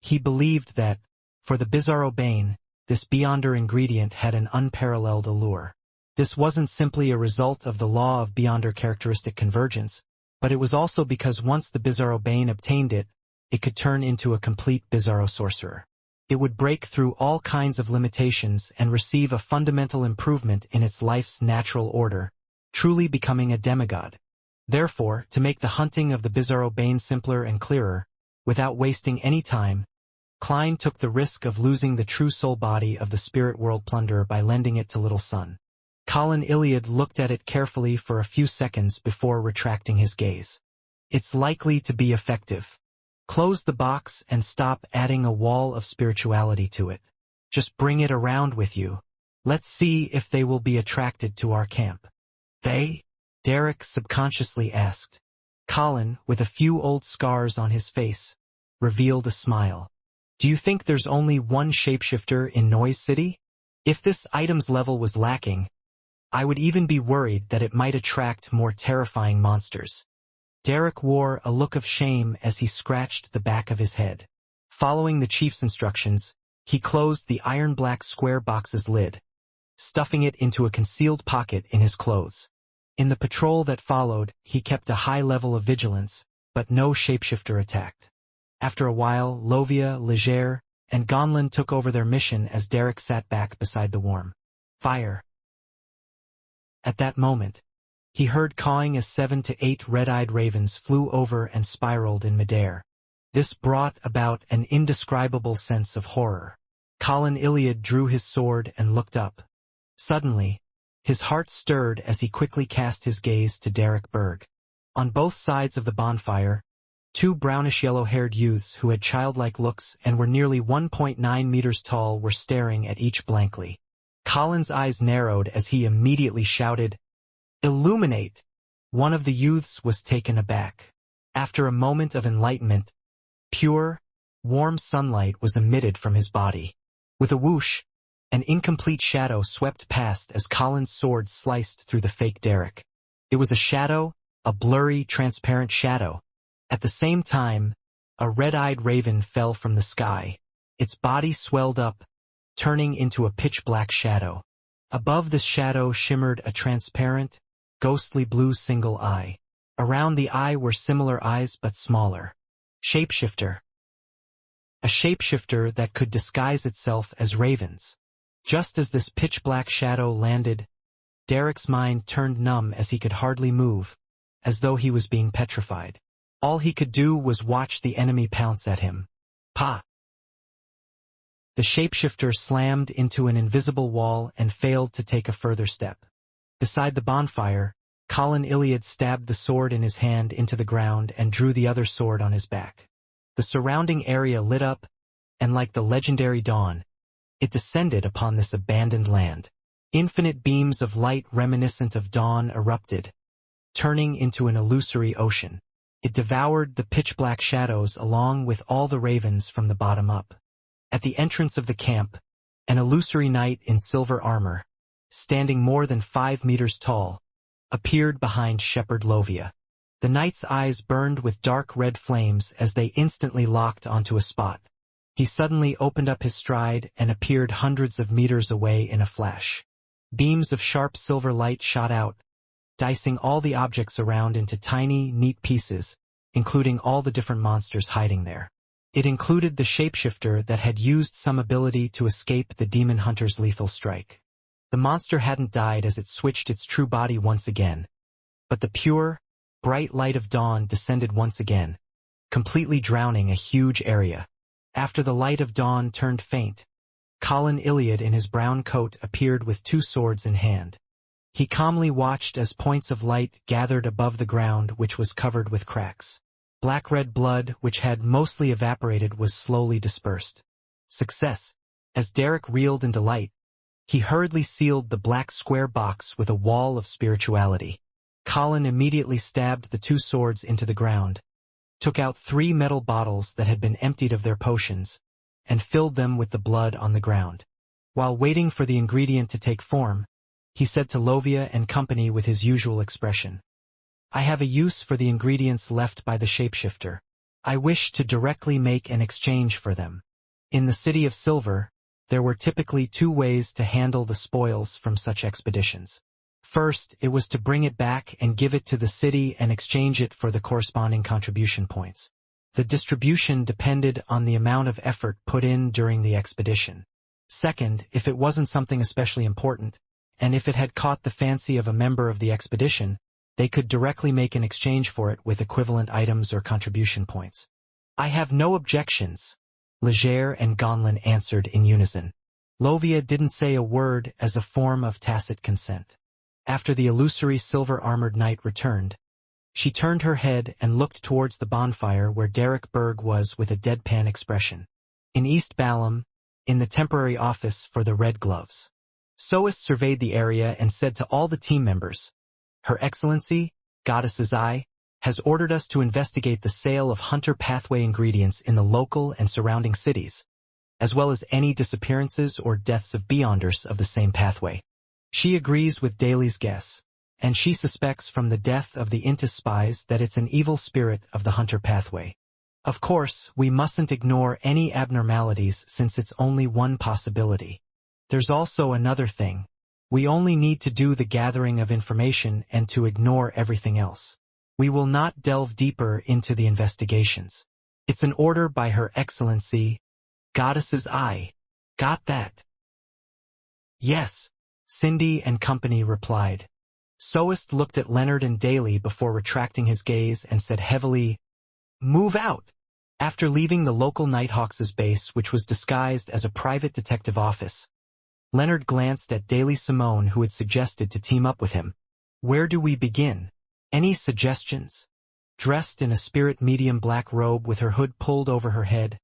He believed that, for the Bizarro Bane, this Beyonder ingredient had an unparalleled allure. This wasn't simply a result of the law of Beyonder characteristic convergence, but it was also because once the Bizarro Bane obtained it, it could turn into a complete Bizarro sorcerer. It would break through all kinds of limitations and receive a fundamental improvement in its life's natural order, truly becoming a demigod. Therefore, to make the hunting of the Bizarro Bane simpler and clearer, without wasting any time, Klein took the risk of losing the true soul body of the spirit world plunderer by lending it to Little Sun. Colin Iliad looked at it carefully for a few seconds before retracting his gaze. "It's likely to be effective. Close the box and stop adding a wall of spirituality to it. Just bring it around with you. Let's see if they will be attracted to our camp." "They?" Derek subconsciously asked. Colin, with a few old scars on his face, revealed a smile. "Do you think there's only one shapeshifter in Noise City? If this item's level was lacking, I would even be worried that it might attract more terrifying monsters. Derek wore a look of shame as he scratched the back of his head. Following the chief's instructions, he closed the iron-black square box's lid, stuffing it into a concealed pocket in his clothes. In the patrol that followed, he kept a high level of vigilance, but no shapeshifter attacked. After a while, Lovia, Leger, and Gonlin took over their mission as Derek sat back beside the warm fire. At that moment, he heard cawing as 7 to 8 red-eyed ravens flew over and spiraled in midair. This brought about an indescribable sense of horror. Colin Iliad drew his sword and looked up. Suddenly, his heart stirred as he quickly cast his gaze to Derek Berg. On both sides of the bonfire, 2 brownish-yellow-haired youths who had childlike looks and were nearly 1.9 meters tall were staring at each blankly. Colin's eyes narrowed as he immediately shouted, "Illuminate!" One of the youths was taken aback. After a moment of enlightenment, pure, warm sunlight was emitted from his body. With a whoosh, an incomplete shadow swept past as Colin's sword sliced through the fake Derek. It was a shadow, a blurry, transparent shadow. At the same time, a red-eyed raven fell from the sky. Its body swelled up, turning into a pitch-black shadow. Above this shadow shimmered a transparent, ghostly blue single eye. Around the eye were similar eyes but smaller. Shapeshifter. A shapeshifter that could disguise itself as ravens. Just as this pitch-black shadow landed, Derek's mind turned numb as he could hardly move, as though he was being petrified. All he could do was watch the enemy pounce at him. Pa! The shapeshifter slammed into an invisible wall and failed to take a further step. Beside the bonfire, Colin Iliad stabbed the sword in his hand into the ground and drew the other sword on his back. The surrounding area lit up, and like the legendary dawn, it descended upon this abandoned land. Infinite beams of light reminiscent of dawn erupted, turning into an illusory ocean. It devoured the pitch-black shadows along with all the ravens from the bottom up. At the entrance of the camp, an illusory knight in silver armor, standing more than 5 meters tall, appeared behind Shepherd Lovia. The knight's eyes burned with dark red flames as they instantly locked onto a spot. He suddenly opened up his stride and appeared hundreds of meters away in a flash. Beams of sharp silver light shot out, dicing all the objects around into tiny, neat pieces, including all the different monsters hiding there. It included the shapeshifter that had used some ability to escape the demon hunter's lethal strike. The monster hadn't died as it switched its true body once again, but the pure, bright light of dawn descended once again, completely drowning a huge area. After the light of dawn turned faint, Colin Iliad in his brown coat appeared with 2 swords in hand. He calmly watched as points of light gathered above the ground which was covered with cracks. Black-red blood, which had mostly evaporated, was slowly dispersed. Success. As Derek reeled in delight, he hurriedly sealed the black square box with a wall of spirituality. Colin immediately stabbed the 2 swords into the ground, took out 3 metal bottles that had been emptied of their potions, and filled them with the blood on the ground. While waiting for the ingredient to take form, he said to Lovia and company with his usual expression, "I have a use for the ingredients left by the shapeshifter. I wish to directly make an exchange for them." In the City of Silver, there were typically 2 ways to handle the spoils from such expeditions. First, it was to bring it back and give it to the city and exchange it for the corresponding contribution points. The distribution depended on the amount of effort put in during the expedition. Second, if it wasn't something especially important, and if it had caught the fancy of a member of the expedition, they could directly make an exchange for it with equivalent items or contribution points. "I have no objections," Leger and Gonlin answered in unison. Lovia didn't say a word as a form of tacit consent. After the illusory silver-armored knight returned, she turned her head and looked towards the bonfire where Derek Berg was with a deadpan expression. In East Balam, in the temporary office for the Red Gloves. Sois surveyed the area and said to all the team members, "Her Excellency, Goddess's Eye, has ordered us to investigate the sale of Hunter Pathway ingredients in the local and surrounding cities, as well as any disappearances or deaths of Beyonders of the same pathway. She agrees with Daly's guess, and she suspects from the death of the Intis spies that it's an evil spirit of the Hunter pathway. Of course, we mustn't ignore any abnormalities since it's only one possibility. There's also another thing. We only need to do the gathering of information and to ignore everything else. We will not delve deeper into the investigations. It's an order by Her Excellency, Goddess's Eye. Got that? Yes, Cindy and company replied. Soest looked at Leonard and Daly before retracting his gaze and said heavily, "Move out." After leaving the local Nighthawks' base, which was disguised as a private detective office, Leonard glanced at Daly Simone, who had suggested to team up with him. "Where do we begin? Any suggestions?" Dressed in a spirit medium black robe with her hood pulled over her head,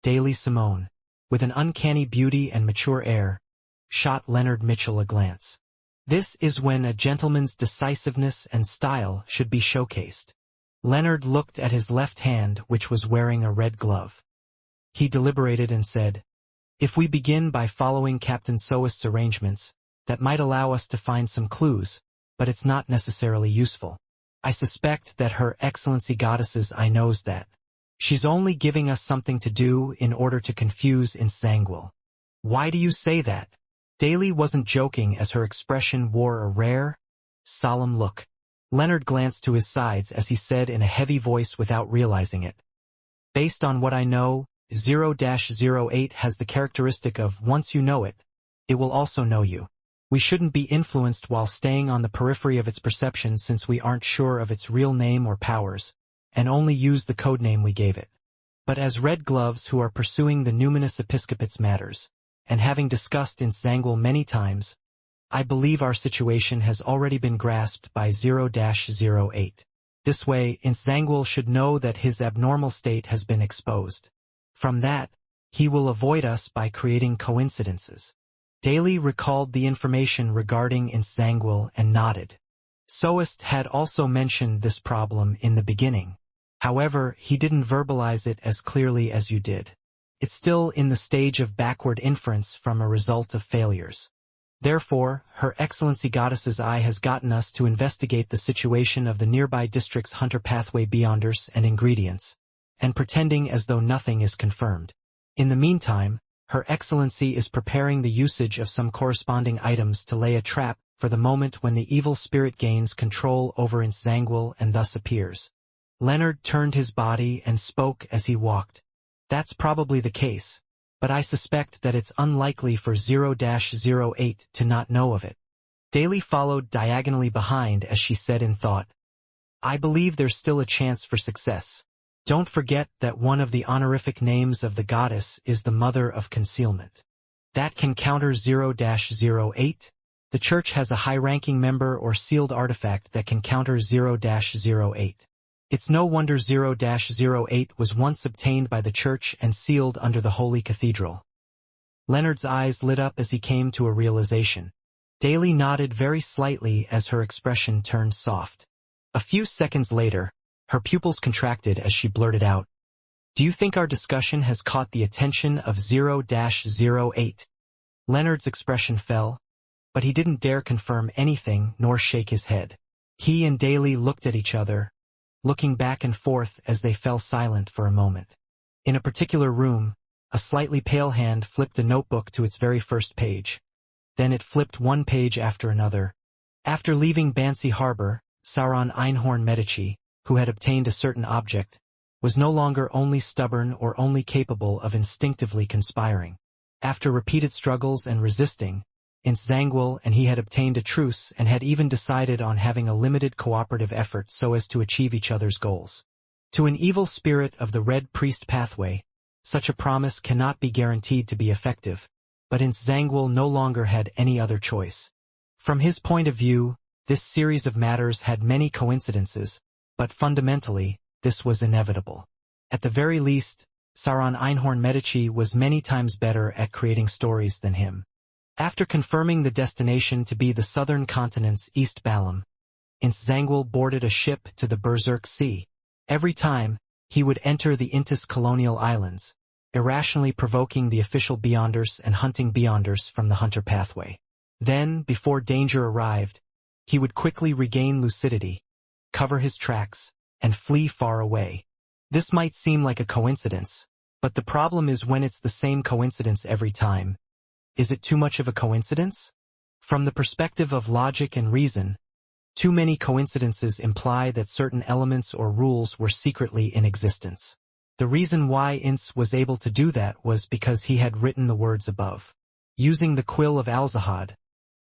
Daly Simone, with an uncanny beauty and mature air, shot Leonard Mitchell a glance. This is when a gentleman's decisiveness and style should be showcased. Leonard looked at his left hand, which was wearing a red glove. He deliberated and said, "If we begin by following Captain Soest's arrangements, that might allow us to find some clues, but it's not necessarily useful. I suspect that Her Excellency Goddess's Eye knows that. She's only giving us something to do in order to confuse Insangual." "Why do you say that?" Daly wasn't joking as her expression wore a rare, solemn look. Leonard glanced to his sides as he said in a heavy voice without realizing it. "Based on what I know, 0-08 has the characteristic of once you know it, it will also know you. We shouldn't be influenced while staying on the periphery of its perception since we aren't sure of its real name or powers, and only use the codename we gave it. But as Red Gloves who are pursuing the numinous episcopate's matters, and having discussed Insangual many times, I believe our situation has already been grasped by 0-08. This way, Insangual should know that his abnormal state has been exposed. From that, he will avoid us by creating coincidences." Daly recalled the information regarding Insangual and nodded. Soest had also mentioned this problem in the beginning. However, he didn't verbalize it as clearly as you did. It's still in the stage of backward inference from a result of failures. Therefore, Her Excellency Goddess's Eye has gotten us to investigate the situation of the nearby district's Hunter pathway beyonders and ingredients, and pretending as though nothing is confirmed. In the meantime, Her Excellency is preparing the usage of some corresponding items to lay a trap for the moment when the evil spirit gains control over Insangual and thus appears. Leonard turned his body and spoke as he walked. "That's probably the case, but I suspect that it's unlikely for 0-08 to not know of it." Daly followed diagonally behind as she said in thought, "I believe there's still a chance for success. Don't forget that one of the honorific names of the goddess is the Mother of Concealment. That can counter 0-08. The Church has a high-ranking member or sealed artifact that can counter 0-08. It's no wonder 0-08 was once obtained by the Church and sealed under the Holy Cathedral." Leonard's eyes lit up as he came to a realization. Daly nodded very slightly as her expression turned soft. A few seconds later, her pupils contracted as she blurted out, "Do you think our discussion has caught the attention of 0-08? Leonard's expression fell, but he didn't dare confirm anything nor shake his head. He and Daly looked at each other, looking back and forth as they fell silent for a moment. In a particular room, a slightly pale hand flipped a notebook to its very first page. Then it flipped one page after another. After leaving Bansi Harbor, Sauron Einhorn Medici, who had obtained a certain object, was no longer only stubborn or only capable of instinctively conspiring. After repeated struggles and resisting, Insangual and he had obtained a truce and had even decided on having a limited cooperative effort so as to achieve each other's goals. To an evil spirit of the Red Priest pathway, such a promise cannot be guaranteed to be effective, but Insangual no longer had any other choice. From his point of view, this series of matters had many coincidences, but fundamentally, this was inevitable. At the very least, Sauron Einhorn Medici was many times better at creating stories than him. After confirming the destination to be the southern continent's East Balam, Insangual boarded a ship to the Berserk Sea. Every time, he would enter the Intis colonial islands, irrationally provoking the official Beyonders and hunting Beyonders from the Hunter pathway. Then, before danger arrived, he would quickly regain lucidity, cover his tracks, and flee far away. This might seem like a coincidence, but the problem is when it's the same coincidence every time. Is it too much of a coincidence? From the perspective of logic and reason, too many coincidences imply that certain elements or rules were secretly in existence. The reason why Ince was able to do that was because he had written the words above. Using the quill of Alzahad,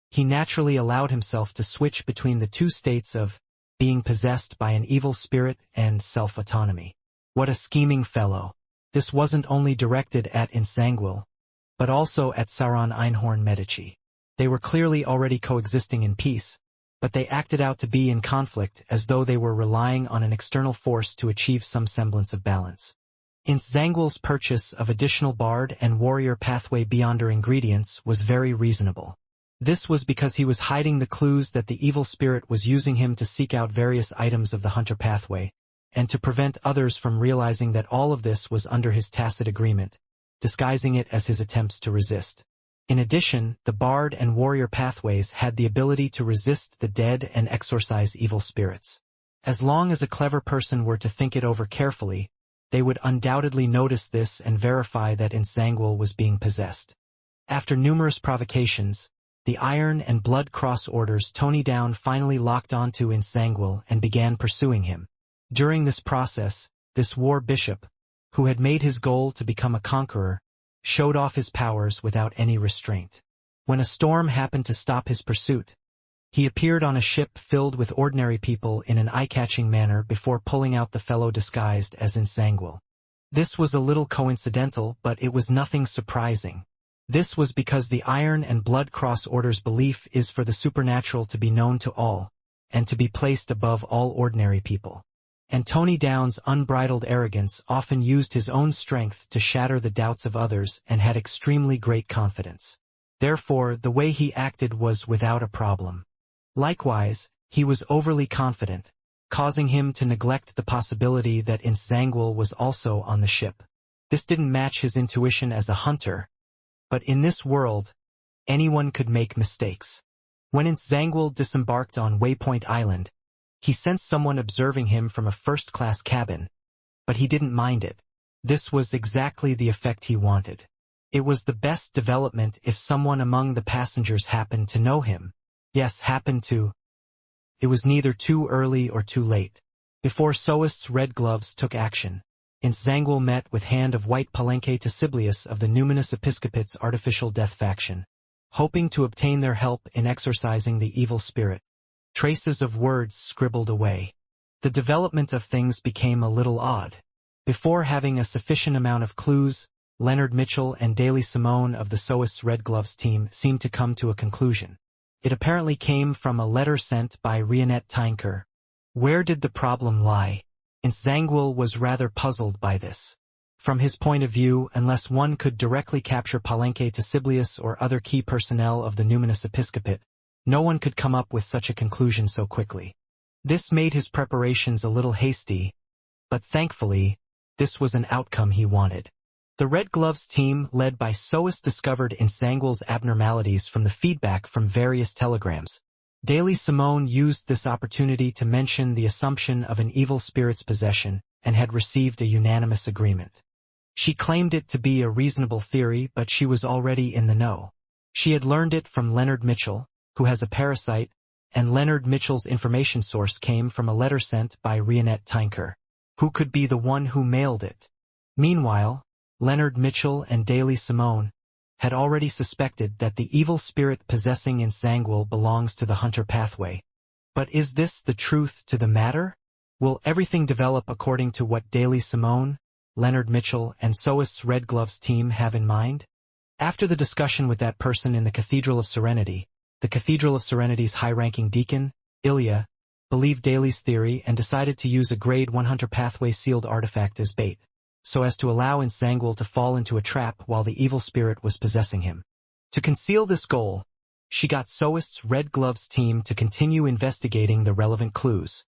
he naturally allowed himself to switch between the two states of being possessed by an evil spirit and self-autonomy. What a scheming fellow. This wasn't only directed at Insangwil, but also at Sauron Einhorn Medici. They were clearly already coexisting in peace, but they acted out to be in conflict as though they were relying on an external force to achieve some semblance of balance. Insangwil's purchase of additional bard and warrior pathway beyonder ingredients was very reasonable. This was because he was hiding the clues that the evil spirit was using him to seek out various items of the hunter pathway, and to prevent others from realizing that all of this was under his tacit agreement, disguising it as his attempts to resist. In addition, the bard and warrior pathways had the ability to resist the dead and exorcise evil spirits. As long as a clever person were to think it over carefully, they would undoubtedly notice this and verify that Insangwil was being possessed. After numerous provocations, the Iron and Blood Cross orders Tony Down finally locked onto Insangwil and began pursuing him. During this process, this war bishop, who had made his goal to become a conqueror, showed off his powers without any restraint. When a storm happened to stop his pursuit, he appeared on a ship filled with ordinary people in an eye-catching manner before pulling out the fellow disguised as Insangwil. This was a little coincidental, but it was nothing surprising. This was because the Iron and Blood Cross Order's belief is for the supernatural to be known to all, and to be placed above all ordinary people. And Tony Down's unbridled arrogance often used his own strength to shatter the doubts of others and had extremely great confidence. Therefore, the way he acted was without a problem. Likewise, he was overly confident, causing him to neglect the possibility that Insangwil was also on the ship. This didn't match his intuition as a hunter, but in this world, anyone could make mistakes. When Insangwil disembarked on Waypoint Island, he sensed someone observing him from a first-class cabin, but he didn't mind it. This was exactly the effect he wanted. It was the best development if someone among the passengers happened to know him. Yes, happened to. It was neither too early or too late. Before Soist's red gloves took action, Insangwil met with Hand of White Palenque to Siblius of the Numinous Episcopate's Artificial Death faction, hoping to obtain their help in exorcising the evil spirit. Traces of words scribbled away. The development of things became a little odd. Before having a sufficient amount of clues, Leonard Mitchell and Daly Simone of the Soist's Red Gloves team seemed to come to a conclusion. It apparently came from a letter sent by Rionette Tynker. Where did the problem lie? Insangwil was rather puzzled by this. From his point of view, unless one could directly capture Palenque to Siblius or other key personnel of the Numinous Episcopate, no one could come up with such a conclusion so quickly. This made his preparations a little hasty, but thankfully, this was an outcome he wanted. The Red Gloves team, led by Soist, discovered Insangwil's abnormalities from the feedback from various telegrams. Daly Simone used this opportunity to mention the assumption of an evil spirit's possession and had received a unanimous agreement. She claimed it to be a reasonable theory, but she was already in the know. She had learned it from Leonard Mitchell, who has a parasite, and Leonard Mitchell's information source came from a letter sent by Rionette Tynker, who could be the one who mailed it. Meanwhile, Leonard Mitchell and Daly Simone had already suspected that the evil spirit possessing Insangwil belongs to the hunter pathway. But is this the truth to the matter? Will everything develop according to what Daly Simone, Leonard Mitchell, and Soist's Red Gloves team have in mind? After the discussion with that person in the Cathedral of Serenity, the Cathedral of Serenity's high-ranking deacon, Ilya, believed Daly's theory and decided to use a Grade 1 Hunter Pathway sealed artifact as bait, so as to allow Insangwil to fall into a trap while the evil spirit was possessing him. To conceal this goal, she got Soist's Red Gloves team to continue investigating the relevant clues.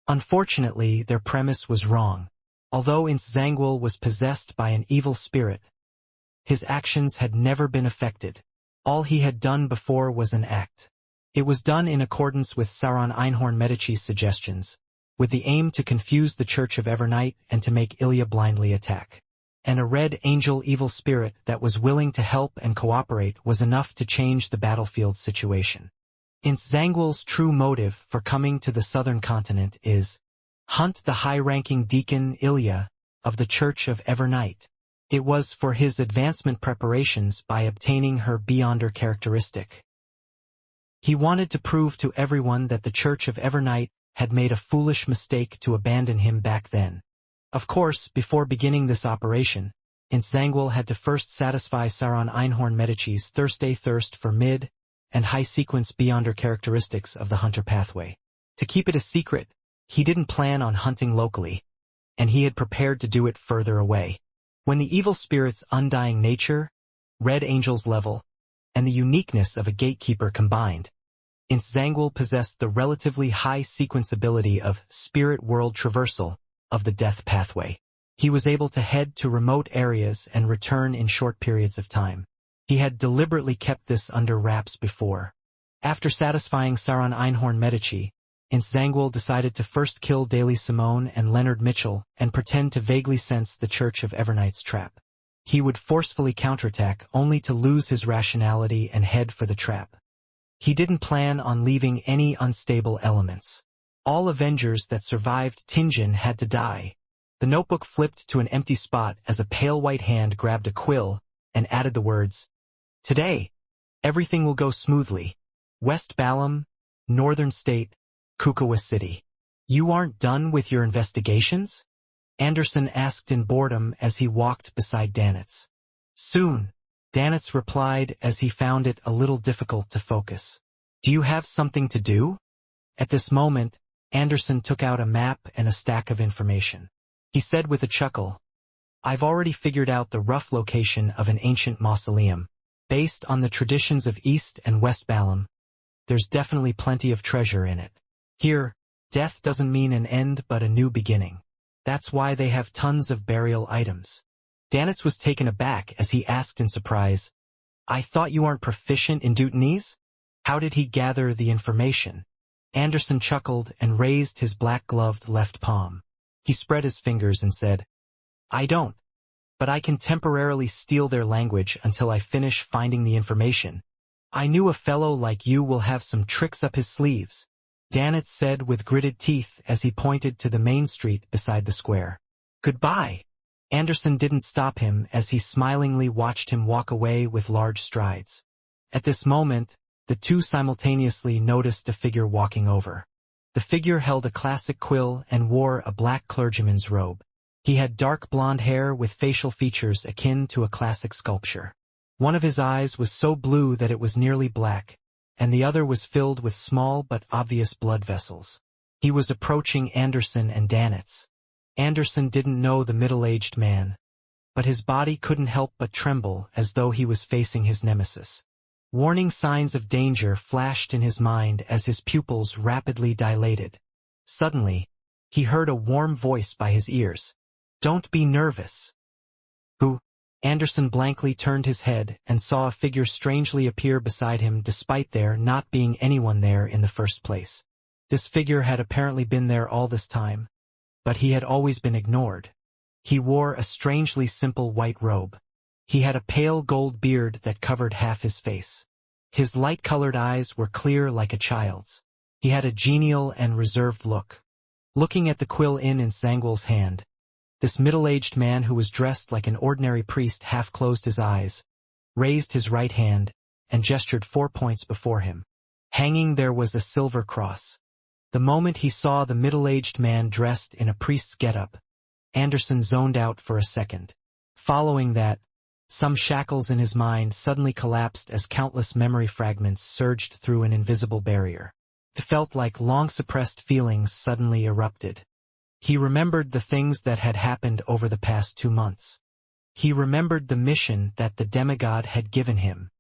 Unfortunately, their premise was wrong. Although Insangwil was possessed by an evil spirit, his actions had never been affected. All he had done before was an act. It was done in accordance with Sauron Einhorn Medici's suggestions, with the aim to confuse the Church of Evernight and to make Ilya blindly attack. And a red angel evil spirit that was willing to help and cooperate was enough to change the battlefield situation. Zangwill's true motive for coming to the southern continent is hunt the high-ranking deacon Ilya of the Church of Evernight. It was for his advancement preparations by obtaining her Beyonder characteristic. He wanted to prove to everyone that the Church of Evernight had made a foolish mistake to abandon him back then. Of course, before beginning this operation, Zangwill had to first satisfy Sauron Einhorn Medici's thirst for mid- and high-sequence Beyonder characteristics of the hunter pathway. To keep it a secret, he didn't plan on hunting locally, and he had prepared to do it further away. When the evil spirit's undying nature, red angel's level, and the uniqueness of a gatekeeper combined, Zangwill possessed the relatively high sequence ability of spirit world traversal of the death pathway. He was able to head to remote areas and return in short periods of time. He had deliberately kept this under wraps before. After satisfying Sauron Einhorn Medici, Zangwill decided to first kill Daly Simone and Leonard Mitchell and pretend to vaguely sense the Church of Evernight's trap. He would forcefully counterattack only to lose his rationality and head for the trap. He didn't plan on leaving any unstable elements. All Avengers that survived Tinjin had to die. The notebook flipped to an empty spot as a pale white hand grabbed a quill and added the words, "Today, everything will go smoothly. West Balam, Northern State, Kukawa City." "You aren't done with your investigations?" Anderson asked in boredom as he walked beside Danitz. "Soon," Danitz replied as he found it a little difficult to focus. "Do you have something to do?" At this moment, Anderson took out a map and a stack of information. He said with a chuckle, "I've already figured out the rough location of an ancient mausoleum. Based on the traditions of East and West Balam, there's definitely plenty of treasure in it. Here, death doesn't mean an end but a new beginning. That's why they have tons of burial items." Danitz was taken aback as he asked in surprise, "I thought you aren't proficient in Deutonese?" How did he gather the information? Anderson chuckled and raised his black-gloved left palm. He spread his fingers and said, "I don't, but I can temporarily steal their language until I finish finding the information. I knew a fellow like you will have some tricks up his sleeves," Danitz said with gritted teeth as he pointed to the main street beside the square. "Goodbye." Anderson didn't stop him as he smilingly watched him walk away with large strides. At this moment, the two simultaneously noticed a figure walking over. The figure held a classic quill and wore a black clergyman's robe. He had dark blonde hair with facial features akin to a classic sculpture. One of his eyes was so blue that it was nearly black, and the other was filled with small but obvious blood vessels. He was approaching Anderson and Danitz. Anderson didn't know the middle-aged man, but his body couldn't help but tremble as though he was facing his nemesis. Warning signs of danger flashed in his mind as his pupils rapidly dilated. Suddenly, he heard a warm voice by his ears. "Don't be nervous." "Who?" Anderson blankly turned his head and saw a figure strangely appear beside him despite there not being anyone there in the first place. This figure had apparently been there all this time, but he had always been ignored. He wore a strangely simple white robe. He had a pale gold beard that covered half his face. His light-colored eyes were clear like a child's. He had a genial and reserved look. Looking at the quill in Zangwill's hand, this middle-aged man who was dressed like an ordinary priest half-closed his eyes, raised his right hand, and gestured 4 points before him. Hanging there was a silver cross. The moment he saw the middle-aged man dressed in a priest's getup, Anderson zoned out for a second. Following that, some shackles in his mind suddenly collapsed as countless memory fragments surged through an invisible barrier. It felt like long-suppressed feelings suddenly erupted. He remembered the things that had happened over the past 2 months. He remembered the mission that the demigod had given him.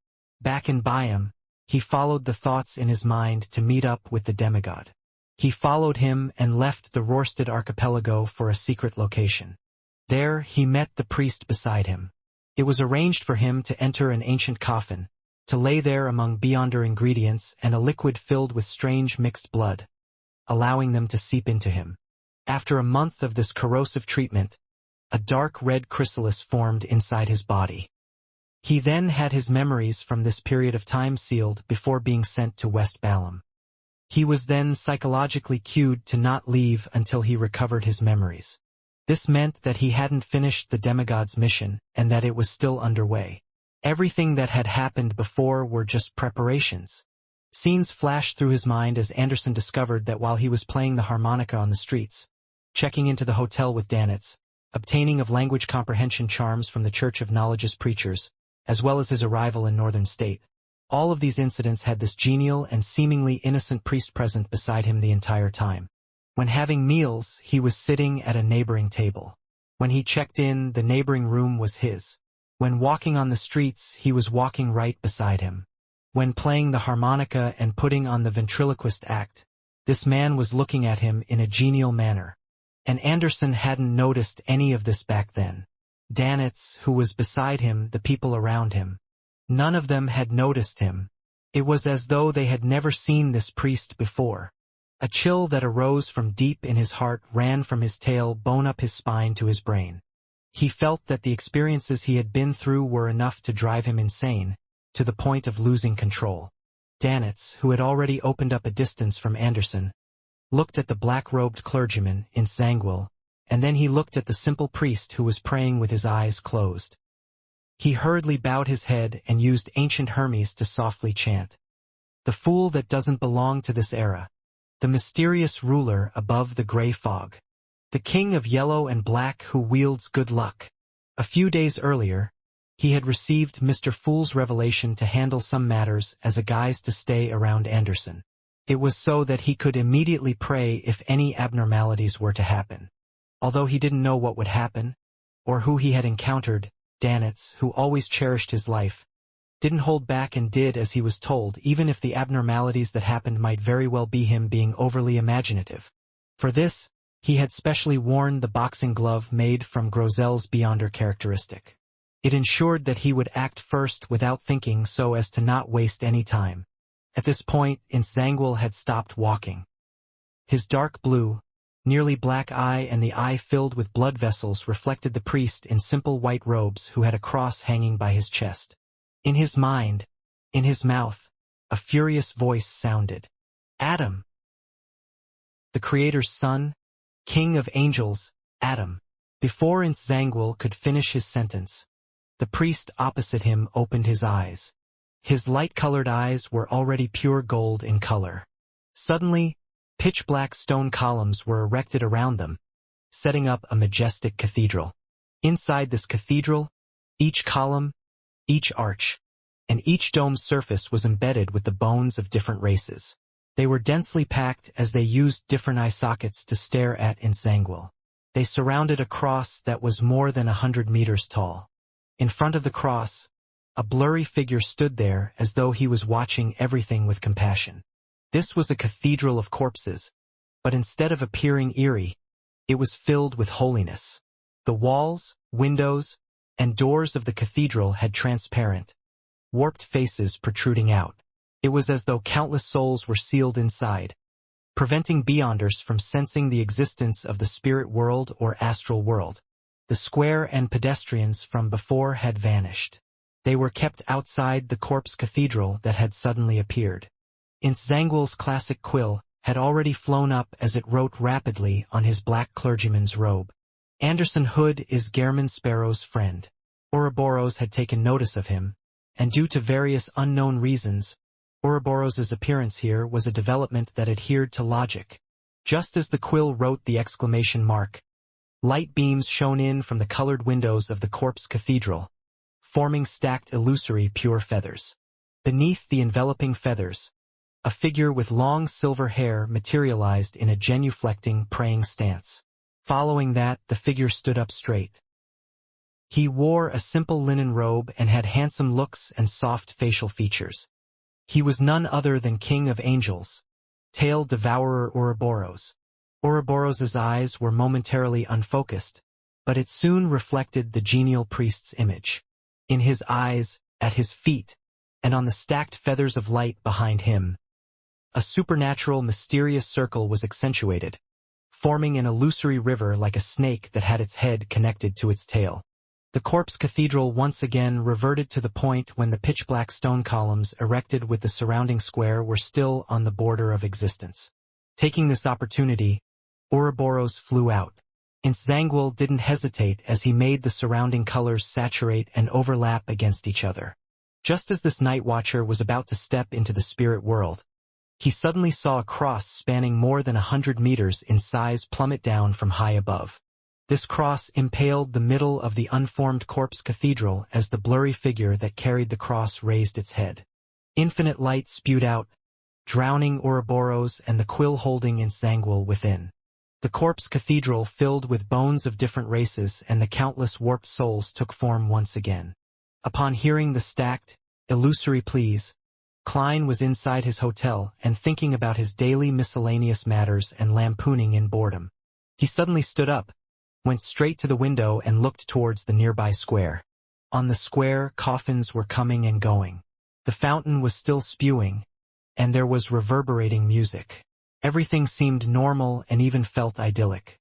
Back in Byam, he followed the thoughts in his mind to meet up with the demigod. He followed him and left the Rorstad archipelago for a secret location. There, he met the priest beside him. It was arranged for him to enter an ancient coffin, to lay there among beyonder ingredients and a liquid filled with strange mixed blood, allowing them to seep into him. After a month of this corrosive treatment, a dark red chrysalis formed inside his body. He then had his memories from this period of time sealed before being sent to West Balam. He was then psychologically cued to not leave until he recovered his memories. This meant that he hadn't finished the demigod's mission and that it was still underway. Everything that had happened before were just preparations. Scenes flashed through his mind as Anderson discovered that while he was playing the harmonica on the streets, checking into the hotel with Danitz, obtaining of language comprehension charms from the Church of Knowledge's preachers, as well as his arrival in Northern State, all of these incidents had this genial and seemingly innocent priest present beside him the entire time. When having meals, he was sitting at a neighboring table. When he checked in, the neighboring room was his. When walking on the streets, he was walking right beside him. When playing the harmonica and putting on the ventriloquist act, this man was looking at him in a genial manner. And Anderson hadn't noticed any of this back then. Danitz, who was beside him, the people around him. None of them had noticed him. It was as though they had never seen this priest before. A chill that arose from deep in his heart ran from his tailbone up his spine to his brain. He felt that the experiences he had been through were enough to drive him insane, to the point of losing control. Danitz, who had already opened up a distance from Anderson, looked at the black-robed clergyman in Zangwill, and then he looked at the simple priest who was praying with his eyes closed. He hurriedly bowed his head and used ancient Hermes to softly chant. The fool that doesn't belong to this era. The mysterious ruler above the gray fog. The king of yellow and black who wields good luck. A few days earlier, he had received Mr. Fool's revelation to handle some matters as a guise to stay around Anderson. It was so that he could immediately pray if any abnormalities were to happen. Although he didn't know what would happen, or who he had encountered, Danitz, who always cherished his life, didn't hold back and did as he was told, even if the abnormalities that happened might very well be him being overly imaginative. For this, he had specially worn the boxing glove made from Grozel's Beyonder characteristic. It ensured that he would act first without thinking so as to not waste any time. At this point, Zangwill had stopped walking. His dark blue, nearly black eye and the eye filled with blood vessels reflected the priest in simple white robes who had a cross hanging by his chest. In his mind, in his mouth, a furious voice sounded. Adam! The Creator's son, King of Angels, Adam. Before Zangwill could finish his sentence, the priest opposite him opened his eyes. His light-colored eyes were already pure gold in color. Suddenly, pitch-black stone columns were erected around them, setting up a majestic cathedral. Inside this cathedral, each column, each arch, and each dome's surface was embedded with the bones of different races. They were densely packed as they used different eye sockets to stare at in Zangwill. They surrounded a cross that was more than 100 meters tall. In front of the cross, a blurry figure stood there as though he was watching everything with compassion. This was a cathedral of corpses, but instead of appearing eerie, it was filled with holiness. The walls, windows, and doors of the cathedral had transparent, warped faces protruding out. It was as though countless souls were sealed inside, preventing beyonders from sensing the existence of the spirit world or astral world. The square and pedestrians from before had vanished. They were kept outside the corpse cathedral that had suddenly appeared. Zangwill's classic quill had already flown up as it wrote rapidly on his black clergyman's robe. Anderson Hood is Gehrman Sparrow's friend. Ouroboros had taken notice of him, and due to various unknown reasons, Ouroboros' appearance here was a development that adhered to logic. Just as the quill wrote the exclamation mark, light beams shone in from the colored windows of the corpse cathedral, forming stacked illusory pure feathers. Beneath the enveloping feathers, a figure with long silver hair materialized in a genuflecting, praying stance. Following that, the figure stood up straight. He wore a simple linen robe and had handsome looks and soft facial features. He was none other than King of Angels, Tail Devourer Ouroboros. Ouroboros' eyes were momentarily unfocused, but it soon reflected the genial priest's image. In his eyes, at his feet, and on the stacked feathers of light behind him, a supernatural, mysterious circle was accentuated, forming an illusory river like a snake that had its head connected to its tail. The corpse cathedral once again reverted to the point when the pitch-black stone columns erected with the surrounding square were still on the border of existence. Taking this opportunity, Ouroboros flew out. Zangwill didn't hesitate as he made the surrounding colors saturate and overlap against each other. Just as this night watcher was about to step into the spirit world, he suddenly saw a cross spanning more than 100 meters in size plummet down from high above. This cross impaled the middle of the unformed corpse cathedral as the blurry figure that carried the cross raised its head. Infinite light spewed out, drowning Ouroboros and the quill holding Zangwill within. The corpse cathedral filled with bones of different races and the countless warped souls took form once again. Upon hearing the stacked, illusory pleas, Klein was inside his hotel and thinking about his daily miscellaneous matters and lampooning in boredom. He suddenly stood up, went straight to the window and looked towards the nearby square. On the square, coffins were coming and going. The fountain was still spewing, and there was reverberating music. Everything seemed normal and even felt idyllic.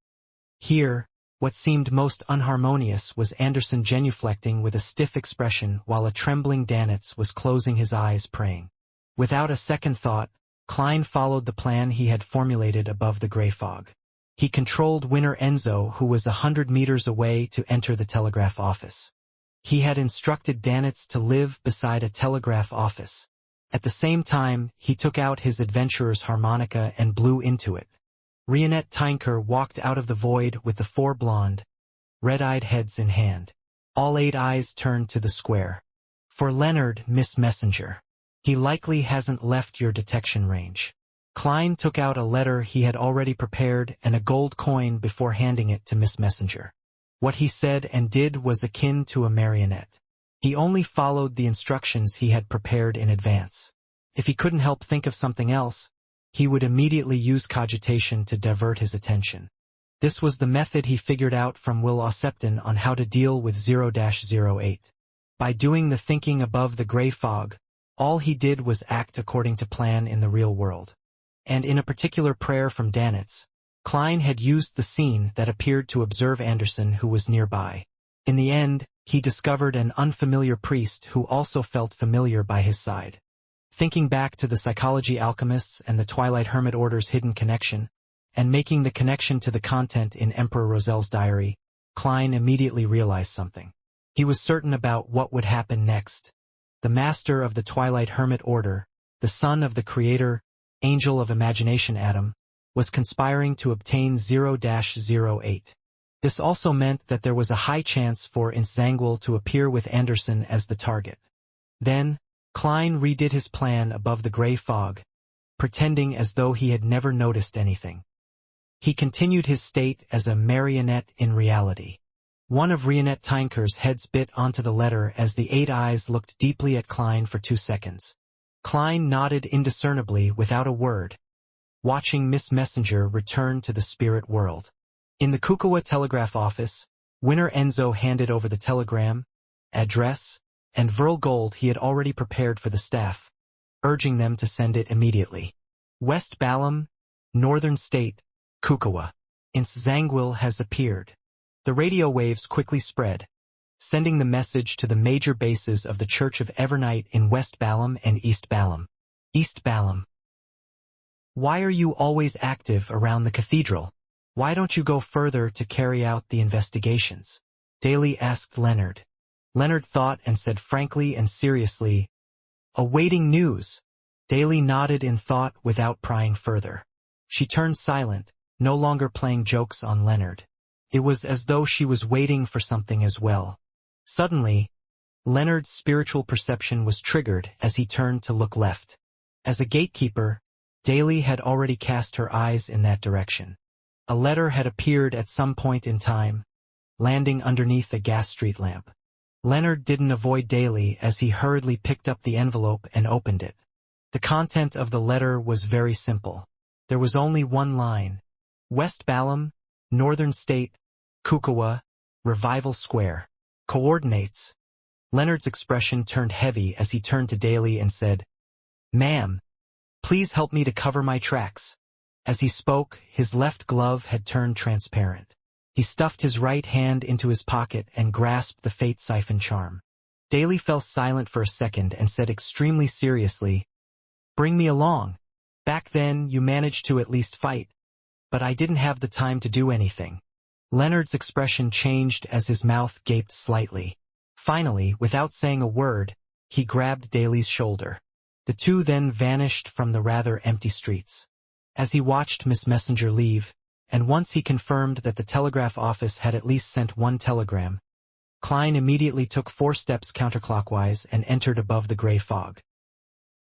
Here, what seemed most unharmonious was Anderson genuflecting with a stiff expression while a trembling Danitz was closing his eyes praying. Without a second thought, Klein followed the plan he had formulated above the gray fog. He controlled Winner Enzo, who was 100 meters away, to enter the telegraph office. He had instructed Danitz to live beside a telegraph office. At the same time, he took out his adventurer's harmonica and blew into it. Rionette Tynker walked out of the void with the 4 blonde, red-eyed heads in hand. All 8 eyes turned to the square. For Leonard, Miss Messenger. He likely hasn't left your detection range. Klein took out a letter he had already prepared and a gold coin before handing it to Miss Messenger. What he said and did was akin to a marionette. He only followed the instructions he had prepared in advance. If he couldn't help think of something else, he would immediately use cogitation to divert his attention. This was the method he figured out from Will Ossepton on how to deal with 0-08. By doing the thinking above the gray fog, all he did was act according to plan in the real world. And in a particular prayer from Danitz, Klein had used the scene that appeared to observe Anderson, who was nearby. In the end, he discovered an unfamiliar priest who also felt familiar by his side. Thinking back to the psychology alchemists and the Twilight Hermit Order's hidden connection, and making the connection to the content in Emperor Roselle's diary, Klein immediately realized something. He was certain about what would happen next. The master of the Twilight Hermit Order, the son of the creator, Angel of Imagination Adam, was conspiring to obtain 0-08. This also meant that there was a high chance for Zangwill to appear with Anderson as the target. Then, Klein redid his plan above the gray fog, pretending as though he had never noticed anything. He continued his state as a marionette in reality. One of Rionette Tynker's heads bit onto the letter as the 8 eyes looked deeply at Klein for 2 seconds. Klein nodded indiscernibly without a word, watching Miss Messenger return to the spirit world. In the Kukawa telegraph office, Winner Enzo handed over the telegram, address, and Verl gold he had already prepared for the staff, urging them to send it immediately. West Balam, Northern State, Kukawa. Zangwill has appeared. The radio waves quickly spread, sending the message to the major bases of the Church of Evernight in West Balam and East Balam. East Balam. Why are you always active around the cathedral? Why don't you go further to carry out the investigations? Daly asked Leonard. Leonard thought and said frankly and seriously, awaiting news. Daly nodded in thought without prying further. She turned silent, no longer playing jokes on Leonard. It was as though she was waiting for something as well. Suddenly, Leonard's spiritual perception was triggered as he turned to look left. As a gatekeeper, Daly had already cast her eyes in that direction. A letter had appeared at some point in time, landing underneath a gas street lamp. Leonard didn't avoid Daly as he hurriedly picked up the envelope and opened it. The content of the letter was very simple. There was only one line. West Balam, Northern State, Kukawa, Revival Square. Coordinates, Leonard's expression turned heavy as he turned to Daly and said, "Ma'am, please help me to cover my tracks." As he spoke, his left glove had turned transparent. He stuffed his right hand into his pocket and grasped the fate siphon charm. Daly fell silent for a second and said extremely seriously, "Bring me along. Back then, you managed to at least fight, but I didn't have the time to do anything." Leonard's expression changed as his mouth gaped slightly. Finally, without saying a word, he grabbed Daly's shoulder. The two then vanished from the rather empty streets. As he watched Miss Messenger leave, and once he confirmed that the telegraph office had at least sent one telegram, Klein immediately took 4 steps counterclockwise and entered above the gray fog.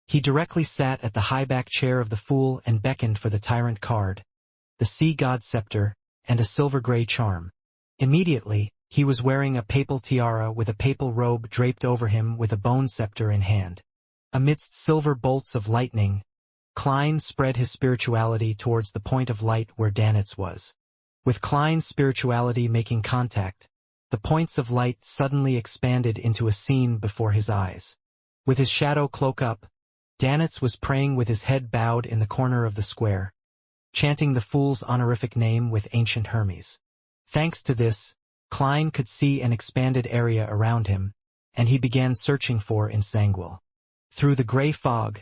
He directly sat at the high-back chair of the fool and beckoned for the tyrant card, the sea god scepter, and a silver-gray charm. Immediately, he was wearing a papal tiara with a papal robe draped over him with a bone scepter in hand. Amidst silver bolts of lightning, Klein spread his spirituality towards the point of light where Danitz was. With Klein's spirituality making contact, the points of light suddenly expanded into a scene before his eyes. With his shadow cloak up, Danitz was praying with his head bowed in the corner of the square, chanting the fool's honorific name with ancient Hermes. Thanks to this, Klein could see an expanded area around him, and he began searching for Insangual. Through the gray fog,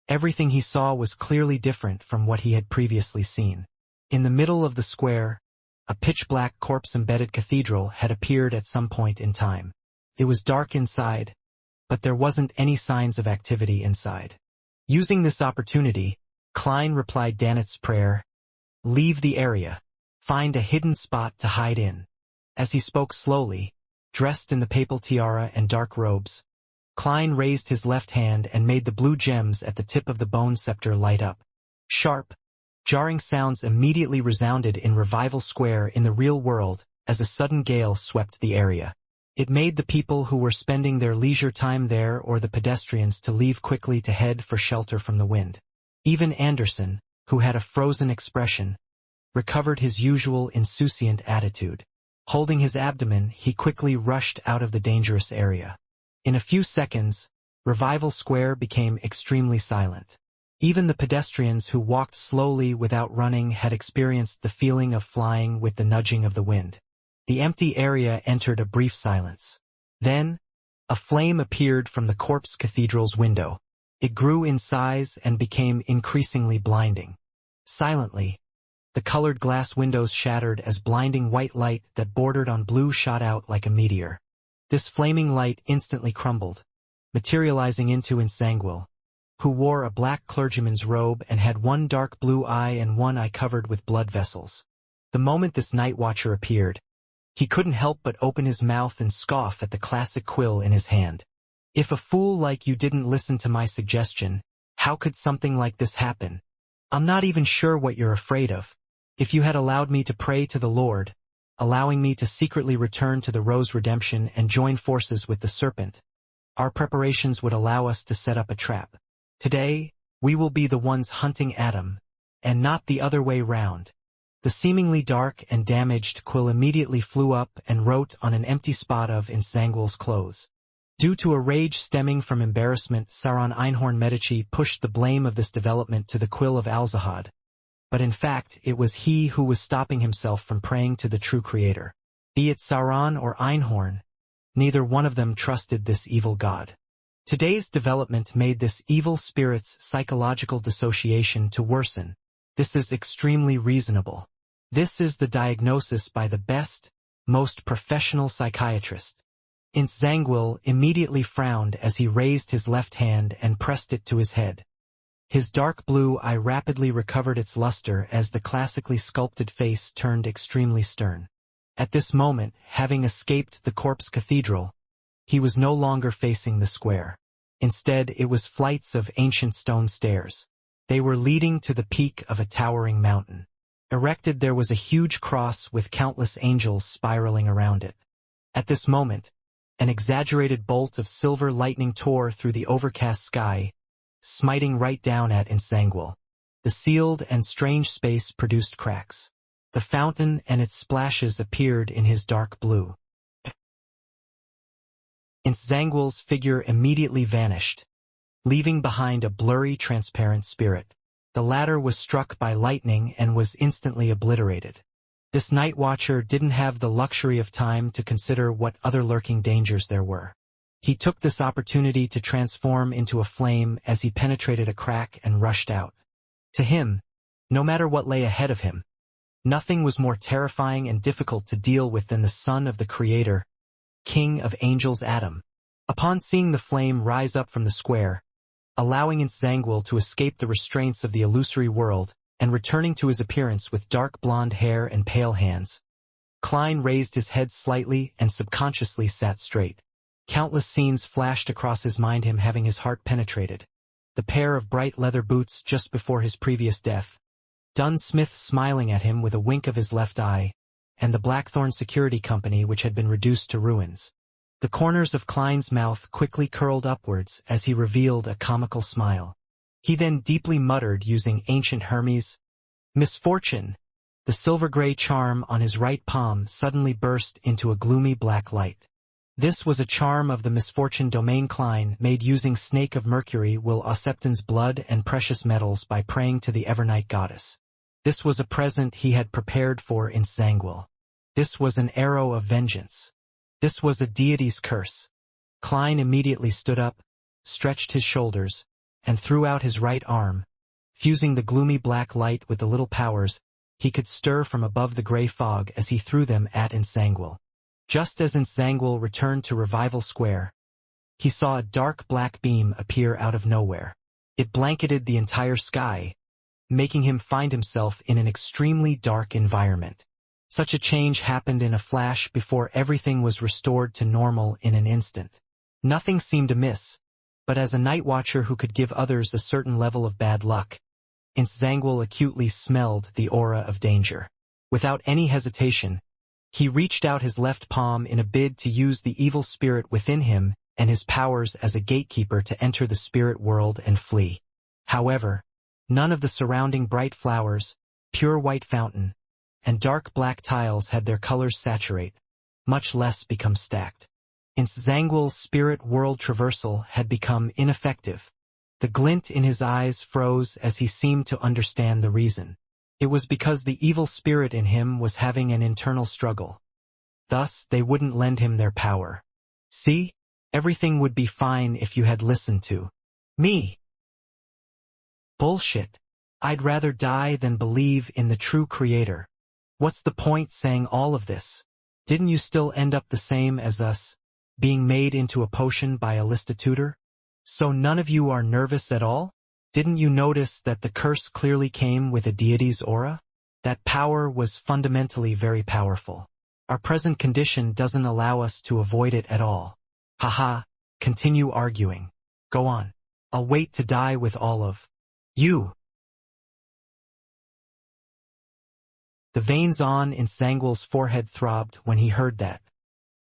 everything he saw was clearly different from what he had previously seen. In the middle of the square, a pitch-black corpse-embedded cathedral had appeared at some point in time. It was dark inside, but there wasn't any signs of activity inside. Using this opportunity, Klein replied Danitz's prayer, "Leave the area. Find a hidden spot to hide in." As he spoke slowly, dressed in the papal tiara and dark robes, Klein raised his left hand and made the blue gems at the tip of the bone scepter light up. Sharp, jarring sounds immediately resounded in Revival Square in the real world as a sudden gale swept the area. It made the people who were spending their leisure time there or the pedestrians to leave quickly to head for shelter from the wind. Even Anderson, who had a frozen expression, recovered his usual insouciant attitude. Holding his abdomen, he quickly rushed out of the dangerous area. In a few seconds, Revival Square became extremely silent. Even the pedestrians who walked slowly without running had experienced the feeling of flying with the nudging of the wind. The empty area entered a brief silence. Then, a flame appeared from the corpse cathedral's window. It grew in size and became increasingly blinding. Silently, the colored glass windows shattered as blinding white light that bordered on blue shot out like a meteor. This flaming light instantly crumbled, materializing into Insangual, who wore a black clergyman's robe and had one dark blue eye and one eye covered with blood vessels. The moment this night watcher appeared, he couldn't help but open his mouth and scoff at the classic quill in his hand. "If a fool like you didn't listen to my suggestion, how could something like this happen? I'm not even sure what you're afraid of. If you had allowed me to pray to the Lord, allowing me to secretly return to the Rose Redemption and join forces with the Serpent, our preparations would allow us to set up a trap. Today, we will be the ones hunting Adam, and not the other way round." The seemingly dark and damaged quill immediately flew up and wrote on an empty spot of Insangual's clothes. Due to a rage stemming from embarrassment, Sauron Einhorn Medici pushed the blame of this development to the quill of Alzahad. But in fact, it was he who was stopping himself from praying to the true creator. Be it Sauron or Einhorn, neither one of them trusted this evil god. Today's development made this evil spirit's psychological dissociation to worsen. This is extremely reasonable. This is the diagnosis by the best, most professional psychiatrist. Insangual immediately frowned as he raised his left hand and pressed it to his head. His dark blue eye rapidly recovered its luster as the classically sculpted face turned extremely stern. At this moment, having escaped the corpse cathedral, he was no longer facing the square. Instead, it was flights of ancient stone stairs. They were leading to the peak of a towering mountain. Erected there was a huge cross with countless angels spiraling around it. At this moment, an exaggerated bolt of silver lightning tore through the overcast sky, smiting right down at Insangual. The sealed and strange space produced cracks. The fountain and its splashes appeared in his dark blue. Zangwill's figure immediately vanished, leaving behind a blurry, transparent spirit. The latter was struck by lightning and was instantly obliterated. This night watcher didn't have the luxury of time to consider what other lurking dangers there were. He took this opportunity to transform into a flame as he penetrated a crack and rushed out. To him, no matter what lay ahead of him, nothing was more terrifying and difficult to deal with than the son of the Creator, King of Angels Adam. Upon seeing the flame rise up from the square, allowing Zangwill to escape the restraints of the illusory world and returning to his appearance with dark blonde hair and pale hands, Klein raised his head slightly and subconsciously sat straight. Countless scenes flashed across his mind, him having his heart penetrated, the pair of bright leather boots just before his previous death, Dunn Smith smiling at him with a wink of his left eye, and the Blackthorn Security Company which had been reduced to ruins. The corners of Klein's mouth quickly curled upwards as he revealed a comical smile. He then deeply muttered using ancient Hermes, "Misfortune." The silver-gray charm on his right palm suddenly burst into a gloomy black light. This was a charm of the misfortune domain. Klein made using Snake of Mercury will Osepton's blood and precious metals by praying to the Evernight goddess. This was a present he had prepared for Zangwill. This was an arrow of vengeance. This was a deity's curse. Klein immediately stood up, stretched his shoulders, and threw out his right arm. Fusing the gloomy black light with the little powers he could stir from above the gray fog as he threw them at Zangwill. Just as Zangwill returned to Revival Square, he saw a dark black beam appear out of nowhere. It blanketed the entire sky, making him find himself in an extremely dark environment. Such a change happened in a flash before everything was restored to normal in an instant. Nothing seemed amiss, but as a night watcher who could give others a certain level of bad luck, Zangwill acutely smelled the aura of danger. Without any hesitation, he reached out his left palm in a bid to use the evil spirit within him and his powers as a gatekeeper to enter the spirit world and flee. However, none of the surrounding bright flowers, pure white fountain, and dark black tiles had their colors saturate, much less become stacked. Zangwill's spirit world traversal had become ineffective. The glint in his eyes froze as he seemed to understand the reason. It was because the evil spirit in him was having an internal struggle. Thus, they wouldn't lend him their power. See? Everything would be fine if you had listened to me. Bullshit. I'd rather die than believe in the true Creator. What's the point saying all of this? Didn't you still end up the same as us, being made into a potion by a listitutor? So none of you are nervous at all? Didn't you notice that the curse clearly came with a deity's aura? That power was fundamentally very powerful. Our present condition doesn't allow us to avoid it at all. Haha, continue arguing. Go on. I'll wait to die with all of you. The veins on Zangwill's forehead throbbed when he heard that.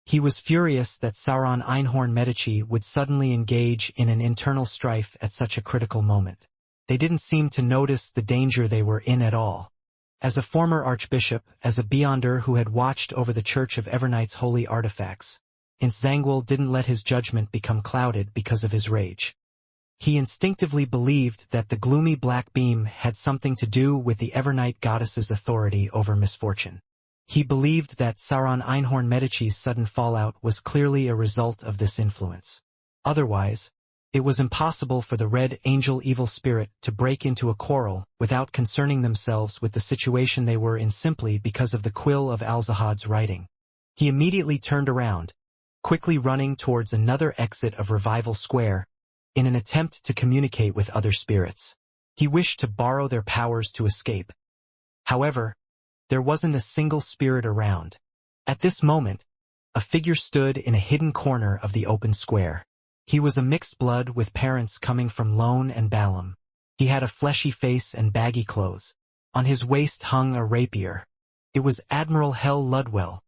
He was furious that Sauron Einhorn Medici would suddenly engage in an internal strife at such a critical moment. They didn't seem to notice the danger they were in at all. As a former archbishop, as a beyonder who had watched over the Church of Evernight's holy artifacts, Zangwill didn't let his judgment become clouded because of his rage. He instinctively believed that the gloomy black beam had something to do with the Evernight goddess's authority over misfortune. He believed that Sauron Einhorn Medici's sudden fallout was clearly a result of this influence. Otherwise, it was impossible for the Red Angel evil spirit to break into a quarrel without concerning themselves with the situation they were in simply because of the quill of Alzahad's writing. He immediately turned around, quickly running towards another exit of Revival Square, in an attempt to communicate with other spirits. He wished to borrow their powers to escape. However, there wasn't a single spirit around. At this moment, a figure stood in a hidden corner of the open square. He was a mixed blood with parents coming from Lone and Balam. He had a fleshy face and baggy clothes. On his waist hung a rapier. It was Admiral Hel Ludwell.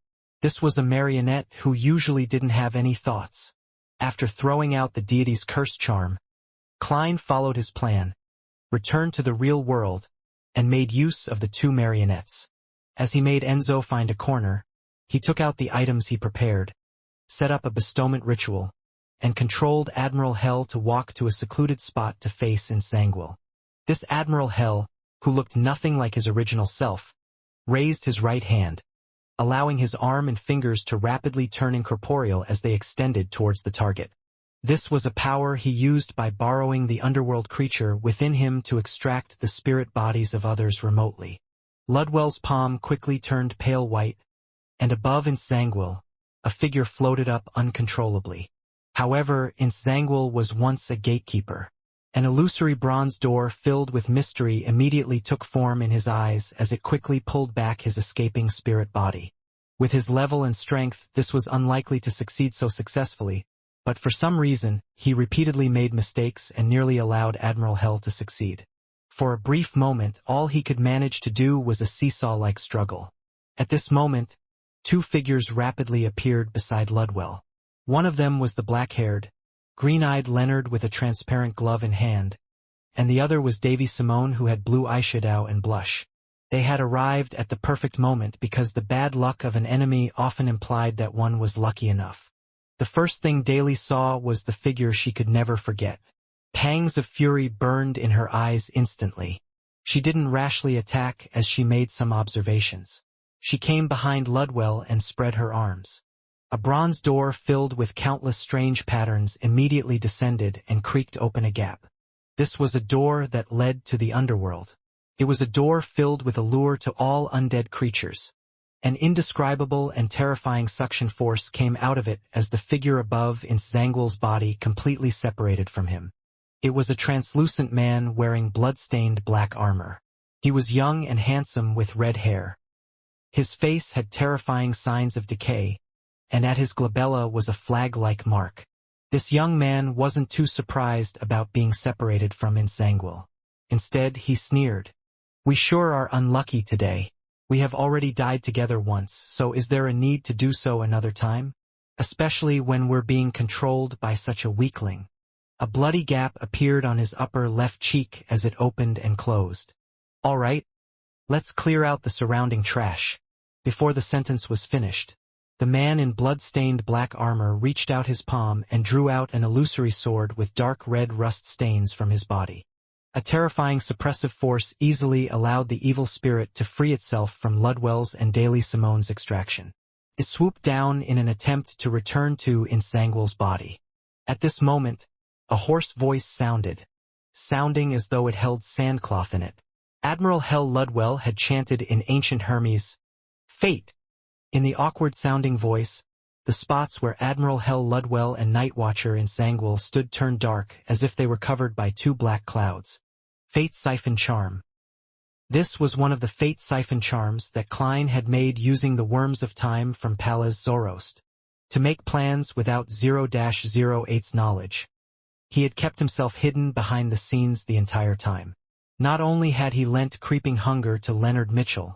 This was a marionette who usually didn't have any thoughts. After throwing out the deity's curse charm, Klein followed his plan, returned to the real world, and made use of the two marionettes. As he made Enzo find a corner, he took out the items he prepared, set up a bestowment ritual, and controlled Admiral Hell to walk to a secluded spot to face Insangwil. This Admiral Hell, who looked nothing like his original self, raised his right hand, allowing his arm and fingers to rapidly turn incorporeal as they extended towards the target. This was a power he used by borrowing the underworld creature within him to extract the spirit bodies of others remotely. Ludwell's palm quickly turned pale white, and above Insangwil, a figure floated up uncontrollably. However, Insangwil was once a gatekeeper. An illusory bronze door filled with mystery immediately took form in his eyes as it quickly pulled back his escaping spirit body. With his level and strength, this was unlikely to succeed so successfully, but for some reason, he repeatedly made mistakes and nearly allowed Admiral Hell to succeed. For a brief moment, all he could manage to do was a seesaw-like struggle. At this moment, two figures rapidly appeared beside Ludwell. One of them was the black-haired, green-eyed Leonard with a transparent glove in hand, and the other was Davy Simone, who had blue eyeshadow and blush. They had arrived at the perfect moment because the bad luck of an enemy often implied that one was lucky enough. The first thing Daly saw was the figure she could never forget. Pangs of fury burned in her eyes instantly. She didn't rashly attack as she made some observations. She came behind Ludwell and spread her arms. A bronze door filled with countless strange patterns immediately descended and creaked open a gap. This was a door that led to the underworld. It was a door filled with a lure to all undead creatures. An indescribable and terrifying suction force came out of it as the figure above Insangwil's body completely separated from him. It was a translucent man wearing blood-stained black armor. He was young and handsome with red hair. His face had terrifying signs of decay, and at his glabella was a flag-like mark. This young man wasn't too surprised about being separated from Insangwil. Instead, he sneered. "We sure are unlucky today. We have already died together once, so is there a need to do so another time? Especially when we're being controlled by such a weakling." A bloody gap appeared on his upper left cheek as it opened and closed. "All right, let's clear out the surrounding trash." Before the sentence was finished, the man in blood-stained black armor reached out his palm and drew out an illusory sword with dark red rust stains from his body. A terrifying suppressive force easily allowed the evil spirit to free itself from Ludwell's and Daly Simone's extraction. It swooped down in an attempt to return to Insangwil's body. At this moment, a hoarse voice sounding as though it held sandcloth in it. Admiral Hell Ludwell had chanted in ancient Hermes, "Fate!" In the awkward-sounding voice, the spots where Admiral Hell Ludwell and Nightwatcher Insangwil stood turned dark as if they were covered by two black clouds. Fate Siphon Charm. This was one of the Fate Siphon Charms that Klein had made using the Worms of Time from Palaz Zoroast. To make plans without 0-08's knowledge. He had kept himself hidden behind the scenes the entire time. Not only had he lent creeping hunger to Leonard Mitchell,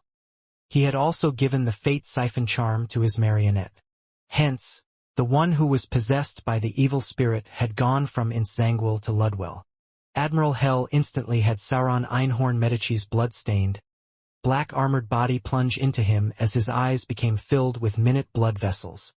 he had also given the Fate Siphon Charm to his marionette. Hence, the one who was possessed by the evil spirit had gone from Insangwil to Ludwell. Admiral Hell instantly had Sauron Einhorn Medici's blood-stained, black-armored body plunge into him as his eyes became filled with minute blood vessels.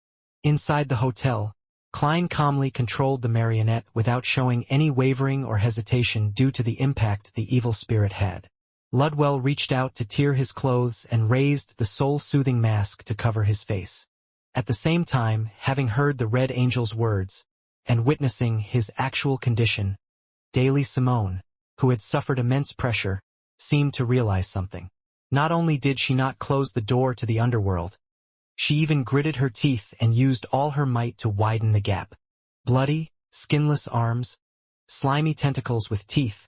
Inside the hotel, Klein calmly controlled the marionette without showing any wavering or hesitation due to the impact the evil spirit had. Ludwell reached out to tear his clothes and raised the soul-soothing mask to cover his face. At the same time, having heard the Red Angel's words, and witnessing his actual condition, Daly Simone, who had suffered immense pressure, seemed to realize something. Not only did she not close the door to the underworld, she even gritted her teeth and used all her might to widen the gap. Bloody, skinless arms, slimy tentacles with teeth,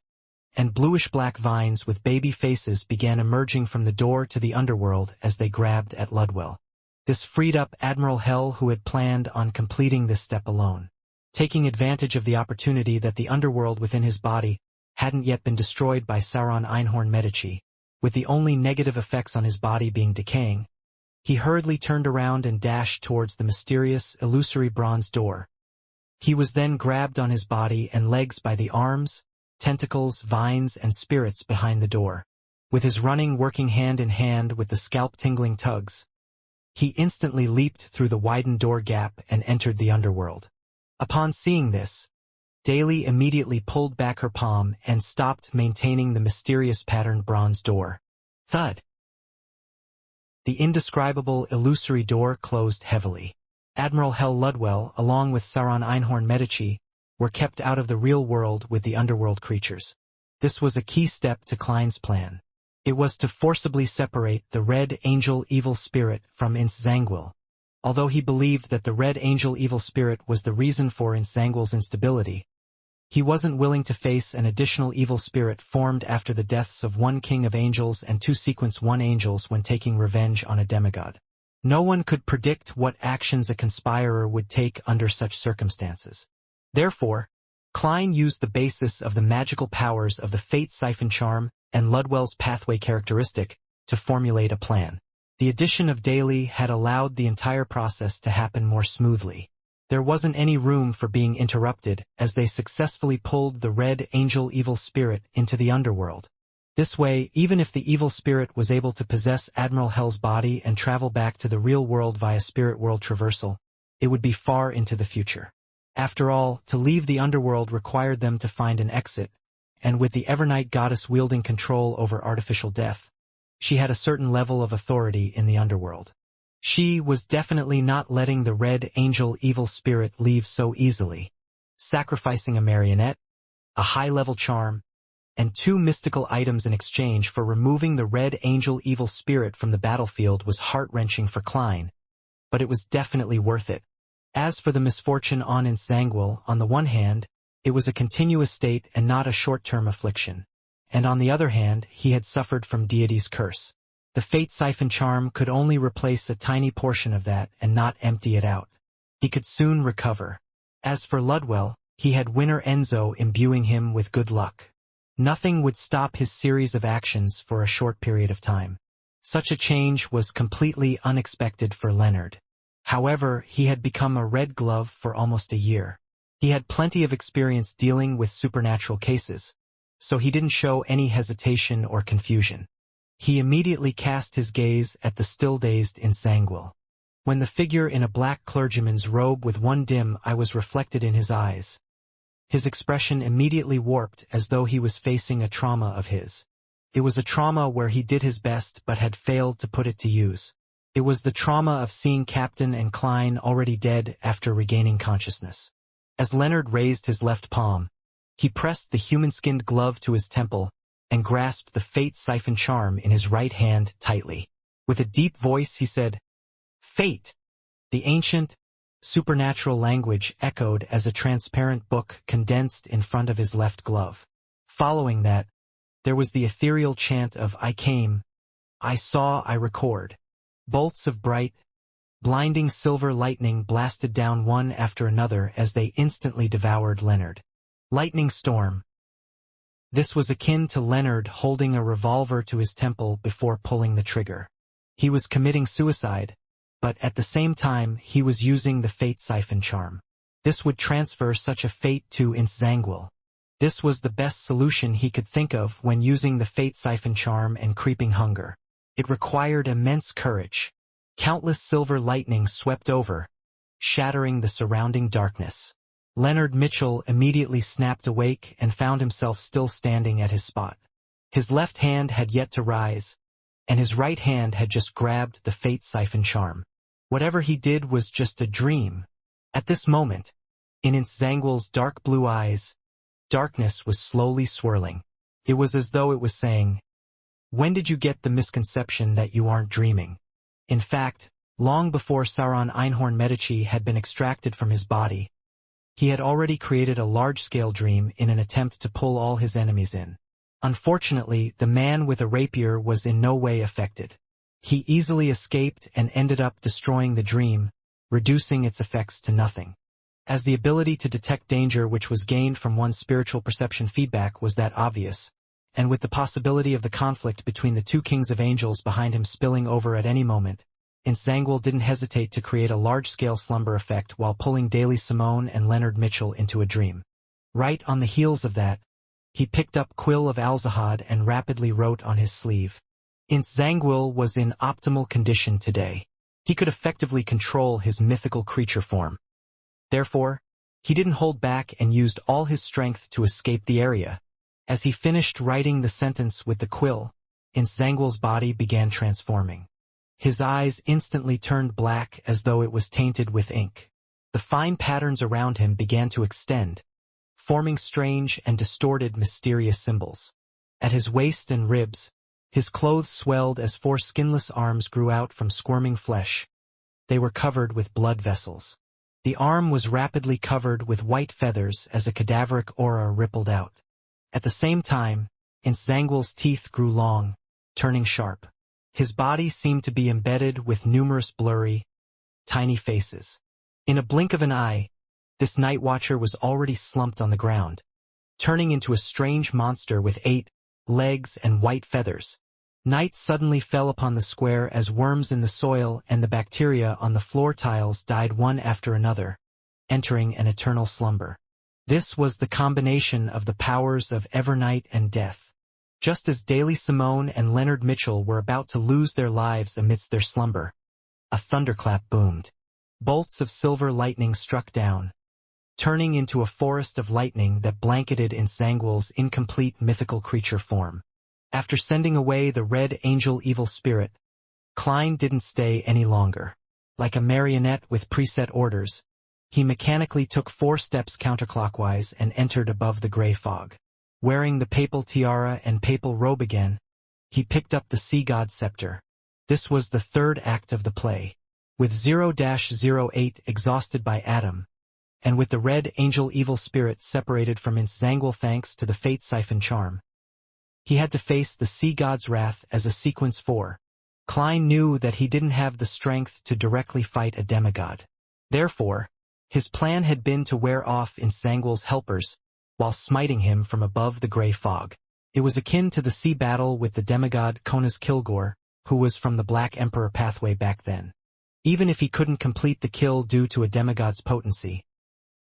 and bluish-black vines with baby faces began emerging from the door to the underworld as they grabbed at Ludwell. This freed up Admiral Hell, who had planned on completing this step alone. Taking advantage of the opportunity that the underworld within his body hadn't yet been destroyed by Sauron Einhorn Medici, with the only negative effects on his body being decaying, he hurriedly turned around and dashed towards the mysterious, illusory bronze door. He was then grabbed on his body and legs by the arms, tentacles, vines, and spirits behind the door. With his running working hand in hand with the scalp-tingling tugs, he instantly leaped through the widened door gap and entered the underworld. Upon seeing this, Daly immediately pulled back her palm and stopped maintaining the mysterious patterned bronze door. Thud! The indescribable, illusory door closed heavily. Admiral Hel Ludwell, along with Sauron Einhorn Medici, were kept out of the real world with the underworld creatures. This was a key step to Klein's plan. It was to forcibly separate the Red Angel Evil Spirit from Inszangwil. Although he believed that the Red Angel Evil Spirit was the reason for Inszangwil's instability, he wasn't willing to face an additional evil spirit formed after the deaths of one king of angels and two sequence 1 angels when taking revenge on a demigod. No one could predict what actions a conspirer would take under such circumstances. Therefore, Klein used the basis of the magical powers of the Fate Siphon Charm and Ludwell's pathway characteristic to formulate a plan. The addition of Daly had allowed the entire process to happen more smoothly. There wasn't any room for being interrupted as they successfully pulled the Red Angel Evil Spirit into the underworld. This way, even if the evil spirit was able to possess Admiral Hel's body and travel back to the real world via spirit world traversal, it would be far into the future. After all, to leave the underworld required them to find an exit, and with the Evernight goddess wielding control over artificial death, she had a certain level of authority in the underworld. She was definitely not letting the Red Angel Evil Spirit leave so easily. Sacrificing a marionette, a high-level charm, and 2 mystical items in exchange for removing the Red Angel Evil Spirit from the battlefield was heart-wrenching for Klein, but it was definitely worth it. As for the misfortune on Inszangwil, on the one hand, it was a continuous state and not a short-term affliction, and on the other hand, he had suffered from deity's curse. The Fate Siphon Charm could only replace a tiny portion of that and not empty it out. He could soon recover. As for Ludwell, he had Winner Enzo imbuing him with good luck. Nothing would stop his series of actions for a short period of time. Such a change was completely unexpected for Leonard. However, he had become a Red Glove for almost a year. He had plenty of experience dealing with supernatural cases, so he didn't show any hesitation or confusion. He immediately cast his gaze at the still-dazed Inszangwil. When the figure in a black clergyman's robe with one dim eye was reflected in his eyes, his expression immediately warped as though he was facing a trauma of his. It was a trauma where he did his best but had failed to put it to use. It was the trauma of seeing Captain and Klein already dead after regaining consciousness. As Leonard raised his left palm, he pressed the human-skinned glove to his temple and grasped the Fate Siphon Charm in his right hand tightly. With a deep voice he said, "Fate!" The ancient, supernatural language echoed as a transparent book condensed in front of his left glove. Following that, there was the ethereal chant of "I came, I saw, I record." Bolts of bright, blinding silver lightning blasted down one after another as they instantly devoured Leonard. Lightning storm. This was akin to Leonard holding a revolver to his temple before pulling the trigger. He was committing suicide, but at the same time he was using the Fate Siphon Charm. This would transfer such a fate to Inszangwil. This was the best solution he could think of when using the Fate Siphon Charm and creeping hunger. It required immense courage. Countless silver lightnings swept over, shattering the surrounding darkness. Leonard Mitchell immediately snapped awake and found himself still standing at his spot. His left hand had yet to rise, and his right hand had just grabbed the Fate Siphon Charm. Whatever he did was just a dream. At this moment, in Inszangwil's dark blue eyes, darkness was slowly swirling. It was as though it was saying, "When did you get the misconception that you aren't dreaming?" In fact, long before Sauron Einhorn Medici had been extracted from his body, he had already created a large-scale dream in an attempt to pull all his enemies in. Unfortunately, the man with a rapier was in no way affected. He easily escaped and ended up destroying the dream, reducing its effects to nothing. As the ability to detect danger which was gained from one's spiritual perception feedback was that obvious, and with the possibility of the conflict between the two kings of angels behind him spilling over at any moment, Inszangwil didn't hesitate to create a large-scale slumber effect while pulling Daly Simone and Leonard Mitchell into a dream. Right on the heels of that, he picked up Quill of Alzahad and rapidly wrote on his sleeve. Inszangwil was in optimal condition today. He could effectively control his mythical creature form. Therefore, He didn't hold back and used all his strength to escape the area. As he finished writing the sentence with the quill, Zangwill's body began transforming. His eyes instantly turned black as though it was tainted with ink. The fine patterns around him began to extend, forming strange and distorted mysterious symbols. At his waist and ribs, his clothes swelled as 4 skinless arms grew out from squirming flesh. They were covered with blood vessels. The arm was rapidly covered with white feathers as a cadaveric aura rippled out. At the same time, Zangwill's teeth grew long, turning sharp. His body seemed to be embedded with numerous blurry, tiny faces. In a blink of an eye, this night watcher was already slumped on the ground, turning into a strange monster with 8 legs and white feathers. Night suddenly fell upon the square as worms in the soil and the bacteria on the floor tiles died one after another, entering an eternal slumber. This was the combination of the powers of Evernight and Death. Just as Daly Simone and Leonard Mitchell were about to lose their lives amidst their slumber, a thunderclap boomed. Bolts of silver lightning struck down, turning into a forest of lightning that blanketed Zangwill's incomplete mythical creature form. After sending away the Red Angel evil spirit, Klein didn't stay any longer. Like a marionette with preset orders, he mechanically took 4 steps counterclockwise and entered above the gray fog. Wearing the papal tiara and papal robe again, he picked up the sea god scepter. This was the 3rd act of the play. With 0-08 exhausted by Adam, and with the Red Angel evil spirit separated from Zangwill thanks to the Fate Siphon charm, he had to face the sea god's wrath as a sequence 4. Klein knew that he didn't have the strength to directly fight a demigod. Therefore, his plan had been to wear off Zangwill's helpers, while smiting him from above the gray fog. It was akin to the sea battle with the demigod Konas Kilgore, who was from the Black Emperor pathway back then. Even if he couldn't complete the kill due to a demigod's potency,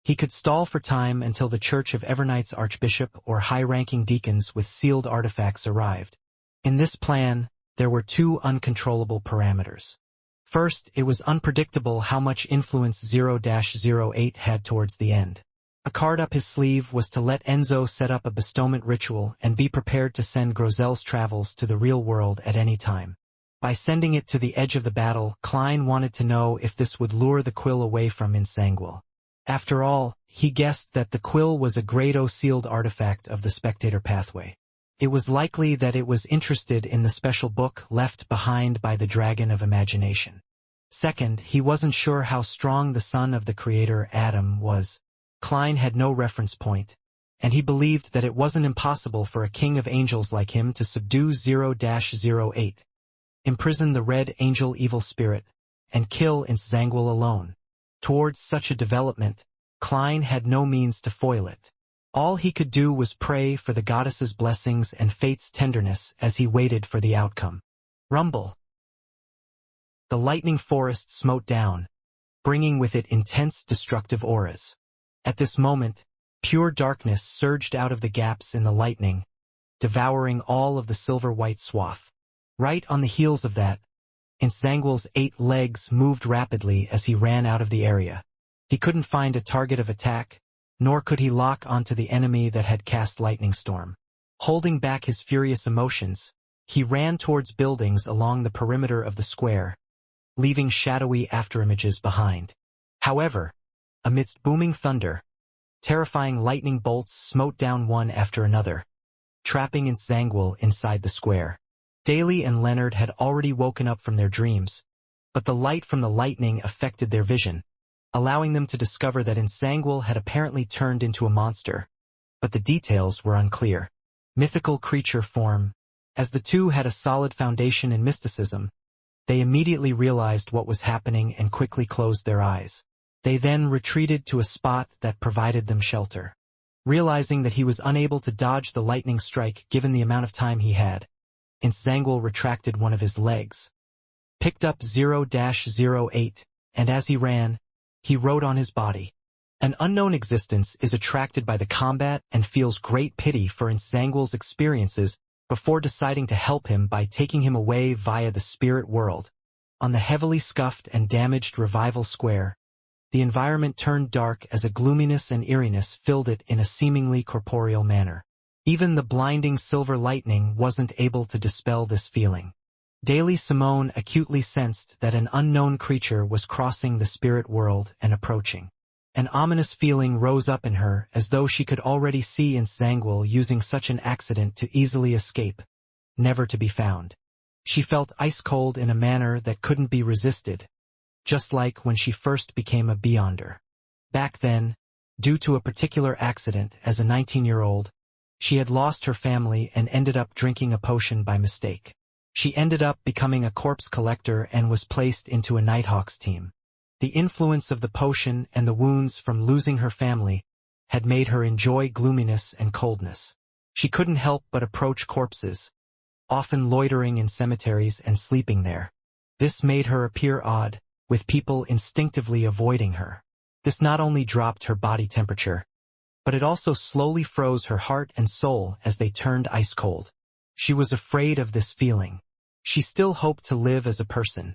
he could stall for time until the Church of Evernight's archbishop or high-ranking deacons with sealed artifacts arrived. In this plan, there were 2 uncontrollable parameters. First, it was unpredictable how much influence 0-08 had towards the end. A card up his sleeve was to let Enzo set up a bestowment ritual and be prepared to send Grozel's travels to the real world at any time. By sending it to the edge of the battle, Klein wanted to know if this would lure the quill away from Zangwill. After all, he guessed that the quill was a Grade O sealed artifact of the spectator pathway. It was likely that it was interested in the special book left behind by the Dragon of Imagination. Second, he wasn't sure how strong the son of the creator, Adam, was. Klein had no reference point, and he believed that it wasn't impossible for a king of angels like him to subdue 0-08. Imprison the Red Angel evil spirit, and kill Zangwill alone. Towards such a development, Klein had no means to foil it. All he could do was pray for the goddess's blessings and fate's tenderness as he waited for the outcome. Rumble. The lightning forest smote down, bringing with it intense destructive auras. At this moment, pure darkness surged out of the gaps in the lightning, devouring all of the silver-white swath. Right on the heels of that, Zangwill's 8 legs moved rapidly as he ran out of the area. He couldn't find a target of attack, nor could he lock onto the enemy that had cast lightning storm. Holding back his furious emotions, he ran towards buildings along the perimeter of the square, leaving shadowy afterimages behind. However, amidst booming thunder, terrifying lightning bolts smote down one after another, trapping Zangwill inside the square. Daly and Leonard had already woken up from their dreams, but the light from the lightning affected their vision, allowing them to discover that Zangwill had apparently turned into a monster, but the details were unclear. Mythical creature form. As the two had a solid foundation in mysticism, they immediately realized what was happening and quickly closed their eyes. They then retreated to a spot that provided them shelter. Realizing that he was unable to dodge the lightning strike given the amount of time he had, Zangwill retracted one of his legs, picked up 0-08, and as he ran, he wrote on his body, "An unknown existence is attracted by the combat and feels great pity for Zangwill's experiences before deciding to help him by taking him away via the spirit world." On the heavily scuffed and damaged Revival Square, the environment turned dark as a gloominess and eeriness filled it in a seemingly corporeal manner. Even the blinding silver lightning wasn't able to dispel this feeling. Daily Simone acutely sensed that an unknown creature was crossing the spirit world and approaching. An ominous feeling rose up in her as though she could already see Nsangwil using such an accident to easily escape, never to be found. She felt ice-cold in a manner that couldn't be resisted, just like when she first became a Beyonder. Back then, due to a particular accident as a 19-year-old, she had lost her family and ended up drinking a potion by mistake. She ended up becoming a corpse collector and was placed into a Nighthawks team. The influence of the potion and the wounds from losing her family had made her enjoy gloominess and coldness. She couldn't help but approach corpses, often loitering in cemeteries and sleeping there. This made her appear odd, with people instinctively avoiding her. This not only dropped her body temperature, but it also slowly froze her heart and soul as they turned ice-cold. She was afraid of this feeling. She still hoped to live as a person.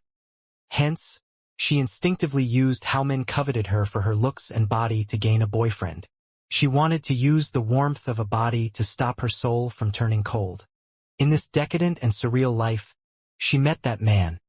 Hence, she instinctively used how men coveted her for her looks and body to gain a boyfriend. She wanted to use the warmth of a body to stop her soul from turning cold. In this decadent and surreal life, she met that man.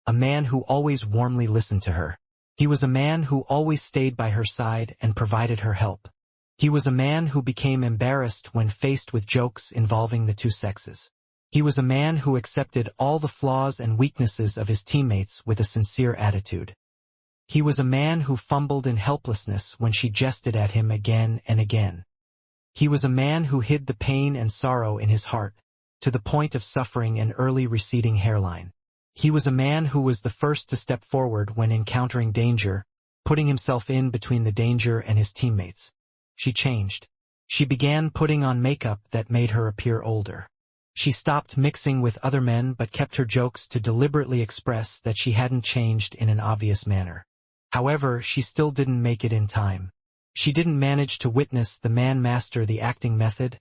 A man who always warmly listened to her. He was a man who always stayed by her side and provided her help. He was a man who became embarrassed when faced with jokes involving the two sexes. He was a man who accepted all the flaws and weaknesses of his teammates with a sincere attitude. He was a man who fumbled in helplessness when she jested at him again and again. He was a man who hid the pain and sorrow in his heart, to the point of suffering an early receding hairline. He was a man who was the first to step forward when encountering danger, putting himself in between the danger and his teammates. She changed. She began putting on makeup that made her appear older. She stopped mixing with other men but kept her jokes to deliberately express that she hadn't changed in an obvious manner. However, she still didn't make it in time. She didn't manage to witness the man master the acting method,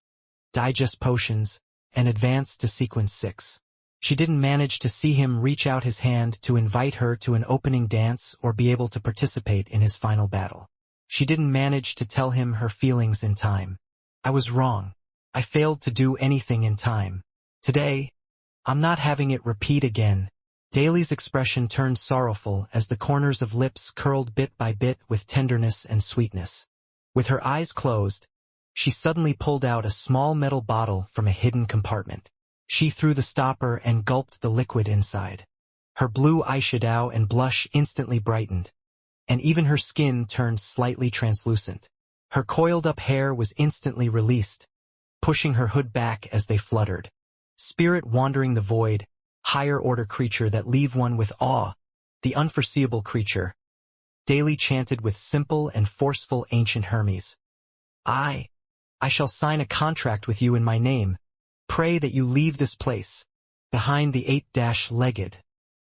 digest potions, and advance to sequence 6. She didn't manage to see him reach out his hand to invite her to an opening dance or be able to participate in his final battle. She didn't manage to tell him her feelings in time. I was wrong. I failed to do anything in time. Today, I'm not having it repeat again. Daly's expression turned sorrowful as the corners of lips curled bit by bit with tenderness and sweetness. With her eyes closed, she suddenly pulled out a small metal bottle from a hidden compartment. She threw the stopper and gulped the liquid inside. Her blue eyeshadow and blush instantly brightened, and even her skin turned slightly translucent. Her coiled-up hair was instantly released, pushing her hood back as they fluttered. Spirit wandering the void, higher-order creature that leave one with awe, the unforeseeable creature. Daily chanted with simple and forceful ancient Hermes. I shall sign a contract with you in my name. Pray that you leave this place. Behind the 8-legged,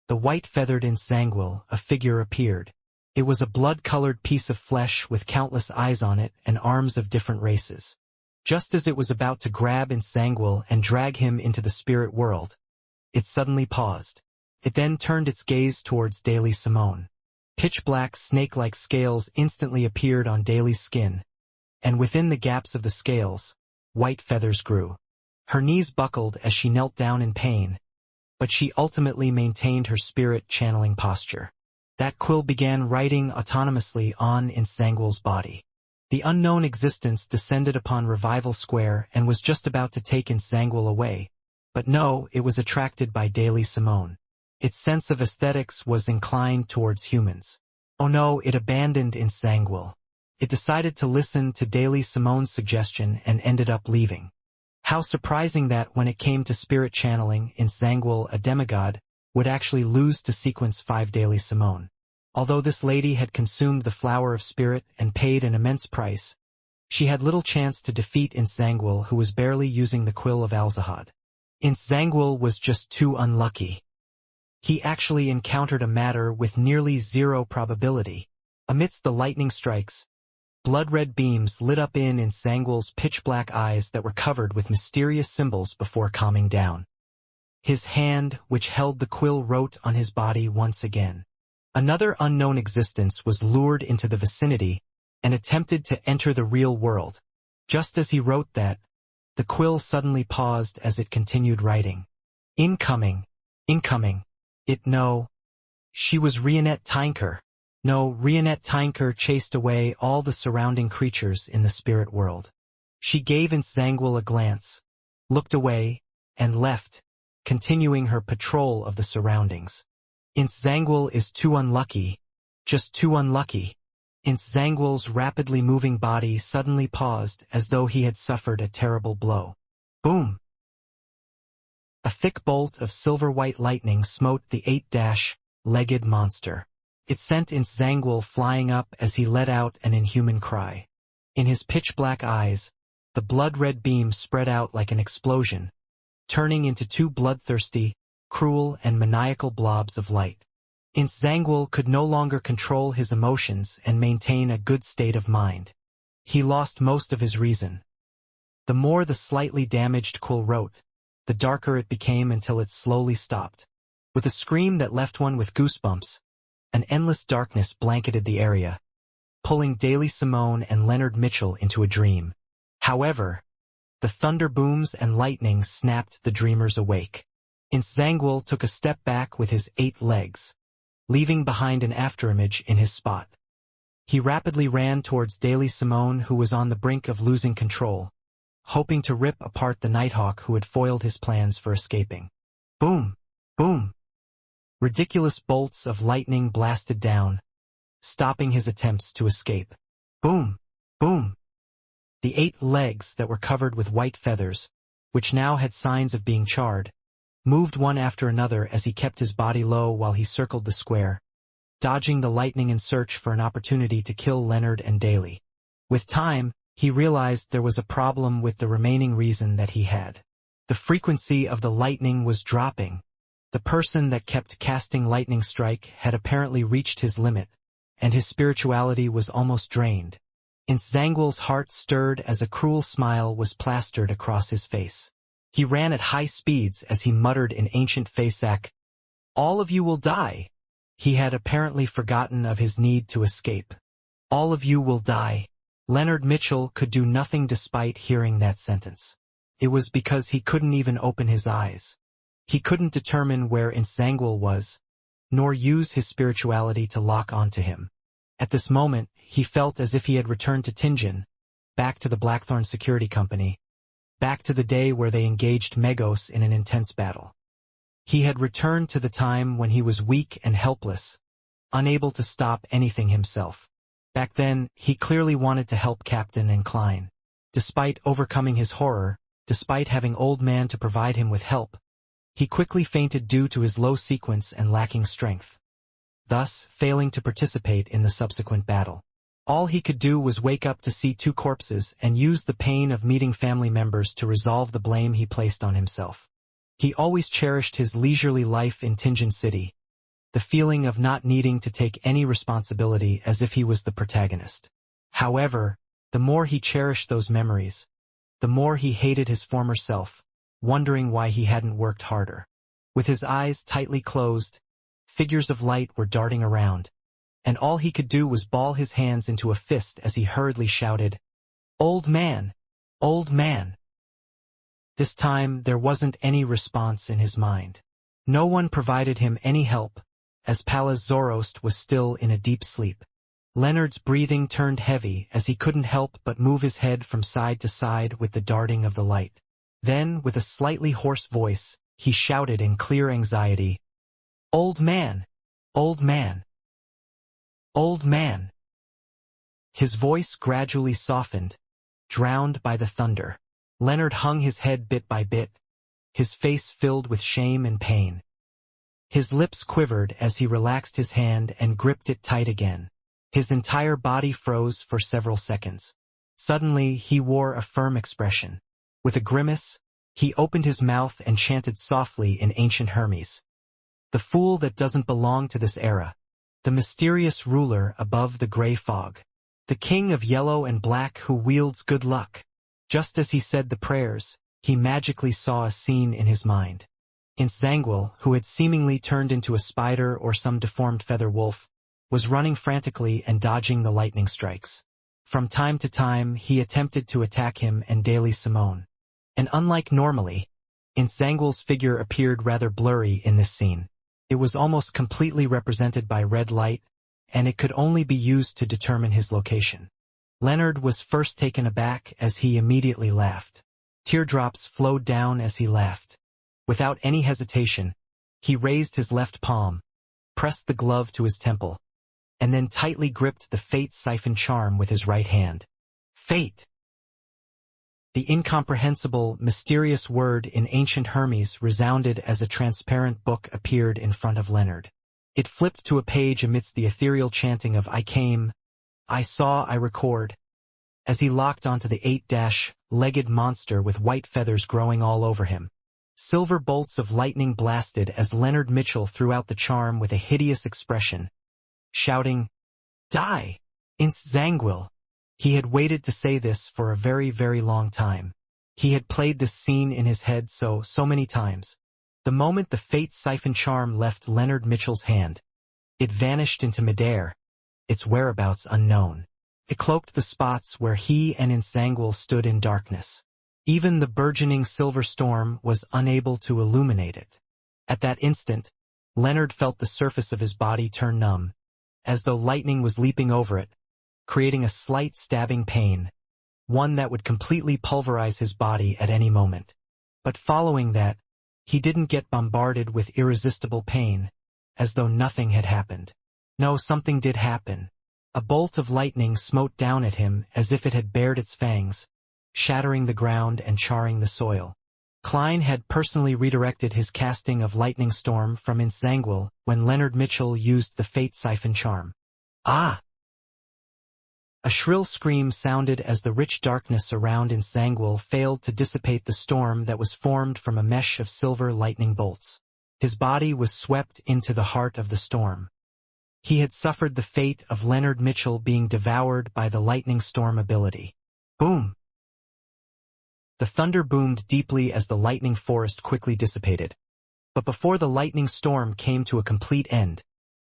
the white-feathered Nsangwil, a figure appeared. It was a blood-colored piece of flesh with countless eyes on it and arms of different races. Just as it was about to grab Nsangwil and drag him into the spirit world, it suddenly paused. It then turned its gaze towards Daily Simone. Pitch-black snake-like scales instantly appeared on Daly's skin, and within the gaps of the scales, white feathers grew. Her knees buckled as she knelt down in pain, but she ultimately maintained her spirit-channeling posture. That quill began writing autonomously on Nsangwil's body. The unknown existence descended upon Revival Square and was just about to take Nsangwil away, but no, it was attracted by Daily Simone. Its sense of aesthetics was inclined towards humans. Oh no, it abandoned Nsangwil. It decided to listen to Daily Simone's suggestion and ended up leaving. How surprising that when it came to spirit channeling, Nsangwil, a demigod, would actually lose to sequence 5 Daily Simone. Although this lady had consumed the flower of spirit and paid an immense price, she had little chance to defeat Nsangwil, who was barely using the quill of Alzahad. Nsangwil was just too unlucky. He actually encountered a matter with nearly 0 probability. Amidst the lightning strikes, blood-red beams lit up in Nsangwil's pitch-black eyes that were covered with mysterious symbols before calming down. His hand, which held the quill, wrote on his body once again. Another unknown existence was lured into the vicinity and attempted to enter the real world. Just as he wrote that, the quill suddenly paused as it continued writing. Incoming. Incoming. No. She was Reinette Tinker. No, Reinette Tinker chased away all the surrounding creatures in the spirit world. She gave Zangwil a glance, looked away, and left, continuing her patrol of the surroundings. Zangwil is too unlucky, just too unlucky. Zangwil's rapidly moving body suddenly paused as though he had suffered a terrible blow. Boom! A thick bolt of silver-white lightning smote the eight-legged monster. It sent Zangwil flying up as he let out an inhuman cry. In his pitch-black eyes, the blood-red beam spread out like an explosion, turning into two bloodthirsty, cruel and maniacal blobs of light. Zangwil could no longer control his emotions and maintain a good state of mind. He lost most of his reason. The more the slightly damaged quill wrote, the darker it became until it slowly stopped. With a scream that left one with goosebumps, an endless darkness blanketed the area, pulling Daily Simone and Leonard Mitchell into a dream. However, the thunder booms and lightning snapped the dreamers awake. Zangwil took a step back with his 8 legs, leaving behind an afterimage in his spot. He rapidly ran towards Daily Simone, who was on the brink of losing control, hoping to rip apart the Nighthawk who had foiled his plans for escaping. Boom! Boom! Ridiculous bolts of lightning blasted down, stopping his attempts to escape. Boom! Boom! The 8 legs that were covered with white feathers, which now had signs of being charred, moved one after another as he kept his body low while he circled the square, dodging the lightning in search for an opportunity to kill Leonard and Daly. With time, he realized there was a problem with the remaining reason that he had. The frequency of the lightning was dropping. The person that kept casting lightning strike had apparently reached his limit, and his spirituality was almost drained. Zangwil's heart stirred as a cruel smile was plastered across his face. He ran at high speeds as he muttered in ancient Fasak, "All of you will die." He had apparently forgotten of his need to escape. All of you will die. Leonard Mitchell could do nothing despite hearing that sentence. It was because he couldn't even open his eyes. He couldn't determine where Zangwil was, nor use his spirituality to lock onto him. At this moment, he felt as if he had returned to Tingen, back to the Blackthorn Security Company, back to the day where they engaged Megos in an intense battle. He had returned to the time when he was weak and helpless, unable to stop anything himself. Back then, he clearly wanted to help Captain and Klein. Despite overcoming his horror, despite having Old Man to provide him with help, he quickly fainted due to his low sequence and lacking strength, thus failing to participate in the subsequent battle. All he could do was wake up to see 2 corpses and use the pain of meeting family members to resolve the blame he placed on himself. He always cherished his leisurely life in Tingen City, the feeling of not needing to take any responsibility as if he was the protagonist. However, the more he cherished those memories, the more he hated his former self, wondering why he hadn't worked harder. With his eyes tightly closed, figures of light were darting around, and all he could do was ball his hands into a fist as he hurriedly shouted, "Old man! Old man!" This time there wasn't any response in his mind. No one provided him any help, as Pallas Zoroast was still in a deep sleep. Leonard's breathing turned heavy as he couldn't help but move his head from side to side with the darting of the light. Then, with a slightly hoarse voice, he shouted in clear anxiety, "Old man! Old man! Old man!" His voice gradually softened, drowned by the thunder. Leonard hung his head bit by bit, his face filled with shame and pain. His lips quivered as he relaxed his hand and gripped it tight again. His entire body froze for several seconds. Suddenly, he wore a firm expression. With a grimace, he opened his mouth and chanted softly in ancient Hermes. "The fool that doesn't belong to this era. The mysterious ruler above the gray fog. The king of yellow and black who wields good luck." Just as he said the prayers, he magically saw a scene in his mind. Insanguil, who had seemingly turned into a spider or some deformed feather wolf, was running frantically and dodging the lightning strikes. From time to time, he attempted to attack him and Daily Simone. And unlike normally, Insanguil's figure appeared rather blurry in this scene. It was almost completely represented by red light, and it could only be used to determine his location. Leonard was first taken aback as he immediately laughed. Teardrops flowed down as he laughed. Without any hesitation, he raised his left palm, pressed the glove to his temple, and then tightly gripped the fate siphon charm with his right hand. Fate! The incomprehensible, mysterious word in ancient Hermes resounded as a transparent book appeared in front of Leonard. It flipped to a page amidst the ethereal chanting of I came, I saw, I record, as he locked onto the 8-legged monster with white feathers growing all over him. Silver bolts of lightning blasted as Leonard Mitchell threw out the charm with a hideous expression, shouting, Die! Insanguil! He had waited to say this for a very, very long time. He had played this scene in his head so many times. The moment the fate siphon charm left Leonard Mitchell's hand, it vanished into midair, its whereabouts unknown. It cloaked the spots where he and Insanguil stood in darkness. Even the burgeoning silver storm was unable to illuminate it. At that instant, Leonard felt the surface of his body turn numb, as though lightning was leaping over it, creating a slight stabbing pain, one that would completely pulverize his body at any moment. But following that, he didn't get bombarded with irresistible pain, as though nothing had happened. No, something did happen. A bolt of lightning smote down at him as if it had bared its fangs, shattering the ground and charring the soil. Klein had personally redirected his casting of Lightning Storm from Insanguil when Leonard Mitchell used the Fate Siphon charm. Ah! A shrill scream sounded as the rich darkness around Insanguil failed to dissipate the storm that was formed from a mesh of silver lightning bolts. His body was swept into the heart of the storm. He had suffered the fate of Leonard Mitchell being devoured by the lightning storm ability. Boom! The thunder boomed deeply as the lightning forest quickly dissipated. But before the lightning storm came to a complete end,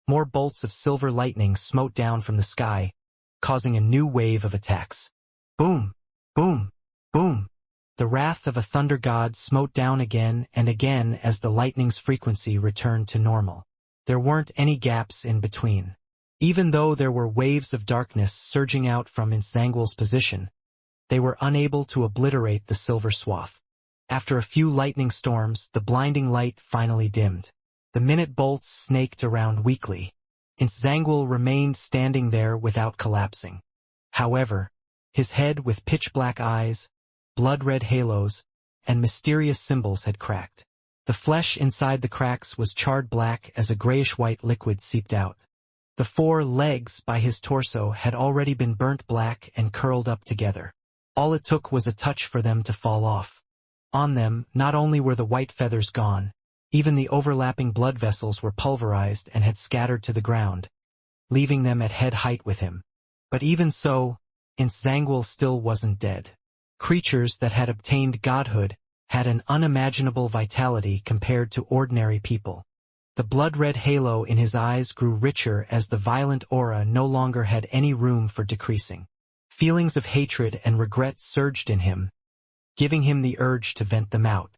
more bolts of silver lightning smote down from the sky, causing a new wave of attacks. Boom! Boom! Boom! The wrath of a thunder god smote down again and again as the lightning's frequency returned to normal. There weren't any gaps in between. Even though there were waves of darkness surging out from Insanguil's position, they were unable to obliterate the silver swath. After a few lightning storms, the blinding light finally dimmed. The minute bolts snaked around weakly. Insanguil remained standing there without collapsing. However, his head with pitch-black eyes, blood-red halos, and mysterious symbols had cracked. The flesh inside the cracks was charred black as a grayish-white liquid seeped out. The 4 legs by his torso had already been burnt black and curled up together. All it took was a touch for them to fall off. On them, not only were the white feathers gone, even the overlapping blood vessels were pulverized and had scattered to the ground, leaving them at head height with him. But even so, Insanguil still wasn't dead. Creatures that had obtained godhood had an unimaginable vitality compared to ordinary people. The blood-red halo in his eyes grew richer as the violent aura no longer had any room for decreasing. Feelings of hatred and regret surged in him, giving him the urge to vent them out.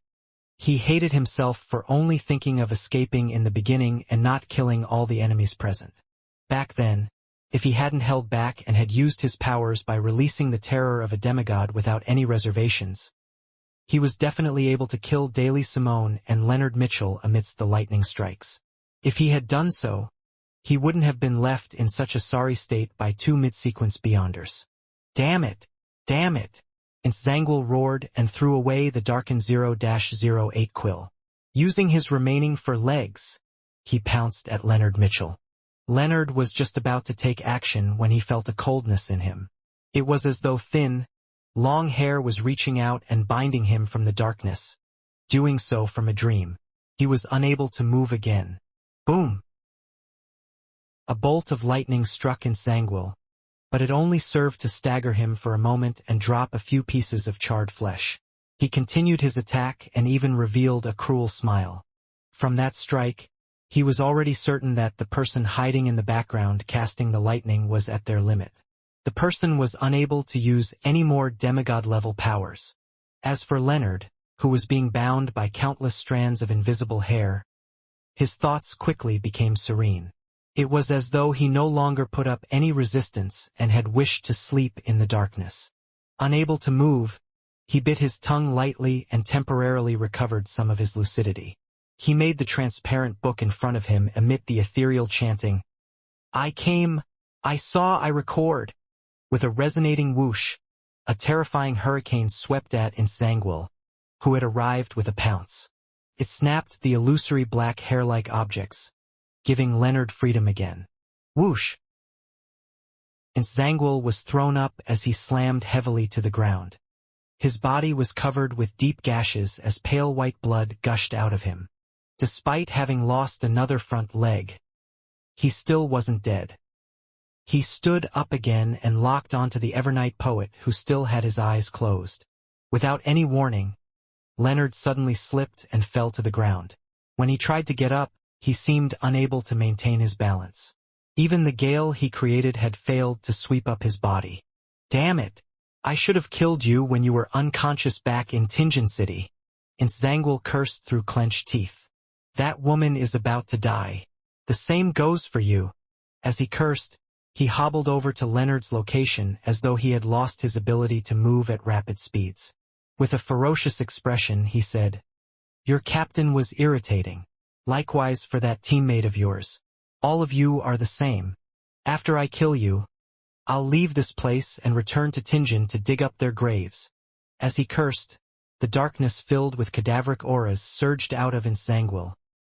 He hated himself for only thinking of escaping in the beginning and not killing all the enemies present. Back then, if he hadn't held back and had used his powers by releasing the terror of a demigod without any reservations, he was definitely able to kill Daily Simone and Leonard Mitchell amidst the lightning strikes. If he had done so, he wouldn't have been left in such a sorry state by 2 mid-sequence beyonders. Damn it! Damn it! Insanguil roared and threw away the darkened 0-08 quill. Using his remaining 4 legs, he pounced at Leonard Mitchell. Leonard was just about to take action when he felt a coldness in him. It was as though thin, long hair was reaching out and binding him from the darkness, doing so from a dream. He was unable to move again. Boom! A bolt of lightning struck Insanguil, but it only served to stagger him for a moment and drop a few pieces of charred flesh. He continued his attack and even revealed a cruel smile. From that strike, he was already certain that the person hiding in the background casting the lightning was at their limit. The person was unable to use any more demigod-level powers. As for Leonard, who was being bound by countless strands of invisible hair, his thoughts quickly became serene. It was as though he no longer put up any resistance and had wished to sleep in the darkness. Unable to move, he bit his tongue lightly and temporarily recovered some of his lucidity. He made the transparent book in front of him emit the ethereal chanting, "I came, I saw, I record." With a resonating whoosh, a terrifying hurricane swept at Insanguil, who had arrived with a pounce. It snapped the illusory black hair-like objects, giving Leonard freedom again. Whoosh! Insanguil was thrown up as he slammed heavily to the ground. His body was covered with deep gashes as pale white blood gushed out of him. Despite having lost another front leg, he still wasn't dead. He stood up again and locked onto the Evernight poet who still had his eyes closed. Without any warning, Leonard suddenly slipped and fell to the ground. When he tried to get up, he seemed unable to maintain his balance. Even the gale he created had failed to sweep up his body. "Damn it! I should have killed you when you were unconscious back in Tingen City." Insanguil cursed through clenched teeth. "That woman is about to die. The same goes for you." As he cursed, he hobbled over to Leonard's location as though he had lost his ability to move at rapid speeds. With a ferocious expression, he said, "Your captain was irritating. Likewise for that teammate of yours. All of you are the same. After I kill you, I'll leave this place and return to Tingen to dig up their graves." As he cursed, the darkness filled with cadaveric auras surged out of Insanguil,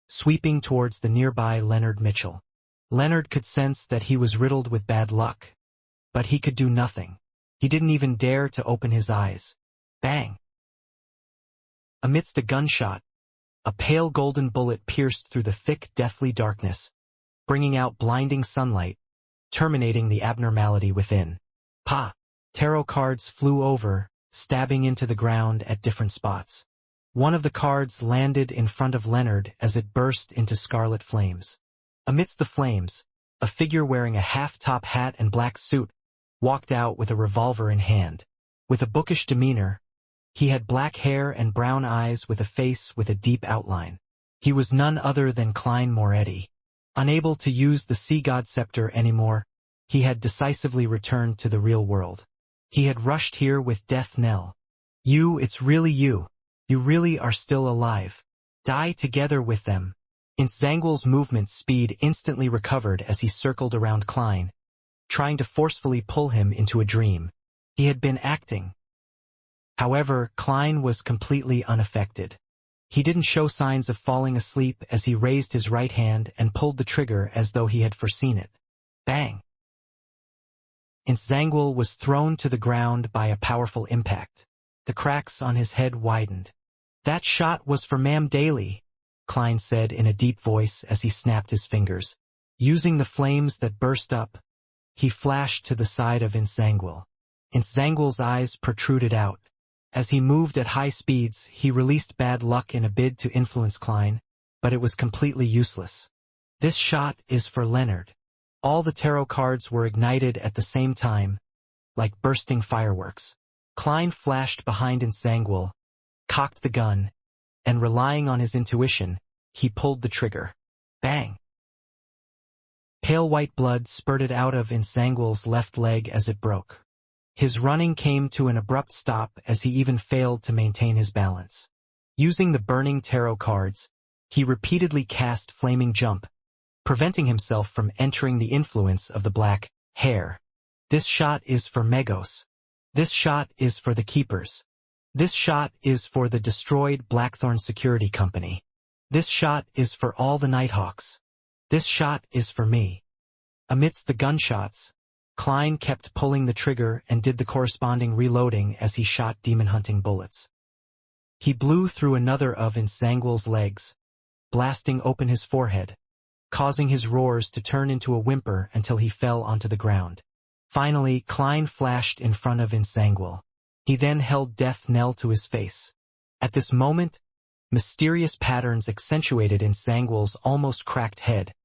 sweeping towards the nearby Leonard Mitchell. Leonard could sense that he was riddled with bad luck, but he could do nothing. He didn't even dare to open his eyes. Bang! Amidst a gunshot, a pale golden bullet pierced through the thick, deathly darkness, bringing out blinding sunlight, terminating the abnormality within. Pa! Tarot cards flew over, stabbing into the ground at different spots. One of the cards landed in front of Leonard as it burst into scarlet flames. Amidst the flames, a figure wearing a half-top hat and black suit walked out with a revolver in hand. With a bookish demeanor, he had black hair and brown eyes with a face with a deep outline. He was none other than Klein Moretti. Unable to use the Sea God Scepter anymore, he had decisively returned to the real world. He had rushed here with Death Knell. It's really you. You really are still alive. Die together with them." Insanguil's movement speed instantly recovered as he circled around Klein, trying to forcefully pull him into a dream. He had been acting. However, Klein was completely unaffected. He didn't show signs of falling asleep as he raised his right hand and pulled the trigger as though he had foreseen it. Bang! Insanguil was thrown to the ground by a powerful impact. The cracks on his head widened. "That shot was for Ma'am Daly," Klein said in a deep voice as he snapped his fingers. Using the flames that burst up, he flashed to the side of Insanguil. Insanguil's eyes protruded out. As he moved at high speeds, he released bad luck in a bid to influence Klein, but it was completely useless. "This shot is for Leonard." All the tarot cards were ignited at the same time, like bursting fireworks. Klein flashed behind Insanguil, cocked the gun, and relying on his intuition, he pulled the trigger. Bang! Pale white blood spurted out of Insanguil's left leg as it broke. His running came to an abrupt stop as he even failed to maintain his balance. Using the burning tarot cards, he repeatedly cast Flaming Jump, preventing himself from entering the influence of the black hair. "This shot is for Megos. This shot is for the Keepers. This shot is for the destroyed Blackthorn Security Company. This shot is for all the Nighthawks. This shot is for me." Amidst the gunshots, Klein kept pulling the trigger and did the corresponding reloading as he shot demon-hunting bullets. He blew through another of Insanguil's legs, blasting open his forehead, causing his roars to turn into a whimper until he fell onto the ground. Finally, Klein flashed in front of Insanguil. He then held Death Knell to his face. At this moment, Mysterious patterns accentuated in Sangwell's almost cracked head,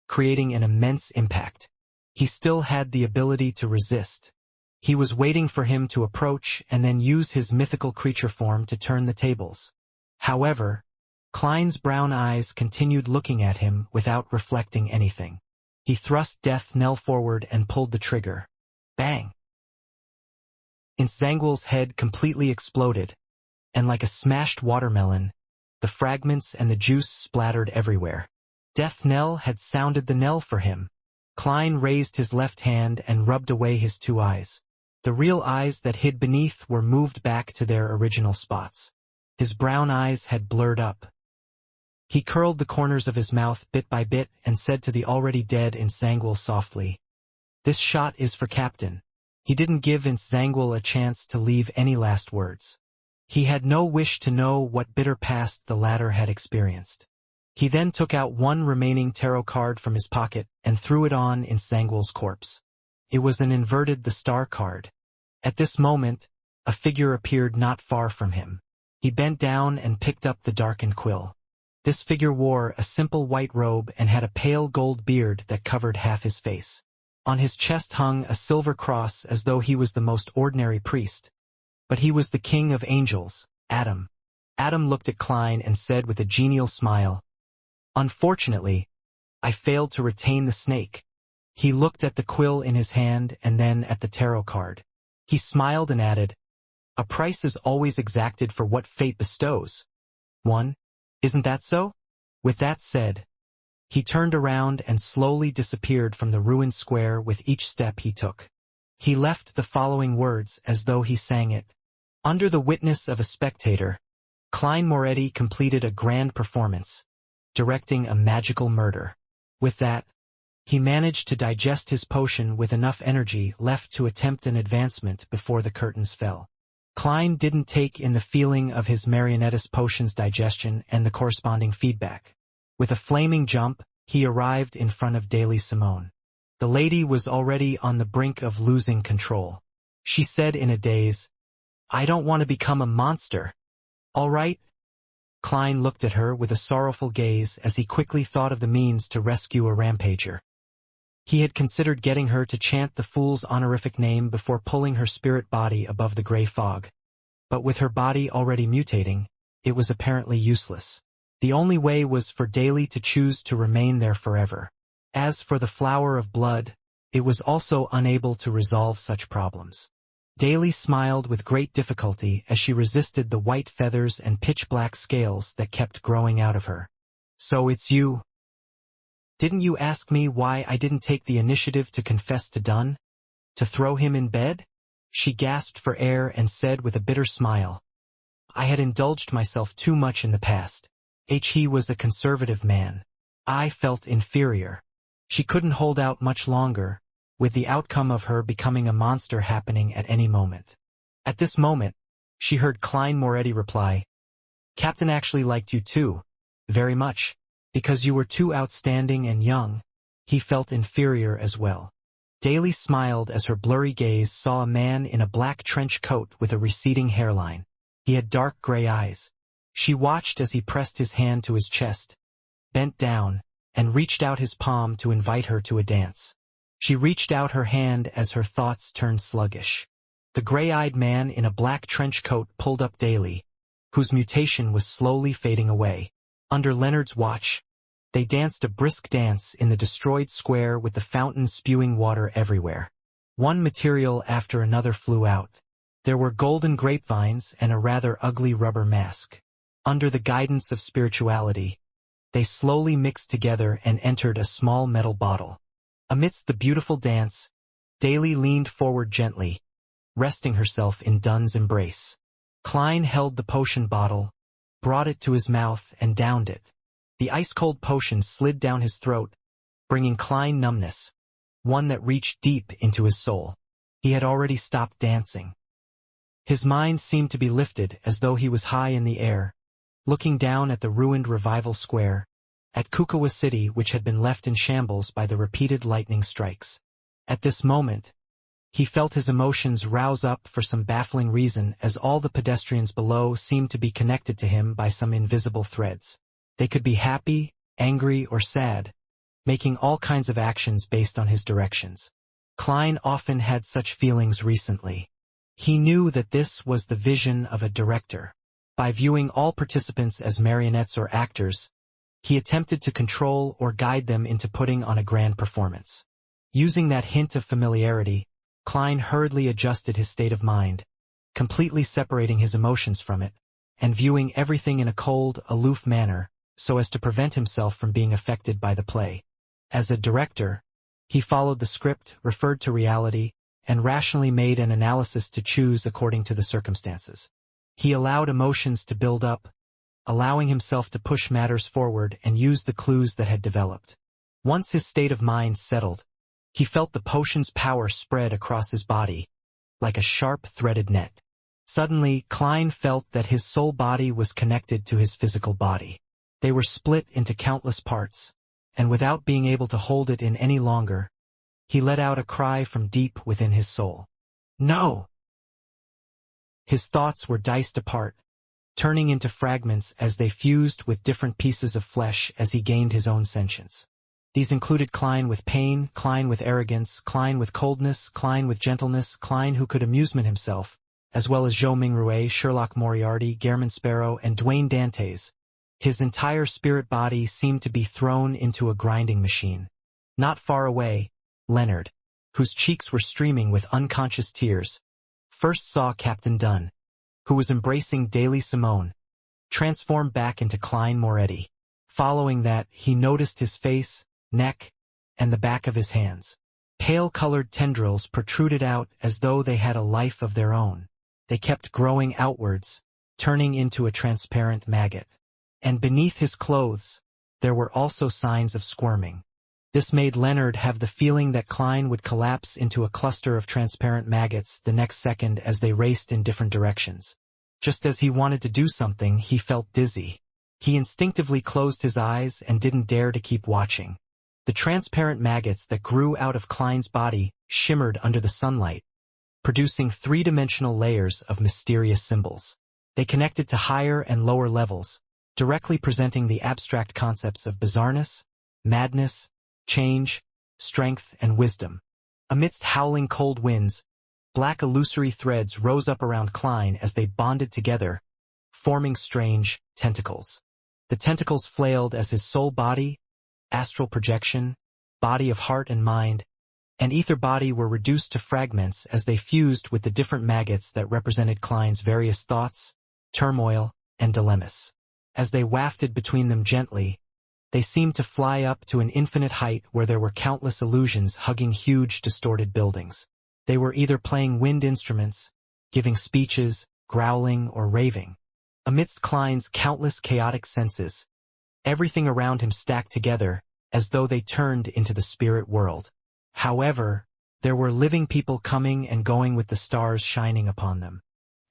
creating an immense impact. He still had the ability to resist. He was waiting for him to approach and then use his mythical creature form to turn the tables. However, Klein's brown eyes continued looking at him without reflecting anything. He thrust Death Knell forward and pulled the trigger. Bang! In Sangwell's head completely exploded, and like a smashed watermelon, the fragments and the juice splattered everywhere. Death Knell had sounded the knell for him. Klein raised his left hand and rubbed away his two eyes. The real eyes that hid beneath were moved back to their original spots. His brown eyes had blurred up. He curled the corners of his mouth bit by bit and said to the already dead Insangwell softly, "This shot is for Captain." He didn't give Insangwell a chance to leave any last words. He had no wish to know what bitter past the latter had experienced. He then took out one remaining tarot card from his pocket and threw it on Insangwell's corpse. It was an inverted the star card. At this moment, a figure appeared not far from him. He bent down and picked up the darkened quill. This figure wore a simple white robe and had a pale gold beard that covered half his face. On his chest hung a silver cross as though he was the most ordinary priest. But he was the king of angels, Adam. Adam looked at Klein and said with a genial smile, "Unfortunately, I failed to retain the snake." He looked at the quill in his hand and then at the tarot card. He smiled and added, "A price is always exacted for what fate bestows. One, isn't that so?" With that said, he turned around and slowly disappeared from the ruined square with each step he took. He left the following words as though he sang it. Under the witness of a spectator, Klein Moretti completed a grand performance, directing a magical murder. With that, he managed to digest his potion with enough energy left to attempt an advancement before the curtains fell. Klein didn't take in the feeling of his marionettist potion's digestion and the corresponding feedback. With a flaming jump, he arrived in front of Daily Simone. The lady was already on the brink of losing control. She said in a daze, "I don't want to become a monster." "All right." Klein looked at her with a sorrowful gaze as he quickly thought of the means to rescue a rampager. He had considered getting her to chant the fool's honorific name before pulling her spirit body above the gray fog. But with her body already mutating, it was apparently useless. The only way was for Daly to choose to remain there forever. As for the flower of blood, it was also unable to resolve such problems. Daly smiled with great difficulty as she resisted the white feathers and pitch-black scales that kept growing out of her. "So it's you. Didn't you ask me why I didn't take the initiative to confess to Dunn? To throw him in bed?" She gasped for air and said with a bitter smile, "I had indulged myself too much in the past. He was a conservative man. I felt inferior." She couldn't hold out much longer, with the outcome of her becoming a monster happening at any moment. At this moment, she heard Klein Moretti reply, "Captain actually liked you too, very much. Because you were too outstanding and young, he felt inferior as well." Daly smiled as her blurry gaze saw a man in a black trench coat with a receding hairline. He had dark gray eyes. She watched as he pressed his hand to his chest, bent down, and reached out his palm to invite her to a dance. She reached out her hand as her thoughts turned sluggish. The gray-eyed man in a black trench coat pulled up Daly, whose mutation was slowly fading away. Under Leonard's watch, they danced a brisk dance in the destroyed square with the fountain spewing water everywhere. One material after another flew out. There were golden grapevines and a rather ugly rubber mask. Under the guidance of spirituality, they slowly mixed together and entered a small metal bottle. Amidst the beautiful dance, Daly leaned forward gently, resting herself in Dunn's embrace. Klein held the potion bottle, brought it to his mouth and downed it. The ice-cold potion slid down his throat, bringing Klein numbness, one that reached deep into his soul. He had already stopped dancing. His mind seemed to be lifted as though he was high in the air, looking down at the ruined Revival Square, at Kukawa City which had been left in shambles by the repeated lightning strikes. At this moment, He felt his emotions rouse up for some baffling reason, as all the pedestrians below seemed to be connected to him by some invisible threads. They could be happy, angry, or sad, making all kinds of actions based on his directions. Klein often had such feelings recently. He knew that this was the vision of a director. By viewing all participants as marionettes or actors, he attempted to control or guide them into putting on a grand performance. Using that hint of familiarity, Klein hurriedly adjusted his state of mind, completely separating his emotions from it, and viewing everything in a cold, aloof manner, so as to prevent himself from being affected by the play. As a director, he followed the script, referred to reality, and rationally made an analysis to choose according to the circumstances. He allowed emotions to build up, allowing himself to push matters forward and use the clues that had developed. Once his state of mind settled, he felt the potion's power spread across his body, like a sharp threaded net. Suddenly, Klein felt that his soul body was connected to his physical body. They were split into countless parts, and without being able to hold it in any longer, he let out a cry from deep within his soul. No! His thoughts were diced apart, turning into fragments as they fused with different pieces of flesh as he gained his own sentience. These included Klein with pain, Klein with arrogance, Klein with coldness, Klein with gentleness, Klein who could amusement himself, as well as Zhou Mingrue, Sherlock Moriarty, Gehrman Sparrow, and Dwayne Dantes. His entire spirit body seemed to be thrown into a grinding machine. Not far away, Leonard, whose cheeks were streaming with unconscious tears, first saw Captain Dunn, who was embracing Daily Simone, transform back into Klein Moretti. Following that, he noticed his face, neck, and the back of his hands. Pale-colored tendrils protruded out as though they had a life of their own. They kept growing outwards, turning into a transparent maggot. And beneath his clothes, there were also signs of squirming. This made Leonard have the feeling that Klein would collapse into a cluster of transparent maggots the next second as they raced in different directions. Just as he wanted to do something, he felt dizzy. He instinctively closed his eyes and didn't dare to keep watching. The transparent maggots that grew out of Klein's body shimmered under the sunlight, producing three-dimensional layers of mysterious symbols. They connected to higher and lower levels, directly presenting the abstract concepts of bizarreness, madness, change, strength, and wisdom. Amidst howling cold winds, black illusory threads rose up around Klein as they bonded together, forming strange tentacles. The tentacles flailed as his soul body, astral projection, body of heart and mind, and ether body were reduced to fragments as they fused with the different maggots that represented Klein's various thoughts, turmoil, and dilemmas. As they wafted between them gently, they seemed to fly up to an infinite height where there were countless illusions hugging huge distorted buildings. They were either playing wind instruments, giving speeches, growling, or raving. Amidst Klein's countless chaotic senses, everything around him stacked together, as though they turned into the spirit world. However, there were living people coming and going with the stars shining upon them.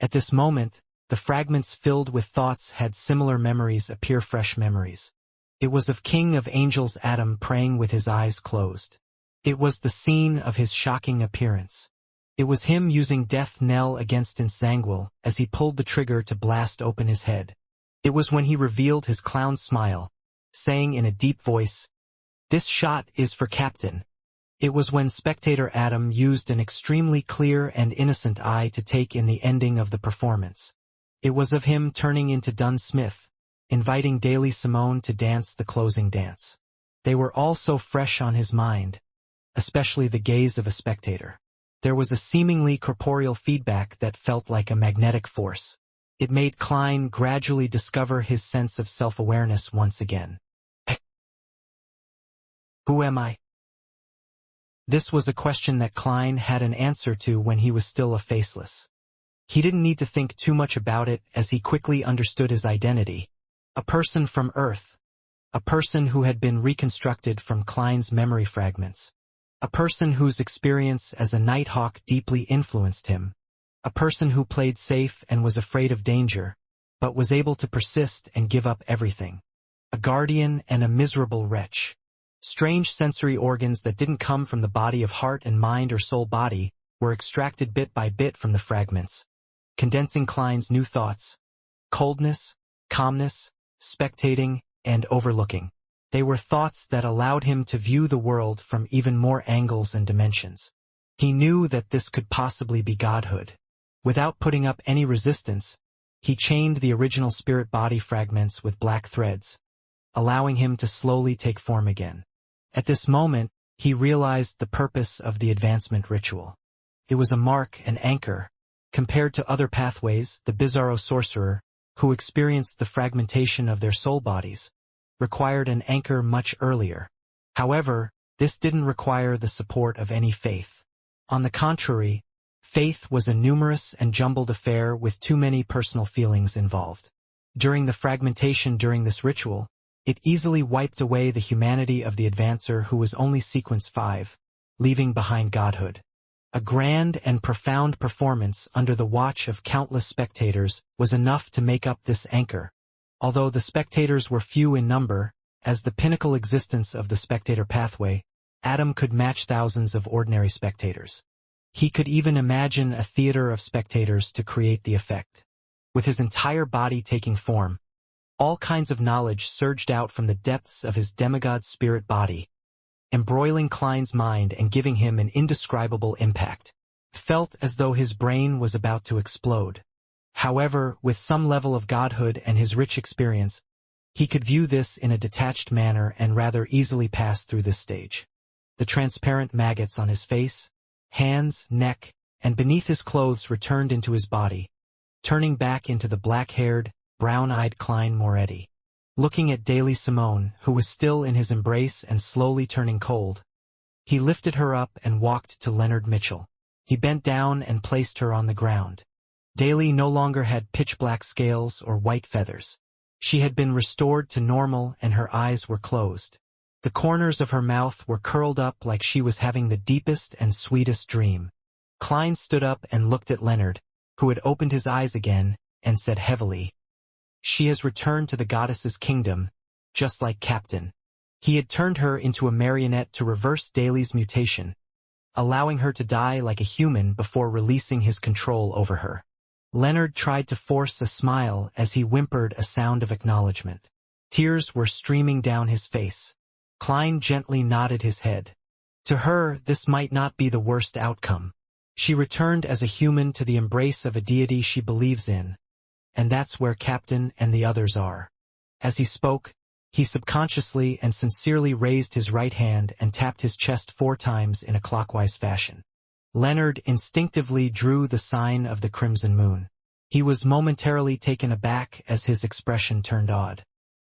At this moment, the fragments filled with thoughts had similar memories appear fresh memories. It was of King of Angels Adam praying with his eyes closed. It was the scene of his shocking appearance. It was him using death knell against Insangual as he pulled the trigger to blast open his head. It was when he revealed his clown smile, saying in a deep voice, "This shot is for Captain." It was when Spectator Adam used an extremely clear and innocent eye to take in the ending of the performance. It was of him turning into Dunn Smith, inviting Daily Simone to dance the closing dance. They were all so fresh on his mind, especially the gaze of a spectator. There was a seemingly corporeal feedback that felt like a magnetic force. It made Klein gradually discover his sense of self-awareness once again. Who am I? This was a question that Klein had an answer to when he was still a faceless. He didn't need to think too much about it as he quickly understood his identity. A person from Earth. A person who had been reconstructed from Klein's memory fragments. A person whose experience as a Nighthawk deeply influenced him. A person who played safe and was afraid of danger, but was able to persist and give up everything. A guardian and a miserable wretch. Strange sensory organs that didn't come from the body of heart and mind or soul body were extracted bit by bit from the fragments, condensing Klein's new thoughts: coldness, calmness, spectating, and overlooking. They were thoughts that allowed him to view the world from even more angles and dimensions. He knew that this could possibly be godhood. Without putting up any resistance, he chained the original spirit body fragments with black threads, allowing him to slowly take form again. At this moment, he realized the purpose of the advancement ritual. It was a mark, an anchor. Compared to other pathways, the Bizarro sorcerer, who experienced the fragmentation of their soul bodies, required an anchor much earlier. However, this didn't require the support of any faith. On the contrary, faith was a numerous and jumbled affair with too many personal feelings involved. During the fragmentation during this ritual, it easily wiped away the humanity of the advancer who was only sequence 5, leaving behind godhood. A grand and profound performance under the watch of countless spectators was enough to make up this anchor. Although the spectators were few in number, as the pinnacle existence of the spectator pathway, Adam could match thousands of ordinary spectators. He could even imagine a theater of spectators to create the effect. With his entire body taking form, all kinds of knowledge surged out from the depths of his demigod spirit body, embroiling Klein's mind and giving him an indescribable impact. Felt as though his brain was about to explode. However, with some level of godhood and his rich experience, he could view this in a detached manner and rather easily pass through this stage. The transparent maggots on his face, hands, neck, and beneath his clothes returned into his body, turning back into the black-haired, brown-eyed Klein Moretti. Looking at Daily Simone, who was still in his embrace and slowly turning cold, he lifted her up and walked to Leonard Mitchell. He bent down and placed her on the ground. Daily no longer had pitch-black scales or white feathers. She had been restored to normal and her eyes were closed. The corners of her mouth were curled up like she was having the deepest and sweetest dream. Klein stood up and looked at Leonard, who had opened his eyes again, and said heavily, "She has returned to the goddess's kingdom, just like Captain." He had turned her into a marionette to reverse Daily's mutation, allowing her to die like a human before releasing his control over her. Leonard tried to force a smile as he whimpered a sound of acknowledgement. Tears were streaming down his face. Klein gently nodded his head. To her, this might not be the worst outcome. She returned as a human to the embrace of a deity she believes in. And that's where Captain and the others are. As he spoke, he subconsciously and sincerely raised his right hand and tapped his chest 4 times in a clockwise fashion. Leonard instinctively drew the sign of the crimson moon. He was momentarily taken aback as his expression turned odd.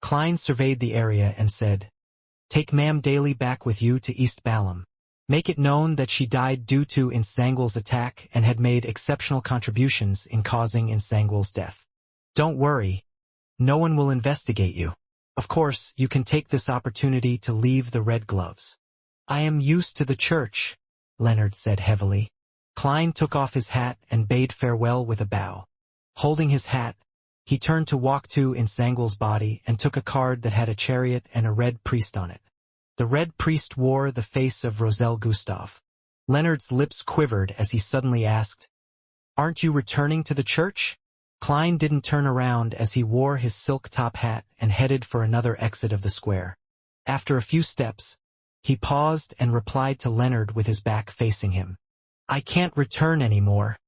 Klein surveyed the area and said, "Take Ma'am Daly back with you to East Balam. Make it known that she died due to Insangwal's attack and had made exceptional contributions in causing Insangwal's death. Don't worry, no one will investigate you. Of course, you can take this opportunity to leave the red gloves." "I am used to the church," Leonard said heavily. Klein took off his hat and bade farewell with a bow. Holding his hat, he turned to walk to Insangwal's body and took a card that had a chariot and a red priest on it. The red priest wore the face of Roselle Gustav. Leonard's lips quivered as he suddenly asked, "Aren't you returning to the church?" Klein didn't turn around as he wore his silk top hat and headed for another exit of the square. After a few steps, he paused and replied to Leonard with his back facing him. "I can't return anymore.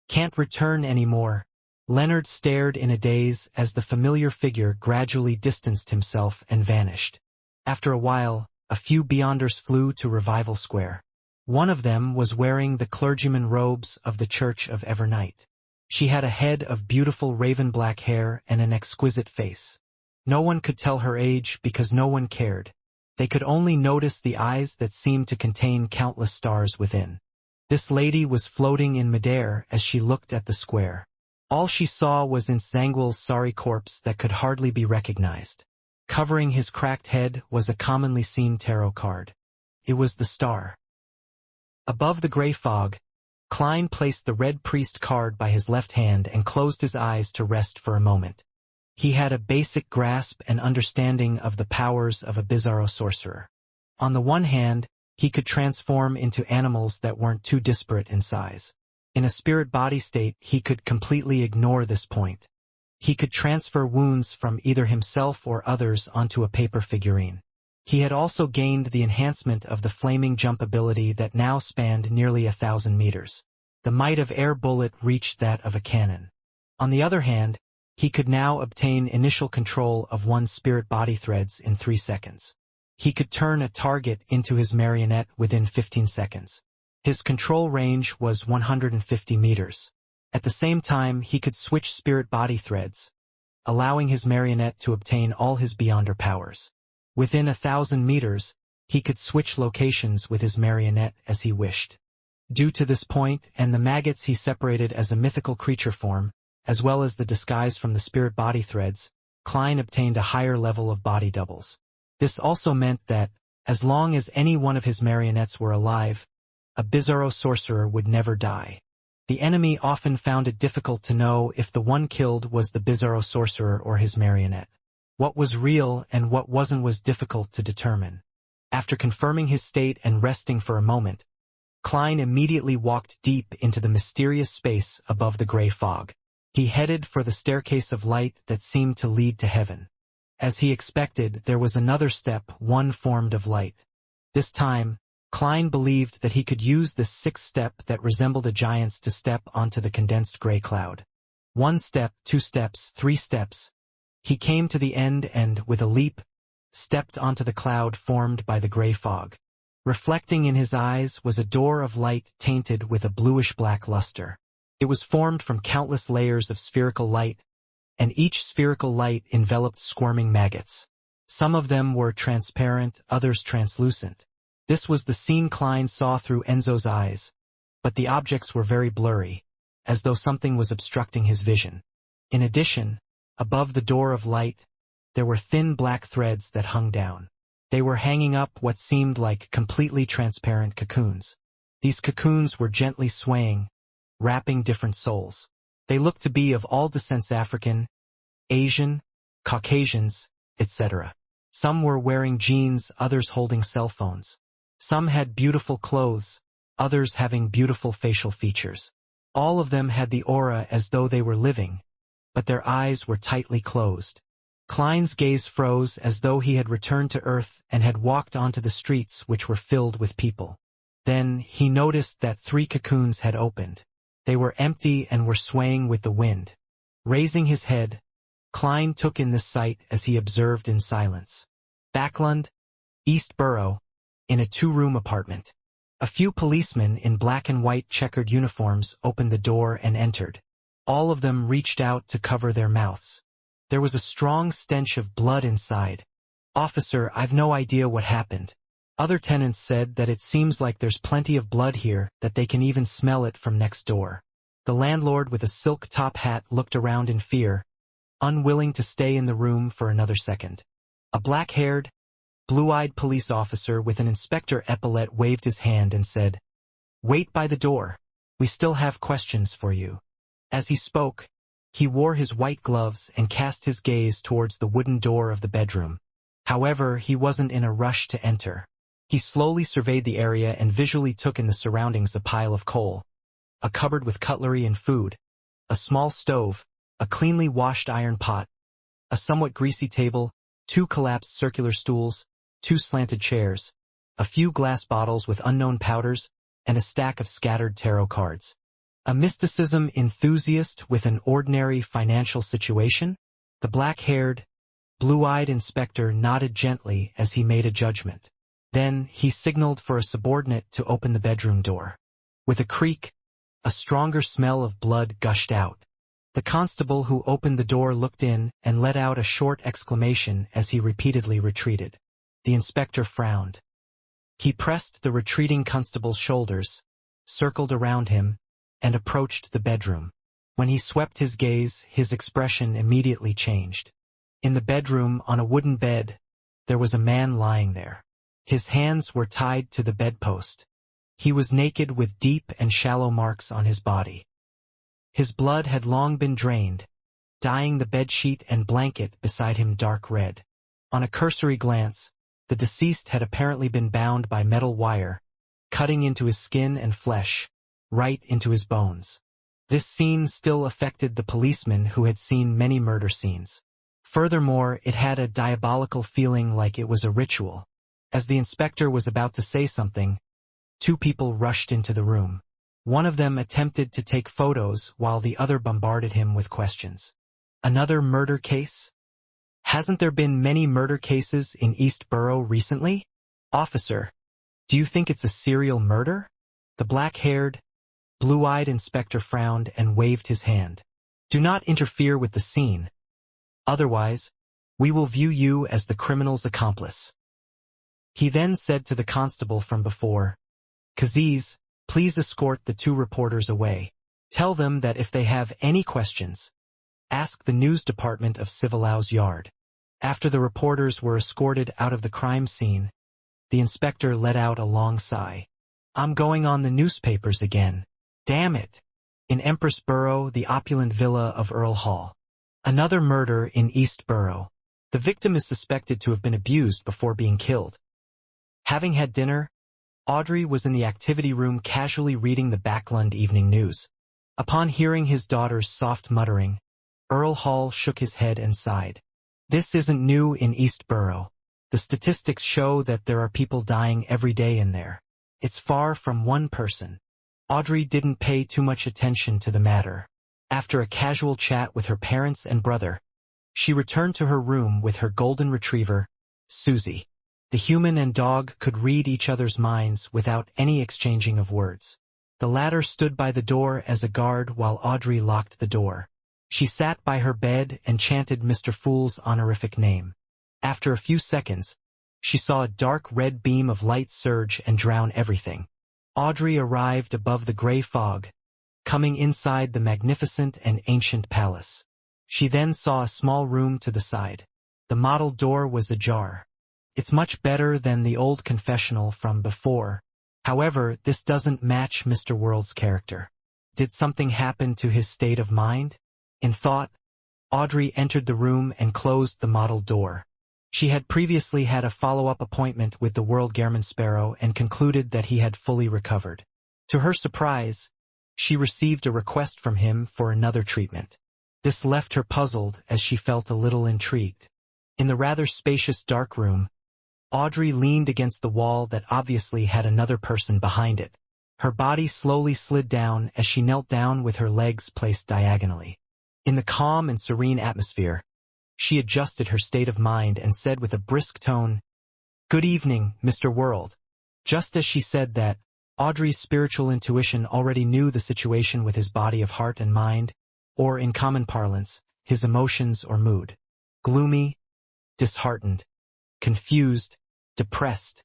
Can't return anymore." Leonard stared in a daze as the familiar figure gradually distanced himself and vanished. After a while, a few Beyonders flew to Revival Square. One of them was wearing the clergyman robes of the Church of Evernight. She had a head of beautiful raven-black hair and an exquisite face. No one could tell her age because no one cared. They could only notice the eyes that seemed to contain countless stars within. This lady was floating in midair as she looked at the square. All she saw was Insangwal's sorry corpse that could hardly be recognized. Covering his cracked head was a commonly seen tarot card. It was the star. Above the gray fog, Klein placed the red priest card by his left hand and closed his eyes to rest for a moment. He had a basic grasp and understanding of the powers of a Bizarro sorcerer. On the one hand, He could transform into animals that weren't too disparate in size. In a spirit body state, he could completely ignore this point. He could transfer wounds from either himself or others onto a paper figurine. He had also gained the enhancement of the flaming jump ability that now spanned nearly 1,000 meters. The might of air bullet reached that of a cannon. On the other hand, he could now obtain initial control of one's spirit body threads in 3 seconds. He could turn a target into his marionette within 15 seconds. His control range was 150 meters. At the same time, he could switch spirit body threads, allowing his marionette to obtain all his Beyonder powers. Within 1,000 meters, he could switch locations with his marionette as he wished. Due to this point and the maggots he separated as a mythical creature form, as well as the disguise from the spirit body threads, Klein obtained a higher level of body doubles. This also meant that, as long as any one of his marionettes were alive, a Bizarro sorcerer would never die. The enemy often found it difficult to know if the one killed was the Bizarro sorcerer or his marionette. What was real and what wasn't was difficult to determine. After confirming his state and resting for a moment, Klein immediately walked deep into the mysterious space above the gray fog. He headed for the staircase of light that seemed to lead to heaven. As he expected, there was another step, one formed of light. This time, Klein believed that he could use this sixth step that resembled a giant's to step onto the condensed gray cloud. 1 step, 2 steps, 3 steps. He came to the end and, with a leap, stepped onto the cloud formed by the gray fog. Reflecting in his eyes was a door of light tainted with a bluish-black luster. It was formed from countless layers of spherical light, and each spherical light enveloped squirming maggots. Some of them were transparent, others translucent. This was the scene Klein saw through Enzo's eyes, but the objects were very blurry, as though something was obstructing his vision. In addition, above the door of light, there were thin black threads that hung down. They were hanging up what seemed like completely transparent cocoons. These cocoons were gently swaying, wrapping different souls. They looked to be of all descents: African, Asian, Caucasians, etc. Some were wearing jeans, others holding cell phones. Some had beautiful clothes, others having beautiful facial features. All of them had the aura as though they were living, but their eyes were tightly closed. Klein's gaze froze as though he had returned to Earth and had walked onto the streets which were filled with people. Then he noticed that 3 cocoons had opened. They were empty and were swaying with the wind. Raising his head, Klein took in this sight as he observed in silence. Backlund, East Borough, in a 2-room apartment. A few policemen in black and white checkered uniforms opened the door and entered. All of them reached out to cover their mouths. There was a strong stench of blood inside. "Officer, I've no idea what happened." Other tenants said that it seems like there's plenty of blood here, that they can even smell it from next door. The landlord with a silk top hat looked around in fear, unwilling to stay in the room for another second. A black-haired, blue-eyed police officer with an inspector epaulette waved his hand and said, "Wait by the door. We still have questions for you." As he spoke, he wore his white gloves and cast his gaze towards the wooden door of the bedroom. However, he wasn't in a rush to enter. He slowly surveyed the area and visually took in the surroundings: a pile of coal, a cupboard with cutlery and food, a small stove, a cleanly washed iron pot, a somewhat greasy table, 2 collapsed circular stools, 2 slanted chairs, a few glass bottles with unknown powders, and a stack of scattered tarot cards. A mysticism enthusiast with an ordinary financial situation? The black-haired, blue-eyed inspector nodded gently as he made a judgment. Then he signaled for a subordinate to open the bedroom door. With a creak, a stronger smell of blood gushed out. The constable who opened the door looked in and let out a short exclamation as he repeatedly retreated. The inspector frowned. He pressed the retreating constable's shoulders, circled around him, and approached the bedroom. When he swept his gaze, his expression immediately changed. In the bedroom, on a wooden bed, there was a man lying there. His hands were tied to the bedpost. He was naked with deep and shallow marks on his body. His blood had long been drained, dyeing the bedsheet and blanket beside him dark red. On a cursory glance, The deceased had apparently been bound by metal wire, cutting into his skin and flesh, right into his bones. This scene still affected the policeman who had seen many murder scenes. Furthermore, it had a diabolical feeling like it was a ritual. As the inspector was about to say something, two people rushed into the room. One of them attempted to take photos while the other bombarded him with questions. Another murder case? Hasn't there been many murder cases in East Borough recently? Officer, do you think it's a serial murder? The black-haired, blue-eyed inspector frowned and waved his hand. Do not interfere with the scene. Otherwise, we will view you as the criminal's accomplice. He then said to the constable from before, Kaziz, please escort the two reporters away. Tell them that if they have any questions, ask the news department of Civilau's yard. After the reporters were escorted out of the crime scene, the inspector let out a long sigh. I'm going on the newspapers again. Damn it. In Empress Borough, the opulent villa of Earl Hall. Another murder in East Borough. The victim is suspected to have been abused before being killed. Having had dinner, Audrey was in the activity room casually reading the Backlund Evening News. Upon hearing his daughter's soft muttering, Earl Hall shook his head and sighed. This isn't new in East Borough. The statistics show that there are people dying every day in there. It's far from one person. Audrey didn't pay too much attention to the matter. After a casual chat with her parents and brother, she returned to her room with her golden retriever, Susie. The human and dog could read each other's minds without any exchanging of words. The latter stood by the door as a guard while Audrey locked the door. She sat by her bed and chanted Mr. Fool's honorific name. After a few seconds, she saw a dark red beam of light surge and drown everything. Audrey arrived above the gray fog, coming inside the magnificent and ancient palace. She then saw a small room to the side. The model door was ajar. It's much better than the old confessional from before. However, this doesn't match Mr. World's character. Did something happen to his state of mind? In thought, Audrey entered the room and closed the model door. She had previously had a follow-up appointment with the World Sparrow and concluded that he had fully recovered. To her surprise, she received a request from him for another treatment. This left her puzzled as she felt a little intrigued. In the rather spacious dark room, Audrey leaned against the wall that obviously had another person behind it. Her body slowly slid down as she knelt down with her legs placed diagonally. In the calm and serene atmosphere, she adjusted her state of mind and said with a brisk tone, "Good evening, Mr. World." Just as she said that, Audrey's spiritual intuition already knew the situation with his body of heart and mind, or in common parlance, his emotions or mood. Gloomy, disheartened, confused, depressed,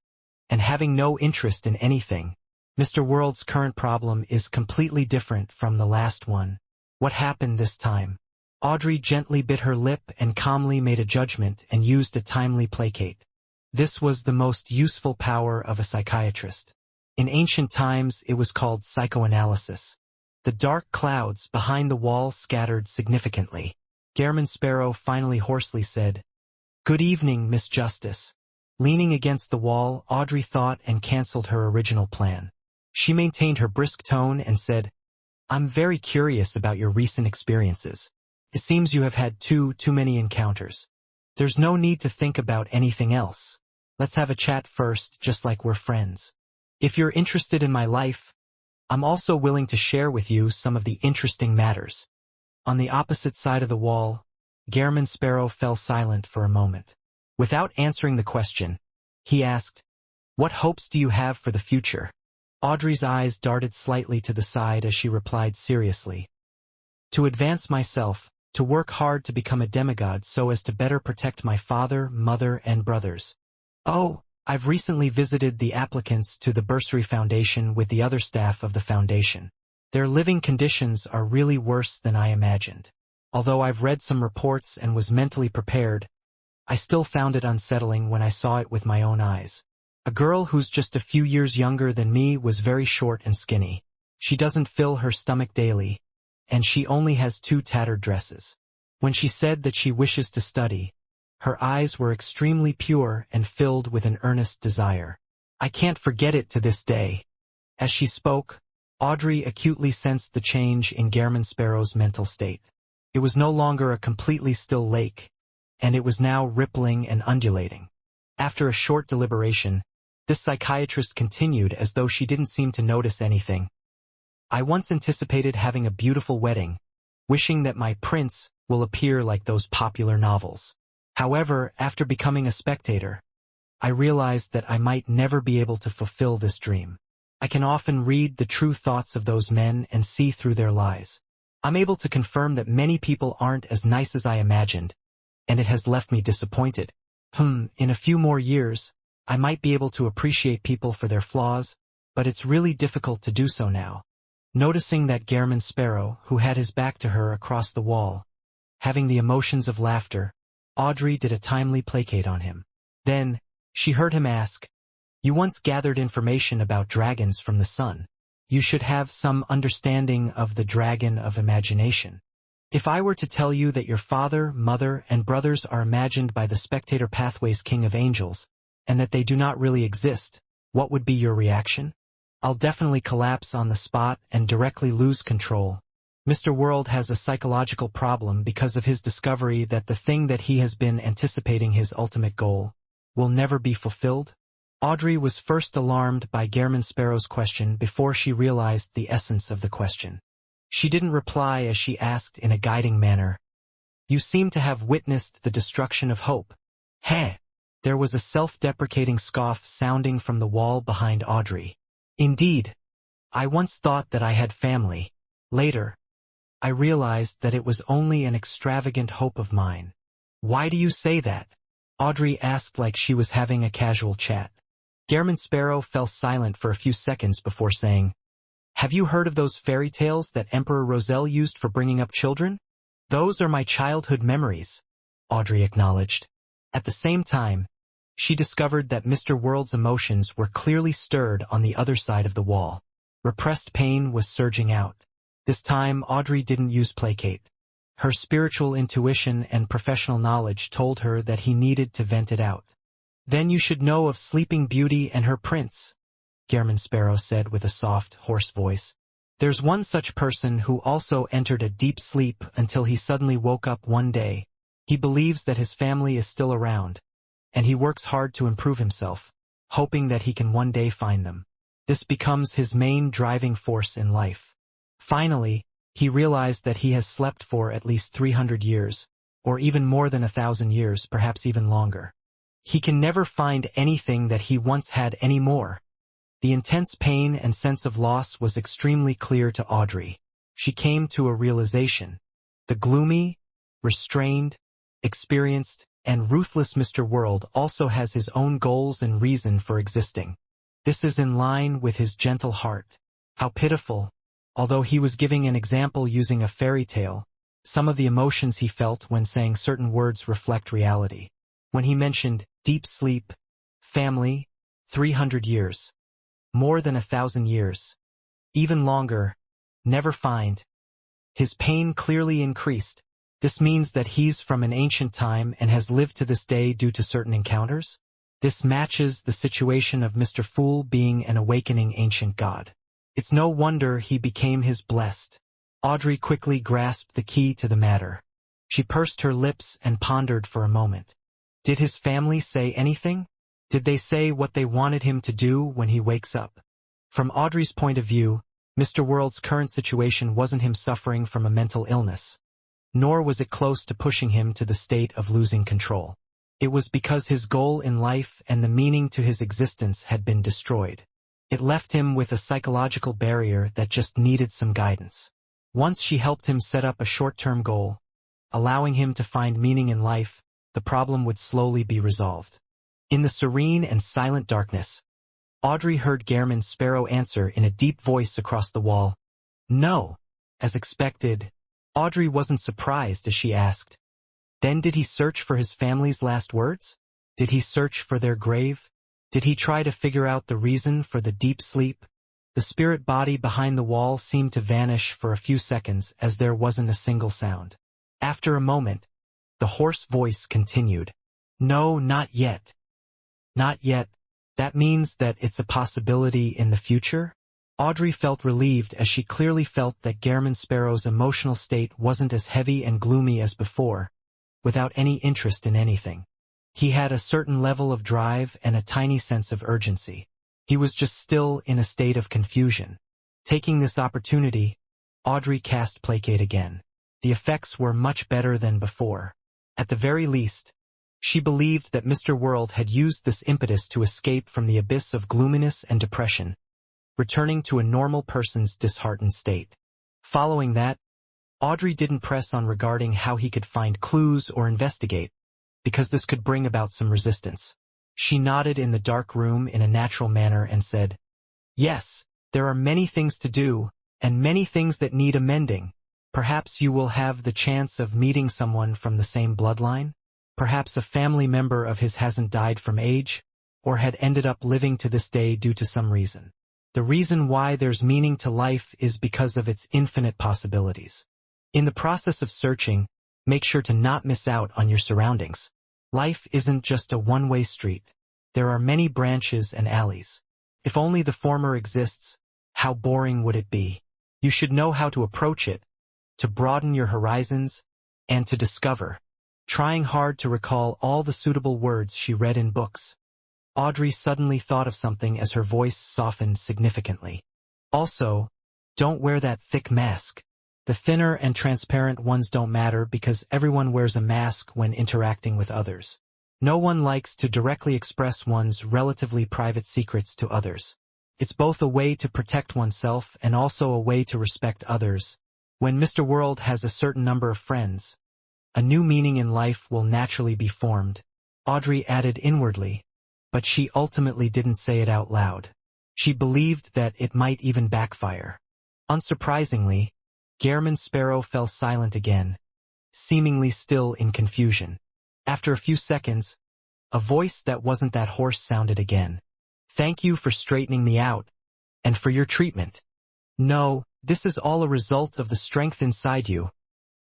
and having no interest in anything. Mr. World's current problem is completely different from the last one. What happened this time? Audrey gently bit her lip and calmly made a judgment and used a timely placate. This was the most useful power of a psychiatrist. In ancient times, it was called psychoanalysis. The dark clouds behind the wall scattered significantly. Gairman Sparrow finally hoarsely said, "Good evening, Miss Justice." Leaning against the wall, Audrey thought and cancelled her original plan. She maintained her brisk tone and said, "I'm very curious about your recent experiences. It seems you have had too many encounters. There's no need to think about anything else. Let's have a chat first, just like we're friends. If you're interested in my life, I'm also willing to share with you some of the interesting matters." On the opposite side of the wall, Gairman Sparrow fell silent for a moment. Without answering the question, he asked, "What hopes do you have for the future?" Audrey's eyes darted slightly to the side as she replied seriously, "To advance myself, to work hard to become a demigod so as to better protect my father, mother, and brothers. Oh, I've recently visited the applicants to the Bursary Foundation with the other staff of the foundation. Their living conditions are really worse than I imagined. Although I've read some reports and was mentally prepared, I still found it unsettling when I saw it with my own eyes. A girl who's just a few years younger than me was very short and skinny. She doesn't fill her stomach daily, and she only has 2 tattered dresses. When she said that she wishes to study, Her eyes were extremely pure and filled with an earnest desire. I can't forget it to this day. As she spoke, Audrey acutely sensed the change in Gairman Sparrow's mental state. It was no longer a completely still lake, and it was now rippling and undulating. After a short deliberation, this psychiatrist continued as though she didn't seem to notice anything. I once anticipated having a beautiful wedding, wishing that my prince will appear like those popular novels. However, after becoming a spectator, I realized that I might never be able to fulfill this dream. I can often read the true thoughts of those men and see through their lies. I'm able to confirm that many people aren't as nice as I imagined, and it has left me disappointed. In a few more years, I might be able to appreciate people for their flaws, but it's really difficult to do so now. Noticing that Gairman Sparrow, who had his back to her across the wall, having the emotions of laughter, Audrey did a timely placate on him. Then, she heard him ask, "You once gathered information about dragons from the sun. You should have some understanding of the dragon of imagination. If I were to tell you that your father, mother, and brothers are imagined by the spectator pathway's king of angels, and that they do not really exist, what would be your reaction?" I'll definitely collapse on the spot and directly lose control. Mr. World has a psychological problem because of his discovery that the thing that he has been anticipating, his ultimate goal, will never be fulfilled. Audrey was first alarmed by Gairman Sparrow's question before she realized the essence of the question. She didn't reply as she asked in a guiding manner, "You seem to have witnessed the destruction of hope." Heh! There was a self-deprecating scoff sounding from the wall behind Audrey. "Indeed. I once thought that I had family. Later, I realized that it was only an extravagant hope of mine." "Why do you say that?" Audrey asked like she was having a casual chat. Gairman Sparrow fell silent for a few seconds before saying, "Have you heard of those fairy tales that Emperor Roselle used for bringing up children?" "Those are my childhood memories," Audrey acknowledged. At the same time, she discovered that Mr. World's emotions were clearly stirred on the other side of the wall. Repressed pain was surging out. This time, Audrey didn't use placate. Her spiritual intuition and professional knowledge told her that he needed to vent it out. "Then you should know of Sleeping Beauty and her prince," Gairman Sparrow said with a soft, hoarse voice. "There's one such person who also entered a deep sleep until he suddenly woke up one day. He believes that his family is still around, and he works hard to improve himself, hoping that he can one day find them. This becomes his main driving force in life. Finally, he realized that he has slept for at least 300 years, or even more than 1,000 years, perhaps even longer. He can never find anything that he once had anymore." The intense pain and sense of loss was extremely clear to Audrey. She came to a realization. The gloomy, restrained, experienced, and ruthless Mr. World also has his own goals and reason for existing. This is in line with his gentle heart. How pitiful! Although he was giving an example using a fairy tale, some of the emotions he felt when saying certain words reflect reality. When he mentioned deep sleep, family, 300 years, more than 1,000 years, even longer, never find, his pain clearly increased. This means that he's from an ancient time and has lived to this day due to certain encounters? This matches the situation of Mr. Fool being an awakening ancient god. It's no wonder he became his blessed. Audrey quickly grasped the key to the matter. She pursed her lips and pondered for a moment. Did his family say anything? Did they say what they wanted him to do when he wakes up? From Audrey's point of view, Mr. World's current situation wasn't him suffering from a mental illness, nor was it close to pushing him to the state of losing control. It was because his goal in life and the meaning to his existence had been destroyed. It left him with a psychological barrier that just needed some guidance. Once she helped him set up a short-term goal, allowing him to find meaning in life, the problem would slowly be resolved. In the serene and silent darkness, Audrey heard Gairman Sparrow answer in a deep voice across the wall. "No." As expected, Audrey wasn't surprised as she asked, "Then did he search for his family's last words? Did he search for their grave? Did he try to figure out the reason for the deep sleep?" The spirit body behind the wall seemed to vanish for a few seconds as there wasn't a single sound. After a moment, the hoarse voice continued, No, not yet. Not yet. That means that it's a possibility in the future? Audrey felt relieved as she clearly felt that Gairman Sparrow's emotional state wasn't as heavy and gloomy as before, without any interest in anything. He had a certain level of drive and a tiny sense of urgency. He was just still in a state of confusion. Taking this opportunity, Audrey cast Placate again. The effects were much better than before. At the very least, she believed that Mr. World had used this impetus to escape from the abyss of gloominess and depression, returning to a normal person's disheartened state. Following that, Audrey didn't press on regarding how he could find clues or investigate, because this could bring about some resistance. She nodded in the dark room in a natural manner and said, "Yes, there are many things to do, and many things that need amending. Perhaps you will have the chance of meeting someone from the same bloodline? Perhaps a family member of his hasn't died from age, or had ended up living to this day due to some reason. The reason why there's meaning to life is because of its infinite possibilities. In the process of searching, make sure to not miss out on your surroundings. Life isn't just a one-way street. There are many branches and alleys. If only the former exists, how boring would it be? You should know how to approach it, to broaden your horizons, and to discover." Trying hard to recall all the suitable words she read in books, Audrey suddenly thought of something as her voice softened significantly. "Also, don't wear that thick mask. The thinner and transparent ones don't matter because everyone wears a mask when interacting with others. No one likes to directly express one's relatively private secrets to others. It's both a way to protect oneself and also a way to respect others. When Mr. World has a certain number of friends, a new meaning in life will naturally be formed," Audrey added inwardly, but she ultimately didn't say it out loud. She believed that it might even backfire. Unsurprisingly, Gairman Sparrow fell silent again, seemingly still in confusion. After a few seconds, a voice that wasn't that hoarse sounded again. "Thank you for straightening me out, and for your treatment." "No, this is all a result of the strength inside you,"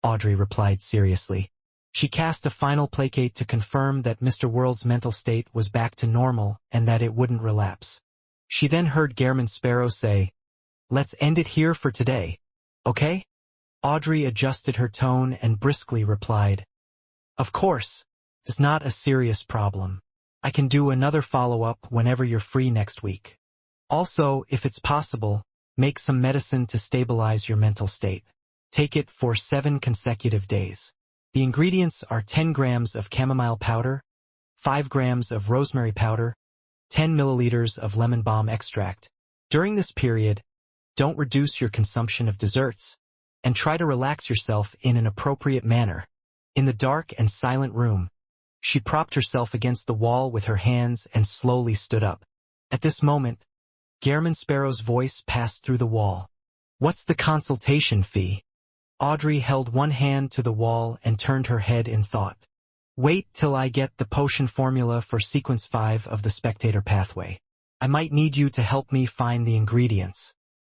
Audrey replied seriously. She cast a final placate to confirm that Mr. World's mental state was back to normal and that it wouldn't relapse. She then heard Gairman Sparrow say, "Let's end it here for today, okay?" Audrey adjusted her tone and briskly replied, "Of course, it's not a serious problem. I can do another follow-up whenever you're free next week. Also, if it's possible, make some medicine to stabilize your mental state. Take it for 7 consecutive days. The ingredients are 10 grams of chamomile powder, 5 grams of rosemary powder, 10 milliliters of lemon balm extract. During this period, don't reduce your consumption of desserts, and try to relax yourself in an appropriate manner." In the dark and silent room, she propped herself against the wall with her hands and slowly stood up. At this moment, Gairman Sparrow's voice passed through the wall. "What's the consultation fee?" Audrey held one hand to the wall and turned her head in thought. "Wait till I get the potion formula for sequence 5 of the spectator pathway. I might need you to help me find the ingredients.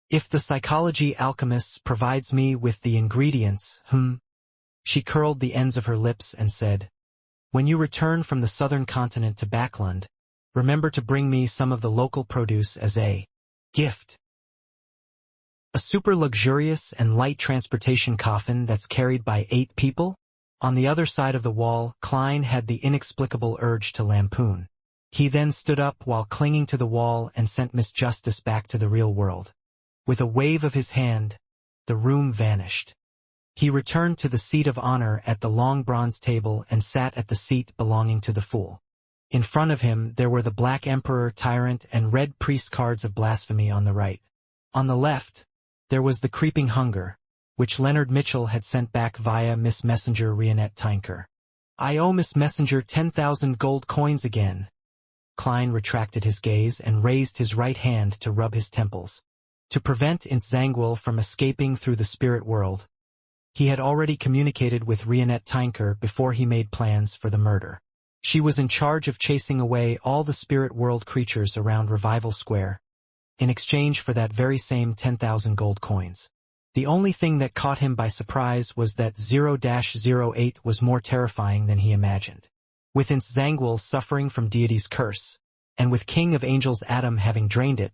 If the psychology alchemists provides me with the ingredients, She curled the ends of her lips and said, "When you return from the southern continent to Backlund, remember to bring me some of the local produce as a gift." A super luxurious and light transportation coffin that's carried by 8 people? On the other side of the wall, Klein had the inexplicable urge to lampoon. He then stood up while clinging to the wall and sent Miss Justice back to the real world. With a wave of his hand, the room vanished. He returned to the seat of honor at the long bronze table and sat at the seat belonging to the fool. In front of him there were the Black Emperor, Tyrant, and Red Priest cards of blasphemy on the right. On the left, there was the Creeping Hunger, which Leonard Mitchell had sent back via Miss Messenger Reinette Tinker. "I owe Miss Messenger 10,000 gold coins again." Klein retracted his gaze and raised his right hand to rub his temples. To prevent Inzangwil from escaping through the spirit world, he had already communicated with Reinette Tinker before he made plans for the murder. She was in charge of chasing away all the spirit world creatures around Revival Square, in exchange for that very same 10,000 gold coins. The only thing that caught him by surprise was that 0-08 was more terrifying than he imagined. With Zangul suffering from deity's curse, and with King of Angels Adam having drained it,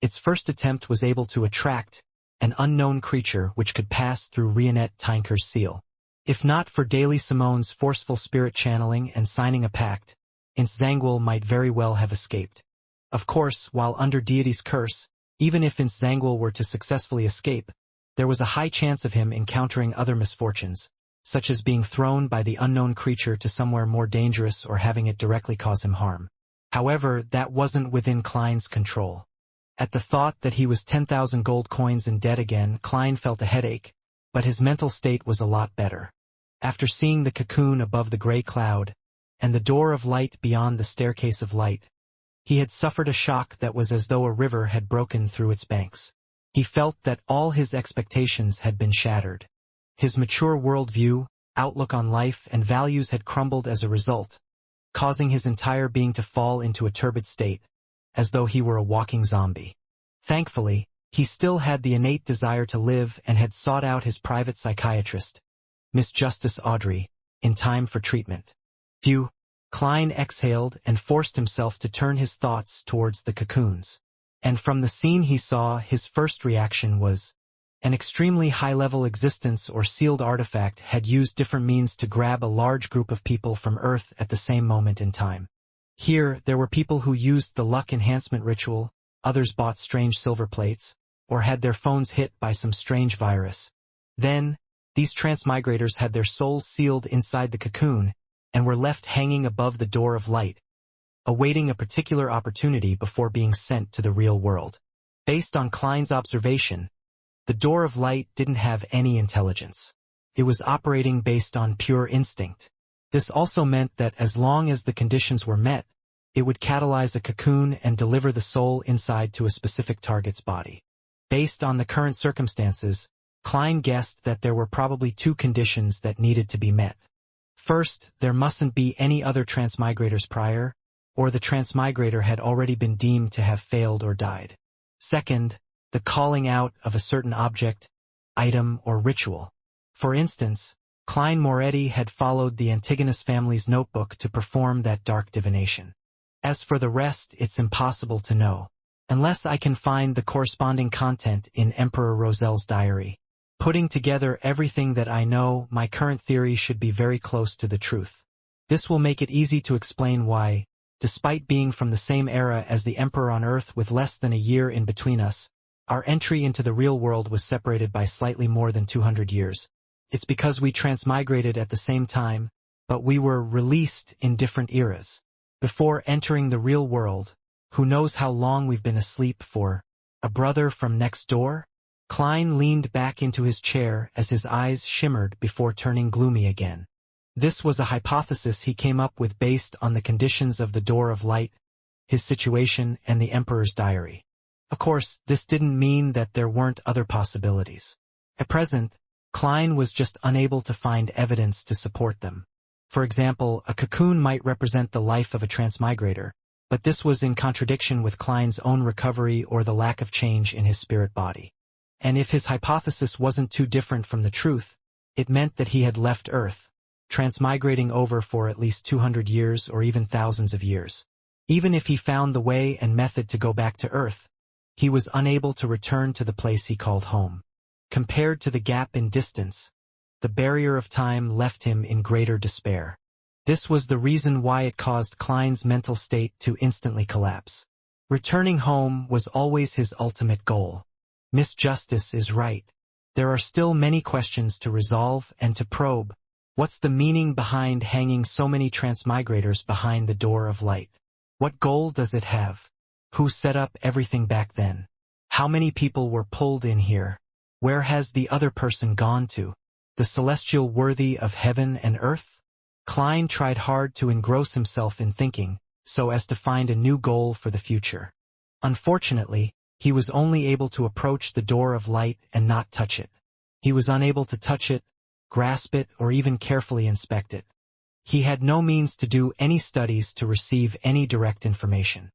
its first attempt was able to attract an unknown creature which could pass through Rionette Tinker's seal. If not for Daily Simone's forceful spirit channeling and signing a pact, Zangul might very well have escaped. Of course, while under deity's curse, even if Zangul were to successfully escape, there was a high chance of him encountering other misfortunes, such as being thrown by the unknown creature to somewhere more dangerous or having it directly cause him harm. However, that wasn't within Klein's control. At the thought that he was 10,000 gold coins in debt again, Klein felt a headache, but his mental state was a lot better. After seeing the cocoon above the gray cloud, and the door of light beyond the staircase of light, he had suffered a shock that was as though a river had broken through its banks. He felt that all his expectations had been shattered. His mature worldview, outlook on life and values had crumbled as a result, causing his entire being to fall into a turbid state, as though he were a walking zombie. Thankfully, he still had the innate desire to live and had sought out his private psychiatrist, Miss Justice Audrey, in time for treatment. Phew! Klein exhaled and forced himself to turn his thoughts towards the cocoons. And from the scene he saw, his first reaction was, an extremely high-level existence or sealed artifact had used different means to grab a large group of people from Earth at the same moment in time. Here, there were people who used the luck enhancement ritual, others bought strange silver plates, or had their phones hit by some strange virus. Then, these transmigrators had their souls sealed inside the cocoon, and were left hanging above the door of light, awaiting a particular opportunity before being sent to the real world. Based on Klein's observation, the door of light didn't have any intelligence. It was operating based on pure instinct. This also meant that as long as the conditions were met, it would catalyze a cocoon and deliver the soul inside to a specific target's body. Based on the current circumstances, Klein guessed that there were probably two conditions that needed to be met. First, there mustn't be any other transmigrators prior, or the transmigrator had already been deemed to have failed or died. Second, the calling out of a certain object, item, or ritual. For instance, Klein Moretti had followed the Antigonus family's notebook to perform that dark divination. As for the rest, it's impossible to know, unless I can find the corresponding content in Emperor Roselle's diary. Putting together everything that I know, my current theory should be very close to the truth. This will make it easy to explain why, despite being from the same era as the Emperor on Earth with less than a year in between us, our entry into the real world was separated by slightly more than 200 years. It's because we transmigrated at the same time, but we were released in different eras. Before entering the real world, who knows how long we've been asleep for? A brother from next door? Klein leaned back into his chair as his eyes shimmered before turning gloomy again. This was a hypothesis he came up with based on the conditions of the door of light, his situation, and the Emperor's diary. Of course, this didn't mean that there weren't other possibilities. At present, Klein was just unable to find evidence to support them. For example, a cocoon might represent the life of a transmigrator, but this was in contradiction with Klein's own recovery or the lack of change in his spirit body. And if his hypothesis wasn't too different from the truth, it meant that he had left Earth, transmigrating over for at least 200 years or even thousands of years. Even if he found the way and method to go back to Earth, he was unable to return to the place he called home. Compared to the gap in distance, the barrier of time left him in greater despair. This was the reason why it caused Klein's mental state to instantly collapse. Returning home was always his ultimate goal. Miss Justice is right. There are still many questions to resolve and to probe. What's the meaning behind hanging so many transmigrators behind the door of light? What goal does it have? Who set up everything back then? How many people were pulled in here? Where has the other person gone to? The celestial worthy of heaven and earth? Klein tried hard to engross himself in thinking, so as to find a new goal for the future. Unfortunately, he was only able to approach the door of light and not touch it. He was unable to touch it, grasp it, or even carefully inspect it. He had no means to do any studies to receive any direct information.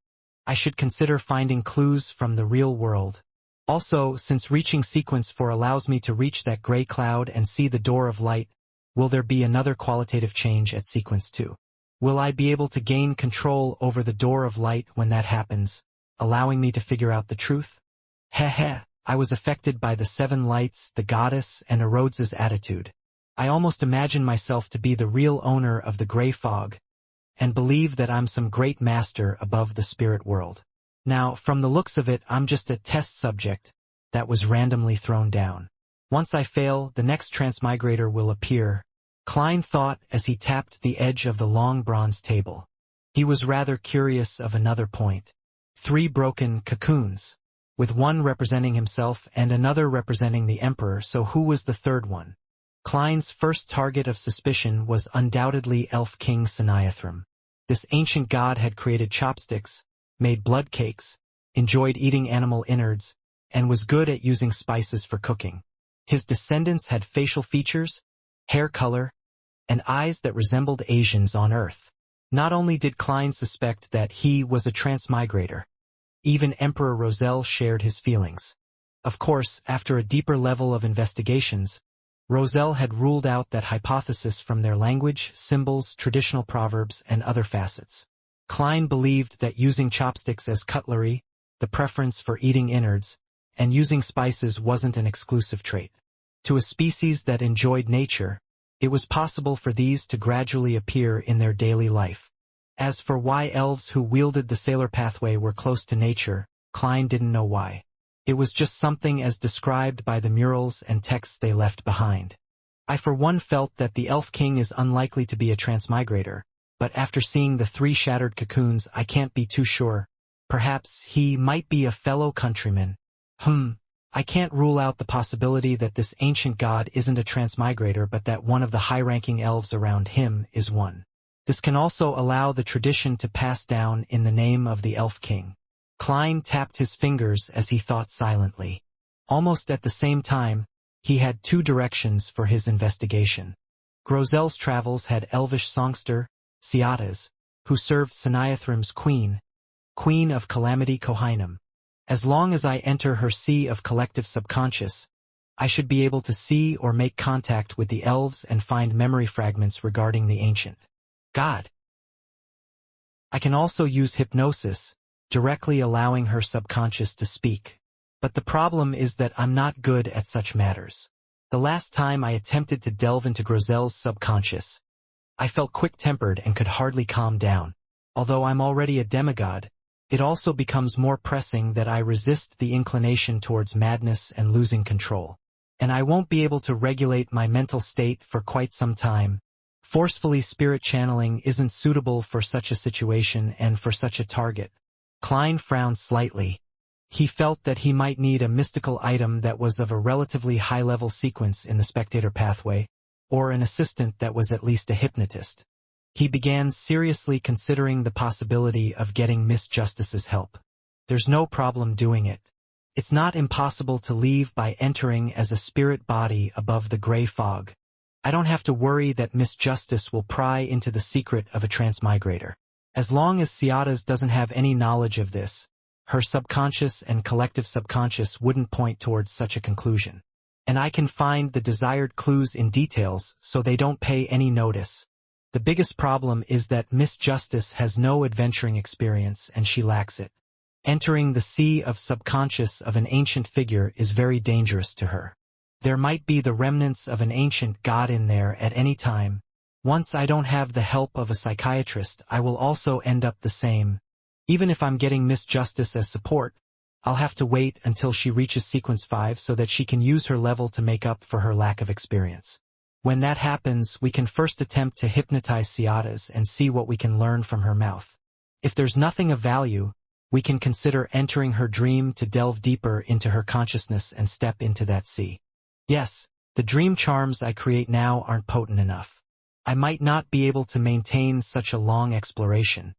I should consider finding clues from the real world. Also, since reaching sequence 4 allows me to reach that gray cloud and see the door of light, will there be another qualitative change at sequence 2? Will I be able to gain control over the door of light when that happens, allowing me to figure out the truth? Heh. I was affected by the 7 lights, the goddess, and Erodes's attitude. I almost imagine myself to be the real owner of the gray fog, and believe that I'm some great master above the spirit world. Now, from the looks of it, I'm just a test subject that was randomly thrown down. Once I fail, the next transmigrator will appear, Klein thought as he tapped the edge of the long bronze table. He was rather curious of another point. 3 broken cocoons, with one representing himself and another representing the emperor, so who was the third one? Klein's first target of suspicion was undoubtedly Elf King Siniathrum. This ancient god had created chopsticks, made blood cakes, enjoyed eating animal innards, and was good at using spices for cooking. His descendants had facial features, hair color, and eyes that resembled Asians on Earth. Not only did Klein suspect that he was a transmigrator, even Emperor Roselle shared his feelings. Of course, after a deeper level of investigations, Roselle had ruled out that hypothesis from their language, symbols, traditional proverbs, and other facets. Klein believed that using chopsticks as cutlery, the preference for eating innards, and using spices wasn't an exclusive trait. To a species that enjoyed nature, it was possible for these to gradually appear in their daily life. As for why elves who wielded the sailor pathway were close to nature, Klein didn't know why. It was just something as described by the murals and texts they left behind. I for one felt that the Elf King is unlikely to be a transmigrator, but after seeing the 3 shattered cocoons I can't be too sure. Perhaps he might be a fellow countryman. I can't rule out the possibility that this ancient god isn't a transmigrator but that one of the high-ranking elves around him is one. This can also allow the tradition to pass down in the name of the Elf King. Klein tapped his fingers as he thought silently. Almost at the same time, he had 2 directions for his investigation. Roselle's travels had elvish songster, Ciatas, who served Siniathrum's queen of Calamity Kohinum. As long as I enter her sea of collective subconscious, I should be able to see or make contact with the elves and find memory fragments regarding the ancient god. I can also use hypnosis, directly allowing her subconscious to speak. But the problem is that I'm not good at such matters. The last time I attempted to delve into Roselle's subconscious, I felt quick-tempered and could hardly calm down. Although I'm already a demigod, it also becomes more pressing that I resist the inclination towards madness and losing control. And I won't be able to regulate my mental state for quite some time. Forcefully spirit channeling isn't suitable for such a situation and for such a target. Klein frowned slightly. He felt that he might need a mystical item that was of a relatively high-level sequence in the spectator pathway, or an assistant that was at least a hypnotist. He began seriously considering the possibility of getting Miss Justice's help. There's no problem doing it. It's not impossible to leave by entering as a spirit body above the gray fog. I don't have to worry that Miss Justice will pry into the secret of a transmigrator. As long as Ciatas doesn't have any knowledge of this, her subconscious and collective subconscious wouldn't point towards such a conclusion. And I can find the desired clues in details so they don't pay any notice. The biggest problem is that Miss Justice has no adventuring experience and she lacks it. Entering the sea of subconscious of an ancient figure is very dangerous to her. There might be the remnants of an ancient god in there at any time. Once I don't have the help of a psychiatrist, I will also end up the same. Even if I'm getting Miss Justice as support, I'll have to wait until she reaches sequence 5 so that she can use her level to make up for her lack of experience. When that happens, we can first attempt to hypnotize Ciatas and see what we can learn from her mouth. If there's nothing of value, we can consider entering her dream to delve deeper into her consciousness and step into that sea. Yes, the dream charms I create now aren't potent enough. I might not be able to maintain such a long exploration.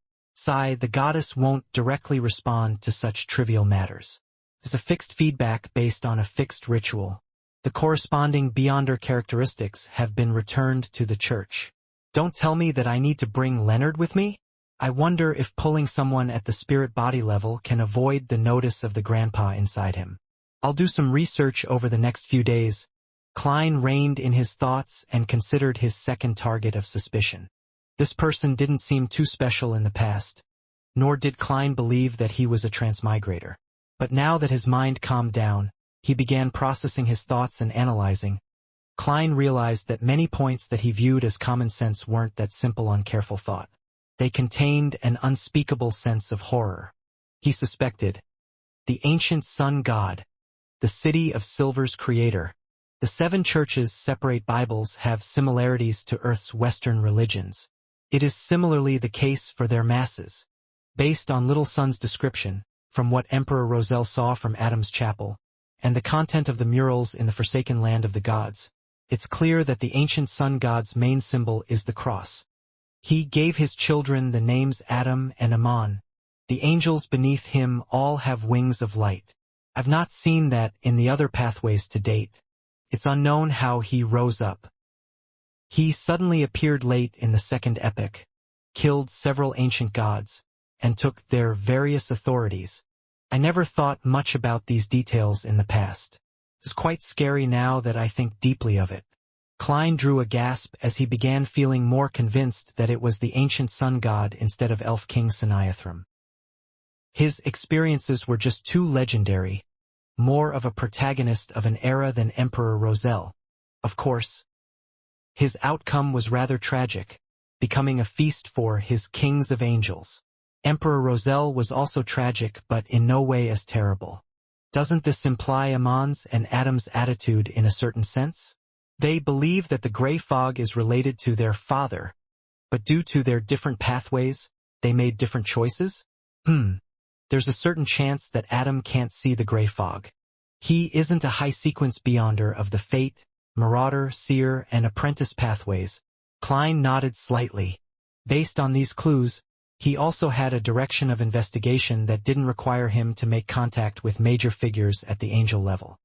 The goddess won't directly respond to such trivial matters. It's a fixed feedback based on a fixed ritual. The corresponding Beyonder characteristics have been returned to the church. Don't tell me that I need to bring Leonard with me? I wonder if pulling someone at the spirit body level can avoid the notice of the grandpa inside him. I'll do some research over the next few days. Klein reined in his thoughts and considered his second target of suspicion. This person didn't seem too special in the past, nor did Klein believe that he was a transmigrator. But now that his mind calmed down, he began processing his thoughts and analyzing. Klein realized that many points that he viewed as common sense weren't that simple on careful thought. They contained an unspeakable sense of horror. He suspected the ancient sun god, the city of silver's creator. The 7 churches separate Bibles have similarities to Earth's Western religions. It is similarly the case for their masses. Based on Little Sun's description, from what Emperor Roselle saw from Adam's chapel, and the content of the murals in the Forsaken Land of the Gods, it's clear that the ancient sun god's main symbol is the cross. He gave his children the names Adam and Ammon. The angels beneath him all have wings of light. I've not seen that in the other pathways to date. It's unknown how he rose up. He suddenly appeared late in the second epoch, killed several ancient gods, and took their various authorities. I never thought much about these details in the past. It's quite scary now that I think deeply of it. Klein drew a gasp as he began feeling more convinced that it was the ancient sun god instead of Elf King Siniathram. His experiences were just too legendary, more of a protagonist of an era than Emperor Roselle. Of course, his outcome was rather tragic, becoming a feast for his kings of angels. Emperor Roselle was also tragic, but in no way as terrible. Doesn't this imply Ammon's and Adam's attitude in a certain sense? They believe that the gray fog is related to their father, but due to their different pathways, they made different choices? There's a certain chance that Adam can't see the gray fog. He isn't a high-sequence beyonder of the Fate, Marauder, Seer, and Apprentice pathways. Klein nodded slightly. Based on these clues, he also had a direction of investigation that didn't require him to make contact with major figures at the angel level.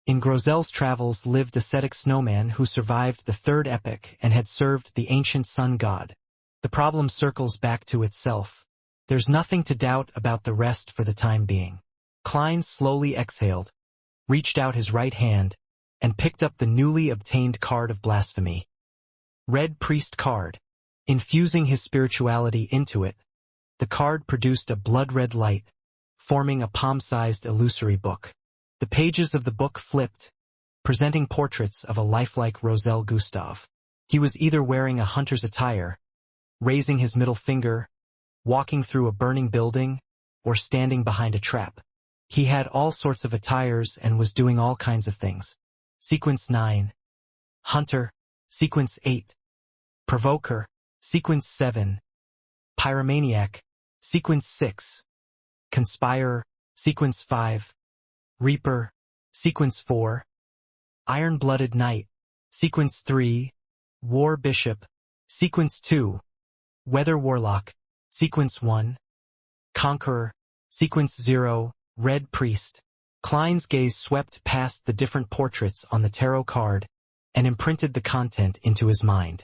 In Groselle's travels lived ascetic snowman who survived the third epoch and had served the ancient sun god. The problem circles back to itself. There's nothing to doubt about the rest for the time being. Klein slowly exhaled, reached out his right hand, and picked up the newly obtained card of blasphemy. Red Priest card. Infusing his spirituality into it, the card produced a blood-red light, forming a palm-sized illusory book. The pages of the book flipped, presenting portraits of a lifelike Roselle Gustave. He was either wearing a hunter's attire, raising his middle finger, walking through a burning building, or standing behind a trap. He had all sorts of attires and was doing all kinds of things. Sequence 9. Hunter. Sequence 8. Provoker. Sequence 7. Pyromaniac. Sequence 6. Conspirer. Sequence 5. Reaper. Sequence 4. Iron-Blooded Knight. Sequence 3. War Bishop. Sequence 2. Weather Warlock. Sequence 1. Conqueror. Sequence 0. Red Priest. Klein's gaze swept past the different portraits on the tarot card and imprinted the content into his mind.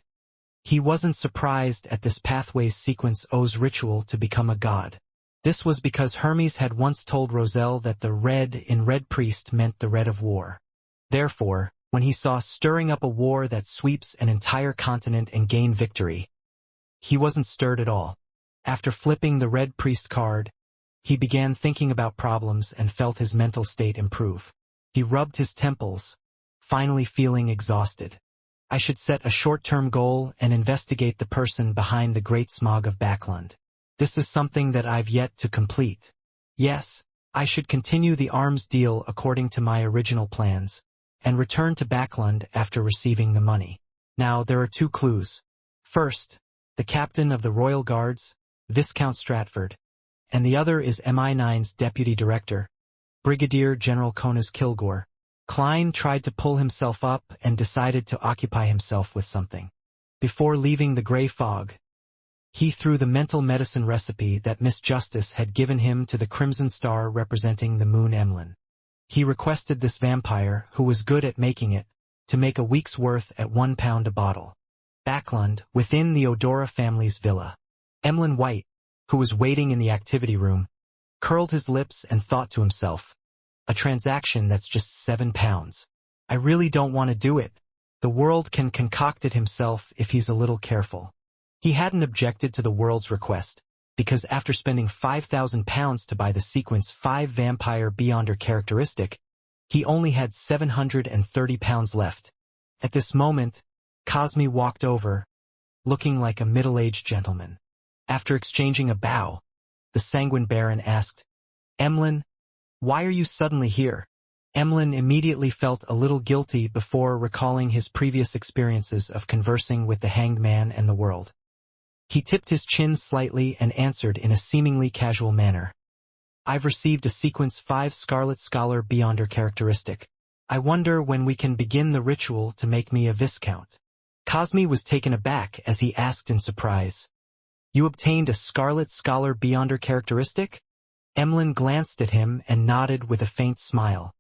He wasn't surprised at this pathways sequence O's ritual to become a god. This was because Hermes had once told Roselle that the red in Red Priest meant the red of war. Therefore, when he saw stirring up a war that sweeps an entire continent and gain victory, he wasn't stirred at all. After flipping the Red Priest card, he began thinking about problems and felt his mental state improve. He rubbed his temples, finally feeling exhausted. I should set a short-term goal and investigate the person behind the Great Smog of Backlund. This is something that I've yet to complete. Yes, I should continue the arms deal according to my original plans, and return to Backlund after receiving the money. Now there are 2 clues. First, the captain of the Royal Guards, Viscount Stratford, and the other is MI9's deputy director, Brigadier General Conas Kilgore. Klein tried to pull himself up and decided to occupy himself with something. Before leaving the gray fog, he threw the mental medicine recipe that Miss Justice had given him to the Crimson Star representing the Moon Emlyn. He requested this vampire, who was good at making it, to make a week's worth at £1 a bottle. Backlund, within the Odora family's villa. Emlyn White, who was waiting in the activity room, curled his lips and thought to himself, a transaction that's just £7. I really don't want to do it. The world can concoct it himself if he's a little careful. He hadn't objected to the world's request, because after spending £5,000 to buy the sequence 5 Vampire Beyonder characteristic, he only had £730 left. At this moment, Cosme walked over, looking like a middle-aged gentleman. After exchanging a bow, the Sanguine Baron asked, "Emlyn, why are you suddenly here?" Emlyn immediately felt a little guilty before recalling his previous experiences of conversing with the Hanged Man and the world. He tipped his chin slightly and answered in a seemingly casual manner. "I've received a Sequence 5 Scarlet Scholar Beyonder characteristic. I wonder when we can begin the ritual to make me a Viscount." Cosme was taken aback as he asked in surprise, "You obtained a Scarlet Scholar Beyonder characteristic?" Emlyn glanced at him and nodded with a faint smile.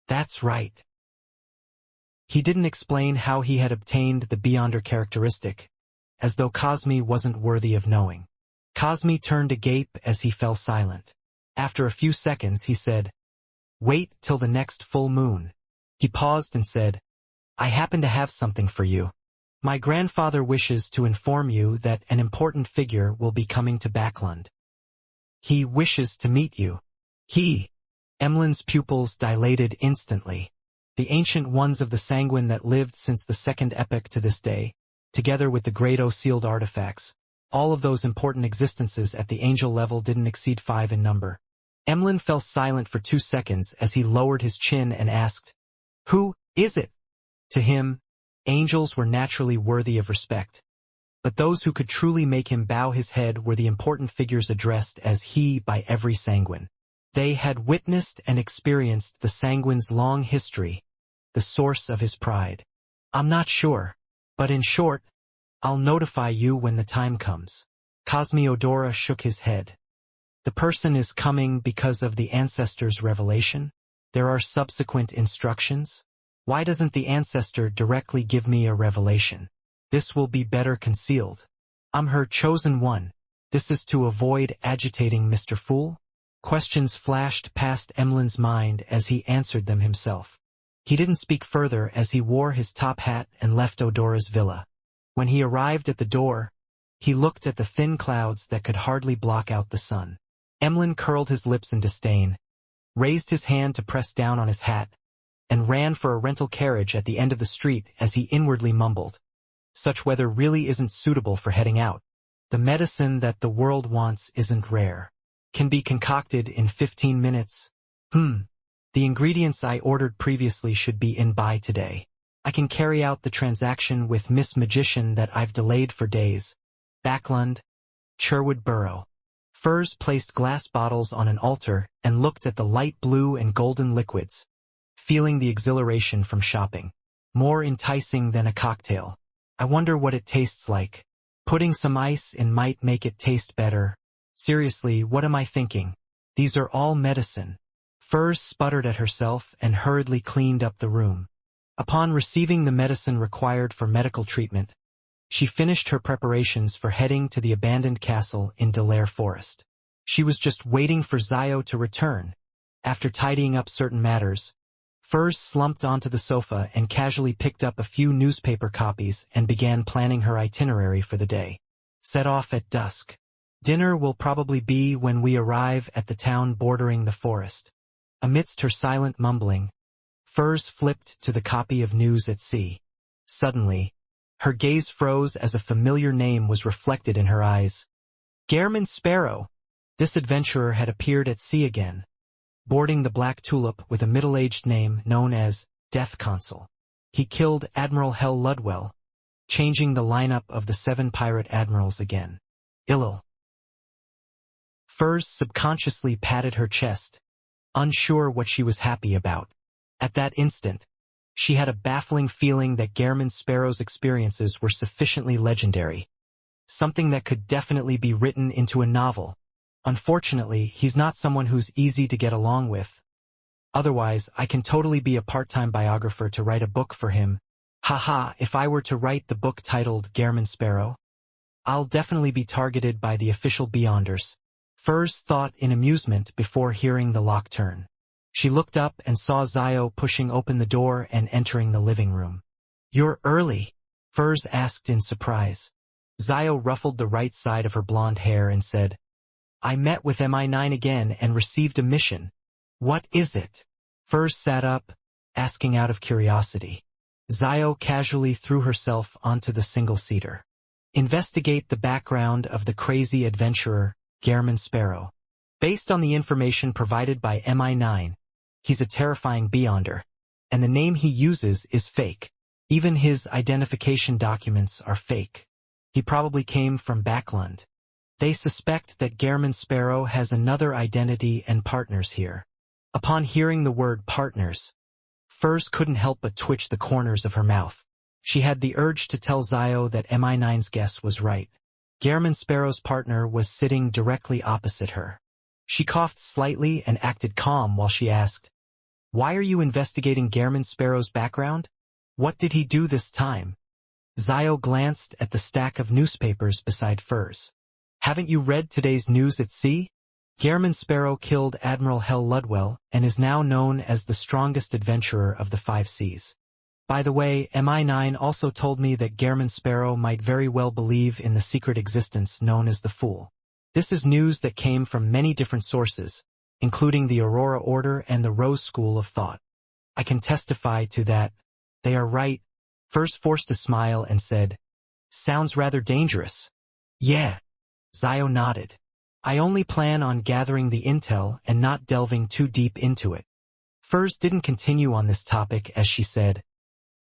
"That's right." He didn't explain how he had obtained the Beyonder characteristic, as though Cosme wasn't worthy of knowing. Cosme turned agape as he fell silent. After a few seconds he said, "Wait till the next full moon." He paused and said, "I happen to have something for you. My grandfather wishes to inform you that an important figure will be coming to Backlund. He wishes to meet you." Emlyn's pupils dilated instantly. The ancient ones of the Sanguine that lived since the second epoch to this day, together with the Grado sealed artifacts, all of those important existences at the angel level didn't exceed 5 in number. Emlyn fell silent for 2 seconds as he lowered his chin and asked, "Who is it?" To him, angels were naturally worthy of respect, but those who could truly make him bow his head were the important figures addressed as he by every Sanguine. They had witnessed and experienced the Sanguine's long history, the source of his pride. "I'm not sure, but in short, I'll notify you when the time comes." Cosme shook his head. "The person is coming because of the ancestor's revelation? There are subsequent instructions? Why doesn't the ancestor directly give me a revelation? This will be better concealed. I'm her chosen one. This is to avoid agitating Mr. Fool?" Questions flashed past Emlyn's mind as he answered them himself. He didn't speak further as he wore his top hat and left Odora's villa. When he arrived at the door, he looked at the thin clouds that could hardly block out the sun. Emlyn curled his lips in disdain, raised his hand to press down on his hat, and ran for a rental carriage at the end of the street as he inwardly mumbled, "Such weather really isn't suitable for heading out. The medicine that the world wants isn't rare. Can be concocted in 15 minutes. The ingredients I ordered previously should be in by today. I can carry out the transaction with Miss Magician that I've delayed for days. Backlund, Sherwood Borough." Furs placed glass bottles on an altar and looked at the light blue and golden liquids, feeling the exhilaration from shopping. More enticing than a cocktail. "I wonder what it tastes like. Putting some ice in might make it taste better. Seriously, what am I thinking? These are all medicine." Furs sputtered at herself and hurriedly cleaned up the room. Upon receiving the medicine required for medical treatment, she finished her preparations for heading to the abandoned castle in Delaire Forest. She was just waiting for Zio to return. After tidying up certain matters, Furs slumped onto the sofa and casually picked up a few newspaper copies and began planning her itinerary for the day. Set off at dusk. Dinner will probably be when we arrive at the town bordering the forest. Amidst her silent mumbling, Furs flipped to the copy of News at Sea. Suddenly, her gaze froze as a familiar name was reflected in her eyes. Gehrman Sparrow! This adventurer had appeared at sea again, boarding the Black Tulip with a middle-aged name known as Death Consul. He killed Admiral Hell Ludwell, changing the lineup of the 7 pirate admirals again. Illil. Furs subconsciously patted her chest, unsure what she was happy about. At that instant, she had a baffling feeling that Gehrman Sparrow's experiences were sufficiently legendary, something that could definitely be written into a novel. Unfortunately, he's not someone who's easy to get along with. Otherwise, I can totally be a part-time biographer to write a book for him. Haha, if I were to write the book titled Gehrman Sparrow, I'll definitely be targeted by the official Beyonders. Furs thought in amusement before hearing the lock turn. She looked up and saw Zio pushing open the door and entering the living room. "You're early?" Furs asked in surprise. Zio ruffled the right side of her blonde hair and said, I met with MI9 again and received a mission. What is it? Furs sat up, asking out of curiosity. Zio casually threw herself onto the single-seater. Investigate the background of the crazy adventurer, Gehrman Sparrow. Based on the information provided by MI9, he's a terrifying beyonder, and the name he uses is fake. Even his identification documents are fake. He probably came from Backland. They suspect that Gehrman Sparrow has another identity and partners here. Upon hearing the word partners, Furs couldn't help but twitch the corners of her mouth. She had the urge to tell Zio that MI9's guess was right. Gehrman Sparrow's partner was sitting directly opposite her. She coughed slightly and acted calm while she asked, Why are you investigating Gehrman Sparrow's background? What did he do this time? Zio glanced at the stack of newspapers beside Furs. Haven't you read today's news at sea? Gehrman Sparrow killed Admiral Hell Ludwell and is now known as the strongest adventurer of the 5 seas. By the way, MI9 also told me that Gehrman Sparrow might very well believe in the secret existence known as the Fool. This is news that came from many different sources, including the Aurora Order and the Rose School of Thought. I can testify to that. They are right. Furs forced a smile and said, Sounds rather dangerous. Yeah. Zio nodded. I only plan on gathering the intel and not delving too deep into it. Furs didn't continue on this topic as she said,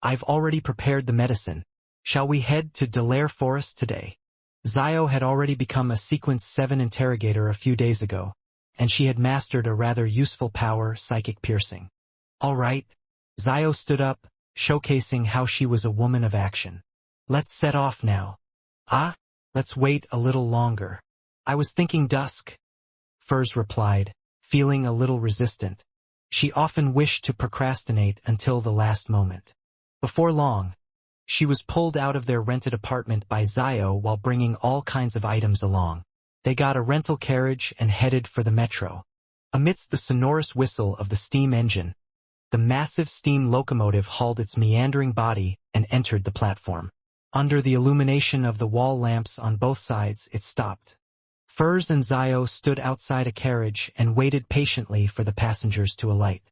I've already prepared the medicine. Shall we head to Delaire Forest today? Zio had already become a Sequence 7 interrogator a few days ago, and she had mastered a rather useful power, psychic piercing. All right. Zio stood up, showcasing how she was a woman of action. Let's set off now. Let's wait a little longer. I was thinking dusk. Furs replied, feeling a little resistant. She often wished to procrastinate until the last moment. Before long, she was pulled out of their rented apartment by Zio while bringing all kinds of items along. They got a rental carriage and headed for the metro. Amidst the sonorous whistle of the steam engine, the massive steam locomotive hauled its meandering body and entered the platform. Under the illumination of the wall lamps on both sides, it stopped. Furs and Zio stood outside a carriage and waited patiently for the passengers to alight.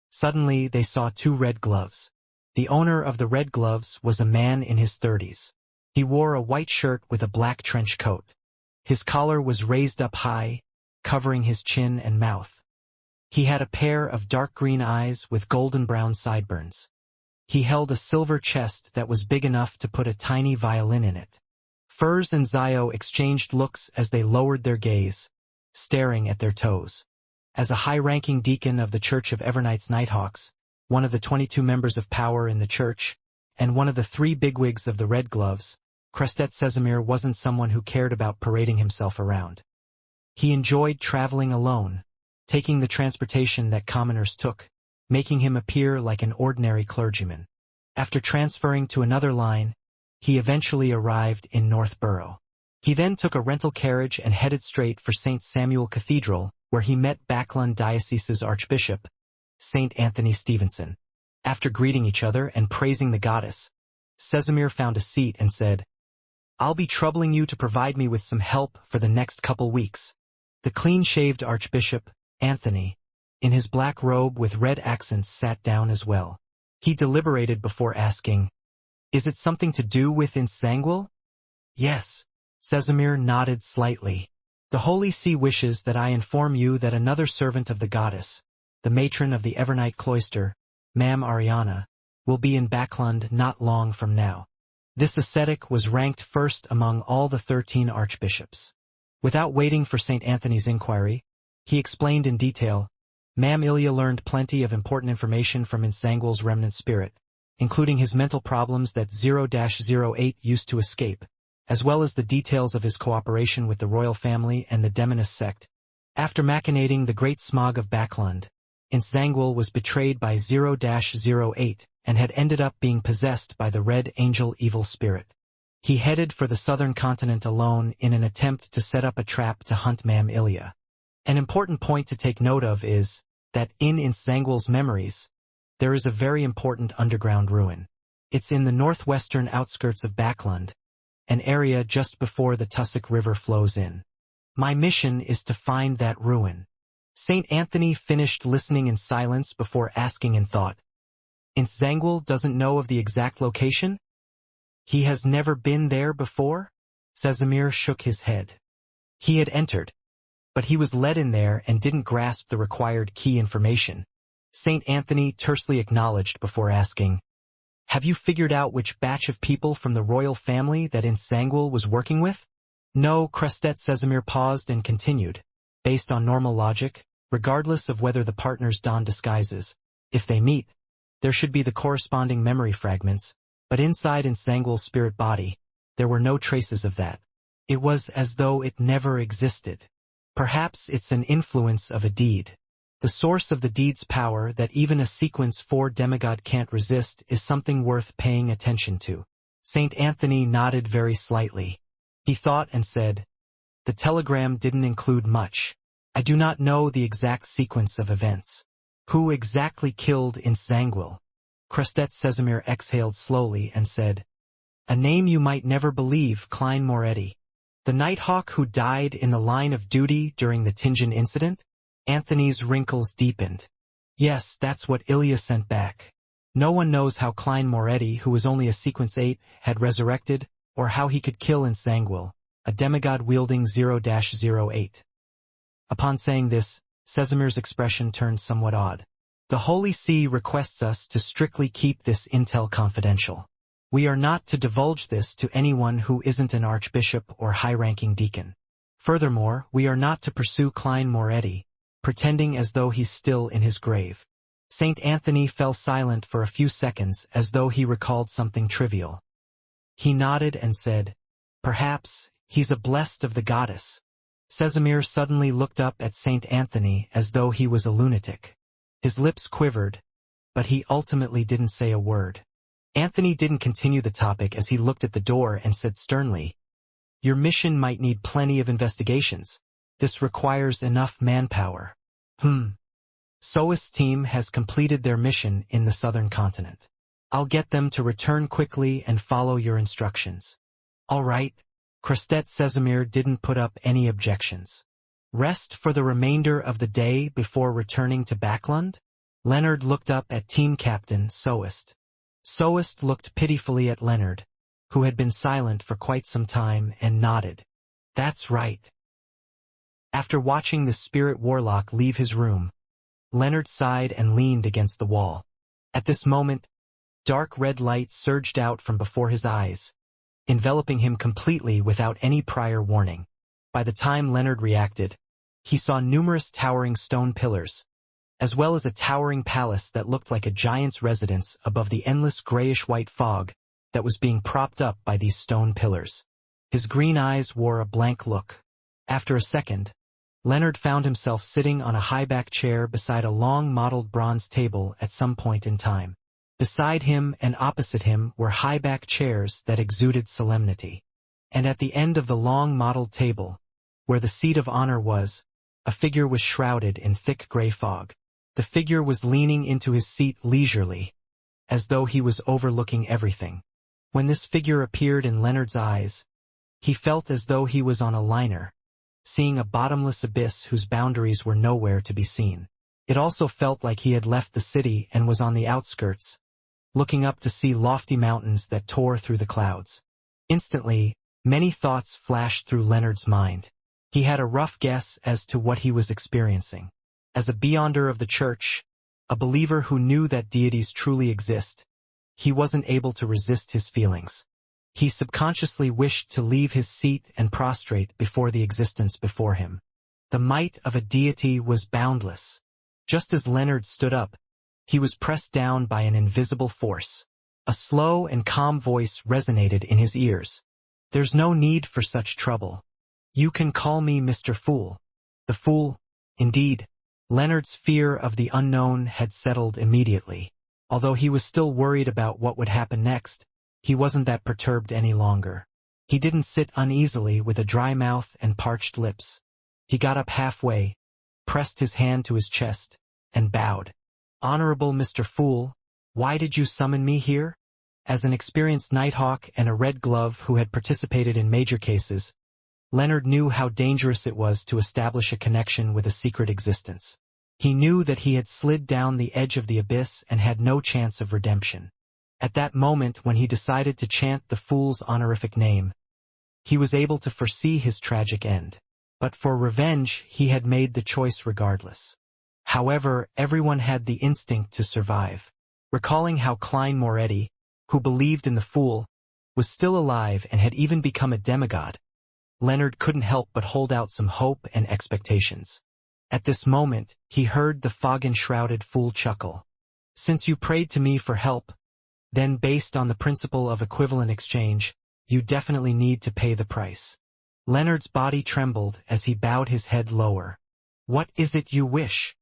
Suddenly, they saw 2 red gloves. The owner of the red gloves was a man in his 30s. He wore a white shirt with a black trench coat. His collar was raised up high, covering his chin and mouth. He had a pair of dark green eyes with golden brown sideburns. He held a silver chest that was big enough to put a tiny violin in it. Furs and Zio exchanged looks as they lowered their gaze, staring at their toes. As a high-ranking deacon of the Church of Evernights Nighthawks, one of the 22 members of power in the church, and one of the 3 bigwigs of the Red Gloves, Crestet Sesamir wasn't someone who cared about parading himself around. He enjoyed traveling alone, taking the transportation that commoners took, making him appear like an ordinary clergyman. After transferring to another line, he eventually arrived in Northborough. He then took a rental carriage and headed straight for St. Samuel Cathedral, where he met Backland Diocese's Archbishop, St. Anthony Stevenson. After greeting each other and praising the goddess, Sesamir found a seat and said, I'll be troubling you to provide me with some help for the next couple weeks. The clean-shaved Archbishop, Anthony, in his black robe with red accents sat down as well. He deliberated before asking, Is it something to do with Insangual? Yes. Sesamir nodded slightly. The Holy See wishes that I inform you that another servant of the goddess, the matron of the Evernight Cloister, Mam Ariana, will be in Backland not long from now. This ascetic was ranked first among all the 13 archbishops. Without waiting for St. Anthony's inquiry, he explained in detail, Mam Ilya learned plenty of important information from Insangual's remnant spirit, including his mental problems that 0-08 used to escape, as well as the details of his cooperation with the royal family and the Demonist sect. After machinating the great smog of Backland, Insangual was betrayed by 0-08 and had ended up being possessed by the Red Angel evil spirit. He headed for the southern continent alone in an attempt to set up a trap to hunt Mam Ilya. An important point to take note of is that in Insangual's memories, there is a very important underground ruin. It's in the northwestern outskirts of Backland, an area just before the Tussock River flows in. My mission is to find that ruin. St. Anthony finished listening in silence before asking in thought. Zangwill doesn't know of the exact location? He has never been there before? Casimir shook his head. He had entered, but he was led in there and didn't grasp the required key information. St. Anthony tersely acknowledged before asking, "Have you figured out which batch of people from the royal family that Zangwill was working with?" "No," Casimir paused and continued. "Based on normal logic, regardless of whether the partners don disguises, if they meet, there should be the corresponding memory fragments, but inside Zangwill's spirit body, there were no traces of that. It was as though it never existed. Perhaps it's an influence of a deed. The source of the deed's power that even a sequence 4 demigod can't resist is something worth paying attention to." St. Anthony nodded very slightly. He thought and said, "The telegram didn't include much. I do not know the exact sequence of events. Who exactly killed Zangwill?" Casimir exhaled slowly and said, "A name you might never believe, Klein Moretti. The Nighthawk who died in the line of duty during the Tingen incident?" Anthony's wrinkles deepened. "Yes, that's what Ilya sent back. No one knows how Klein Moretti, who was only a Sequence 8, had resurrected, or how he could kill Zangwill, a demigod wielding 0-08. Upon saying this, Casimir's expression turned somewhat odd. "The Holy See requests us to strictly keep this intel confidential. We are not to divulge this to anyone who isn't an archbishop or high-ranking deacon. Furthermore, we are not to pursue Klein Moretti, pretending as though he's still in his grave." St. Anthony fell silent for a few seconds as though he recalled something trivial. He nodded and said, "Perhaps he's a blessed of the goddess." Casimir suddenly looked up at St. Anthony as though he was a lunatic. His lips quivered, but he ultimately didn't say a word. Anthony didn't continue the topic as he looked at the door and said sternly, "Your mission might need plenty of investigations. This requires enough manpower." "SOAS team has completed their mission in the southern continent. I'll get them to return quickly and follow your instructions." "All right." Casimir didn't put up any objections. "Rest for the remainder of the day before returning to Backlund?" Leonard looked up at team captain Soest. Soest looked pitifully at Leonard, who had been silent for quite some time, and nodded. "That's right." After watching the spirit warlock leave his room, Leonard sighed and leaned against the wall. At this moment, dark red light surged out from before his eyes, enveloping him completely without any prior warning. By the time Leonard reacted, he saw numerous towering stone pillars, as well as a towering palace that looked like a giant's residence above the endless grayish-white fog that was being propped up by these stone pillars. His green eyes wore a blank look. After a second, Leonard found himself sitting on a high-back chair beside a long modeled bronze table at some point in time. Beside him and opposite him were high-back chairs that exuded solemnity. And at the end of the long modeled table, where the seat of honor was, a figure was shrouded in thick gray fog. The figure was leaning into his seat leisurely, as though he was overlooking everything. When this figure appeared in Leonard's eyes, he felt as though he was on a liner, seeing a bottomless abyss whose boundaries were nowhere to be seen. It also felt like he had left the city and was on the outskirts, looking up to see lofty mountains that tore through the clouds. Instantly, many thoughts flashed through Leonard's mind. He had a rough guess as to what he was experiencing. As a beyonder of the church, a believer who knew that deities truly exist, he wasn't able to resist his feelings. He subconsciously wished to leave his seat and prostrate before the existence before him. The might of a deity was boundless. Just as Leonard stood up, he was pressed down by an invisible force. A slow and calm voice resonated in his ears. "There's no need for such trouble. You can call me Mr. Fool." The Fool, indeed. Leonard's fear of the unknown had settled immediately. Although he was still worried about what would happen next, he wasn't that perturbed any longer. He didn't sit uneasily with a dry mouth and parched lips. He got up halfway, pressed his hand to his chest, and bowed. "Honorable Mr. Fool, why did you summon me here?" As an experienced Nighthawk and a Red Glove who had participated in major cases, Leonard knew how dangerous it was to establish a connection with a secret existence. He knew that he had slid down the edge of the abyss and had no chance of redemption. At that moment when he decided to chant the fool's honorific name, he was able to foresee his tragic end. But for revenge, he had made the choice regardless. However, everyone had the instinct to survive. Recalling how Klein Moretti, who believed in the fool, was still alive and had even become a demigod, Leonard couldn't help but hold out some hope and expectations. At this moment, he heard the fog-enshrouded fool chuckle. "Since you prayed to me for help, then based on the principle of equivalent exchange, you definitely need to pay the price." Leonard's body trembled as he bowed his head lower. "What is it you wish?"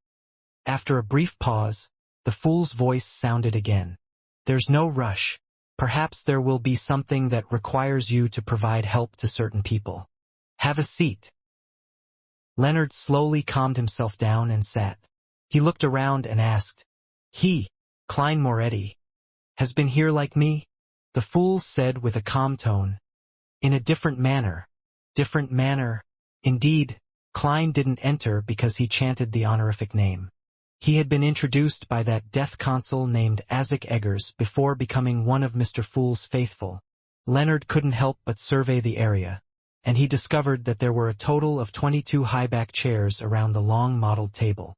After a brief pause, the fool's voice sounded again. "There's no rush. Perhaps there will be something that requires you to provide help to certain people. Have a seat." Leonard slowly calmed himself down and sat. He looked around and asked, "He, Klein Moretti, has been here like me?" The fool said with a calm tone, "In a different manner." Different manner. Indeed, Klein didn't enter because he chanted the honorific name. He had been introduced by that death consul named Isaac Eggers before becoming one of Mr. Fool's faithful. Leonard couldn't help but survey the area, and he discovered that there were a total of 22 high-back chairs around the long modeled table.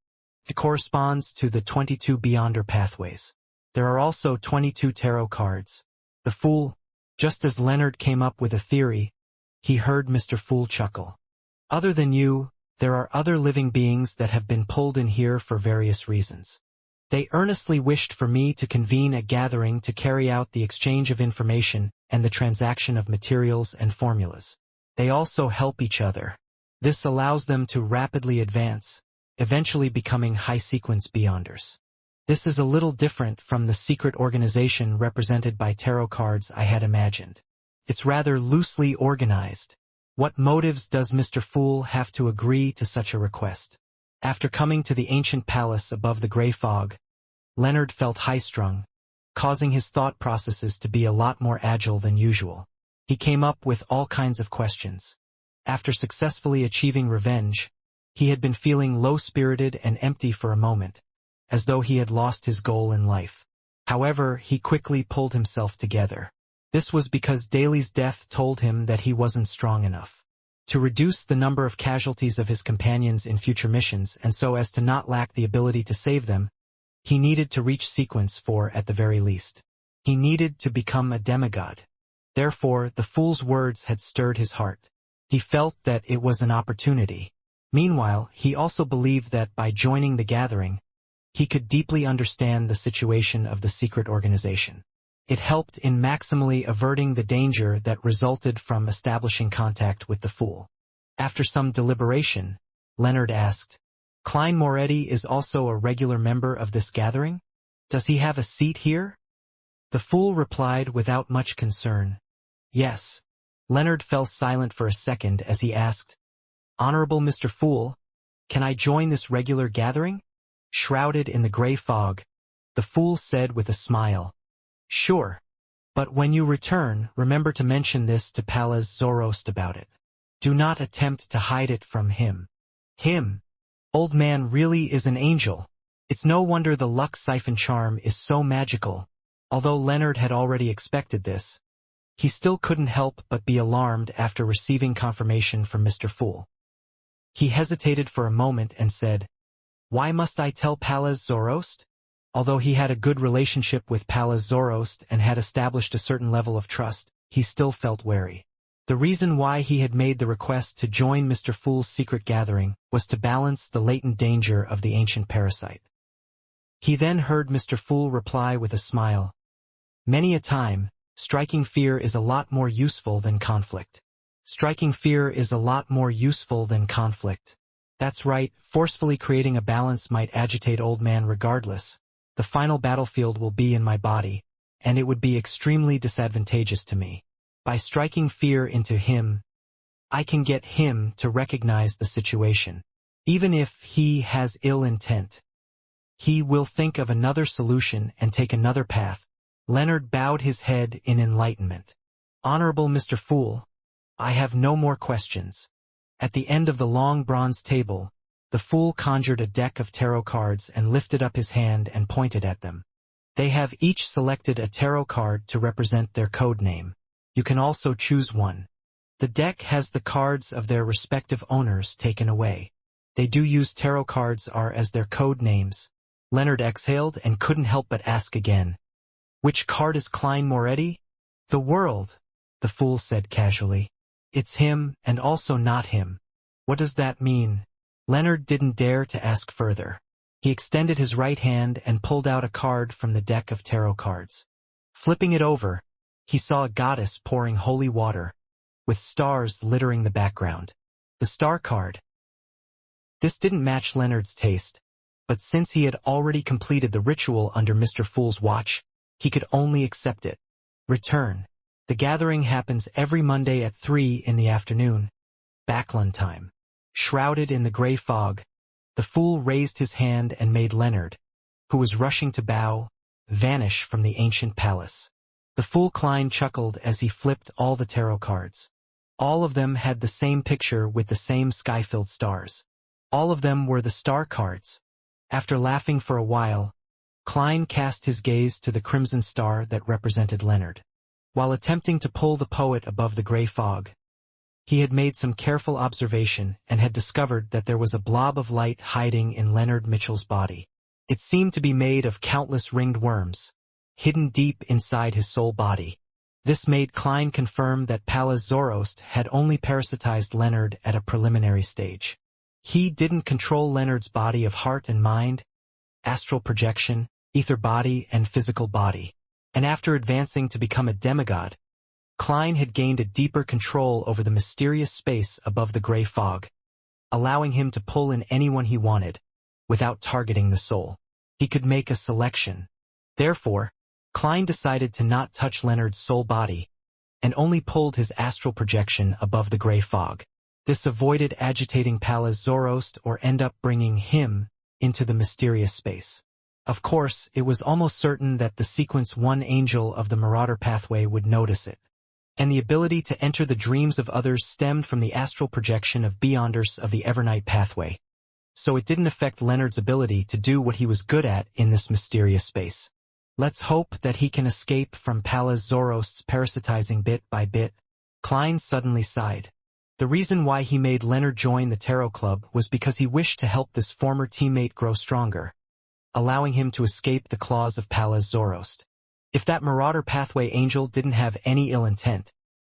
It corresponds to the 22 Beyonder pathways. There are also 22 tarot cards. The fool, just as Leonard came up with a theory, he heard Mr. Fool chuckle. "Other than you, there are other living beings that have been pulled in here for various reasons. They earnestly wished for me to convene a gathering to carry out the exchange of information and the transaction of materials and formulas. They also help each other. This allows them to rapidly advance, eventually becoming high-sequence Beyonders. This is a little different from the secret organization represented by tarot cards I had imagined. It's rather loosely organized. What motives does Mr. Fool have to agree to such a request?" After coming to the ancient palace above the gray fog, Leonard felt high-strung, causing his thought processes to be a lot more agile than usual. He came up with all kinds of questions. After successfully achieving revenge, he had been feeling low-spirited and empty for a moment, as though he had lost his goal in life. However, he quickly pulled himself together. This was because Daly's death told him that he wasn't strong enough. To reduce the number of casualties of his companions in future missions and so as to not lack the ability to save them, he needed to reach sequence 4 at the very least. He needed to become a demigod. Therefore, the fool's words had stirred his heart. He felt that it was an opportunity. Meanwhile, he also believed that by joining the gathering, he could deeply understand the situation of the secret organization. It helped in maximally averting the danger that resulted from establishing contact with the fool. After some deliberation, Leonard asked, "Klein Moretti is also a regular member of this gathering? Does he have a seat here?" The fool replied without much concern, "Yes." Leonard fell silent for a second as he asked, "Honorable Mr. Fool, can I join this regular gathering?" Shrouded in the gray fog, the fool said with a smile, "Sure. But when you return, remember to mention this to Palaz Zoroast about it. Do not attempt to hide it from him." Him? Old man really is an angel. It's no wonder the luck siphon charm is so magical. Although Leonard had already expected this, he still couldn't help but be alarmed after receiving confirmation from Mr. Fool. He hesitated for a moment and said, "Why must I tell Palaz Zoroast?" Although he had a good relationship with Palaz Zoroast and had established a certain level of trust, he still felt wary. The reason why he had made the request to join Mr. Fool's secret gathering was to balance the latent danger of the ancient parasite. He then heard Mr. Fool reply with a smile, "Many a time, striking fear is a lot more useful than conflict. Striking fear is a lot more useful than conflict. That's right, forcefully creating a balance might agitate old man regardless. The final battlefield will be in my body, and it would be extremely disadvantageous to me. By striking fear into him, I can get him to recognize the situation. Even if he has ill intent, he will think of another solution and take another path, Leonard bowed his head in enlightenment. "Honorable Mr. Fool, I have no more questions." At the end of the long bronze table, the fool conjured a deck of tarot cards and lifted up his hand and pointed at them. They have each selected a tarot card to represent their code name. You can also choose one. The deck has the cards of their respective owners taken away. They do use tarot cards as their code names. Leonard exhaled and couldn't help but ask again. "Which card is Klein Moretti?" "The world," the fool said casually. "It's him and also not him." "What does that mean?" Leonard didn't dare to ask further. He extended his right hand and pulled out a card from the deck of tarot cards. Flipping it over, he saw a goddess pouring holy water, with stars littering the background. The star card. This didn't match Leonard's taste, but since he had already completed the ritual under Mr. Fool's watch, he could only accept it. Return. The gathering happens every Monday at 3 in the afternoon. Backlund time. Shrouded in the gray fog, the fool raised his hand and made Leonard, who was rushing to bow, vanish from the ancient palace. The fool Klein chuckled as he flipped all the tarot cards. All of them had the same picture with the same sky-filled stars. All of them were the star cards. After laughing for a while, Klein cast his gaze to the crimson star that represented Leonard. While attempting to pull the poet above the gray fog, he had made some careful observation and had discovered that there was a blob of light hiding in Leonard Mitchell's body. It seemed to be made of countless ringed worms, hidden deep inside his soul body. This made Klein confirm that Pallas Zoroast had only parasitized Leonard at a preliminary stage. He didn't control Leonard's body of heart and mind, astral projection, ether body, and physical body. And after advancing to become a demigod, Klein had gained a deeper control over the mysterious space above the gray fog, allowing him to pull in anyone he wanted, without targeting the soul. He could make a selection. Therefore, Klein decided to not touch Leonard's soul body, and only pulled his astral projection above the gray fog. This avoided agitating Pallas Zoroast or end up bringing him into the mysterious space. Of course, it was almost certain that the Sequence 1 angel of the Marauder pathway would notice it. And the ability to enter the dreams of others stemmed from the astral projection of Beyonders of the Evernight pathway. So it didn't affect Leonard's ability to do what he was good at in this mysterious space. Let's hope that he can escape from Pallas Zoroast's parasitizing bit by bit. Klein suddenly sighed. The reason why he made Leonard join the Tarot Club was because he wished to help this former teammate grow stronger, allowing him to escape the claws of Pallas Zoroast. If that Marauder pathway angel didn't have any ill intent,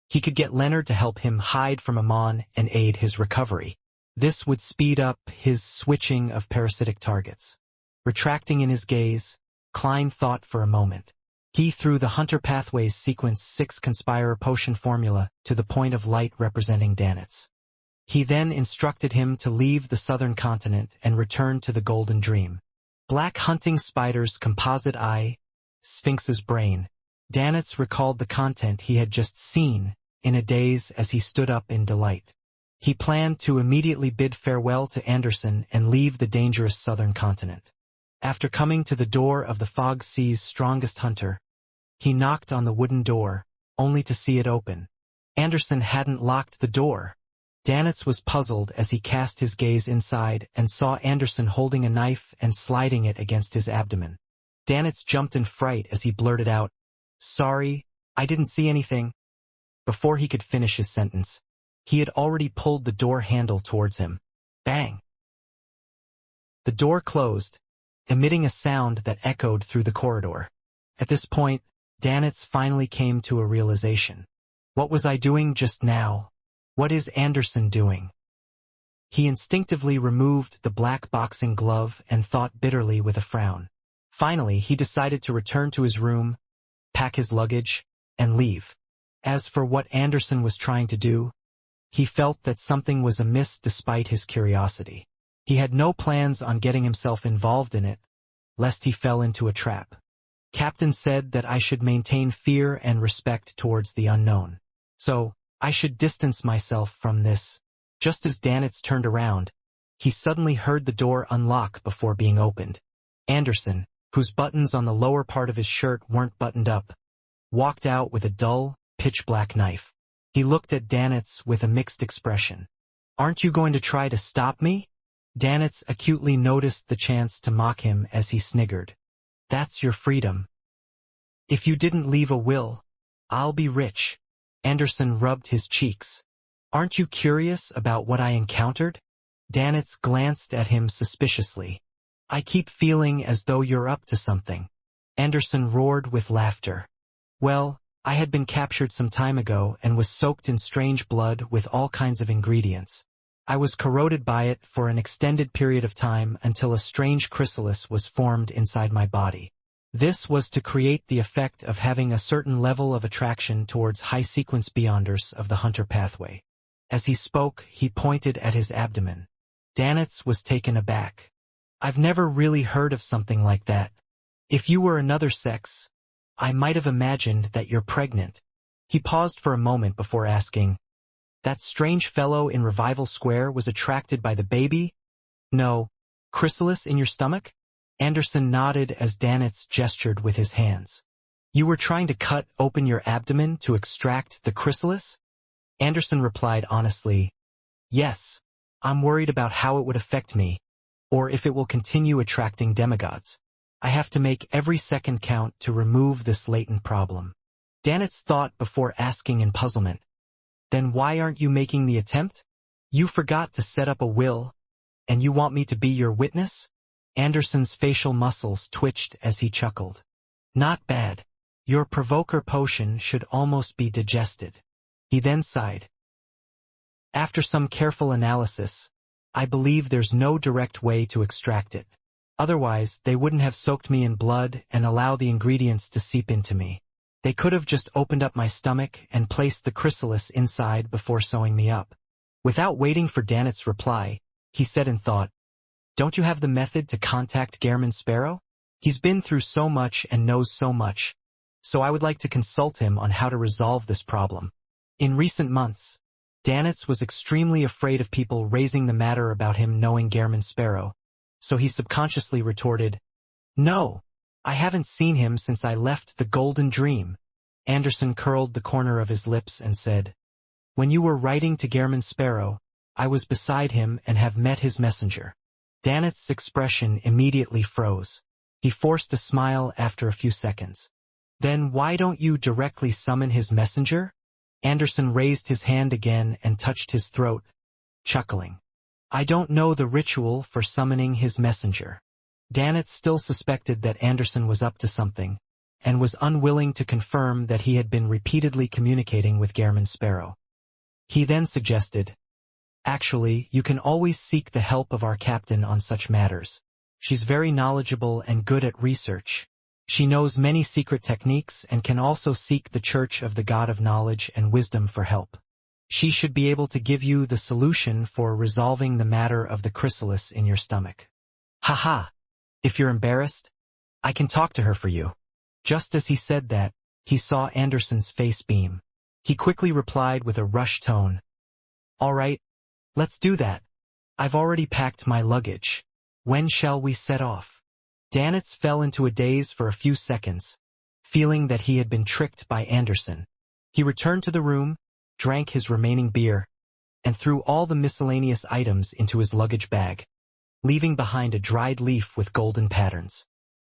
he could get Leonard to help him hide from Amon and aid his recovery. This would speed up his switching of parasitic targets. Retracting in his gaze, Klein thought for a moment. He threw the Hunter Pathway's Sequence 6 Conspirer Potion formula to the point of light representing Danitz. He then instructed him to leave the southern continent and return to the Golden Dream. Black hunting spider's composite eye, Sphinx's brain. Danitz recalled the content he had just seen in a daze as he stood up in delight. He planned to immediately bid farewell to Anderson and leave the dangerous southern continent. After coming to the door of the Fog Sea's strongest hunter, he knocked on the wooden door, only to see it open. Anderson hadn't locked the door. Danitz was puzzled as he cast his gaze inside and saw Anderson holding a knife and sliding it against his abdomen. Danitz jumped in fright as he blurted out, "Sorry, I didn't see anything." Before he could finish his sentence, he had already pulled the door handle towards him. Bang! The door closed, emitting a sound that echoed through the corridor. At this point, Danitz finally came to a realization. What was I doing just now? What is Anderson doing? He instinctively removed the black boxing glove and thought bitterly with a frown. Finally, he decided to return to his room, pack his luggage, and leave. As for what Anderson was trying to do, he felt that something was amiss despite his curiosity. He had no plans on getting himself involved in it, lest he fell into a trap. Captain said that I should maintain fear and respect towards the unknown. So, I should distance myself from this. Just as Danitz turned around, he suddenly heard the door unlock before being opened. Anderson, whose buttons on the lower part of his shirt weren't buttoned up, walked out with a dull, pitch-black knife. He looked at Danitz with a mixed expression. "Aren't you going to try to stop me?" Danitz acutely noticed the chance to mock him as he sniggered. "That's your freedom. If you didn't leave a will, I'll be rich." Anderson rubbed his cheeks. "Aren't you curious about what I encountered?" Danitz glanced at him suspiciously. "I keep feeling as though you're up to something." Anderson roared with laughter. "Well, I had been captured some time ago and was soaked in strange blood with all kinds of ingredients. I was corroded by it for an extended period of time until a strange chrysalis was formed inside my body. This was to create the effect of having a certain level of attraction towards high-sequence beyonders of the hunter pathway." As he spoke, he pointed at his abdomen. Danitz was taken aback. "I've never really heard of something like that. If you were another sex, I might have imagined that you're pregnant." He paused for a moment before asking, "That strange fellow in Revival Square was attracted by the baby? No, chrysalis in your stomach?" Anderson nodded as Danitz gestured with his hands. "You were trying to cut open your abdomen to extract the chrysalis?" Anderson replied honestly, "Yes, I'm worried about how it would affect me, or if it will continue attracting demigods. I have to make every second count to remove this latent problem." Danitz thought before asking in puzzlement, "Then why aren't you making the attempt? You forgot to set up a will, and you want me to be your witness?" Anderson's facial muscles twitched as he chuckled. "Not bad. Your provoker potion should almost be digested." He then sighed. "After some careful analysis, I believe there's no direct way to extract it. Otherwise, they wouldn't have soaked me in blood and allow the ingredients to seep into me. They could have just opened up my stomach and placed the chrysalis inside before sewing me up." Without waiting for Danitz's reply, he said in thought, "Don't you have the method to contact Gehrman Sparrow? He's been through so much and knows so much, so I would like to consult him on how to resolve this problem." In recent months, Danitz was extremely afraid of people raising the matter about him knowing Gehrman Sparrow, so he subconsciously retorted, "No, I haven't seen him since I left the Golden Dream." Anderson curled the corner of his lips and said, "When you were writing to Gehrman Sparrow, I was beside him and have met his messenger." Danitz's expression immediately froze. He forced a smile after a few seconds. "Then why don't you directly summon his messenger?" Anderson raised his hand again and touched his throat, chuckling. "I don't know the ritual for summoning his messenger." Danitz still suspected that Anderson was up to something, and was unwilling to confirm that he had been repeatedly communicating with Gehrman Sparrow. He then suggested, "Actually, you can always seek the help of our captain on such matters. She's very knowledgeable and good at research. She knows many secret techniques and can also seek the Church of the God of Knowledge and Wisdom for help. She should be able to give you the solution for resolving the matter of the chrysalis in your stomach." "Haha, if you're embarrassed, I can talk to her for you." Just as he said that, he saw Anderson's face beam. He quickly replied with a rushed tone, "All right, let's do that. I've already packed my luggage. When shall we set off?" Danitz fell into a daze for a few seconds, feeling that he had been tricked by Anderson. He returned to the room, drank his remaining beer, and threw all the miscellaneous items into his luggage bag, leaving behind a dried leaf with golden patterns.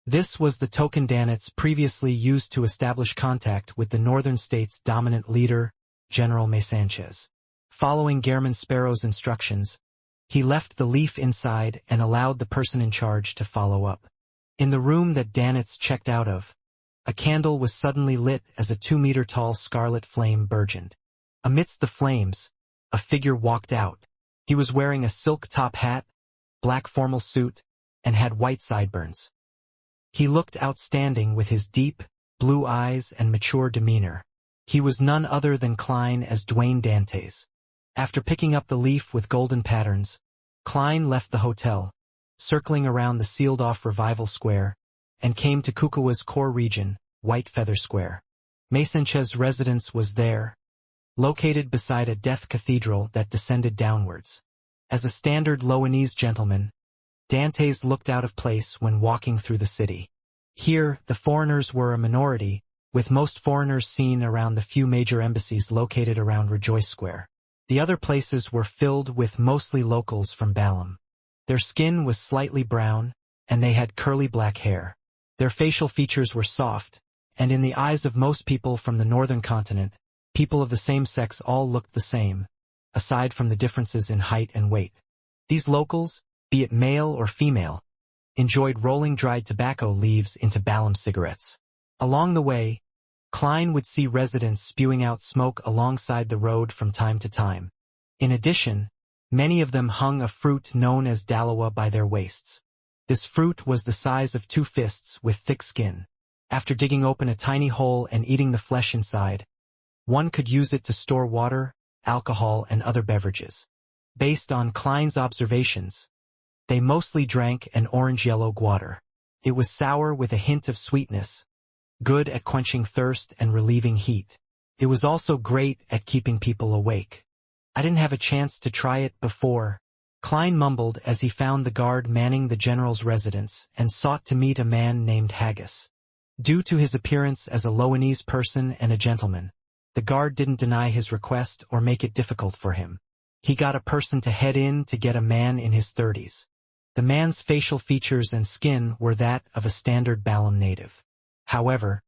This was the token Danitz previously used to establish contact with the Northern States' dominant leader, General Sanchez. Following Gehrman Sparrow's instructions, he left the leaf inside and allowed the person in charge to follow up. In the room that Danitz checked out of, a candle was suddenly lit as a 2-meter-tall scarlet flame burgeoned. Amidst the flames, a figure walked out. He was wearing a silk top hat, black formal suit, and had white sideburns. He looked outstanding with his deep, blue eyes and mature demeanor. He was none other than Klein as Dwayne Dantes. After picking up the leaf with golden patterns, Klein left the hotel, circling around the sealed-off Revival Square, and came to Kukawa's core region, White Feather Square. Sanchez' residence was there, located beside a death cathedral that descended downwards. As a standard Loanese gentleman, Dantes looked out of place when walking through the city. Here, the foreigners were a minority, with most foreigners seen around the few major embassies located around Rejoice Square. The other places were filled with mostly locals from Balam. Their skin was slightly brown, and they had curly black hair. Their facial features were soft, and in the eyes of most people from the northern continent, people of the same sex all looked the same, aside from the differences in height and weight. These locals, be it male or female, enjoyed rolling dried tobacco leaves into Balam cigarettes. Along the way, Klein would see residents spewing out smoke alongside the road from time to time. In addition, many of them hung a fruit known as dalawa by their waists. This fruit was the size of 2 fists with thick skin. After digging open a tiny hole and eating the flesh inside, one could use it to store water, alcohol, and other beverages. Based on Klein's observations, they mostly drank an orange-yellow water. It was sour with a hint of sweetness, good at quenching thirst and relieving heat. It was also great at keeping people awake. I didn't have a chance to try it before, Klein mumbled as he found the guard manning the general's residence and sought to meet a man named Haggis. Due to his appearance as a Loanese person and a gentleman, the guard didn't deny his request or make it difficult for him. He got a person to head in to get a man in his 30s. The man's facial features and skin were that of a standard Balam native. However,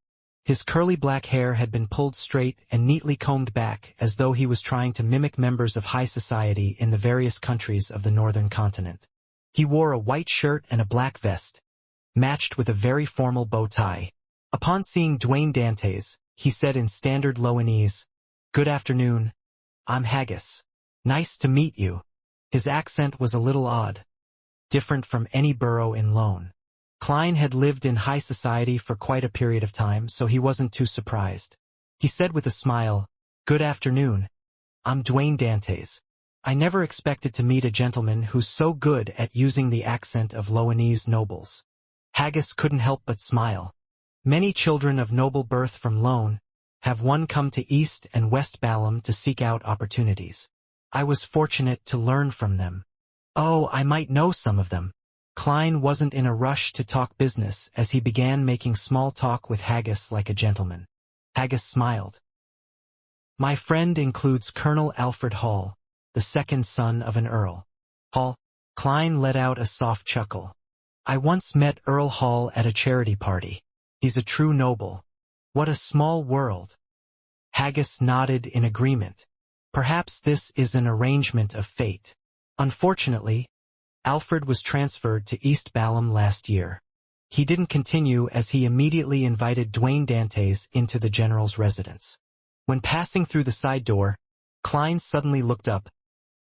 his curly black hair had been pulled straight and neatly combed back as though he was trying to mimic members of high society in the various countries of the northern continent. He wore a white shirt and a black vest, matched with a very formal bow tie. Upon seeing Dwayne Dantes, he said in standard Loanese, "Good afternoon, I'm Haggis. Nice to meet you." His accent was a little odd, different from any borough in Lone. Klein had lived in high society for quite a period of time, so he wasn't too surprised. He said with a smile, "Good afternoon. I'm Dwayne Dantes. I never expected to meet a gentleman who's so good at using the accent of Loanese nobles." Haggis couldn't help but smile. Many children of noble birth from Lone have one come to East and West Balam to seek out opportunities. I was fortunate to learn from them. Oh, I might know some of them. Klein wasn't in a rush to talk business as he began making small talk with Haggis like a gentleman. Haggis smiled. "My friend includes Colonel Alfred Hall, the second son of an earl." Hall? Klein let out a soft chuckle. "I once met Earl Hall at a charity party. He's a true noble. What a small world." Haggis nodded in agreement. Perhaps this is an arrangement of fate. Unfortunately, Alfred was transferred to East Balam last year. He didn't continue as he immediately invited Dwayne Dantes into the general's residence. When passing through the side door, Klein suddenly looked up,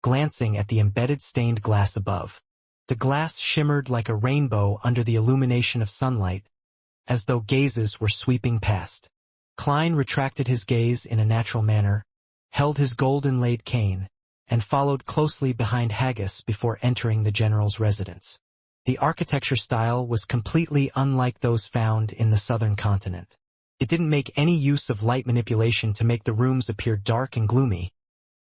glancing at the embedded stained glass above. The glass shimmered like a rainbow under the illumination of sunlight, as though gazes were sweeping past. Klein retracted his gaze in a natural manner, held his gold-inlaid cane, and followed closely behind Haggis before entering the general's residence. The architecture style was completely unlike those found in the southern continent. It didn't make any use of light manipulation to make the rooms appear dark and gloomy,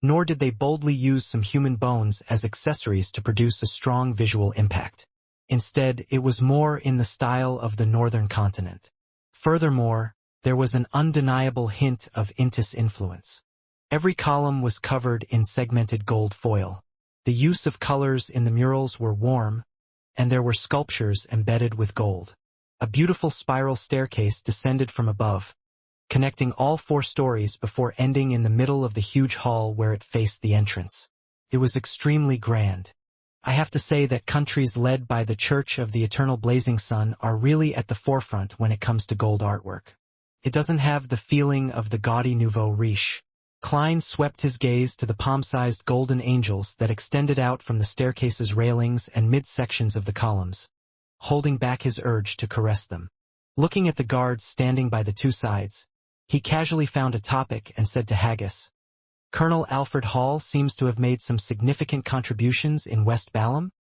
nor did they boldly use some human bones as accessories to produce a strong visual impact. Instead, it was more in the style of the northern continent. Furthermore, there was an undeniable hint of Intis influence. Every column was covered in segmented gold foil. The use of colors in the murals were warm, and there were sculptures embedded with gold. A beautiful spiral staircase descended from above, connecting all 4 stories before ending in the middle of the huge hall where it faced the entrance. It was extremely grand. I have to say that countries led by the Church of the Eternal Blazing Sun are really at the forefront when it comes to gold artwork. It doesn't have the feeling of the gaudy nouveau riche. Klein swept his gaze to the palm-sized golden angels that extended out from the staircase's railings and mid-sections of the columns, holding back his urge to caress them. Looking at the guards standing by the 2 sides, he casually found a topic and said to Haggis, "Colonel Alfred Hall seems to have made some significant contributions in West Balam?"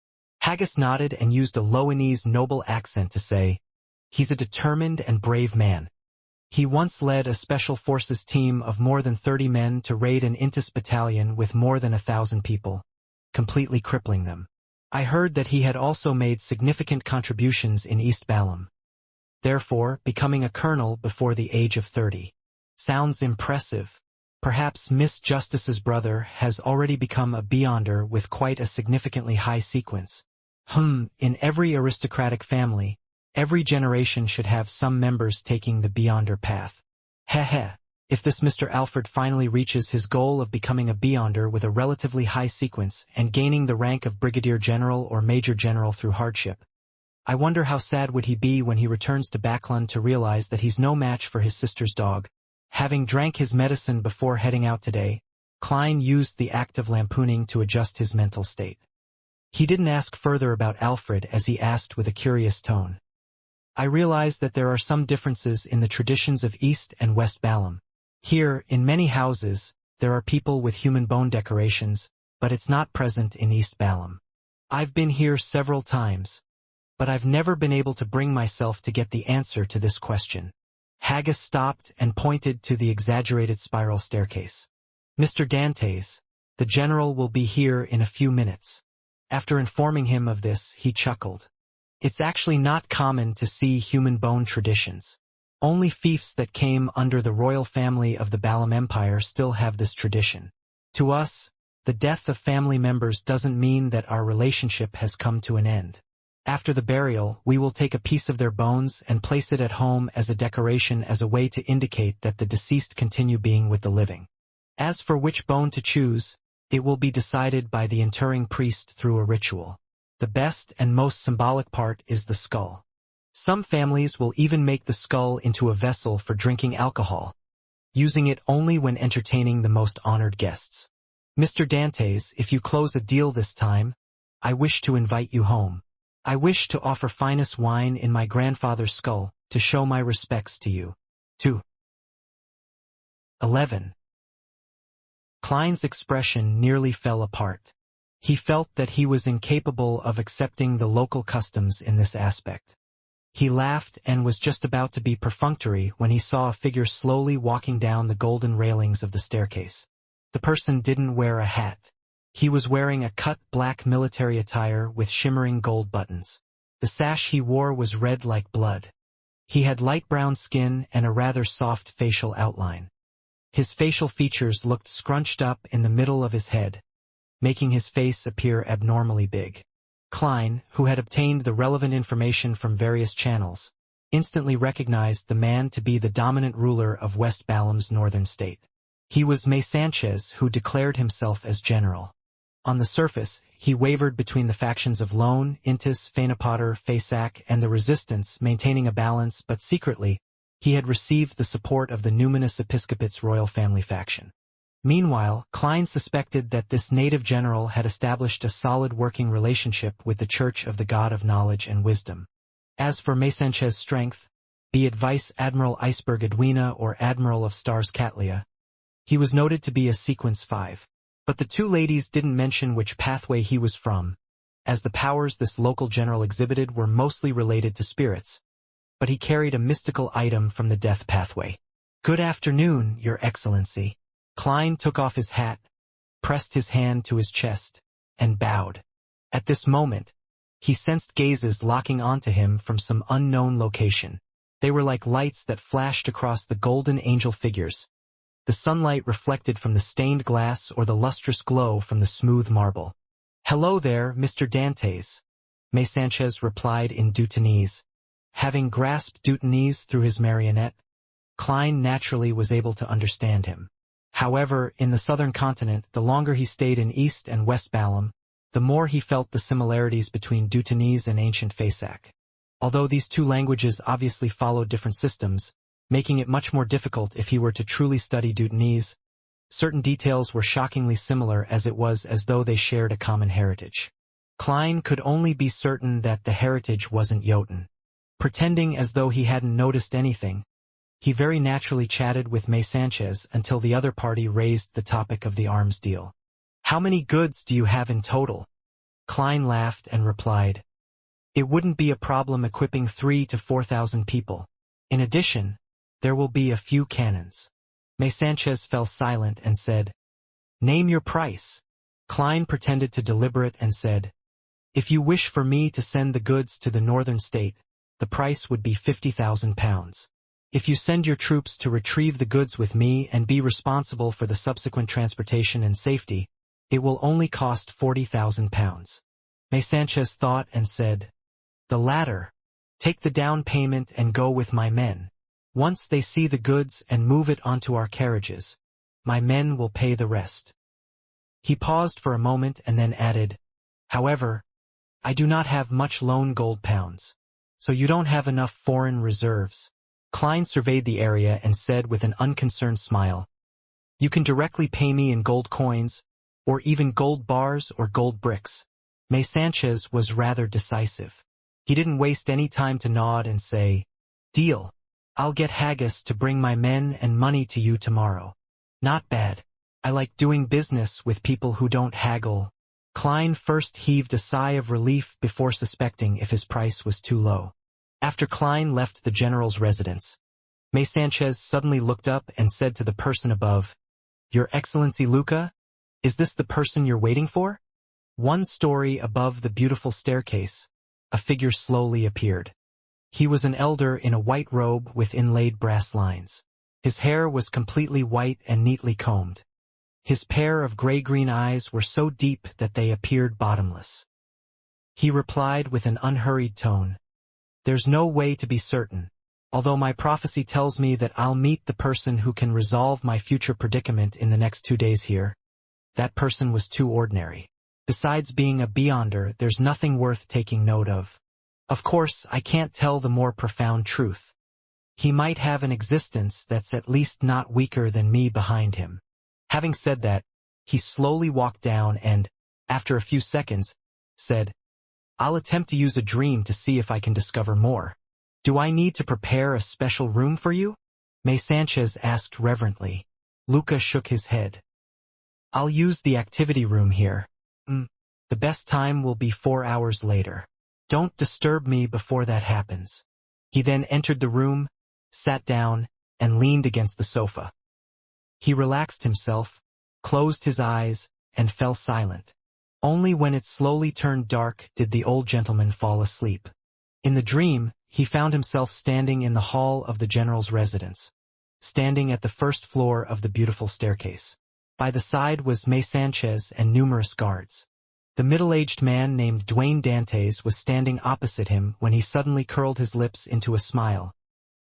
Haggis nodded and used a Loanese noble accent to say, "He's a determined and brave man. He once led a special forces team of more than 30 men to raid an Intis battalion with more than 1,000 people, completely crippling them. I heard that he had also made significant contributions in East Balam." therefore becoming a colonel before the age of 30. Sounds impressive. Perhaps Miss Justice's brother has already become a Beyonder with quite a significantly high sequence. In every aristocratic family, every generation should have some members taking the Beyonder path. Heh. If this Mr. Alfred finally reaches his goal of becoming a Beyonder with a relatively high sequence and gaining the rank of Brigadier General or Major General through hardship, I wonder how sad would he be when he returns to Backlund to realize that he's no match for his sister's dog. Having drank his medicine before heading out today, Klein used the act of lampooning to adjust his mental state. He didn't ask further about Alfred as he asked with a curious tone. I realize that there are some differences in the traditions of East and West Balam. Here, in many houses, there are people with human bone decorations, but it's not present in East Balam. I've been here several times, but I've never been able to bring myself to get the answer to this question. Haggis stopped and pointed to the exaggerated spiral staircase. Mr. Dantes, the general will be here in a few minutes. After informing him of this, he chuckled. It's actually not common to see human bone traditions. Only fiefs that came under the royal family of the Balam Empire still have this tradition. To us, the death of family members doesn't mean that our relationship has come to an end. After the burial, we will take a piece of their bones and place it at home as a decoration as a way to indicate that the deceased continue being with the living. As for which bone to choose, it will be decided by the interring priest through a ritual. The best and most symbolic part is the skull. Some families will even make the skull into a vessel for drinking alcohol, using it only when entertaining the most honored guests. Mr. Dantes, if you close a deal this time, I wish to invite you home. I wish to offer finest wine in my grandfather's skull to show my respects to you. 2. 11. Klein's expression nearly fell apart. He felt that he was incapable of accepting the local customs in this aspect. He laughed and was just about to be perfunctory when he saw a figure slowly walking down the golden railings of the staircase. The person didn't wear a hat. He was wearing a cut black military attire with shimmering gold buttons. The sash he wore was red like blood. He had light brown skin and a rather soft facial outline. His facial features looked scrunched up in the middle of his head, making his face appear abnormally big. Klein, who had obtained the relevant information from various channels, instantly recognized the man to be the dominant ruler of West Balam's northern state. He was May Sanchez, who declared himself as general. On the surface, he wavered between the factions of Lone, Intis, Fainapotter, Fasak, and the resistance, maintaining a balance, but secretly, he had received the support of the numinous Episcopate's royal family faction. Meanwhile, Klein suspected that this native general had established a solid working relationship with the Church of the God of Knowledge and Wisdom. As for May Sanchez's strength, be it Vice Admiral Iceberg Edwina or Admiral of Stars Catlia, he was noted to be a sequence 5. But the two ladies didn't mention which pathway he was from, as the powers this local general exhibited were mostly related to spirits, but he carried a mystical item from the death pathway. Good afternoon, Your Excellency. Klein took off his hat, pressed his hand to his chest, and bowed. At this moment, he sensed gazes locking onto him from some unknown location. They were like lights that flashed across the golden angel figures. The sunlight reflected from the stained glass or the lustrous glow from the smooth marble. Hello there, Mr. Dantes, May Sanchez replied in Deutanese. Having grasped Deutanese through his marionette, Klein naturally was able to understand him. However, in the southern continent, the longer he stayed in East and West Balam, the more he felt the similarities between Deutanese and ancient Fasak. Although these two languages obviously followed different systems, making it much more difficult if he were to truly study Deutanese, certain details were shockingly similar as it was as though they shared a common heritage. Klein could only be certain that the heritage wasn't Jotun. Pretending as though he hadn't noticed anything, he very naturally chatted with May Sanchez until the other party raised the topic of the arms deal. How many goods do you have in total? Klein laughed and replied, it wouldn't be a problem equipping 3,000 to 4,000 people. In addition, there will be a few cannons. May Sanchez fell silent and said, name your price. Klein pretended to deliberate and said, if you wish for me to send the goods to the northern state, the price would be £50,000. If you send your troops to retrieve the goods with me and be responsible for the subsequent transportation and safety, it will only cost £40,000. May Sanchez thought and said, "The latter. Take the down payment and go with my men. Once they see the goods and move it onto our carriages, my men will pay the rest." He paused for a moment and then added, "However, I do not have much loan gold pounds, so you don't have enough foreign reserves." Klein surveyed the area and said with an unconcerned smile, "You can directly pay me in gold coins, or even gold bars or gold bricks." May Sanchez was rather decisive. He didn't waste any time to nod and say, "Deal. I'll get Haggis to bring my men and money to you tomorrow." "Not bad. I like doing business with people who don't haggle." Klein first heaved a sigh of relief before suspecting if his price was too low. After Klein left the general's residence, May Sanchez suddenly looked up and said to the person above, "Your Excellency Luca, is this the person you're waiting for?" One story above the beautiful staircase, a figure slowly appeared. He was an elder in a white robe with inlaid brass lines. His hair was completely white and neatly combed. His pair of gray-green eyes were so deep that they appeared bottomless. He replied with an unhurried tone, "There's no way to be certain, although my prophecy tells me that I'll meet the person who can resolve my future predicament in the next 2 days here." That person was too ordinary. Besides being a beyonder, there's nothing worth taking note of. Of course, I can't tell the more profound truth. He might have an existence that's at least not weaker than me behind him. Having said that, he slowly walked down and, after a few seconds, said, "I'll attempt to use a dream to see if I can discover more. Do I need to prepare a special room for you?" May Sanchez asked reverently. Luca shook his head. "I'll use the activity room here. The best time will be 4 hours later. Don't disturb me before that happens." He then entered the room, sat down, and leaned against the sofa. He relaxed himself, closed his eyes, and fell silent. Only when it slowly turned dark did the old gentleman fall asleep. In the dream, he found himself standing in the hall of the general's residence, standing at the first floor of the beautiful staircase. By the side was May Sanchez and numerous guards. The middle-aged man named Duane Dantes was standing opposite him when he suddenly curled his lips into a smile,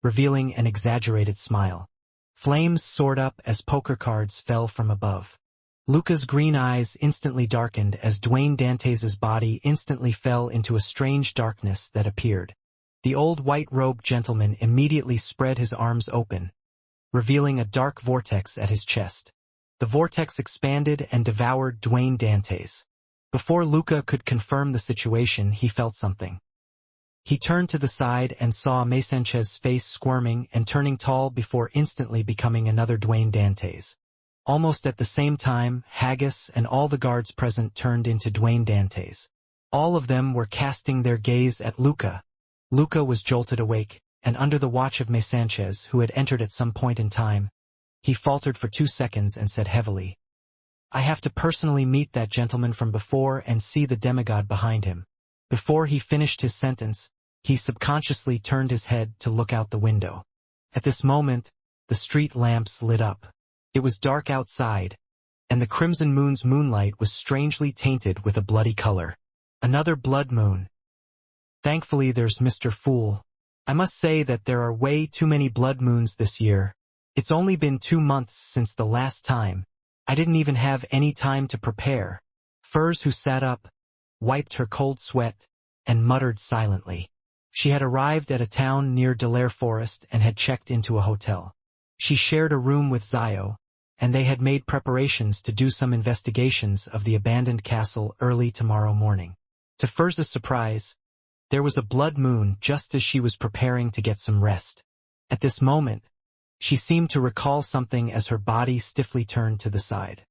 revealing an exaggerated smile. Flames soared up as poker cards fell from above. Luca's green eyes instantly darkened as Duane Dantes's body instantly fell into a strange darkness that appeared. The old white-robed gentleman immediately spread his arms open, revealing a dark vortex at his chest. The vortex expanded and devoured Duane Dantes. Before Luca could confirm the situation, he felt something. He turned to the side and saw May Sanchez's face squirming and turning tall before instantly becoming another Duane Dantes. Almost at the same time, Haggis and all the guards present turned into Duane Dantes. All of them were casting their gaze at Luca. Luca was jolted awake, and under the watch of May Sanchez, who had entered at some point in time, he faltered for 2 seconds and said heavily, "I have to personally meet that gentleman from before and see the demigod behind him." Before he finished his sentence, he subconsciously turned his head to look out the window. At this moment, the street lamps lit up. It was dark outside, and the crimson moon's moonlight was strangely tainted with a bloody color. Another blood moon. Thankfully there's Mr. Fool. I must say that there are way too many blood moons this year. It's only been 2 months since the last time. I didn't even have any time to prepare. Furs, who sat up, wiped her cold sweat, and muttered silently. She had arrived at a town near Delaire Forest and had checked into a hotel. She shared a room with Zio, and they had made preparations to do some investigations of the abandoned castle early tomorrow morning. To Furza's surprise, there was a blood moon just as she was preparing to get some rest. At this moment, she seemed to recall something as her body stiffly turned to the side.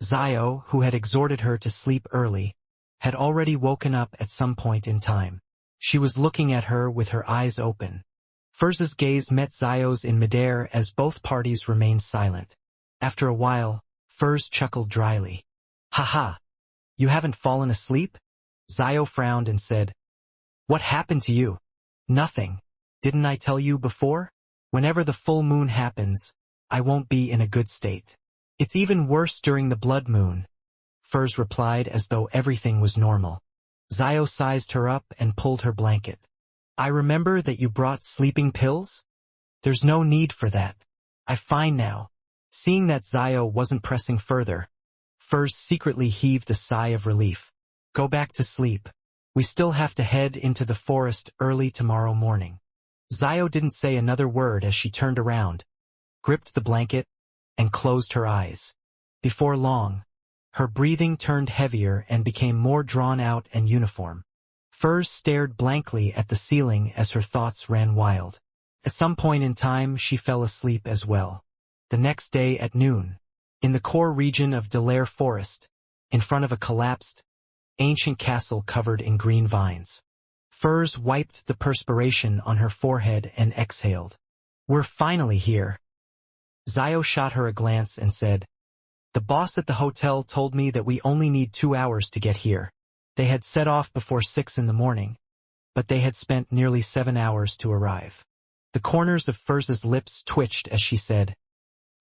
Zio, who had exhorted her to sleep early, had already woken up at some point in time. She was looking at her with her eyes open. Furza's gaze met Zio's in midair as both parties remained silent. After a while, Furz chuckled dryly. "Ha! You haven't fallen asleep?" Zio frowned and said, "What happened to you?" Nothing. Didn't I tell you before? Whenever the full moon happens, I won't be in a good state. It's even worse during the blood moon, Furs replied as though everything was normal. Zio sized her up and pulled her blanket. I remember that you brought sleeping pills? There's no need for that. I'm fine now. Seeing that Zio wasn't pressing further, Furs secretly heaved a sigh of relief. Go back to sleep. We still have to head into the forest early tomorrow morning. Zio didn't say another word as she turned around, gripped the blanket, and closed her eyes. Before long, her breathing turned heavier and became more drawn out and uniform. Furs stared blankly at the ceiling as her thoughts ran wild. At some point in time, she fell asleep as well. The next day at noon, in the core region of Delaire Forest, in front of a collapsed, ancient castle covered in green vines, Furs wiped the perspiration on her forehead and exhaled. We're finally here. Zio shot her a glance and said, The boss at the hotel told me that we only need 2 hours to get here. They had set off before 6 in the morning, but they had spent nearly 7 hours to arrive. The corners of Furs's lips twitched as she said,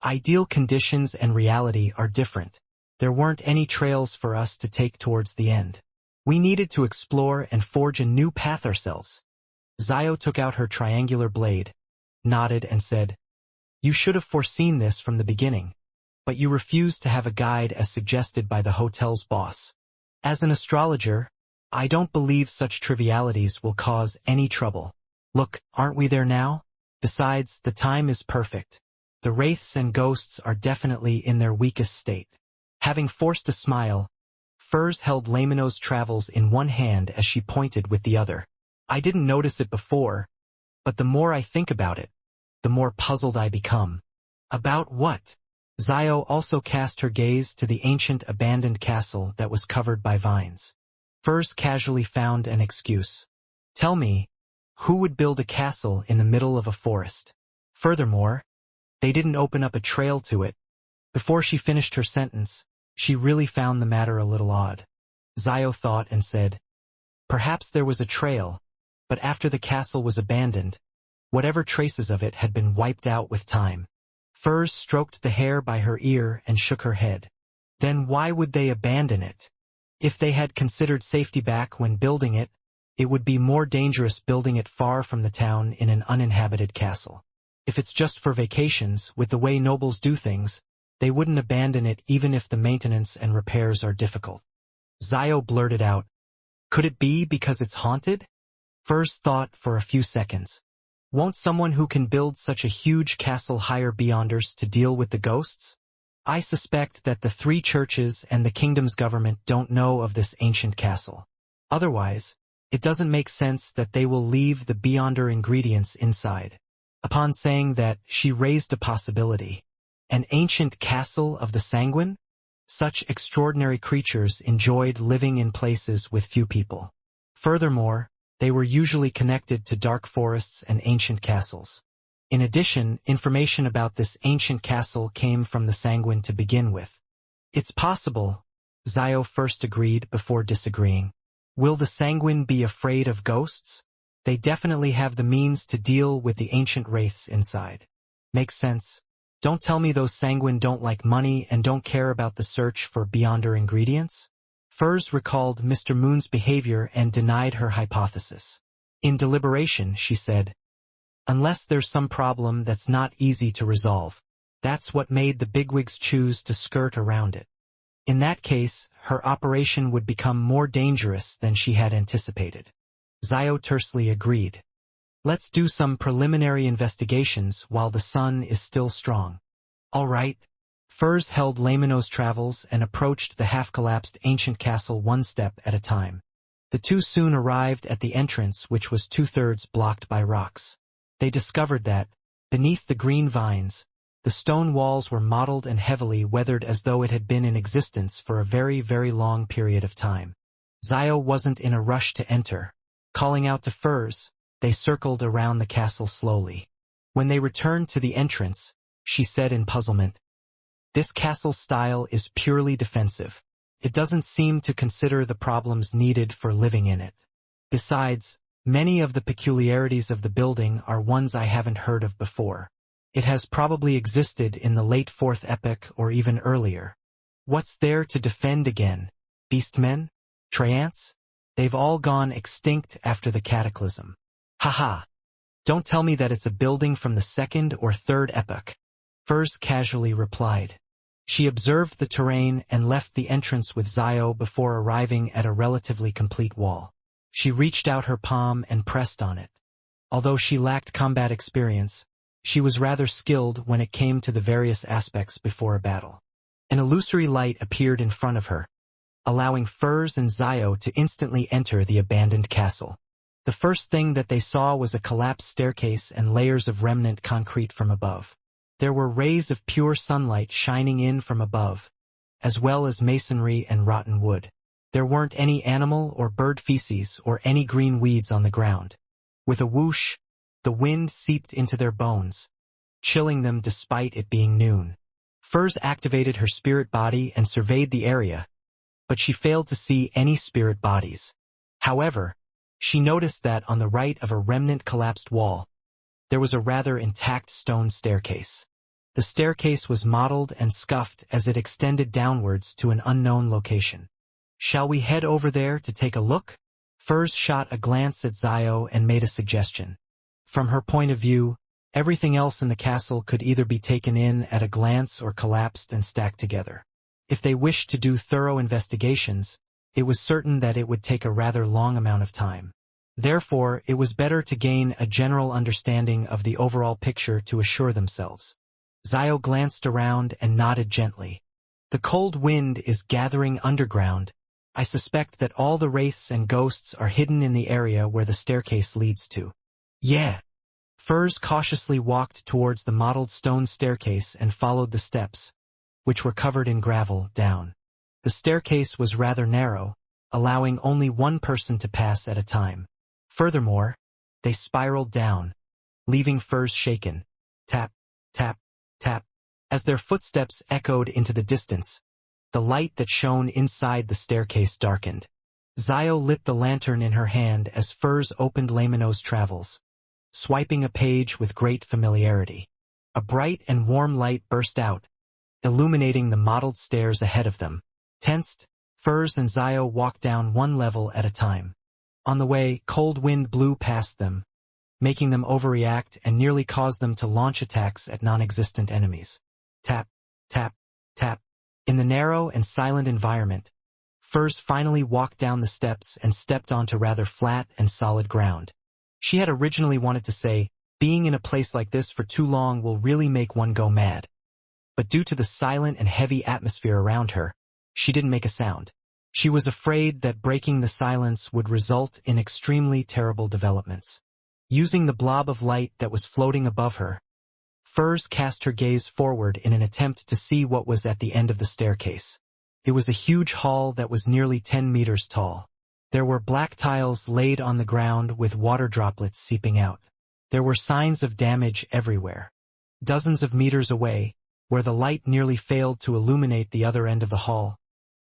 Ideal conditions and reality are different. There weren't any trails for us to take towards the end. We needed to explore and forge a new path ourselves. Zio took out her triangular blade, nodded and said, You should have foreseen this from the beginning, but you refused to have a guide as suggested by the hotel's boss. As an astrologer, I don't believe such trivialities will cause any trouble. Look, aren't we there now? Besides, the time is perfect. The wraiths and ghosts are definitely in their weakest state. Having forced a smile, Furs held Lamino's travels in one hand as she pointed with the other. I didn't notice it before, but the more I think about it, the more puzzled I become. About what? Zio also cast her gaze to the ancient abandoned castle that was covered by vines. Furs casually found an excuse. Tell me, who would build a castle in the middle of a forest? Furthermore, they didn't open up a trail to it. Before she finished her sentence, she really found the matter a little odd. Zio thought and said, Perhaps there was a trail, but after the castle was abandoned, whatever traces of it had been wiped out with time. Furs stroked the hair by her ear and shook her head. Then why would they abandon it? If they had considered safety back when building it, it would be more dangerous building it far from the town in an uninhabited castle. If it's just for vacations, with the way nobles do things, they wouldn't abandon it even if the maintenance and repairs are difficult. Zio blurted out, Could it be because it's haunted? Furs thought for a few seconds. Won't someone who can build such a huge castle hire beyonders to deal with the ghosts? I suspect that the 3 churches and the kingdom's government don't know of this ancient castle. Otherwise, it doesn't make sense that they will leave the beyonder ingredients inside. Upon saying that, she raised a possibility. An ancient castle of the sanguine? Such extraordinary creatures enjoyed living in places with few people. Furthermore, they were usually connected to dark forests and ancient castles. In addition, information about this ancient castle came from the sanguine to begin with. It's possible, Zio first agreed before disagreeing. Will the sanguine be afraid of ghosts? They definitely have the means to deal with the ancient wraiths inside. Makes sense. Don't tell me those sanguine don't like money and don't care about the search for beyonder ingredients? Furs recalled Mr. Moon's behavior and denied her hypothesis. In deliberation, she said, Unless there's some problem that's not easy to resolve. That's what made the bigwigs choose to skirt around it. In that case, her operation would become more dangerous than she had anticipated. Zio tersely agreed. Let's do some preliminary investigations while the sun is still strong. All right. Furs held Lamino's travels and approached the half-collapsed ancient castle one step at a time. The two soon arrived at the entrance, which was 2/3 blocked by rocks. They discovered that, beneath the green vines, the stone walls were mottled and heavily weathered as though it had been in existence for a very, very long period of time. Zio wasn't in a rush to enter. Calling out to Furs, they circled around the castle slowly. When they returned to the entrance, she said in puzzlement, This castle style is purely defensive. It doesn't seem to consider the problems needed for living in it. Besides, Many of the peculiarities of the building are ones I haven't heard of before. It has probably existed in the late 4th epoch or even earlier. What's there to defend again? Beastmen? Treants? They've all gone extinct after the cataclysm. Haha. Don't tell me that it's a building from the 2nd or 3rd epoch. Furs casually replied. She observed the terrain and left the entrance with Zio before arriving at a relatively complete wall. She reached out her palm and pressed on it. Although she lacked combat experience, she was rather skilled when it came to the various aspects before a battle. An illusory light appeared in front of her, allowing Furs and Zio to instantly enter the abandoned castle. The first thing that they saw was a collapsed staircase and layers of remnant concrete from above. There were rays of pure sunlight shining in from above, as well as masonry and rotten wood. There weren't any animal or bird feces or any green weeds on the ground. With a whoosh, the wind seeped into their bones, chilling them despite it being noon. Furs activated her spirit body and surveyed the area, but she failed to see any spirit bodies. However, she noticed that on the right of a remnant collapsed wall, there was a rather intact stone staircase. The staircase was mottled and scuffed as it extended downwards to an unknown location. Shall we head over there to take a look? Furs shot a glance at Zio and made a suggestion. From her point of view, everything else in the castle could either be taken in at a glance or collapsed and stacked together. If they wished to do thorough investigations, it was certain that it would take a rather long amount of time. Therefore, it was better to gain a general understanding of the overall picture to assure themselves. Zio glanced around and nodded gently. The cold wind is gathering underground. I suspect that all the wraiths and ghosts are hidden in the area where the staircase leads to. Yeah. Furs cautiously walked towards the mottled stone staircase and followed the steps, which were covered in gravel, down. The staircase was rather narrow, allowing only one person to pass at a time. Furthermore, they spiraled down, leaving Furs shaken. Tap, tap, tap. As their footsteps echoed into the distance, the light that shone inside the staircase darkened. Zio lit the lantern in her hand as Furs opened Lamino's Travels, swiping a page with great familiarity. A bright and warm light burst out, illuminating the mottled stairs ahead of them. Tensed, Furs and Zio walked down one level at a time. On the way, cold wind blew past them, making them overreact and nearly caused them to launch attacks at non-existent enemies. Tap, tap, tap. In the narrow and silent environment, Furs finally walked down the steps and stepped onto rather flat and solid ground. She had originally wanted to say, being in a place like this for too long will really make one go mad. But due to the silent and heavy atmosphere around her, she didn't make a sound. She was afraid that breaking the silence would result in extremely terrible developments. Using the blob of light that was floating above her, Furs cast her gaze forward in an attempt to see what was at the end of the staircase. It was a huge hall that was nearly 10 meters tall. There were black tiles laid on the ground with water droplets seeping out. There were signs of damage everywhere. Dozens of meters away, where the light nearly failed to illuminate the other end of the hall,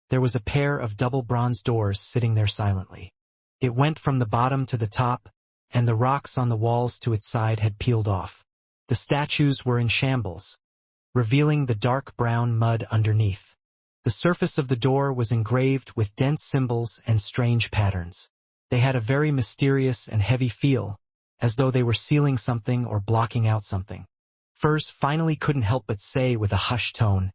there was a pair of double bronze doors sitting there silently. It went from the bottom to the top, and the rocks on the walls to its side had peeled off. The statues were in shambles, revealing the dark brown mud underneath. The surface of the door was engraved with dense symbols and strange patterns. They had a very mysterious and heavy feel, as though they were sealing something or blocking out something. Furs finally couldn't help but say with a hushed tone,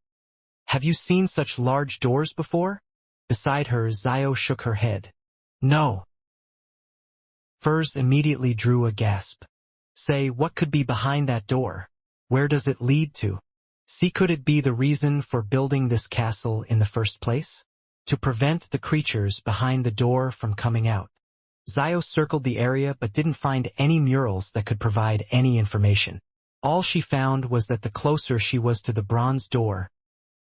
"Have you seen such large doors before?" Beside her, Zio shook her head. "No." Furs immediately drew a gasp. "Say, what could be behind that door? Where does it lead to? See, could it be the reason for building this castle in the first place? To prevent the creatures behind the door from coming out." Zio circled the area but didn't find any murals that could provide any information. All she found was that the closer she was to the bronze door,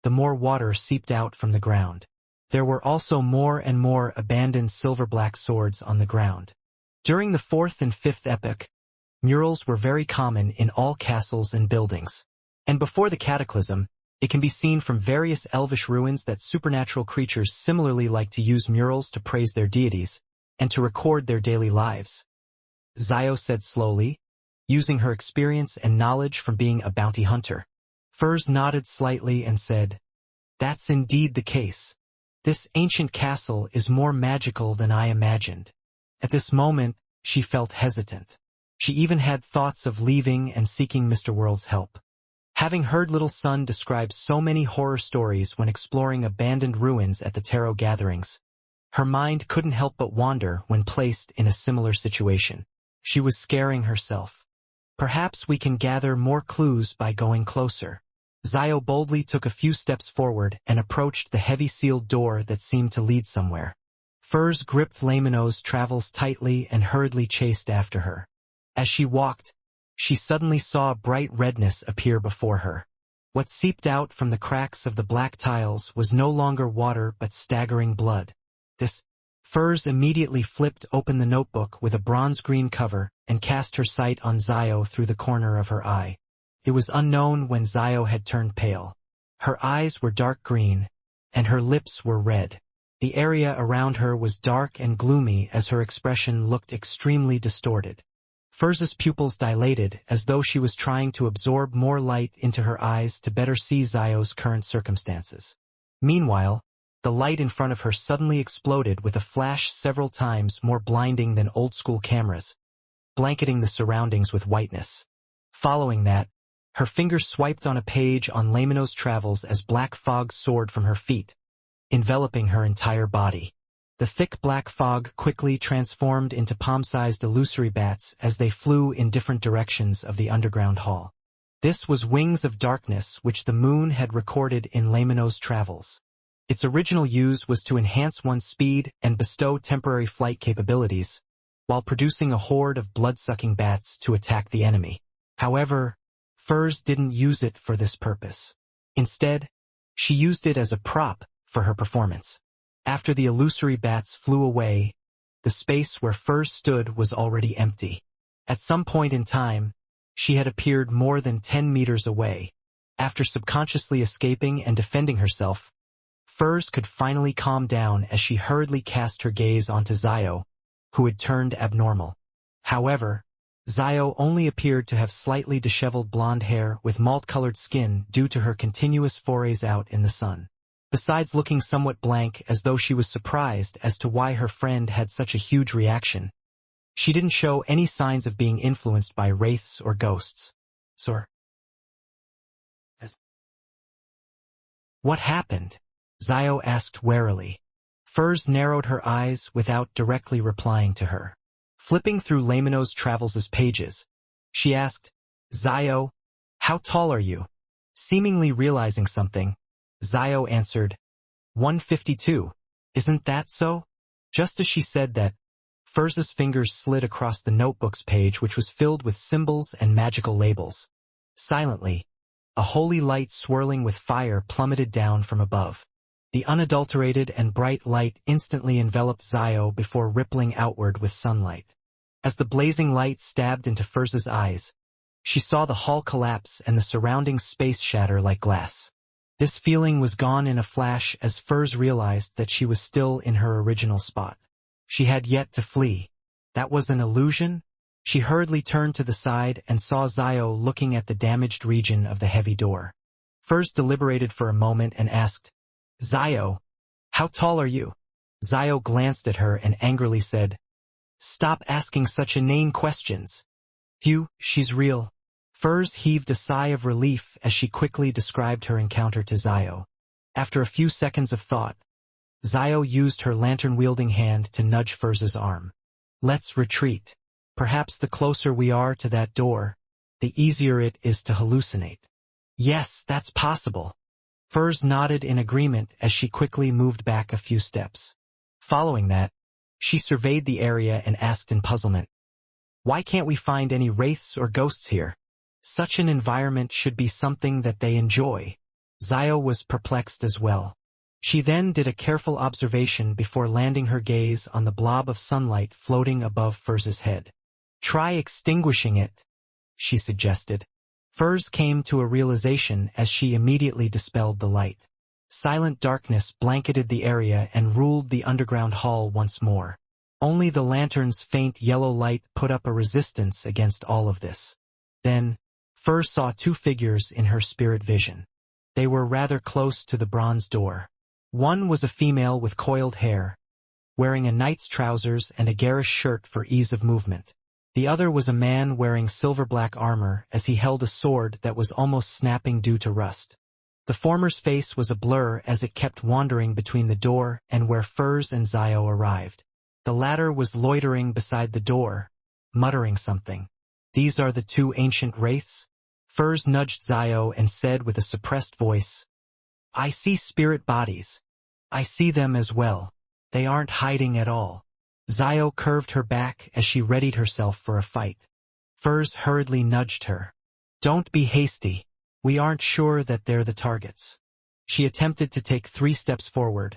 the more water seeped out from the ground. There were also more and more abandoned silver-black swords on the ground. During the 4th and 5th epoch, murals were very common in all castles and buildings. And before the cataclysm, it can be seen from various elvish ruins that supernatural creatures similarly like to use murals to praise their deities and to record their daily lives. Zio said slowly, using her experience and knowledge from being a bounty hunter. Furs nodded slightly and said, "That's indeed the case. This ancient castle is more magical than I imagined." At this moment, she felt hesitant. She even had thoughts of leaving and seeking Mr. World's help. Having heard Little Sun describe so many horror stories when exploring abandoned ruins at the tarot gatherings, her mind couldn't help but wander when placed in a similar situation. She was scaring herself. "Perhaps we can gather more clues by going closer." Zio boldly took a few steps forward and approached the heavy sealed door that seemed to lead somewhere. Furs gripped Lamino's travels tightly and hurriedly chased after her. As she walked, she suddenly saw a bright redness appear before her. What seeped out from the cracks of the black tiles was no longer water but staggering blood. Furs immediately flipped open the notebook with a bronze-green cover and cast her sight on Zio through the corner of her eye. It was unknown when Zio had turned pale. Her eyes were dark green, and her lips were red. The area around her was dark and gloomy as her expression looked extremely distorted. Furs's pupils dilated as though she was trying to absorb more light into her eyes to better see Zio's current circumstances. Meanwhile, the light in front of her suddenly exploded with a flash several times more blinding than old-school cameras, blanketing the surroundings with whiteness. Following that, her fingers swiped on a page on Lamino's travels as black fog soared from her feet, enveloping her entire body. The thick black fog quickly transformed into palm-sized illusory bats as they flew in different directions of the underground hall. This was Wings of Darkness, which the moon had recorded in Lamino's travels. Its original use was to enhance one's speed and bestow temporary flight capabilities, while producing a horde of blood-sucking bats to attack the enemy. However, Furs didn't use it for this purpose. Instead, she used it as a prop for her performance. After the illusory bats flew away, the space where Furs stood was already empty. At some point in time, she had appeared more than 10 meters away. After subconsciously escaping and defending herself, Furs could finally calm down as she hurriedly cast her gaze onto Zio, who had turned abnormal. However, Zio only appeared to have slightly disheveled blonde hair with malt-colored skin due to her continuous forays out in the sun. Besides looking somewhat blank as though she was surprised as to why her friend had such a huge reaction, she didn't show any signs of being influenced by wraiths or ghosts. What happened? Zio asked warily. Furs narrowed her eyes without directly replying to her. Flipping through Lamino's travels' pages, she asked, "Zio, how tall are you?" Seemingly realizing something, Zio answered, 152. "Isn't that so?" Just as she said that, Furs's fingers slid across the notebook's page, which was filled with symbols and magical labels. Silently, a holy light swirling with fire plummeted down from above. The unadulterated and bright light instantly enveloped Zio before rippling outward with sunlight. As the blazing light stabbed into Furs's eyes, she saw the hall collapse and the surrounding space shatter like glass. This feeling was gone in a flash as Furs realized that she was still in her original spot. She had yet to flee. That was an illusion? She hurriedly turned to the side and saw Zio looking at the damaged region of the heavy door. Furs deliberated for a moment and asked, "Zio, how tall are you?" Zio glanced at her and angrily said, "Stop asking such inane questions." "Phew, she's real." Furs heaved a sigh of relief as she quickly described her encounter to Zio. After a few seconds of thought, Zio used her lantern-wielding hand to nudge Furs's arm. "Let's retreat. Perhaps the closer we are to that door, the easier it is to hallucinate." "Yes, that's possible." Furs nodded in agreement as she quickly moved back a few steps. Following that, she surveyed the area and asked in puzzlement, "Why can't we find any wraiths or ghosts here? Such an environment should be something that they enjoy." Zio was perplexed as well. She then did a careful observation before landing her gaze on the blob of sunlight floating above Furs's head. "Try extinguishing it," she suggested. Furs came to a realization as she immediately dispelled the light. Silent darkness blanketed the area and ruled the underground hall once more. Only the lantern's faint yellow light put up a resistance against all of this. Then, Fur saw two figures in her spirit vision. They were rather close to the bronze door. One was a female with coiled hair, wearing a knight's trousers and a garish shirt for ease of movement. The other was a man wearing silver-black armor as he held a sword that was almost snapping due to rust. The former's face was a blur as it kept wandering between the door and where Furs and Zio arrived. The latter was loitering beside the door, muttering something. "These are the two ancient wraiths?" Furs nudged Zio and said with a suppressed voice, "I see spirit bodies. I see them as well. They aren't hiding at all." Zio curved her back as she readied herself for a fight. Furs hurriedly nudged her. "Don't be hasty. We aren't sure that they're the targets." She attempted to take 3 steps forward,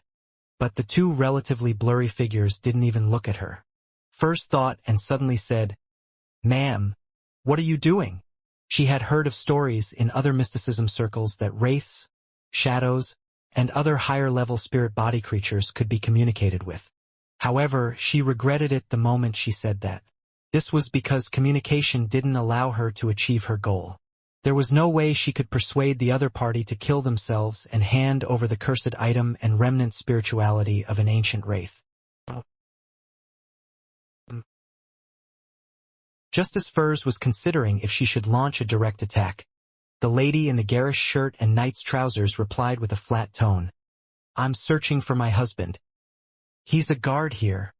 but the two relatively blurry figures didn't even look at her. Furs thought and suddenly said, "Ma'am, what are you doing?" She had heard of stories in other mysticism circles that wraiths, shadows, and other higher-level spirit body creatures could be communicated with. However, she regretted it the moment she said that. This was because communication didn't allow her to achieve her goal. There was no way she could persuade the other party to kill themselves and hand over the cursed item and remnant spirituality of an ancient wraith. Just as Furs was considering if she should launch a direct attack, the lady in the garish shirt and knight's trousers replied with a flat tone, "I'm searching for my husband. He's a guard here.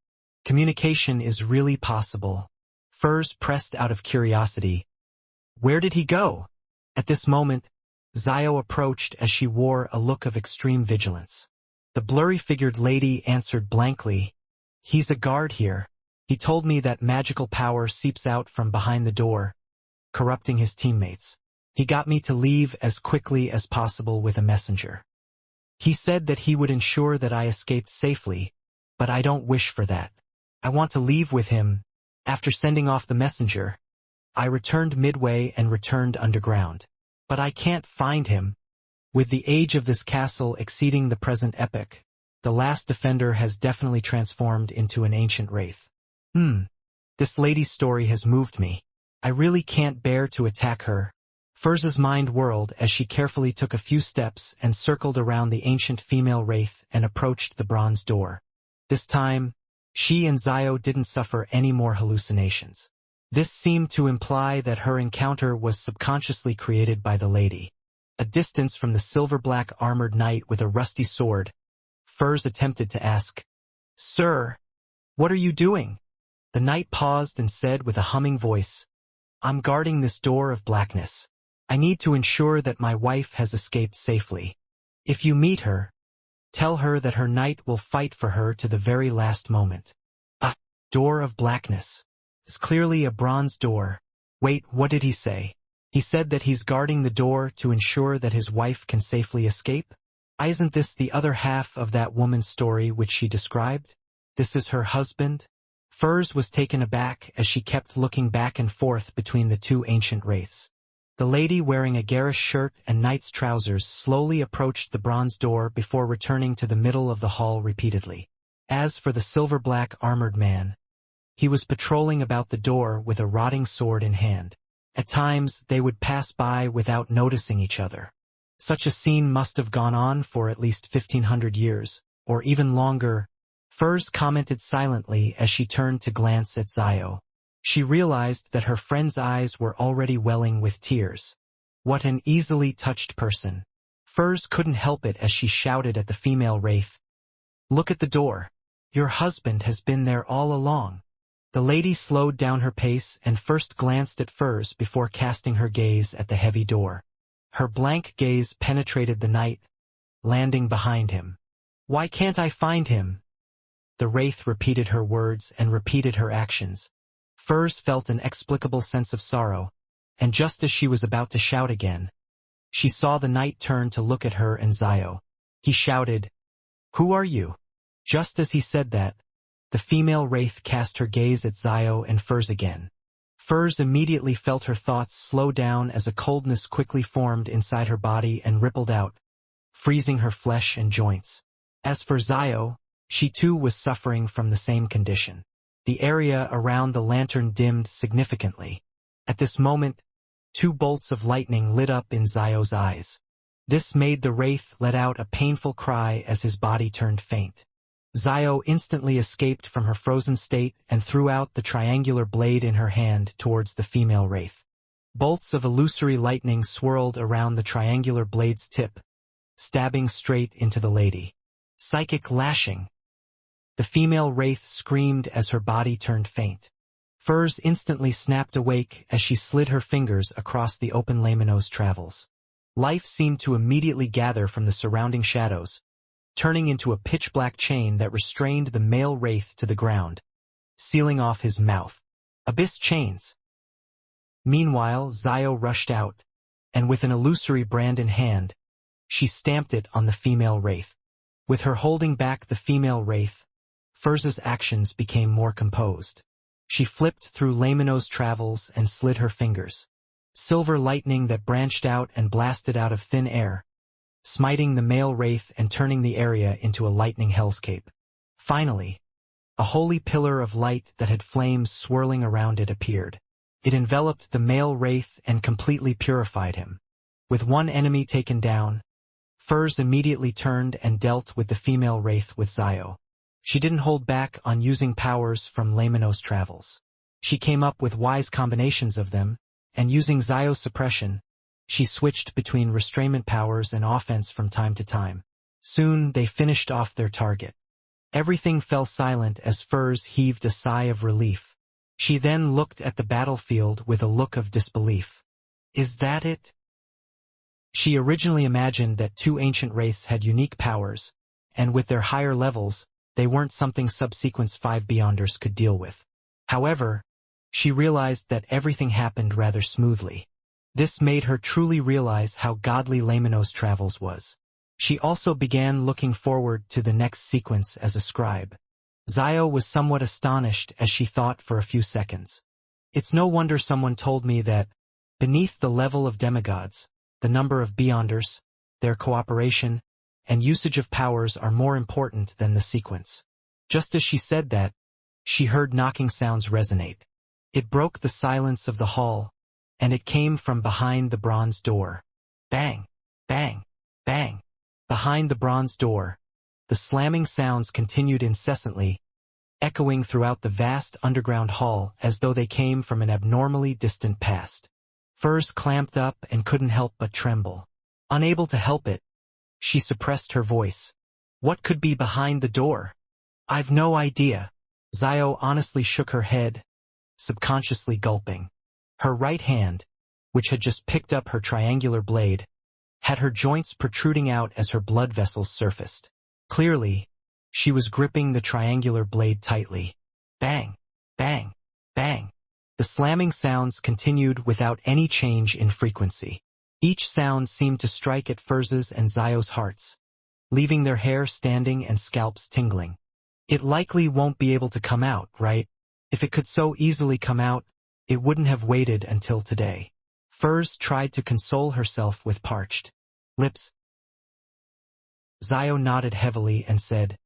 Communication is really possible." Furs pressed out of curiosity. "Where did he go?" At this moment, Zio approached as she wore a look of extreme vigilance. The blurry-figured lady answered blankly, "He's a guard here. He told me that magical power seeps out from behind the door, corrupting his teammates. He got me to leave as quickly as possible with a messenger. He said that he would ensure that I escaped safely, but I don't wish for that. I want to leave with him." After sending off the messenger, "I returned midway and returned underground. But I can't find him. With the age of this castle exceeding the present epoch, the last defender has definitely transformed into an ancient wraith. This lady's story has moved me. I really can't bear to attack her." Furs's mind whirled as she carefully took a few steps and circled around the ancient female wraith and approached the bronze door. This time, she and Zio didn't suffer any more hallucinations. This seemed to imply that her encounter was subconsciously created by the lady. A distance from the silver-black armored knight with a rusty sword, Furs attempted to ask, "Sir, what are you doing?" The knight paused and said with a humming voice, "I'm guarding this door of blackness. I need to ensure that my wife has escaped safely. If you meet her, tell her that her knight will fight for her to the very last moment." "A door of blackness. It's clearly a bronze door. Wait, what did he say?" "He said that he's guarding the door to ensure that his wife can safely escape." Isn't this the other half of that woman's story which she described? This is her husband? Furs was taken aback as she kept looking back and forth between the two ancient wraiths. The lady wearing a garish shirt and knight's trousers slowly approached the bronze door before returning to the middle of the hall repeatedly. As for the silver-black armored man, he was patrolling about the door with a rotting sword in hand. At times, they would pass by without noticing each other. Such a scene must have gone on for at least 1,500 years, or even longer. Furs commented silently as she turned to glance at Zio. She realized that her friend's eyes were already welling with tears. What an easily touched person. Furs couldn't help it as she shouted at the female wraith, "Look at the door. Your husband has been there all along." The lady slowed down her pace and first glanced at Furs before casting her gaze at the heavy door. Her blank gaze penetrated the night, landing behind him. "Why can't I find him?" The wraith repeated her words and repeated her actions. Furs felt an inexplicable sense of sorrow, and just as she was about to shout again, she saw the knight turn to look at her and Zio. He shouted, "Who are you?" Just as he said that, the female wraith cast her gaze at Zio and Furs again. Furs immediately felt her thoughts slow down as a coldness quickly formed inside her body and rippled out, freezing her flesh and joints. As for Zio, she too was suffering from the same condition. The area around the lantern dimmed significantly. At this moment, 2 bolts of lightning lit up in Zio's eyes. This made the wraith let out a painful cry as his body turned faint. Zio instantly escaped from her frozen state and threw out the triangular blade in her hand towards the female wraith. Bolts of illusory lightning swirled around the triangular blade's tip, stabbing straight into the lady. Psychic lashing. The female wraith screamed as her body turned faint. Furs instantly snapped awake as she slid her fingers across the open Lamino's travels. Life seemed to immediately gather from the surrounding shadows, turning into a pitch-black chain that restrained the male wraith to the ground, sealing off his mouth. Abyss chains. Meanwhile, Zio rushed out, and with an illusory brand in hand, she stamped it on the female wraith. With her holding back the female wraith, Furz's actions became more composed. She flipped through Lamino's travels and slid her fingers. Silver lightning that branched out and blasted out of thin air, smiting the male wraith and turning the area into a lightning hellscape. Finally, a holy pillar of light that had flames swirling around it appeared. It enveloped the male wraith and completely purified him. With one enemy taken down, Furs immediately turned and dealt with the female wraith with Zio. She didn't hold back on using powers from Lamino's travels. She came up with wise combinations of them, and using Zio's suppression, she switched between restrainment powers and offense from time to time. Soon they finished off their target. Everything fell silent as Furs heaved a sigh of relief. She then looked at the battlefield with a look of disbelief. Is that it? She originally imagined that 2 ancient wraiths had unique powers, and with their higher levels, they weren't something Subsequence 5 Beyonders could deal with. However, she realized that everything happened rather smoothly. This made her truly realize how godly Lamino's travels was. She also began looking forward to the next sequence as a scribe. Zio was somewhat astonished as she thought for a few seconds. It's no wonder someone told me that, beneath the level of demigods, the number of Beyonders, their cooperation, and usage of powers are more important than the sequence. Just as she said that, she heard knocking sounds resonate. It broke the silence of the hall, and it came from behind the bronze door. Bang! Bang! Bang! Behind the bronze door, the slamming sounds continued incessantly, echoing throughout the vast underground hall as though they came from an abnormally distant past. Furs clamped up and couldn't help but tremble. Unable to help it, she suppressed her voice. What could be behind the door? I've no idea. Zio honestly shook her head, subconsciously gulping. Her right hand, which had just picked up her triangular blade, had her joints protruding out as her blood vessels surfaced. Clearly, she was gripping the triangular blade tightly. Bang! Bang! Bang! The slamming sounds continued without any change in frequency. Each sound seemed to strike at Furz's and Zio's hearts, leaving their hair standing and scalps tingling. It likely won't be able to come out, right? If it could so easily come out, it wouldn't have waited until today. Furs tried to console herself with parched lips. Zio nodded heavily and said,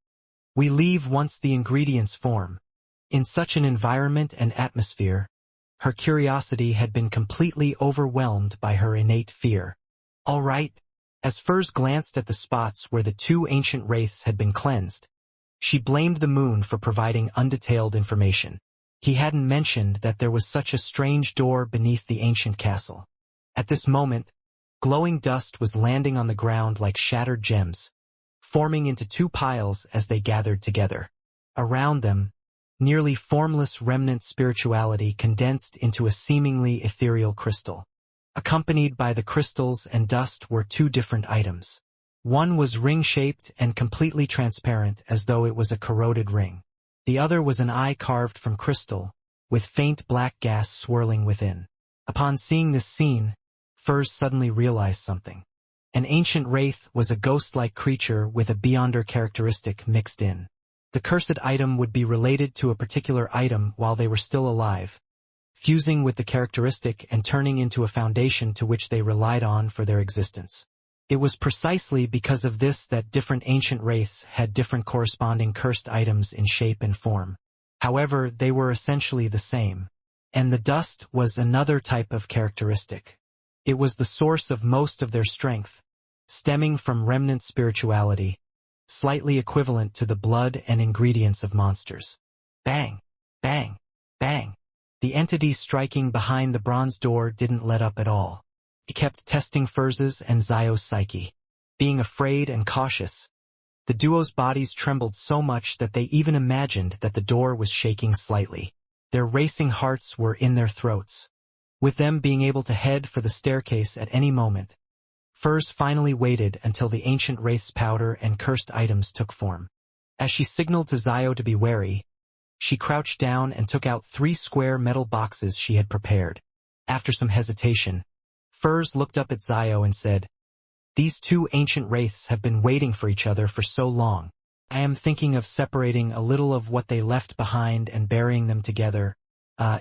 "We leave once the ingredients form." In such an environment and atmosphere, her curiosity had been completely overwhelmed by her innate fear. All right. As Furs glanced at the spots where the 2 ancient wraiths had been cleansed, she blamed the moon for providing undetailed information. He hadn't mentioned that there was such a strange door beneath the ancient castle. At this moment, glowing dust was landing on the ground like shattered gems, forming into 2 piles as they gathered together. Around them, nearly formless remnant spirituality condensed into a seemingly ethereal crystal. Accompanied by the crystals and dust were 2 different items. One was ring-shaped and completely transparent as though it was a corroded ring. The other was an eye carved from crystal, with faint black gas swirling within. Upon seeing this scene, Furs suddenly realized something. An ancient wraith was a ghost-like creature with a Beyonder characteristic mixed in. The cursed item would be related to a particular item while they were still alive, fusing with the characteristic and turning into a foundation to which they relied on for their existence. It was precisely because of this that different ancient wraiths had different corresponding cursed items in shape and form. However, they were essentially the same. And the dust was another type of characteristic. It was the source of most of their strength, stemming from remnant spirituality, slightly equivalent to the blood and ingredients of monsters. Bang! Bang! Bang! The entity striking behind the bronze door didn't let up at all. It kept testing Furz's and Zio's psyche. Being afraid and cautious, the duo's bodies trembled so much that they even imagined that the door was shaking slightly. Their racing hearts were in their throats, with them being able to head for the staircase at any moment. Furz finally waited until the ancient wraith's powder and cursed items took form. As she signaled to Zio to be wary, she crouched down and took out 3 square metal boxes she had prepared. After some hesitation, Furz looked up at Zio and said, "These 2 ancient wraiths have been waiting for each other for so long. I am thinking of separating a little of what they left behind and burying them together.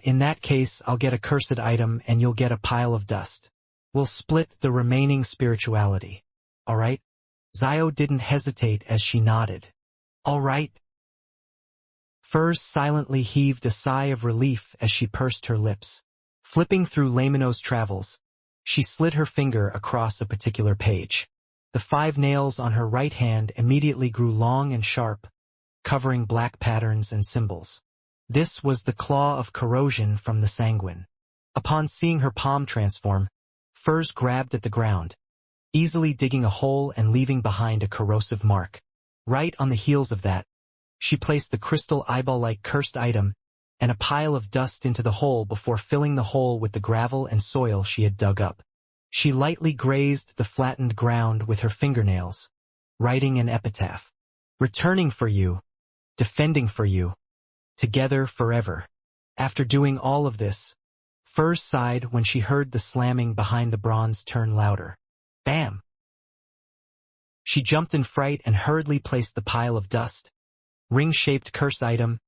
In that case, I'll get a cursed item and you'll get a pile of dust. We'll split the remaining spirituality. All right?" Zio didn't hesitate as she nodded. "All right." Furz silently heaved a sigh of relief as she pursed her lips. Flipping through Lamino's travels, she slid her finger across a particular page. The 5 nails on her right hand immediately grew long and sharp, covering black patterns and symbols. This was the claw of corrosion from the sanguine. Upon seeing her palm transform, Furz grabbed at the ground, easily digging a hole and leaving behind a corrosive mark. Right on the heels of that, she placed the crystal eyeball-like cursed item and a pile of dust into the hole before filling the hole with the gravel and soil she had dug up. She lightly grazed the flattened ground with her fingernails, writing an epitaph. "Returning for you, defending for you, together forever." After doing all of this, Furz sighed when she heard the slamming behind the bronze turn louder. Bam! She jumped in fright and hurriedly placed the pile of dust, ring-shaped curse item,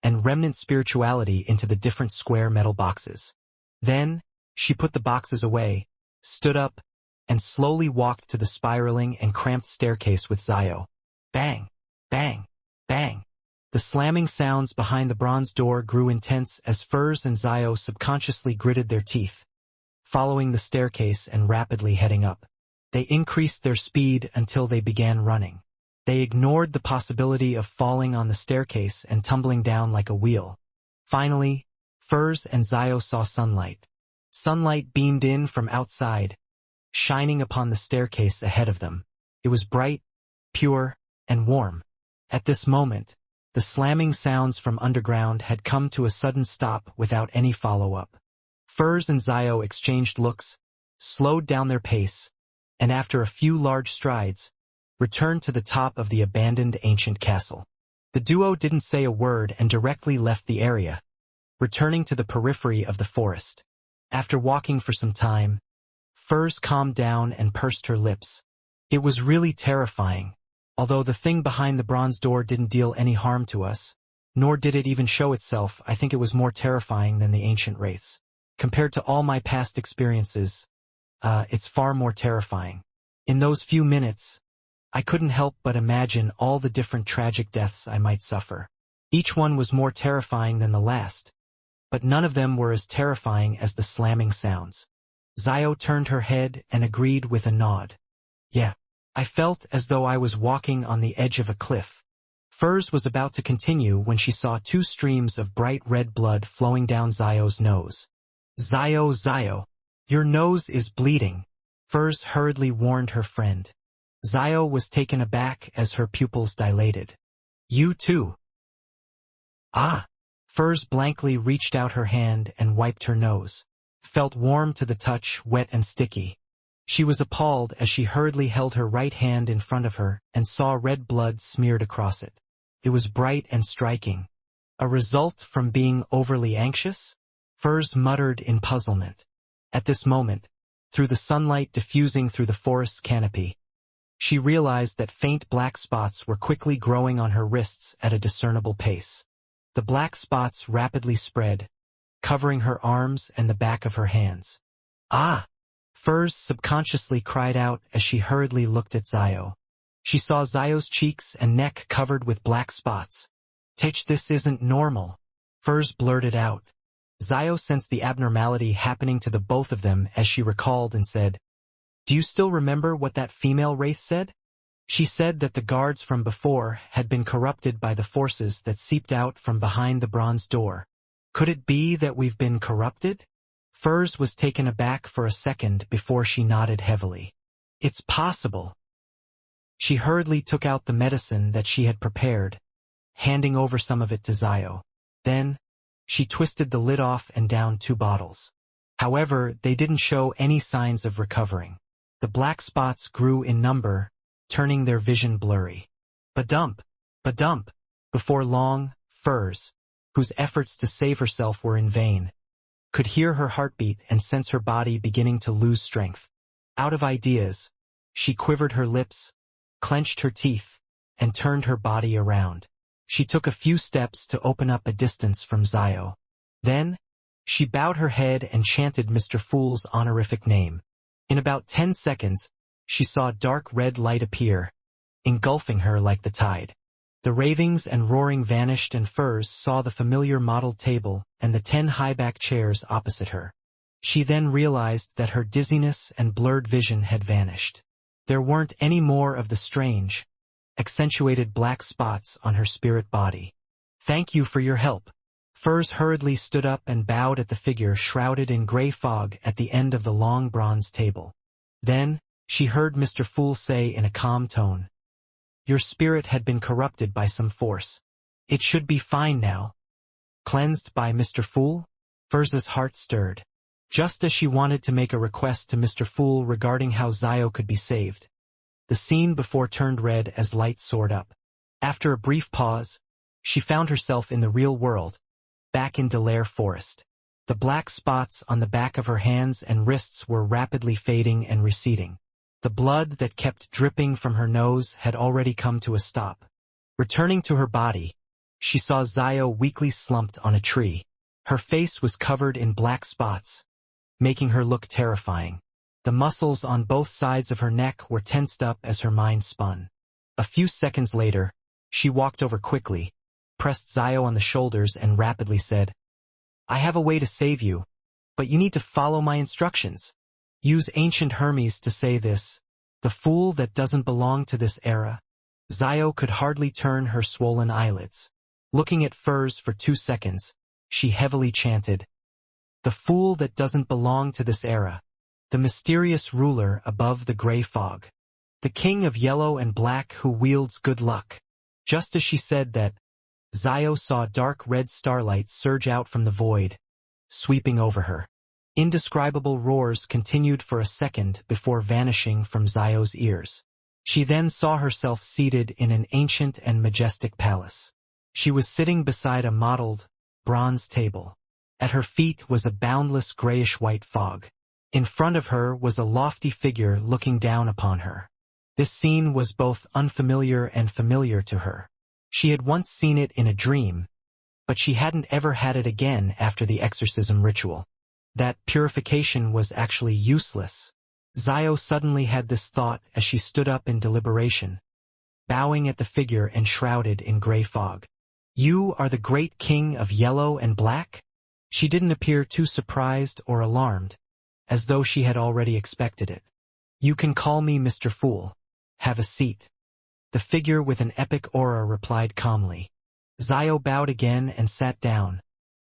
and remnant spirituality into the different square metal boxes. Then, she put the boxes away, stood up, and slowly walked to the spiraling and cramped staircase with Zio. Bang! Bang! Bang! The slamming sounds behind the bronze door grew intense as Furz and Zio subconsciously gritted their teeth, following the staircase and rapidly heading up. They increased their speed until they began running. They ignored the possibility of falling on the staircase and tumbling down like a wheel. Finally, Furz and Zio saw sunlight. Sunlight beamed in from outside, shining upon the staircase ahead of them. It was bright, pure, and warm. At this moment, the slamming sounds from underground had come to a sudden stop without any follow-up. Furz and Zio exchanged looks, slowed down their pace, and after a few large strides, returned to the top of the abandoned ancient castle. The duo didn't say a word and directly left the area, returning to the periphery of the forest. After walking for some time, Furz calmed down and pursed her lips. It was really terrifying. Although the thing behind the bronze door didn't deal any harm to us, nor did it even show itself, I think it was more terrifying than the ancient wraiths. Compared to all my past experiences, it's far more terrifying. In those few minutes, I couldn't help but imagine all the different tragic deaths I might suffer. Each one was more terrifying than the last, but none of them were as terrifying as the slamming sounds. Zio turned her head and agreed with a nod. Yeah. I felt as though I was walking on the edge of a cliff. Furz was about to continue when she saw 2 streams of bright red blood flowing down Zio's nose. Zio, your nose is bleeding," Furz hurriedly warned her friend. Zio was taken aback as her pupils dilated. "You too?" "Ah." Furz blankly reached out her hand and wiped her nose. Felt warm to the touch, wet and sticky. She was appalled as she hurriedly held her right hand in front of her and saw red blood smeared across it. It was bright and striking. A result from being overly anxious? Furz muttered in puzzlement. At this moment, through the sunlight diffusing through the forest's canopy, she realized that faint black spots were quickly growing on her wrists at a discernible pace. The black spots rapidly spread, covering her arms and the back of her hands. "Ah!" Furz subconsciously cried out as she hurriedly looked at Zio. She saw Zio's cheeks and neck covered with black spots, Tch, this isn't normal. Furs blurted out. Zio sensed the abnormality happening to the both of them as she recalled and said, "Do you still remember what that female wraith said?" She said that the guards from before had been corrupted by the forces that seeped out from behind the bronze door. Could it be that we've been corrupted? Furs was taken aback for a second before she nodded heavily. It's possible. She hurriedly took out the medicine that she had prepared, handing over some of it to Zio. Then, she twisted the lid off and downed 2 bottles. However, they didn't show any signs of recovering. The black spots grew in number, turning their vision blurry. Badump, badump. Before long, Furs, whose efforts to save herself were in vain, could hear her heartbeat and sense her body beginning to lose strength. Out of ideas, she quivered her lips, clenched her teeth, and turned her body around. She took a few steps to open up a distance from Zio. Then, she bowed her head and chanted Mr. Fool's honorific name. In about 10 seconds, she saw dark red light appear, engulfing her like the tide. The ravings and roaring vanished and Furs saw the familiar model table and the 10 high-back chairs opposite her. She then realized that her dizziness and blurred vision had vanished. There weren't any more of the strange, accentuated black spots on her spirit body. "Thank you for your help." Furs hurriedly stood up and bowed at the figure shrouded in gray fog at the end of the long bronze table. Then, she heard Mr. Fool say in a calm tone, "Your spirit had been corrupted by some force. It should be fine now." Cleansed by Mr. Fool? Furs's heart stirred. Just as she wanted to make a request to Mr. Fool regarding how Zio could be saved, the scene before turned red as light soared up. After a brief pause, she found herself in the real world, back in Delaire Forest. The black spots on the back of her hands and wrists were rapidly fading and receding. The blood that kept dripping from her nose had already come to a stop. Returning to her body, she saw Zio weakly slumped on a tree. Her face was covered in black spots, making her look terrifying. The muscles on both sides of her neck were tensed up as her mind spun. A few seconds later, she walked over quickly, pressed Zio on the shoulders and rapidly said, "I have a way to save you, but you need to follow my instructions. Use ancient Hermes to say this, the fool that doesn't belong to this era." Zio could hardly turn her swollen eyelids. Looking at Furs for 2 seconds, she heavily chanted, "The fool that doesn't belong to this era. The mysterious ruler above the gray fog. The king of yellow and black who wields good luck." Just as she said that, Zio saw dark red starlight surge out from the void, sweeping over her. Indescribable roars continued for a second before vanishing from Zio's ears. She then saw herself seated in an ancient and majestic palace. She was sitting beside a mottled, bronze table. At her feet was a boundless grayish-white fog. In front of her was a lofty figure looking down upon her. This scene was both unfamiliar and familiar to her. She had once seen it in a dream, but she hadn't ever had it again after the exorcism ritual. That purification was actually useless. Zio suddenly had this thought as she stood up in deliberation, bowing at the figure enshrouded in gray fog. "You are the great king of yellow and black?" She didn't appear too surprised or alarmed, as though she had already expected it. "You can call me Mr. Fool. Have a seat." The figure with an epic aura replied calmly. Zio bowed again and sat down,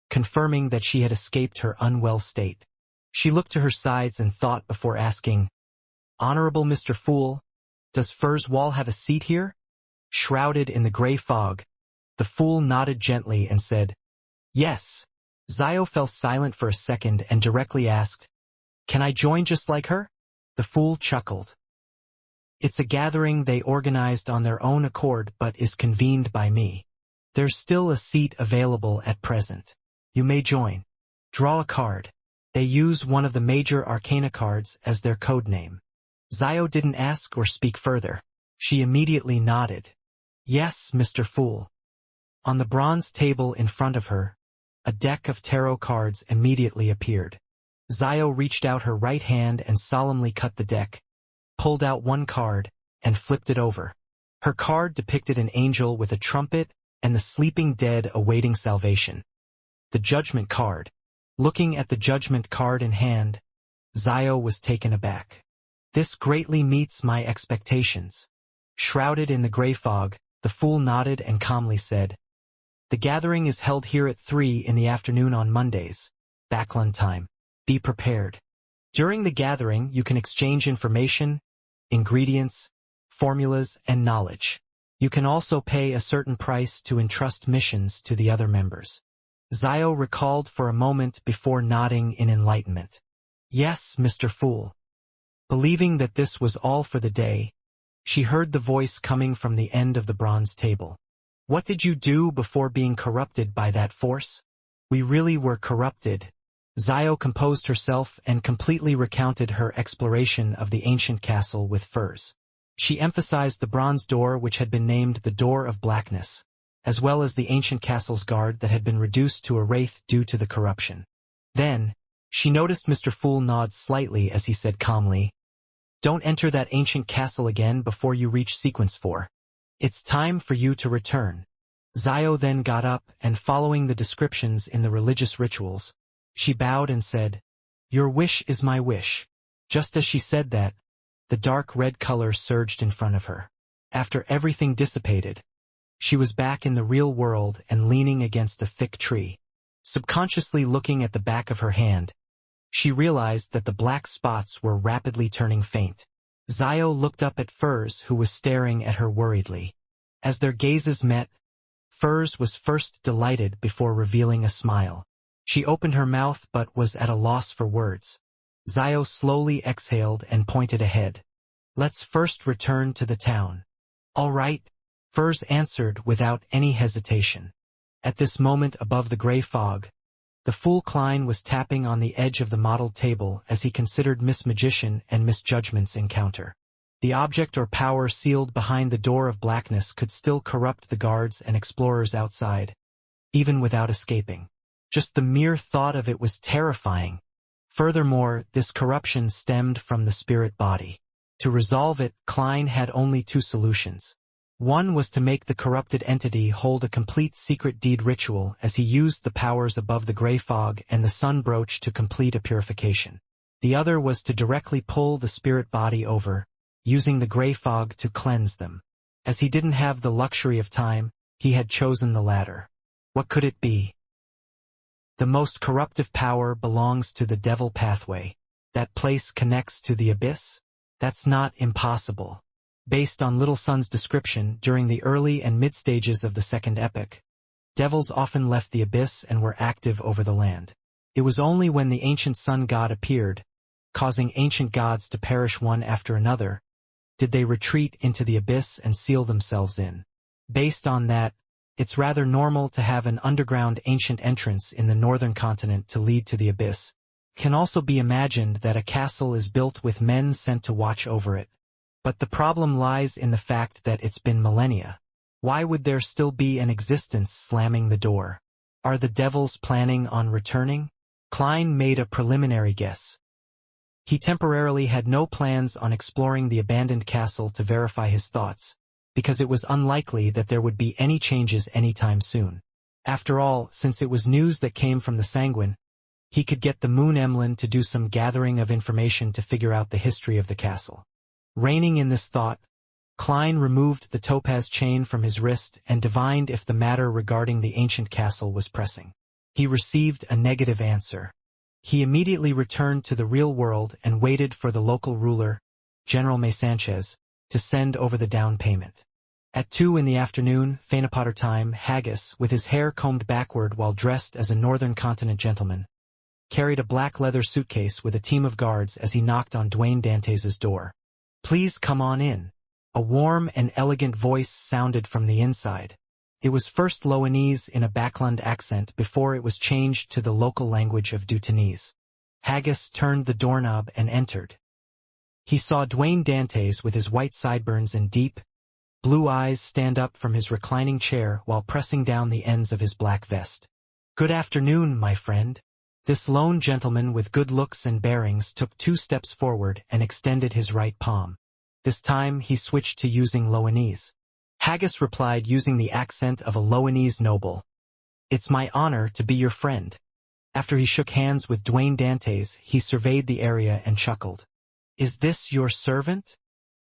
confirming that she had escaped her unwell state. She looked to her sides and thought before asking, "Honorable Mr. Fool, does Furs Wall have a seat here?" Shrouded in the gray fog, the fool nodded gently and said, "Yes." Zio fell silent for a second and directly asked, "Can I join just like her?" The fool chuckled. "It's a gathering they organized on their own accord but is convened by me. There's still a seat available at present. You may join. Draw a card." They use one of the major arcana cards as their code name. Zio didn't ask or speak further. She immediately nodded. "Yes, Mr. Fool." On the bronze table in front of her, a deck of tarot cards immediately appeared. Zio reached out her right hand and solemnly cut the deck, pulled out one card, and flipped it over. Her card depicted an angel with a trumpet, and the sleeping dead awaiting salvation. The judgment card. Looking at the judgment card in hand, Zio was taken aback. This greatly meets my expectations. Shrouded in the gray fog, the fool nodded and calmly said, "The gathering is held here at 3 in the afternoon on Mondays, Backland time. Be prepared. During the gathering, you can exchange information, ingredients, formulas, and knowledge. You can also pay a certain price to entrust missions to the other members." Zio recalled for a moment before nodding in enlightenment. "Yes, Mr. Fool." Believing that this was all for the day, she heard the voice coming from the end of the bronze table. "What did you do before being corrupted by that force?" "We really were corrupted." Zio composed herself and completely recounted her exploration of the ancient castle with furs. She emphasized the bronze door which had been named the Door of Blackness, as well as the ancient castle's guard that had been reduced to a wraith due to the corruption. Then, she noticed Mr. Fool nod slightly as he said calmly, "Don't enter that ancient castle again before you reach Sequence 4. It's time for you to return." Zio then got up and, following the descriptions in the religious rituals, she bowed and said, "Your wish is my wish." Just as she said that, the dark red color surged in front of her. After everything dissipated, she was back in the real world and leaning against a thick tree. Subconsciously looking at the back of her hand, she realized that the black spots were rapidly turning faint. Zio looked up at Furs, who was staring at her worriedly. As their gazes met, Furs was first delighted before revealing a smile. She opened her mouth but was at a loss for words. Zio slowly exhaled and pointed ahead. "Let's first return to the town." "All right," Furs answered without any hesitation. At this moment above the gray fog, the fool Klein was tapping on the edge of the modeled table as he considered Miss Magician and Miss Judgment's encounter. The object or power sealed behind the Door of Blackness could still corrupt the guards and explorers outside, even without escaping. Just the mere thought of it was terrifying. Furthermore, this corruption stemmed from the spirit body. To resolve it, Klein had only two solutions. One was to make the corrupted entity hold a complete secret deed ritual as he used the powers above the gray fog and the sun brooch to complete a purification. The other was to directly pull the spirit body over, using the gray fog to cleanse them. As he didn't have the luxury of time, he had chosen the latter. What could it be? The most corruptive power belongs to the devil pathway. That place connects to the abyss? That's not impossible. Based on Little Sun's description, during the early and mid-stages of the Second Epoch, devils often left the abyss and were active over the land. It was only when the ancient sun god appeared, causing ancient gods to perish one after another, did they retreat into the abyss and seal themselves in. Based on that, it's rather normal to have an underground ancient entrance in the northern continent to lead to the abyss. Can also be imagined that a castle is built with men sent to watch over it. But the problem lies in the fact that it's been millennia. Why would there still be an existence slamming the door? Are the devils planning on returning? Klein made a preliminary guess. He temporarily had no plans on exploring the abandoned castle to verify his thoughts, because it was unlikely that there would be any changes anytime soon. After all, since it was news that came from the Sanguine, he could get the Moon Emlyn to do some gathering of information to figure out the history of the castle. Reigning in this thought, Klein removed the topaz chain from his wrist and divined if the matter regarding the ancient castle was pressing. He received a negative answer. He immediately returned to the real world and waited for the local ruler, General May Sanchez, to send over the down payment. At 2 in the afternoon, Fainapotter time, Haggis, with his hair combed backward while dressed as a northern continent gentleman, carried a black leather suitcase with a team of guards as he knocked on Dwayne Dantes' door. "Please come on in." A warm and elegant voice sounded from the inside. It was first Loanese in a Backland accent before it was changed to the local language of Dutanese. Haggis turned the doorknob and entered. He saw Dwayne Dantes with his white sideburns and deep, blue eyes stand up from his reclining chair while pressing down the ends of his black vest. "Good afternoon, my friend." This lone gentleman with good looks and bearings took 2 steps forward and extended his right palm. This time he switched to using Loanese. Haggis replied using the accent of a Loanese noble. It's my honor to be your friend. After he shook hands with Dwayne Dantes, he surveyed the area and chuckled. Is this your servant?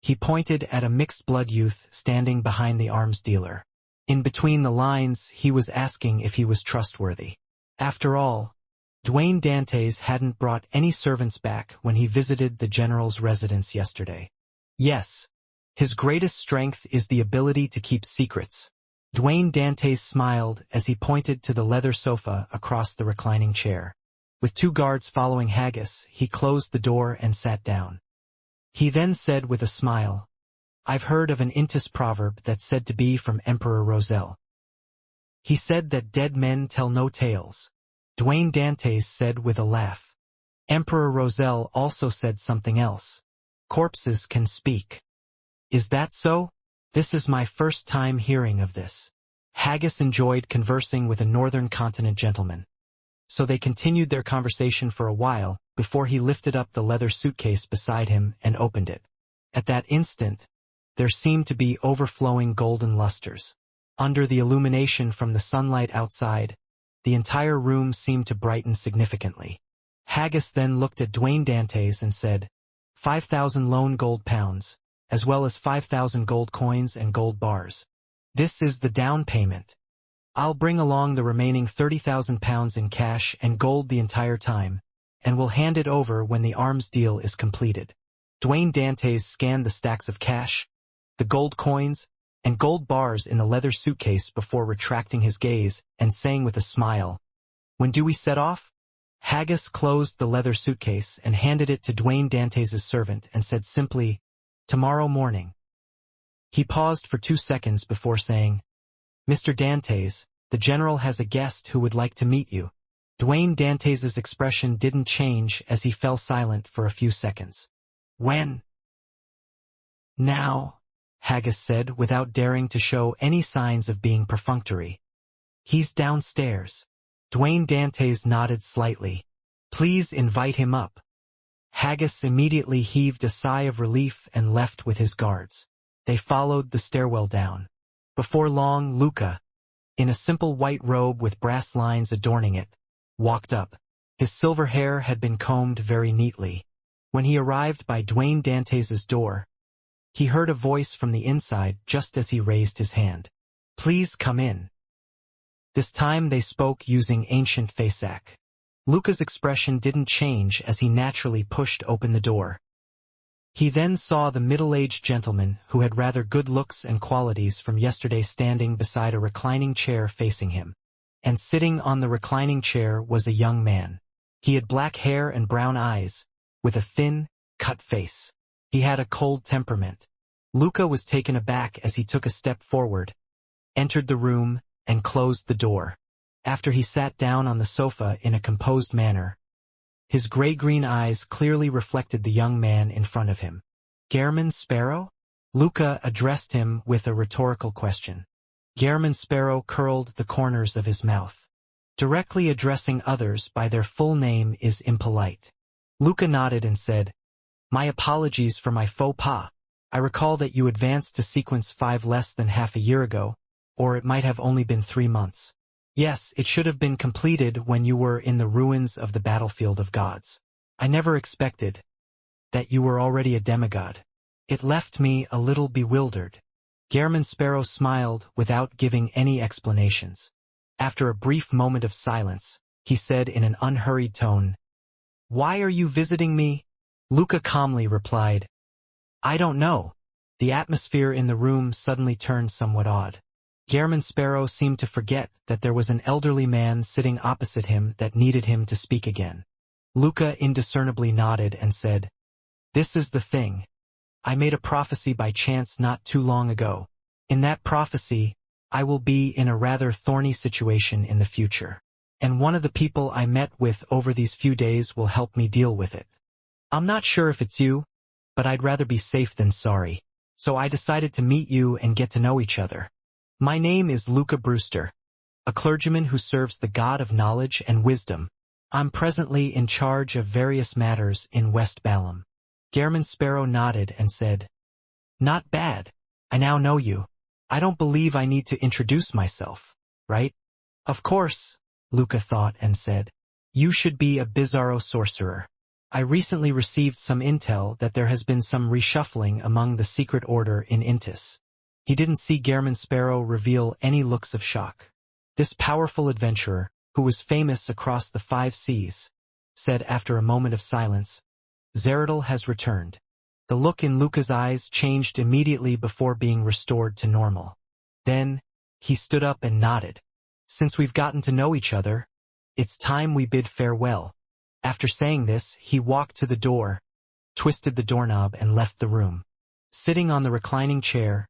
He pointed at a mixed-blood youth standing behind the arms dealer. In between the lines, he was asking if he was trustworthy. After all, Dwayne Dantes hadn't brought any servants back when he visited the general's residence yesterday. Yes, his greatest strength is the ability to keep secrets. Dwayne Dantes smiled as he pointed to the leather sofa across the reclining chair. With 2 guards following Haggis, he closed the door and sat down. He then said with a smile, I've heard of an Intis proverb that's said to be from Emperor Roselle. He said that dead men tell no tales. Dwayne Dantes said with a laugh. Emperor Roselle also said something else. Corpses can speak. Is that so? This is my first time hearing of this. Haggis enjoyed conversing with a northern continent gentleman. So they continued their conversation for a while before he lifted up the leather suitcase beside him and opened it. At that instant, there seemed to be overflowing golden lusters. Under the illumination from the sunlight outside, the entire room seemed to brighten significantly. Haggis then looked at Dwayne Dantes and said, 5,000 lone gold pounds, as well as 5,000 gold coins and gold bars. This is the down payment. I'll bring along the remaining 30,000 pounds in cash and gold the entire time, and will hand it over when the arms deal is completed. Dwayne Dantes scanned the stacks of cash, the gold coins, and gold bars in the leather suitcase before retracting his gaze and saying with a smile, When do we set off? Haggis closed the leather suitcase and handed it to Dwayne Dantes' servant and said simply, Tomorrow morning. He paused for 2 seconds before saying, Mr. Dantes, the general has a guest who would like to meet you. Dwayne Dantes' expression didn't change as he fell silent for a few seconds. When? Now, Haggis said without daring to show any signs of being perfunctory. He's downstairs. Dwayne Dantes nodded slightly. Please invite him up. Haggis immediately heaved a sigh of relief and left with his guards. They followed the stairwell down. Before long, Luca, in a simple white robe with brass lines adorning it, walked up. His silver hair had been combed very neatly. When he arrived by Dwayne Dantes' door, he heard a voice from the inside just as he raised his hand. Please come in. This time they spoke using ancient Fasak. Luca's expression didn't change as he naturally pushed open the door. He then saw the middle-aged gentleman who had rather good looks and qualities from yesterday standing beside a reclining chair facing him. And sitting on the reclining chair was a young man. He had black hair and brown eyes, with a thin, cut face. He had a cold temperament. Luca was taken aback as he took a step forward, entered the room, and closed the door. After he sat down on the sofa in a composed manner, his gray-green eyes clearly reflected the young man in front of him. Gehrman Sparrow? Luca addressed him with a rhetorical question. Gehrman Sparrow curled the corners of his mouth. Directly addressing others by their full name is impolite. Luca nodded and said, My apologies for my faux pas. I recall that you advanced to sequence 5 less than half a year ago, or it might have only been 3 months. Yes, it should have been completed when you were in the ruins of the battlefield of gods. I never expected that you were already a demigod. It left me a little bewildered. Gehrman Sparrow smiled without giving any explanations. After a brief moment of silence, he said in an unhurried tone, Why are you visiting me? Luca calmly replied, I don't know. The atmosphere in the room suddenly turned somewhat odd. Gehrman Sparrow seemed to forget that there was an elderly man sitting opposite him that needed him to speak again. Luca indiscernibly nodded and said, This is the thing. I made a prophecy by chance not too long ago. In that prophecy, I will be in a rather thorny situation in the future. And one of the people I met with over these few days will help me deal with it. I'm not sure if it's you, but I'd rather be safe than sorry. So I decided to meet you and get to know each other. My name is Luca Brewster, a clergyman who serves the God of knowledge and wisdom. I'm presently in charge of various matters in West Balam. Gehrman Sparrow nodded and said, Not bad. I now know you. I don't believe I need to introduce myself, right? Of course, Luca thought and said. You should be a bizarro sorcerer. I recently received some intel that there has been some reshuffling among the secret order in Intis. He didn't see Gehrman Sparrow reveal any looks of shock. This powerful adventurer, who was famous across the 5 seas, said after a moment of silence, Zeradal has returned. The look in Luca's eyes changed immediately before being restored to normal. Then, he stood up and nodded. Since we've gotten to know each other, it's time we bid farewell. After saying this, he walked to the door, twisted the doorknob and left the room. Sitting on the reclining chair,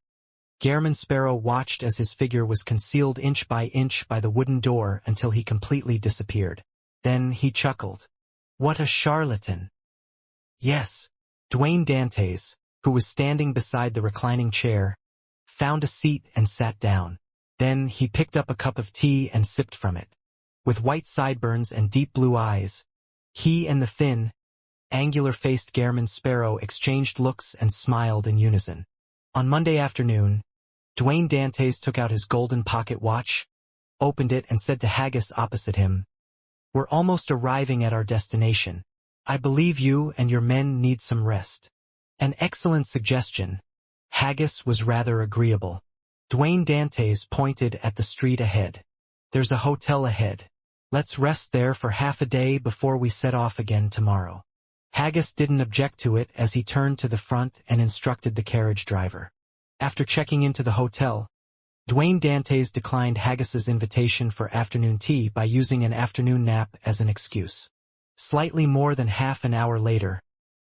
Gehrman Sparrow watched as his figure was concealed inch by the wooden door until he completely disappeared. Then he chuckled. What a charlatan! Yes, Dwayne Dantes, who was standing beside the reclining chair, found a seat and sat down. Then he picked up a cup of tea and sipped from it. With white sideburns and deep blue eyes, he and the thin, angular-faced Gehrman Sparrow exchanged looks and smiled in unison. On Monday afternoon, Dwayne Dantes took out his golden pocket watch, opened it and said to Haggis opposite him, We're almost arriving at our destination. I believe you and your men need some rest. An excellent suggestion. Haggis was rather agreeable. Dwayne Dantes pointed at the street ahead. There's a hotel ahead. Let's rest there for half a day before we set off again tomorrow. Haggis didn't object to it as he turned to the front and instructed the carriage driver. After checking into the hotel, Dwayne Dantes declined Haggis's invitation for afternoon tea by using an afternoon nap as an excuse. Slightly more than half an hour later,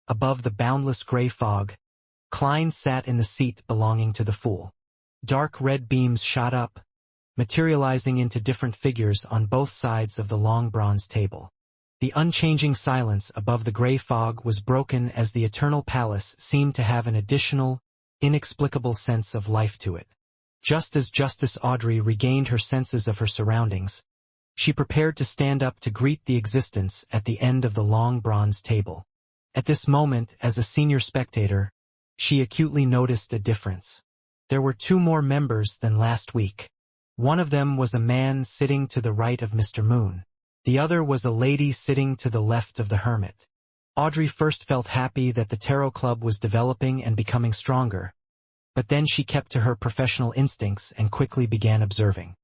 above the boundless gray fog, Klein sat in the seat belonging to the Fool. Dark red beams shot up, materializing into different figures on both sides of the long bronze table. The unchanging silence above the gray fog was broken as the eternal palace seemed to have an additional, inexplicable sense of life to it. Just as Justice Audrey regained her senses of her surroundings, she prepared to stand up to greet the existence at the end of the long bronze table. At this moment, as a senior spectator, she acutely noticed a difference. There were 2 more members than last week. One of them was a man sitting to the right of Mr. Moon. The other was a lady sitting to the left of the hermit. Audrey first felt happy that the tarot club was developing and becoming stronger, but then she kept to her professional instincts and quickly began observing.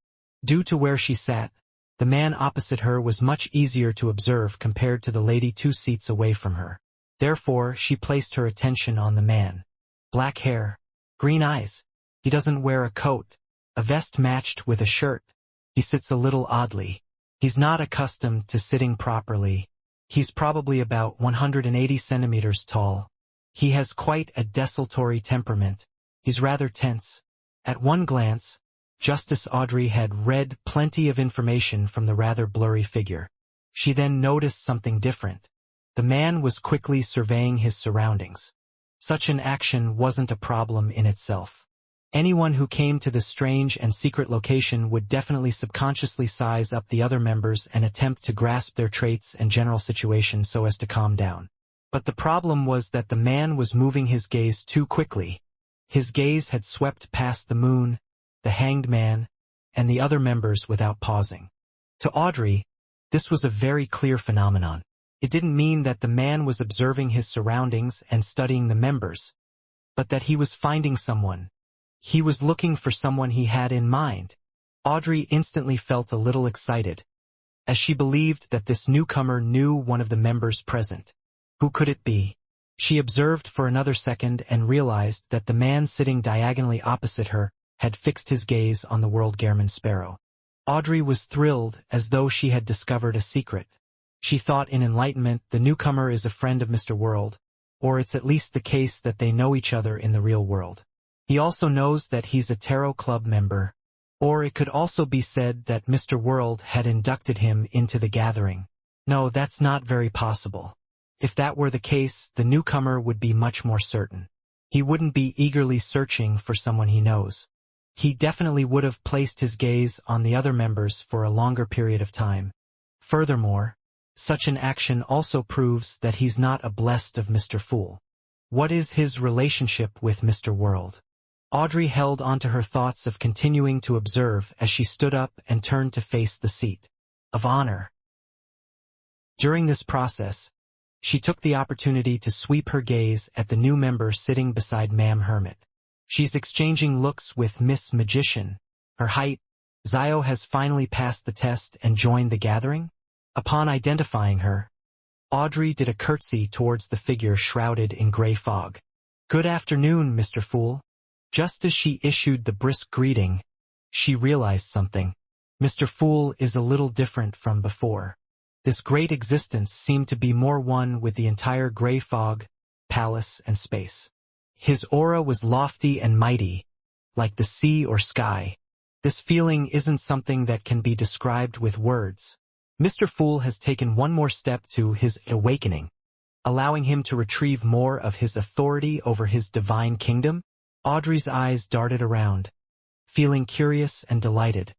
Due to where she sat, the man opposite her was much easier to observe compared to the lady 2 seats away from her. Therefore, she placed her attention on the man. Black hair, green eyes. He doesn't wear a coat. A vest matched with a shirt. He sits a little oddly. He's not accustomed to sitting properly. He's probably about 180 centimeters tall. He has quite a desultory temperament. He's rather tense. At one glance, Justice Audrey had read plenty of information from the rather blurry figure. She then noticed something different. The man was quickly surveying his surroundings. Such an action wasn't a problem in itself. Anyone who came to this strange and secret location would definitely subconsciously size up the other members and attempt to grasp their traits and general situation so as to calm down. But the problem was that the man was moving his gaze too quickly. His gaze had swept past the moon, the hanged man, and the other members without pausing. To Audrey, this was a very clear phenomenon. It didn't mean that the man was observing his surroundings and studying the members, but that he was finding someone. He was looking for someone he had in mind. Audrey instantly felt a little excited, as she believed that this newcomer knew one of the members present. Who could it be? She observed for another second and realized that the man sitting diagonally opposite her had fixed his gaze on the world Gehrman Sparrow. Audrey was thrilled as though she had discovered a secret. She thought in enlightenment the newcomer is a friend of Mr. World, or it's at least the case that they know each other in the real world. He also knows that he's a tarot club member, or it could also be said that Mr. World had inducted him into the gathering. No, that's not very possible. If that were the case, the newcomer would be much more certain. He wouldn't be eagerly searching for someone he knows. He definitely would have placed his gaze on the other members for a longer period of time. Furthermore, such an action also proves that he's not a blessed of Mr. Fool. What is his relationship with Mr. World? Audrey held onto her thoughts of continuing to observe as she stood up and turned to face the seat of honor. During this process, she took the opportunity to sweep her gaze at the new member sitting beside Ma'am Hermit. She's exchanging looks with Miss Magician. Her height, Zio has finally passed the test and joined the gathering? Upon identifying her, Audrey did a curtsy towards the figure shrouded in gray fog. "Good afternoon, Mr. Fool." Just as she issued the brisk greeting, she realized something. Mr. Fool is a little different from before. This great existence seemed to be more one with the entire gray fog, palace, and space. His aura was lofty and mighty, like the sea or sky. This feeling isn't something that can be described with words. Mr. Fool has taken one more step to his awakening, allowing him to retrieve more of his authority over his divine kingdom. Audrey's eyes darted around, feeling curious and delighted,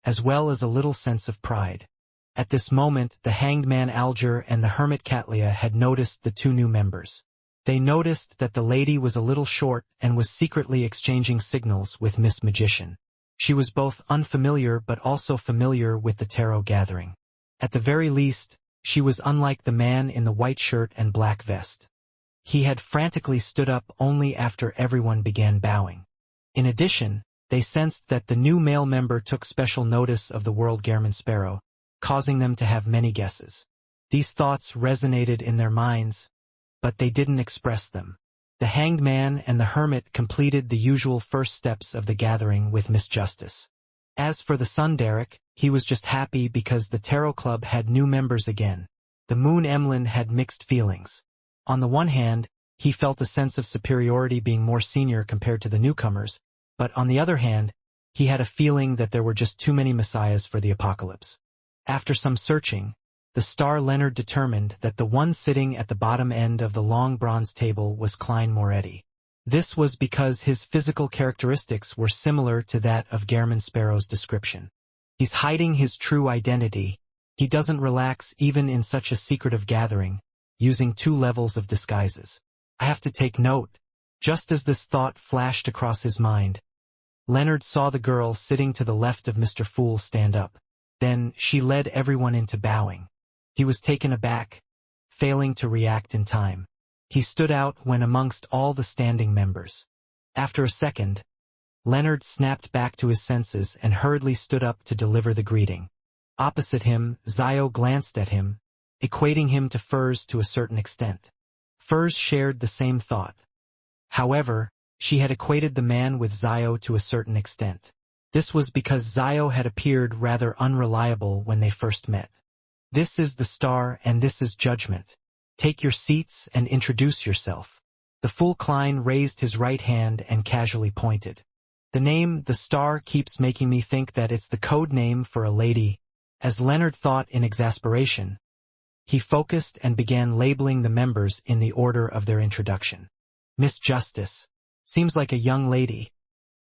as well as a little sense of pride. At this moment, the hanged man Alger and the hermit Catlia had noticed the two new members. They noticed that the lady was a little short and was secretly exchanging signals with Miss Magician. She was both unfamiliar but also familiar with the tarot gathering. At the very least, she was unlike the man in the white shirt and black vest. He had frantically stood up only after everyone began bowing. In addition, they sensed that the new male member took special notice of the world Gehrman Sparrow, causing them to have many guesses. These thoughts resonated in their minds, but they didn't express them. The hanged man and the hermit completed the usual first steps of the gathering with Miss Justice. As for the son Derek, he was just happy because the tarot club had new members again. The moon Emlyn had mixed feelings. On the one hand, he felt a sense of superiority being more senior compared to the newcomers, but on the other hand, he had a feeling that there were just too many messiahs for the apocalypse. After some searching, the star Leonard determined that the one sitting at the bottom end of the long bronze table was Klein Moretti. This was because his physical characteristics were similar to that of Gehrman Sparrow's description. He's hiding his true identity. He doesn't relax even in such a secretive gathering, using 2 levels of disguises. I have to take note. Just as this thought flashed across his mind, Leonard saw the girl sitting to the left of Mr. Fool stand up. Then she led everyone into bowing. He was taken aback, failing to react in time. He stood out when amongst all the standing members. After a second, Leonard snapped back to his senses and hurriedly stood up to deliver the greeting. Opposite him, Zio glanced at him, equating him to Furs to a certain extent. Furs shared the same thought. However, she had equated the man with Zio to a certain extent. This was because Zio had appeared rather unreliable when they first met. "This is the star and this is judgment. Take your seats and introduce yourself." The Fool Klein raised his right hand and casually pointed. "The name, the star, keeps making me think that it's the code name for a lady." As Leonard thought in exasperation, he focused and began labeling the members in the order of their introduction. Miss Justice. Seems like a young lady,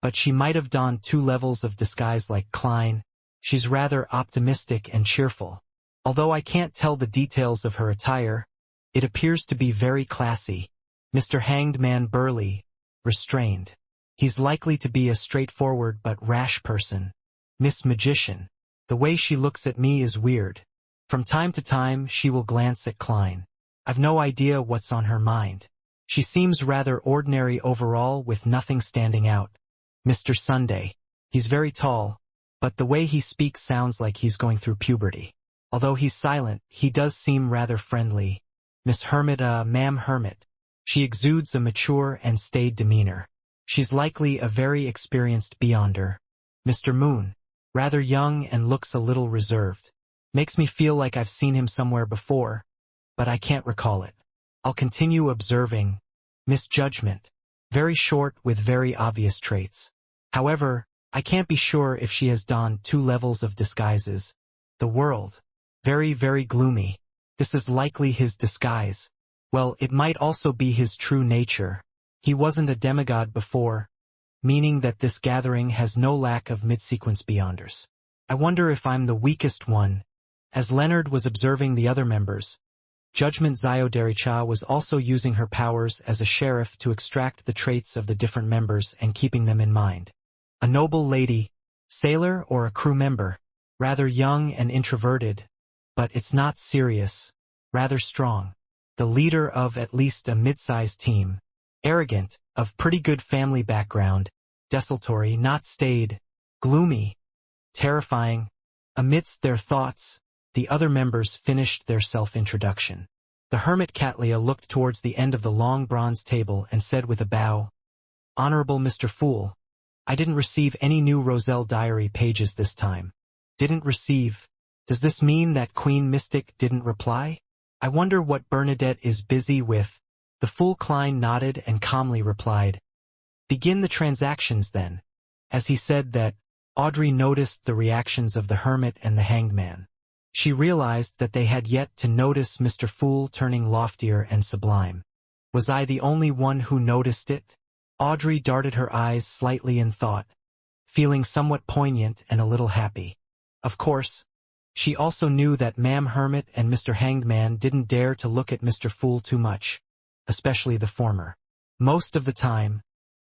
but she might have donned 2 levels of disguise like Klein. She's rather optimistic and cheerful. Although I can't tell the details of her attire, it appears to be very classy. Mr. Hanged Man Burley, restrained. He's likely to be a straightforward but rash person. Miss Magician. The way she looks at me is weird. From time to time she will glance at Klein. I've no idea what's on her mind. She seems rather ordinary overall with nothing standing out. Mr. Sunday. He's very tall, but the way he speaks sounds like he's going through puberty. Although he's silent, he does seem rather friendly. Miss Hermit, Ma'am Hermit. She exudes a mature and staid demeanor. She's likely a very experienced beyonder. Mr. Moon. Rather young and looks a little reserved. Makes me feel like I've seen him somewhere before, but I can't recall it. I'll continue observing. Miss Judgment. Very short with very obvious traits. However, I can't be sure if she has donned 2 levels of disguises. The World. Very, very gloomy. This is likely his disguise. Well, it might also be his true nature. He wasn't a demigod before, meaning that this gathering has no lack of mid-sequence beyonders. I wonder if I'm the weakest one. As Leonard was observing the other members, Judgment Xiao was also using her powers as a sheriff to extract the traits of the different members and keeping them in mind. A noble lady, sailor or a crew member, rather young and introverted, but it's not serious, rather strong. The leader of at least a mid-sized team, arrogant, of pretty good family background, desultory, not staid, gloomy, terrifying. Amidst their thoughts, the other members finished their self-introduction. The hermit Catlia looked towards the end of the long bronze table and said with a bow, "Honorable Mr. Fool, I didn't receive any new Roselle diary pages this time." Didn't receive. Does this mean that Queen Mystic didn't reply? I wonder what Bernadette is busy with. The fool Klein nodded and calmly replied, "Begin the transactions then." As he said that, Audrey noticed the reactions of the hermit and the hanged man. She realized that they had yet to notice Mr. Fool turning loftier and sublime. Was I the only one who noticed it? Audrey darted her eyes slightly in thought, feeling somewhat poignant and a little happy. Of course, she also knew that Ma'am Hermit and Mr. Hanged Man didn't dare to look at Mr. Fool too much, especially the former. Most of the time,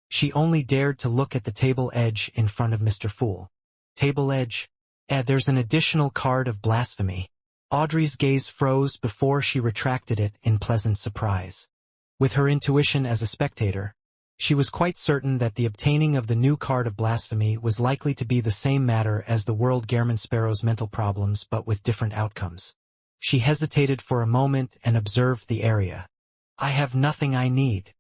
she only dared to look at the table edge in front of Mr. Fool. Table edge? There's an additional card of blasphemy. Audrey's gaze froze before she retracted it in pleasant surprise. With her intuition as a spectator, she was quite certain that the obtaining of the new card of blasphemy was likely to be the same matter as the World Gehrman Sparrow's mental problems but with different outcomes. She hesitated for a moment and observed the area. I have nothing I need.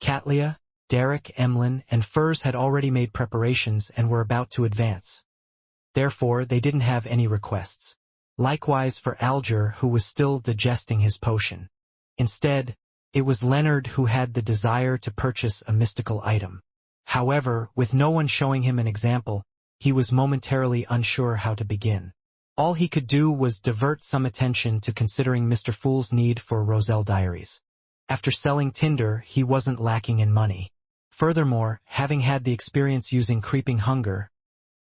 Catlia, Derek, Emlyn, and Furs had already made preparations and were about to advance. Therefore, they didn't have any requests. Likewise for Alger, who was still digesting his potion. Instead, it was Leonard who had the desire to purchase a mystical item. However, with no one showing him an example, he was momentarily unsure how to begin. All he could do was divert some attention to considering Mr. Fool's need for Roselle diaries. After selling Tinder, he wasn't lacking in money. Furthermore, having had the experience using creeping hunger,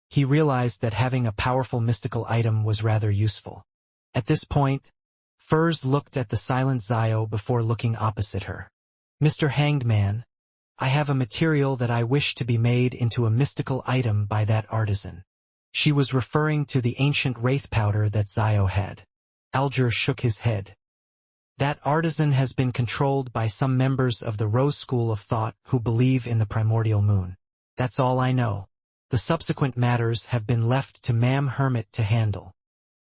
he realized that having a powerful mystical item was rather useful. At this point, Furs looked at the silent Zio before looking opposite her. Mr. Hanged Man, I have a material that I wish to be made into a mystical item by that artisan. She was referring to the ancient wraith powder that Zio had. Alger shook his head. That artisan has been controlled by some members of the Rose School of Thought who believe in the primordial moon. That's all I know. The subsequent matters have been left to Ma'am Hermit to handle.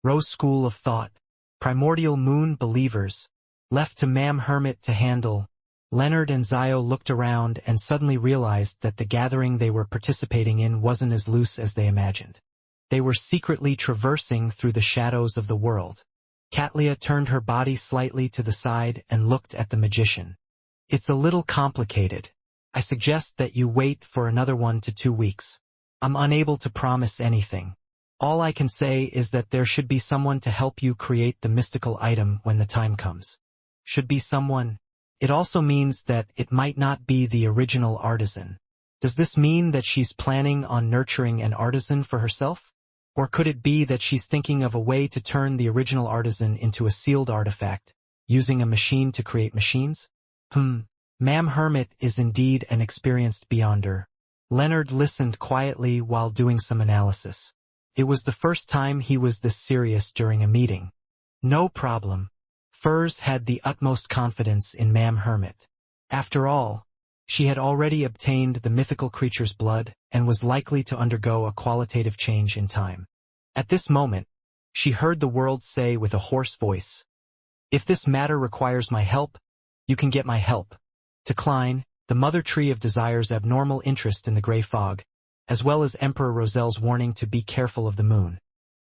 Rose School of Thought, primordial moon believers, left to Ma'am Hermit to handle. Leonard and Zio looked around and suddenly realized that the gathering they were participating in wasn't as loose as they imagined. They were secretly traversing through the shadows of the world. Catlia turned her body slightly to the side and looked at the magician. It's a little complicated. I suggest that you wait for another 1 to 2 weeks. I'm unable to promise anything. All I can say is that there should be someone to help you create the mystical item when the time comes. Should be someone. It also means that it might not be the original artisan. Does this mean that she's planning on nurturing an artisan for herself? Or could it be that she's thinking of a way to turn the original artisan into a sealed artifact, using a machine to create machines? Ma'am Hermit is indeed an experienced beyonder. Leonard listened quietly while doing some analysis. It was the first time he was this serious during a meeting. No problem. Furs had the utmost confidence in Ma'am Hermit. After all, she had already obtained the mythical creature's blood and was likely to undergo a qualitative change in time. At this moment, she heard the world say with a hoarse voice, "If this matter requires my help, you can get my help." To Klein, the mother tree of Desire's abnormal interest in the gray fog, as well as Emperor Roselle's warning to be careful of the moon,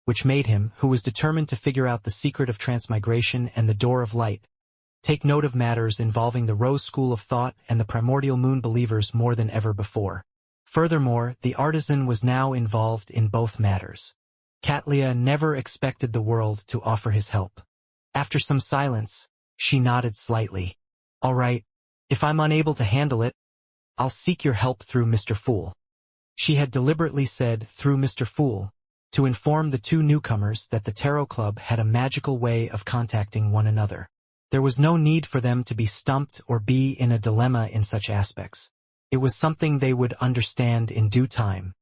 which made him, who was determined to figure out the secret of transmigration and the door of light, take note of matters involving the Rose School of Thought and the primordial moon believers more than ever before. Furthermore, the artisan was now involved in both matters. Catlia never expected the world to offer his help. After some silence, she nodded slightly. All right, if I'm unable to handle it, I'll seek your help through Mr. Fool. She had deliberately said through Mr. Fool, to inform the two newcomers that the Tarot Club had a magical way of contacting one another. There was no need for them to be stumped or be in a dilemma in such aspects. It was something they would understand in due time.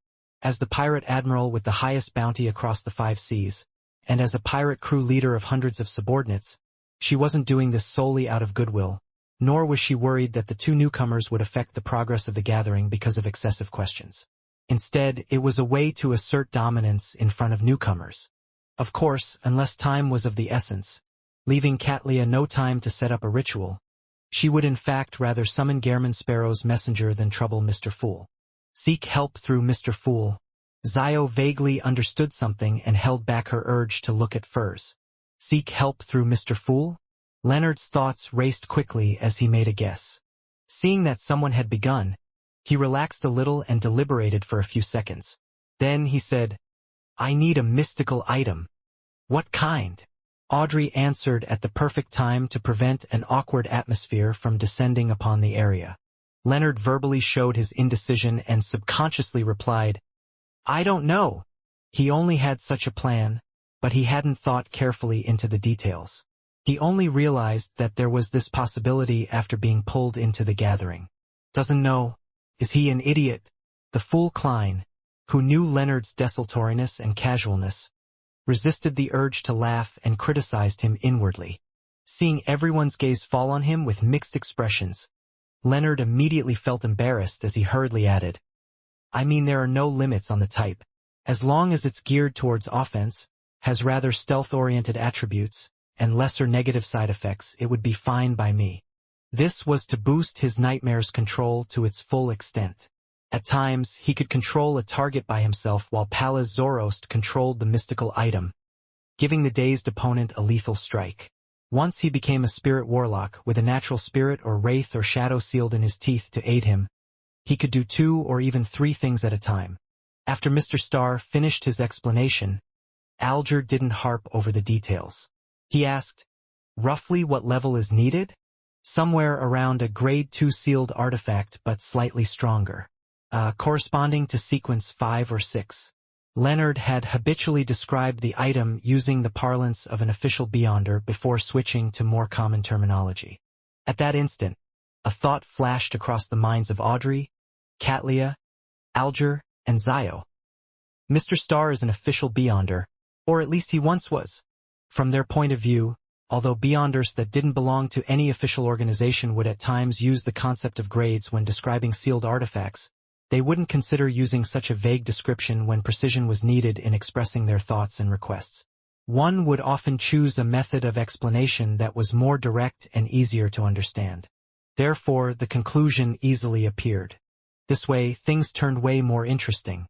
As the pirate admiral with the highest bounty across the 5 seas, and as a pirate crew leader of hundreds of subordinates, she wasn't doing this solely out of goodwill, nor was she worried that the 2 newcomers would affect the progress of the gathering because of excessive questions. Instead, it was a way to assert dominance in front of newcomers. Of course, unless time was of the essence, leaving Katlia no time to set up a ritual, she would in fact rather summon Gairman Sparrow's messenger than trouble Mr. Fool. Seek help through Mr. Fool. Zio vaguely understood something and held back her urge to look at furs. Seek help through Mr. Fool? Leonard's thoughts raced quickly as he made a guess. Seeing that someone had begun, he relaxed a little and deliberated for a few seconds. Then he said, "I need a mystical item." "What kind?" Audrey answered at the perfect time to prevent an awkward atmosphere from descending upon the area. Leonard verbally showed his indecision and subconsciously replied, "I don't know." He only had such a plan, but he hadn't thought carefully into the details. He only realized that there was this possibility after being pulled into the gathering. Doesn't know. Is he an idiot? The fool Klein, who knew Leonard's desultoriness and casualness, resisted the urge to laugh and criticized him inwardly. Seeing everyone's gaze fall on him with mixed expressions, Leonard immediately felt embarrassed as he hurriedly added, "I mean, there are no limits on the type. As long as it's geared towards offense, has rather stealth-oriented attributes, and lesser negative side effects, it would be fine by me." This was to boost his nightmare's control to its full extent. At times, he could control a target by himself while Pallas Zoroast controlled the mystical item, giving the dazed opponent a lethal strike. Once he became a spirit warlock with a natural spirit or wraith or shadow sealed in his teeth to aid him. He could do 2 or even 3 things at a time. After Mr. Starr finished his explanation, Alger didn't harp over the details. He asked, "Roughly what level is needed?" "Somewhere around a grade 2 sealed artifact, but slightly stronger. Corresponding to sequence 5 or 6. Leonard had habitually described the item using the parlance of an official beyonder before switching to more common terminology. At that instant, a thought flashed across the minds of Audrey, Katlia, Alger, and Zio. Mr. Starr is an official beyonder, or at least he once was. From their point of view, although beyonders that didn't belong to any official organization would at times use the concept of grades when describing sealed artifacts, they wouldn't consider using such a vague description when precision was needed in expressing their thoughts and requests. One would often choose a method of explanation that was more direct and easier to understand. Therefore, the conclusion easily appeared. This way, things turned way more interesting.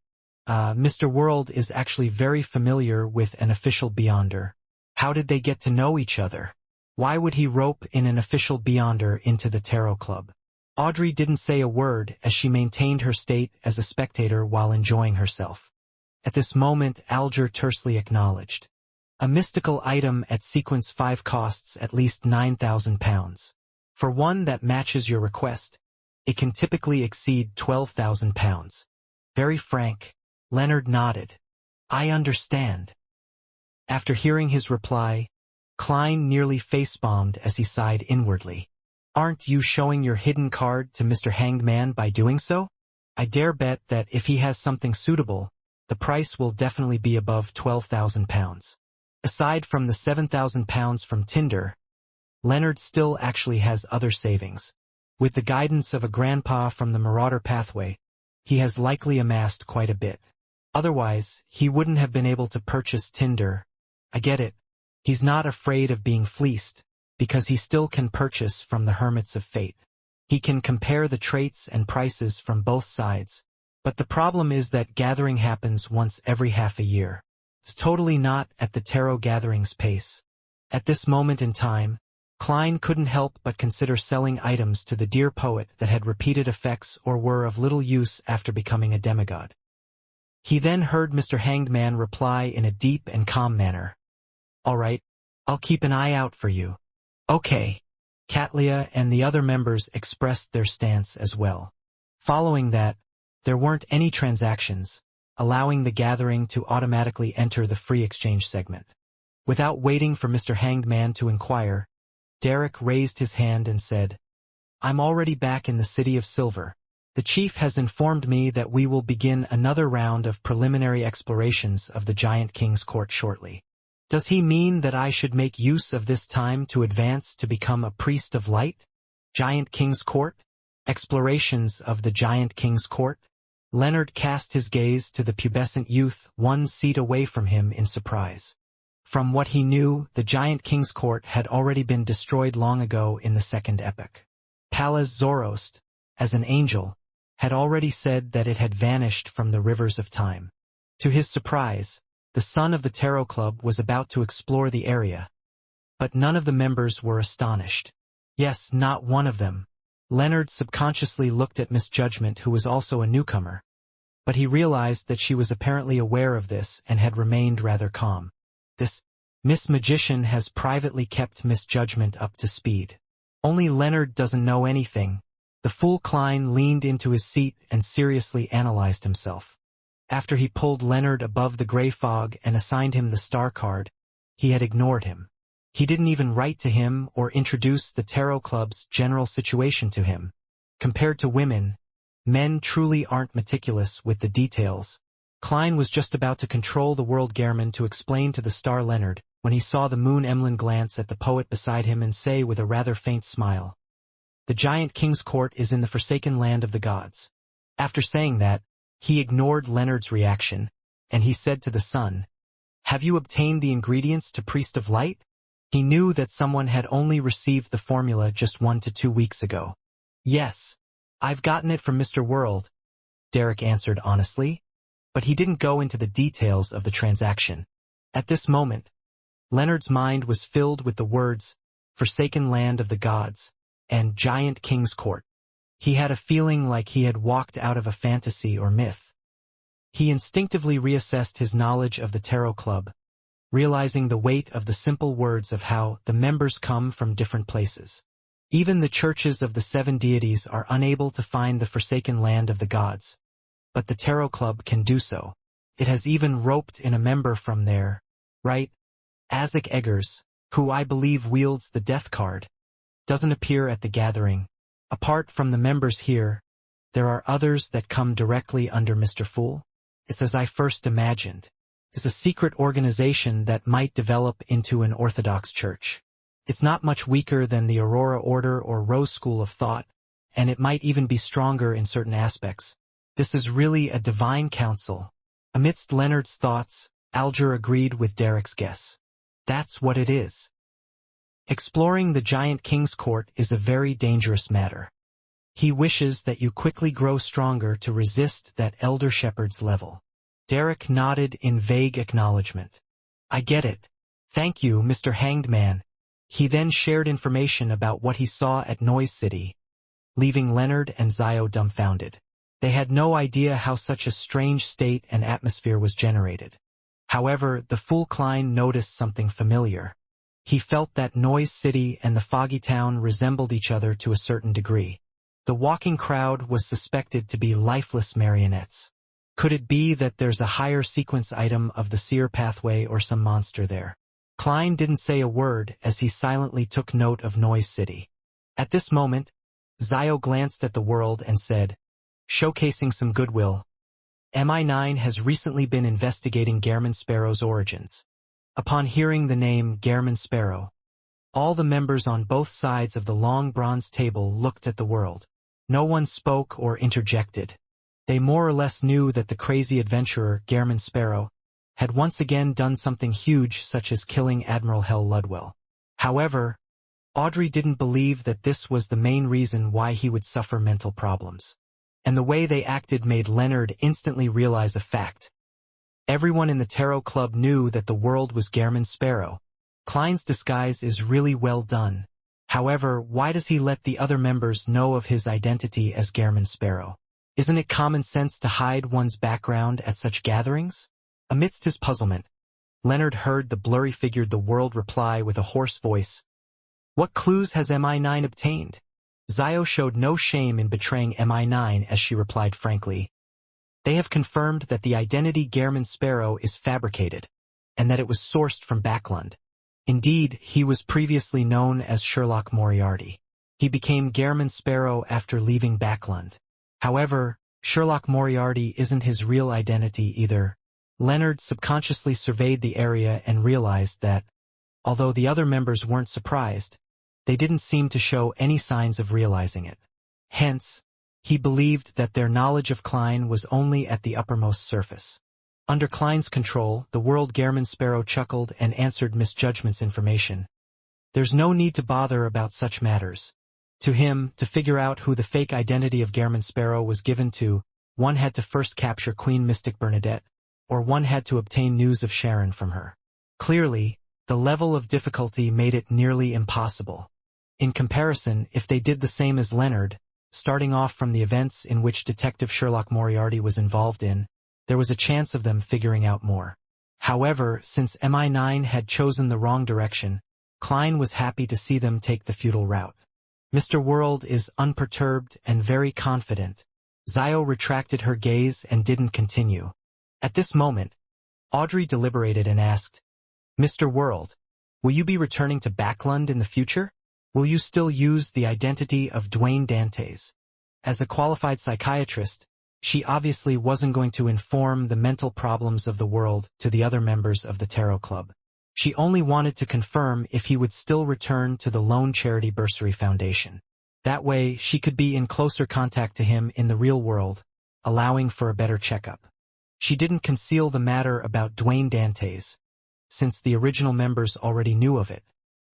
Mr. World is actually very familiar with an official beyonder. How did they get to know each other? Why would he rope in an official beyonder into the Tarot Club? Audrey didn't say a word as she maintained her state as a spectator while enjoying herself. At this moment, Alger tersely acknowledged. "A mystical item at sequence 5 costs at least 9,000 pounds. For one that matches your request, it can typically exceed 12,000 pounds. Very frank." Leonard nodded. "I understand." After hearing his reply, Klein nearly face-bombed as he sighed inwardly. "Aren't you showing your hidden card to Mr. Hanged Man by doing so? I dare bet that if he has something suitable, the price will definitely be above 12,000 pounds. Aside from the 7,000 pounds from Tinder, Leonard still actually has other savings. With the guidance of a grandpa from the Marauder pathway, he has likely amassed quite a bit. Otherwise, he wouldn't have been able to purchase Tinder. I get it. He's not afraid of being fleeced, because he still can purchase from the Hermits of Fate. He can compare the traits and prices from both sides. But the problem is that gathering happens once every half a year. It's totally not at the tarot gathering's pace. At this moment in time, Klein couldn't help but consider selling items to the dear poet that had repeated effects or were of little use after becoming a demigod. He then heard Mr. Hanged Man reply in a deep and calm manner. "All right, I'll keep an eye out for you." "Okay." Katlia and the other members expressed their stance as well. Following that, there weren't any transactions, allowing the gathering to automatically enter the free exchange segment. Without waiting for Mr. Hanged Man to inquire, Derek raised his hand and said, "I'm already back in the City of Silver. The chief has informed me that we will begin another round of preliminary explorations of the Giant King's court shortly. Does he mean that I should make use of this time to advance to become a priest of light? Giant King's court? Explorations of the Giant King's court?" Leonard cast his gaze to the pubescent youth 1 seat away from him in surprise. From what he knew, the Giant King's court had already been destroyed long ago in the second epoch. Pallas Zoroast, as an angel, had already said that it had vanished from the rivers of time. To his surprise, the son of the Tarot Club was about to explore the area. But none of the members were astonished. Yes, not one of them. Leonard subconsciously looked at Miss Judgment, who was also a newcomer. But he realized that she was apparently aware of this and had remained rather calm. This Miss Magician has privately kept Miss Judgment up to speed. Only Leonard doesn't know anything. The fool Klein leaned into his seat and seriously analyzed himself. After he pulled Leonard above the gray fog and assigned him the star card, he had ignored him. He didn't even write to him or introduce the Tarot Club's general situation to him. Compared to women, men truly aren't meticulous with the details. Klein was just about to control the world Gehrman to explain to the star Leonard when he saw the moon Emlyn glance at the poet beside him and say with a rather faint smile, "The Giant King's court is in the forsaken land of the gods." After saying that, he ignored Leonard's reaction, and he said to the son, "Have you obtained the ingredients to Priest of Light?" He knew that someone had only received the formula just 1 to 2 weeks ago. "Yes, I've gotten it from Mr. World," Derek answered honestly, but he didn't go into the details of the transaction. At this moment, Leonard's mind was filled with the words, "Forsaken Land of the Gods," and "Giant King's Court." He had a feeling like he had walked out of a fantasy or myth. He instinctively reassessed his knowledge of the Tarot Club, realizing the weight of the simple words of how the members come from different places. Even the churches of the 7 deities are unable to find the forsaken land of the gods, but the Tarot Club can do so. It has even roped in a member from there, right? Isaac Eggers, who I believe wields the death card, doesn't appear at the gathering. Apart from the members here, there are others that come directly under Mr. Fool. It's as I first imagined. It's a secret organization that might develop into an Orthodox church. It's not much weaker than the Aurora Order or Rose School of Thought, and it might even be stronger in certain aspects. This is really a divine council. Amidst Leonard's thoughts, Alger agreed with Derek's guess. That's what it is. Exploring the Giant King's court is a very dangerous matter. He wishes that you quickly grow stronger to resist that Elder Shepherd's level. Derek nodded in vague acknowledgement. "I get it. Thank you, Mr. Hanged Man." He then shared information about what he saw at Noise City, leaving Leonard and Zio dumbfounded. They had no idea how such a strange state and atmosphere was generated. However, the fool Klein noticed something familiar. He felt that Noise City and the foggy town resembled each other to a certain degree. The walking crowd was suspected to be lifeless marionettes. Could it be that there's a higher sequence item of the seer pathway or some monster there? Klein didn't say a word as he silently took note of Noise City. At this moment, Zio glanced at the world and said, showcasing some goodwill, "MI9 has recently been investigating Gehrman Sparrow's origins." Upon hearing the name Gehrman Sparrow, all the members on both sides of the long bronze table looked at the world. No one spoke or interjected. They more or less knew that the crazy adventurer Gehrman Sparrow had once again done something huge, such as killing Admiral Hell Ludwell. However, Audrey didn't believe that this was the main reason why he would suffer mental problems. And the way they acted made Leonard instantly realize a fact. Everyone in the Tarot Club knew that the world was Gehrman Sparrow. Klein's disguise is really well done. However, why does he let the other members know of his identity as Gehrman Sparrow? Isn't it common sense to hide one's background at such gatherings? Amidst his puzzlement, Leonard heard the blurry-figured the world reply with a hoarse voice, "What clues has MI9 obtained?" Zio showed no shame in betraying MI9 as she replied frankly, "They have confirmed that the identity Gehrman Sparrow is fabricated, and that it was sourced from Backlund. Indeed, he was previously known as Sherlock Moriarty. He became Gairman Sparrow after leaving Backlund. However, Sherlock Moriarty isn't his real identity either. Leonard subconsciously surveyed the area and realized that, although the other members weren't surprised, they didn't seem to show any signs of realizing it. Hence, he believed that their knowledge of Klein was only at the uppermost surface. Under Klein's control, the world Gairman Sparrow chuckled and answered Misjudgment's information. There's no need to bother about such matters. To him, to figure out who the fake identity of Gairman Sparrow was given to, one had to first capture Queen Mystic Bernadette, or one had to obtain news of Sharon from her. Clearly, the level of difficulty made it nearly impossible. In comparison, if they did the same as Leonard, starting off from the events in which Detective Sherlock Moriarty was involved in, there was a chance of them figuring out more. However, since MI9 had chosen the wrong direction, Klein was happy to see them take the futile route. Mr. World is unperturbed and very confident. Zio retracted her gaze and didn't continue. At this moment, Audrey deliberated and asked, Mr. World, will you be returning to Backlund in the future? Will you still use the identity of Dwayne Dantes? As a qualified psychiatrist, she obviously wasn't going to inform the mental problems of the world to the other members of the Tarot Club. She only wanted to confirm if he would still return to the Lone Charity Bursary Foundation. That way, she could be in closer contact to him in the real world, allowing for a better checkup. She didn't conceal the matter about Dwayne Dantes, since the original members already knew of it.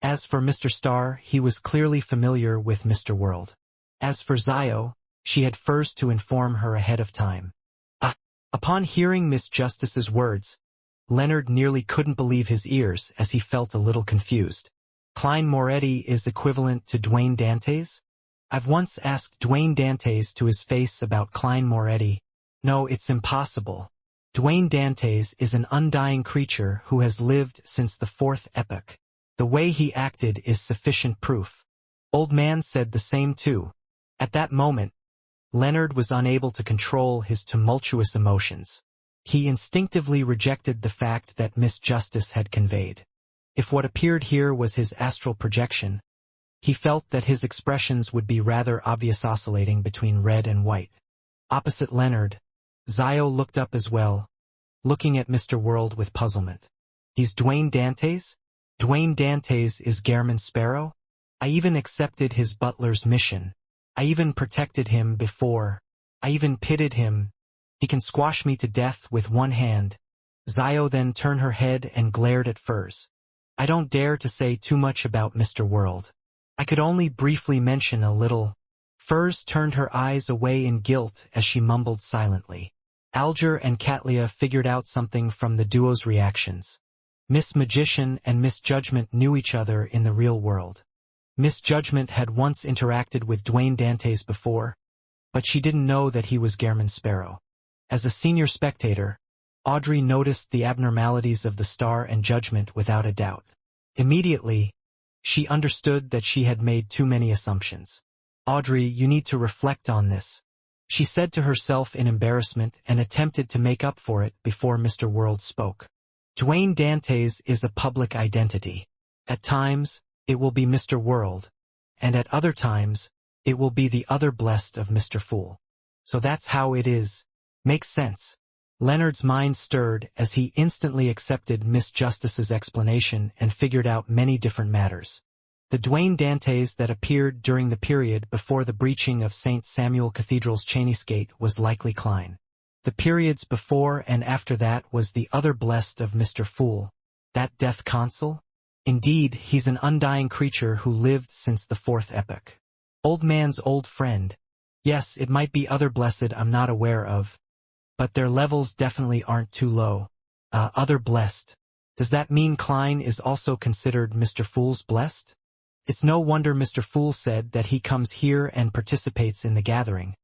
As for Mr. Starr, he was clearly familiar with Mr. World. As for Zio, she had first to inform her ahead of time. Upon hearing Miss Justice's words, Leonard nearly couldn't believe his ears as he felt a little confused. Klein Moretti is equivalent to Dwayne Dantes? I've once asked Dwayne Dantes to his face about Klein Moretti. No, it's impossible. Dwayne Dantes is an undying creature who has lived since the fourth epoch. The way he acted is sufficient proof. Old Man said the same too. At that moment, Leonard was unable to control his tumultuous emotions. He instinctively rejected the fact that Miss Justice had conveyed. If what appeared here was his astral projection, he felt that his expressions would be rather obvious, oscillating between red and white. Opposite Leonard, Zio looked up as well, looking at Mr. World with puzzlement. He's Dwayne Dantes? Dwayne Dantes is Gairman Sparrow? I even accepted his butler's mission. I even protected him before. I even pitted him. He can squash me to death with one hand. Zio then turned her head and glared at Furs. I don't dare to say too much about Mr. World. I could only briefly mention a little. Furs turned her eyes away in guilt as she mumbled silently. Alger and Katlia figured out something from the duo's reactions. Miss Magician and Miss Judgment knew each other in the real world. Miss Judgment had once interacted with Dwayne Dantes before, but she didn't know that he was Gairman Sparrow. As a senior spectator, Audrey noticed the abnormalities of the Star and Judgment without a doubt. Immediately, she understood that she had made too many assumptions. Audrey, you need to reflect on this, she said to herself in embarrassment and attempted to make up for it before Mr. World spoke. Dwayne Dantes is a public identity. At times, it will be Mr. World, and at other times, it will be the other blessed of Mr. Fool. So that's how it is. Makes sense. Leonard's mind stirred as he instantly accepted Miss Justice's explanation and figured out many different matters. The Dwayne Dantes that appeared during the period before the breaching of St. Samuel Cathedral's Chaneyskate was likely Klein. The periods before and after that was the other blessed of Mr. Fool. That death consul? Indeed, he's an undying creature who lived since the fourth epoch. Old Man's old friend. Yes, it might be other blessed I'm not aware of, but their levels definitely aren't too low. Other blessed. Does that mean Klein is also considered Mr. Fool's blessed? It's no wonder Mr. Fool said that he comes here and participates in the gathering.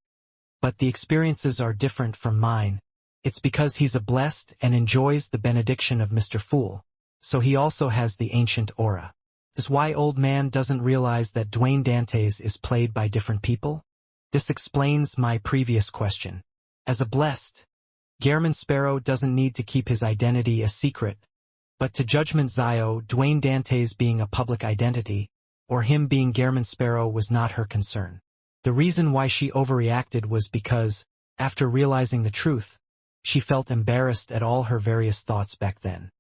But the experiences are different from mine. It's because he's a blessed and enjoys the benediction of Mr. Fool, so he also has the ancient aura. That's why Old Man doesn't realize that Dwayne Dantes is played by different people? This explains my previous question. As a blessed, Gairman Sparrow doesn't need to keep his identity a secret, But to Judgment Zio, Dwayne Dante's being a public identity, or him being Gehrman Sparrow was not her concern. The reason why she overreacted was because, after realizing the truth, she felt embarrassed at all her various thoughts back then.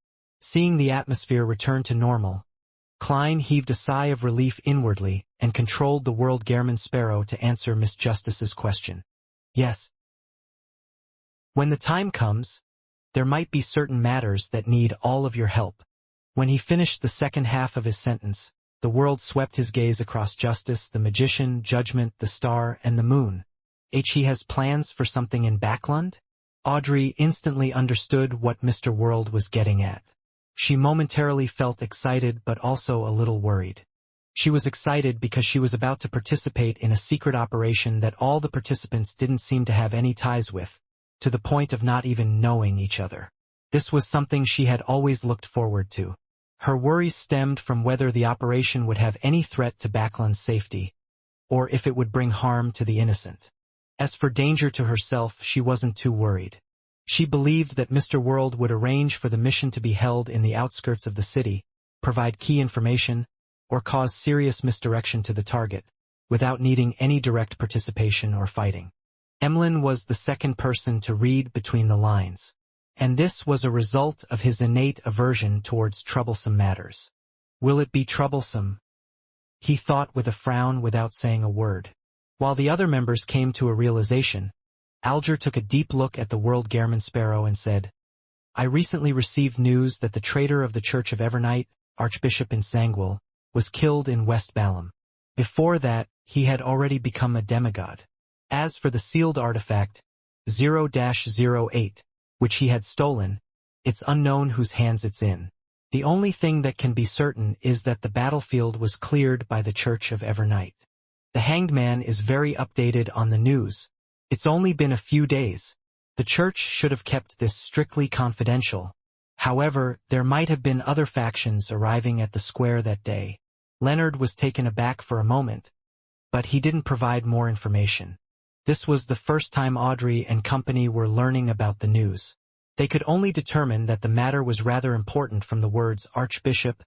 Seeing the atmosphere return to normal, Klein heaved a sigh of relief inwardly and controlled the world Gehrman Sparrow to answer Miss Justice's question. Yes. When the time comes, there might be certain matters that need all of your help. When he finished the second half of his sentence, the world swept his gaze across Justice, the Magician, Judgment, the Star, and the Moon. He has plans for something in Backlund? Audrey instantly understood what Mr. World was getting at. She momentarily felt excited but also a little worried. She was excited because she was about to participate in a secret operation that all the participants didn't seem to have any ties with, to the point of not even knowing each other. This was something she had always looked forward to. Her worries stemmed from whether the operation would have any threat to Backlund's safety, or if it would bring harm to the innocent. As for danger to herself, she wasn't too worried. She believed that Mr. World would arrange for the mission to be held in the outskirts of the city, provide key information, or cause serious misdirection to the target, without needing any direct participation or fighting. Emlyn was the second person to read between the lines, and this was a result of his innate aversion towards troublesome matters. Will it be troublesome? He thought with a frown without saying a word. While the other members came to a realization, Alger took a deep look at the world Gehrman Sparrow and said, I recently received news that the traitor of the Church of Evernight, Archbishop in Sangwell, was killed in West Balham. Before that, he had already become a demigod. As for the sealed artifact, 0-08, which he had stolen, it's unknown whose hands it's in. The only thing that can be certain is that the battlefield was cleared by the Church of Evernight. The Hanged Man is very updated on the news. It's only been a few days. The church should have kept this strictly confidential. However, there might have been other factions arriving at the square that day. Leonard was taken aback for a moment, but he didn't provide more information. This was the first time Audrey and company were learning about the news. They could only determine that the matter was rather important from the words Archbishop,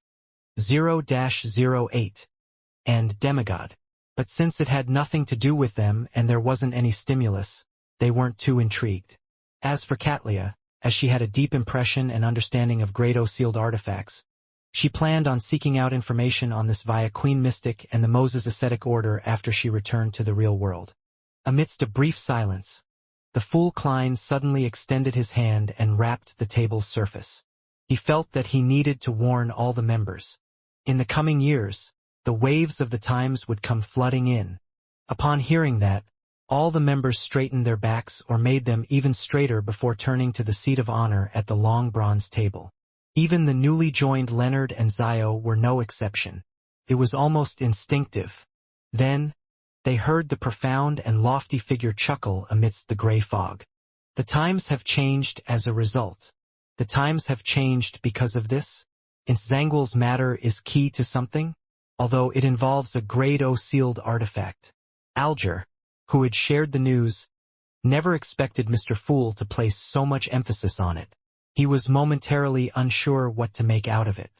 0-08, and demigod. But since it had nothing to do with them and there wasn't any stimulus, they weren't too intrigued. As for Katlia, as she had a deep impression and understanding of Grado sealed artifacts, she planned on seeking out information on this via Queen Mystic and the Moses Ascetic Order after she returned to the real world. Amidst a brief silence, the fool Klein suddenly extended his hand and rapped the table's surface. He felt that he needed to warn all the members. In the coming years, the waves of the times would come flooding in. Upon hearing that, all the members straightened their backs or made them even straighter before turning to the seat of honor at the long bronze table. Even the newly joined Leonard and Zio were no exception. It was almost instinctive. Then, they heard the profound and lofty figure chuckle amidst the gray fog. The times have changed as a result. The times have changed because of this. Zangwell's matter is key to something, although it involves a Grade O sealed artifact. Alger, who had shared the news, never expected Mr. Fool to place so much emphasis on it. He was momentarily unsure what to make out of it.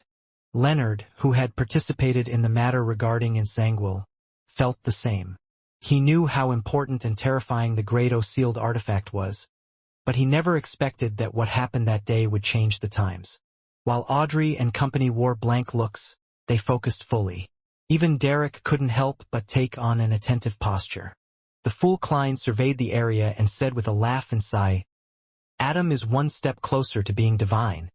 Leonard, who had participated in the matter regarding Zangwell, felt the same. He knew how important and terrifying the Grade O sealed artifact was, but he never expected that what happened that day would change the times. While Audrey and company wore blank looks, they focused fully. Even Derek couldn't help but take on an attentive posture. The fool Klein surveyed the area and said with a laugh and sigh, Adam is one step closer to being divine.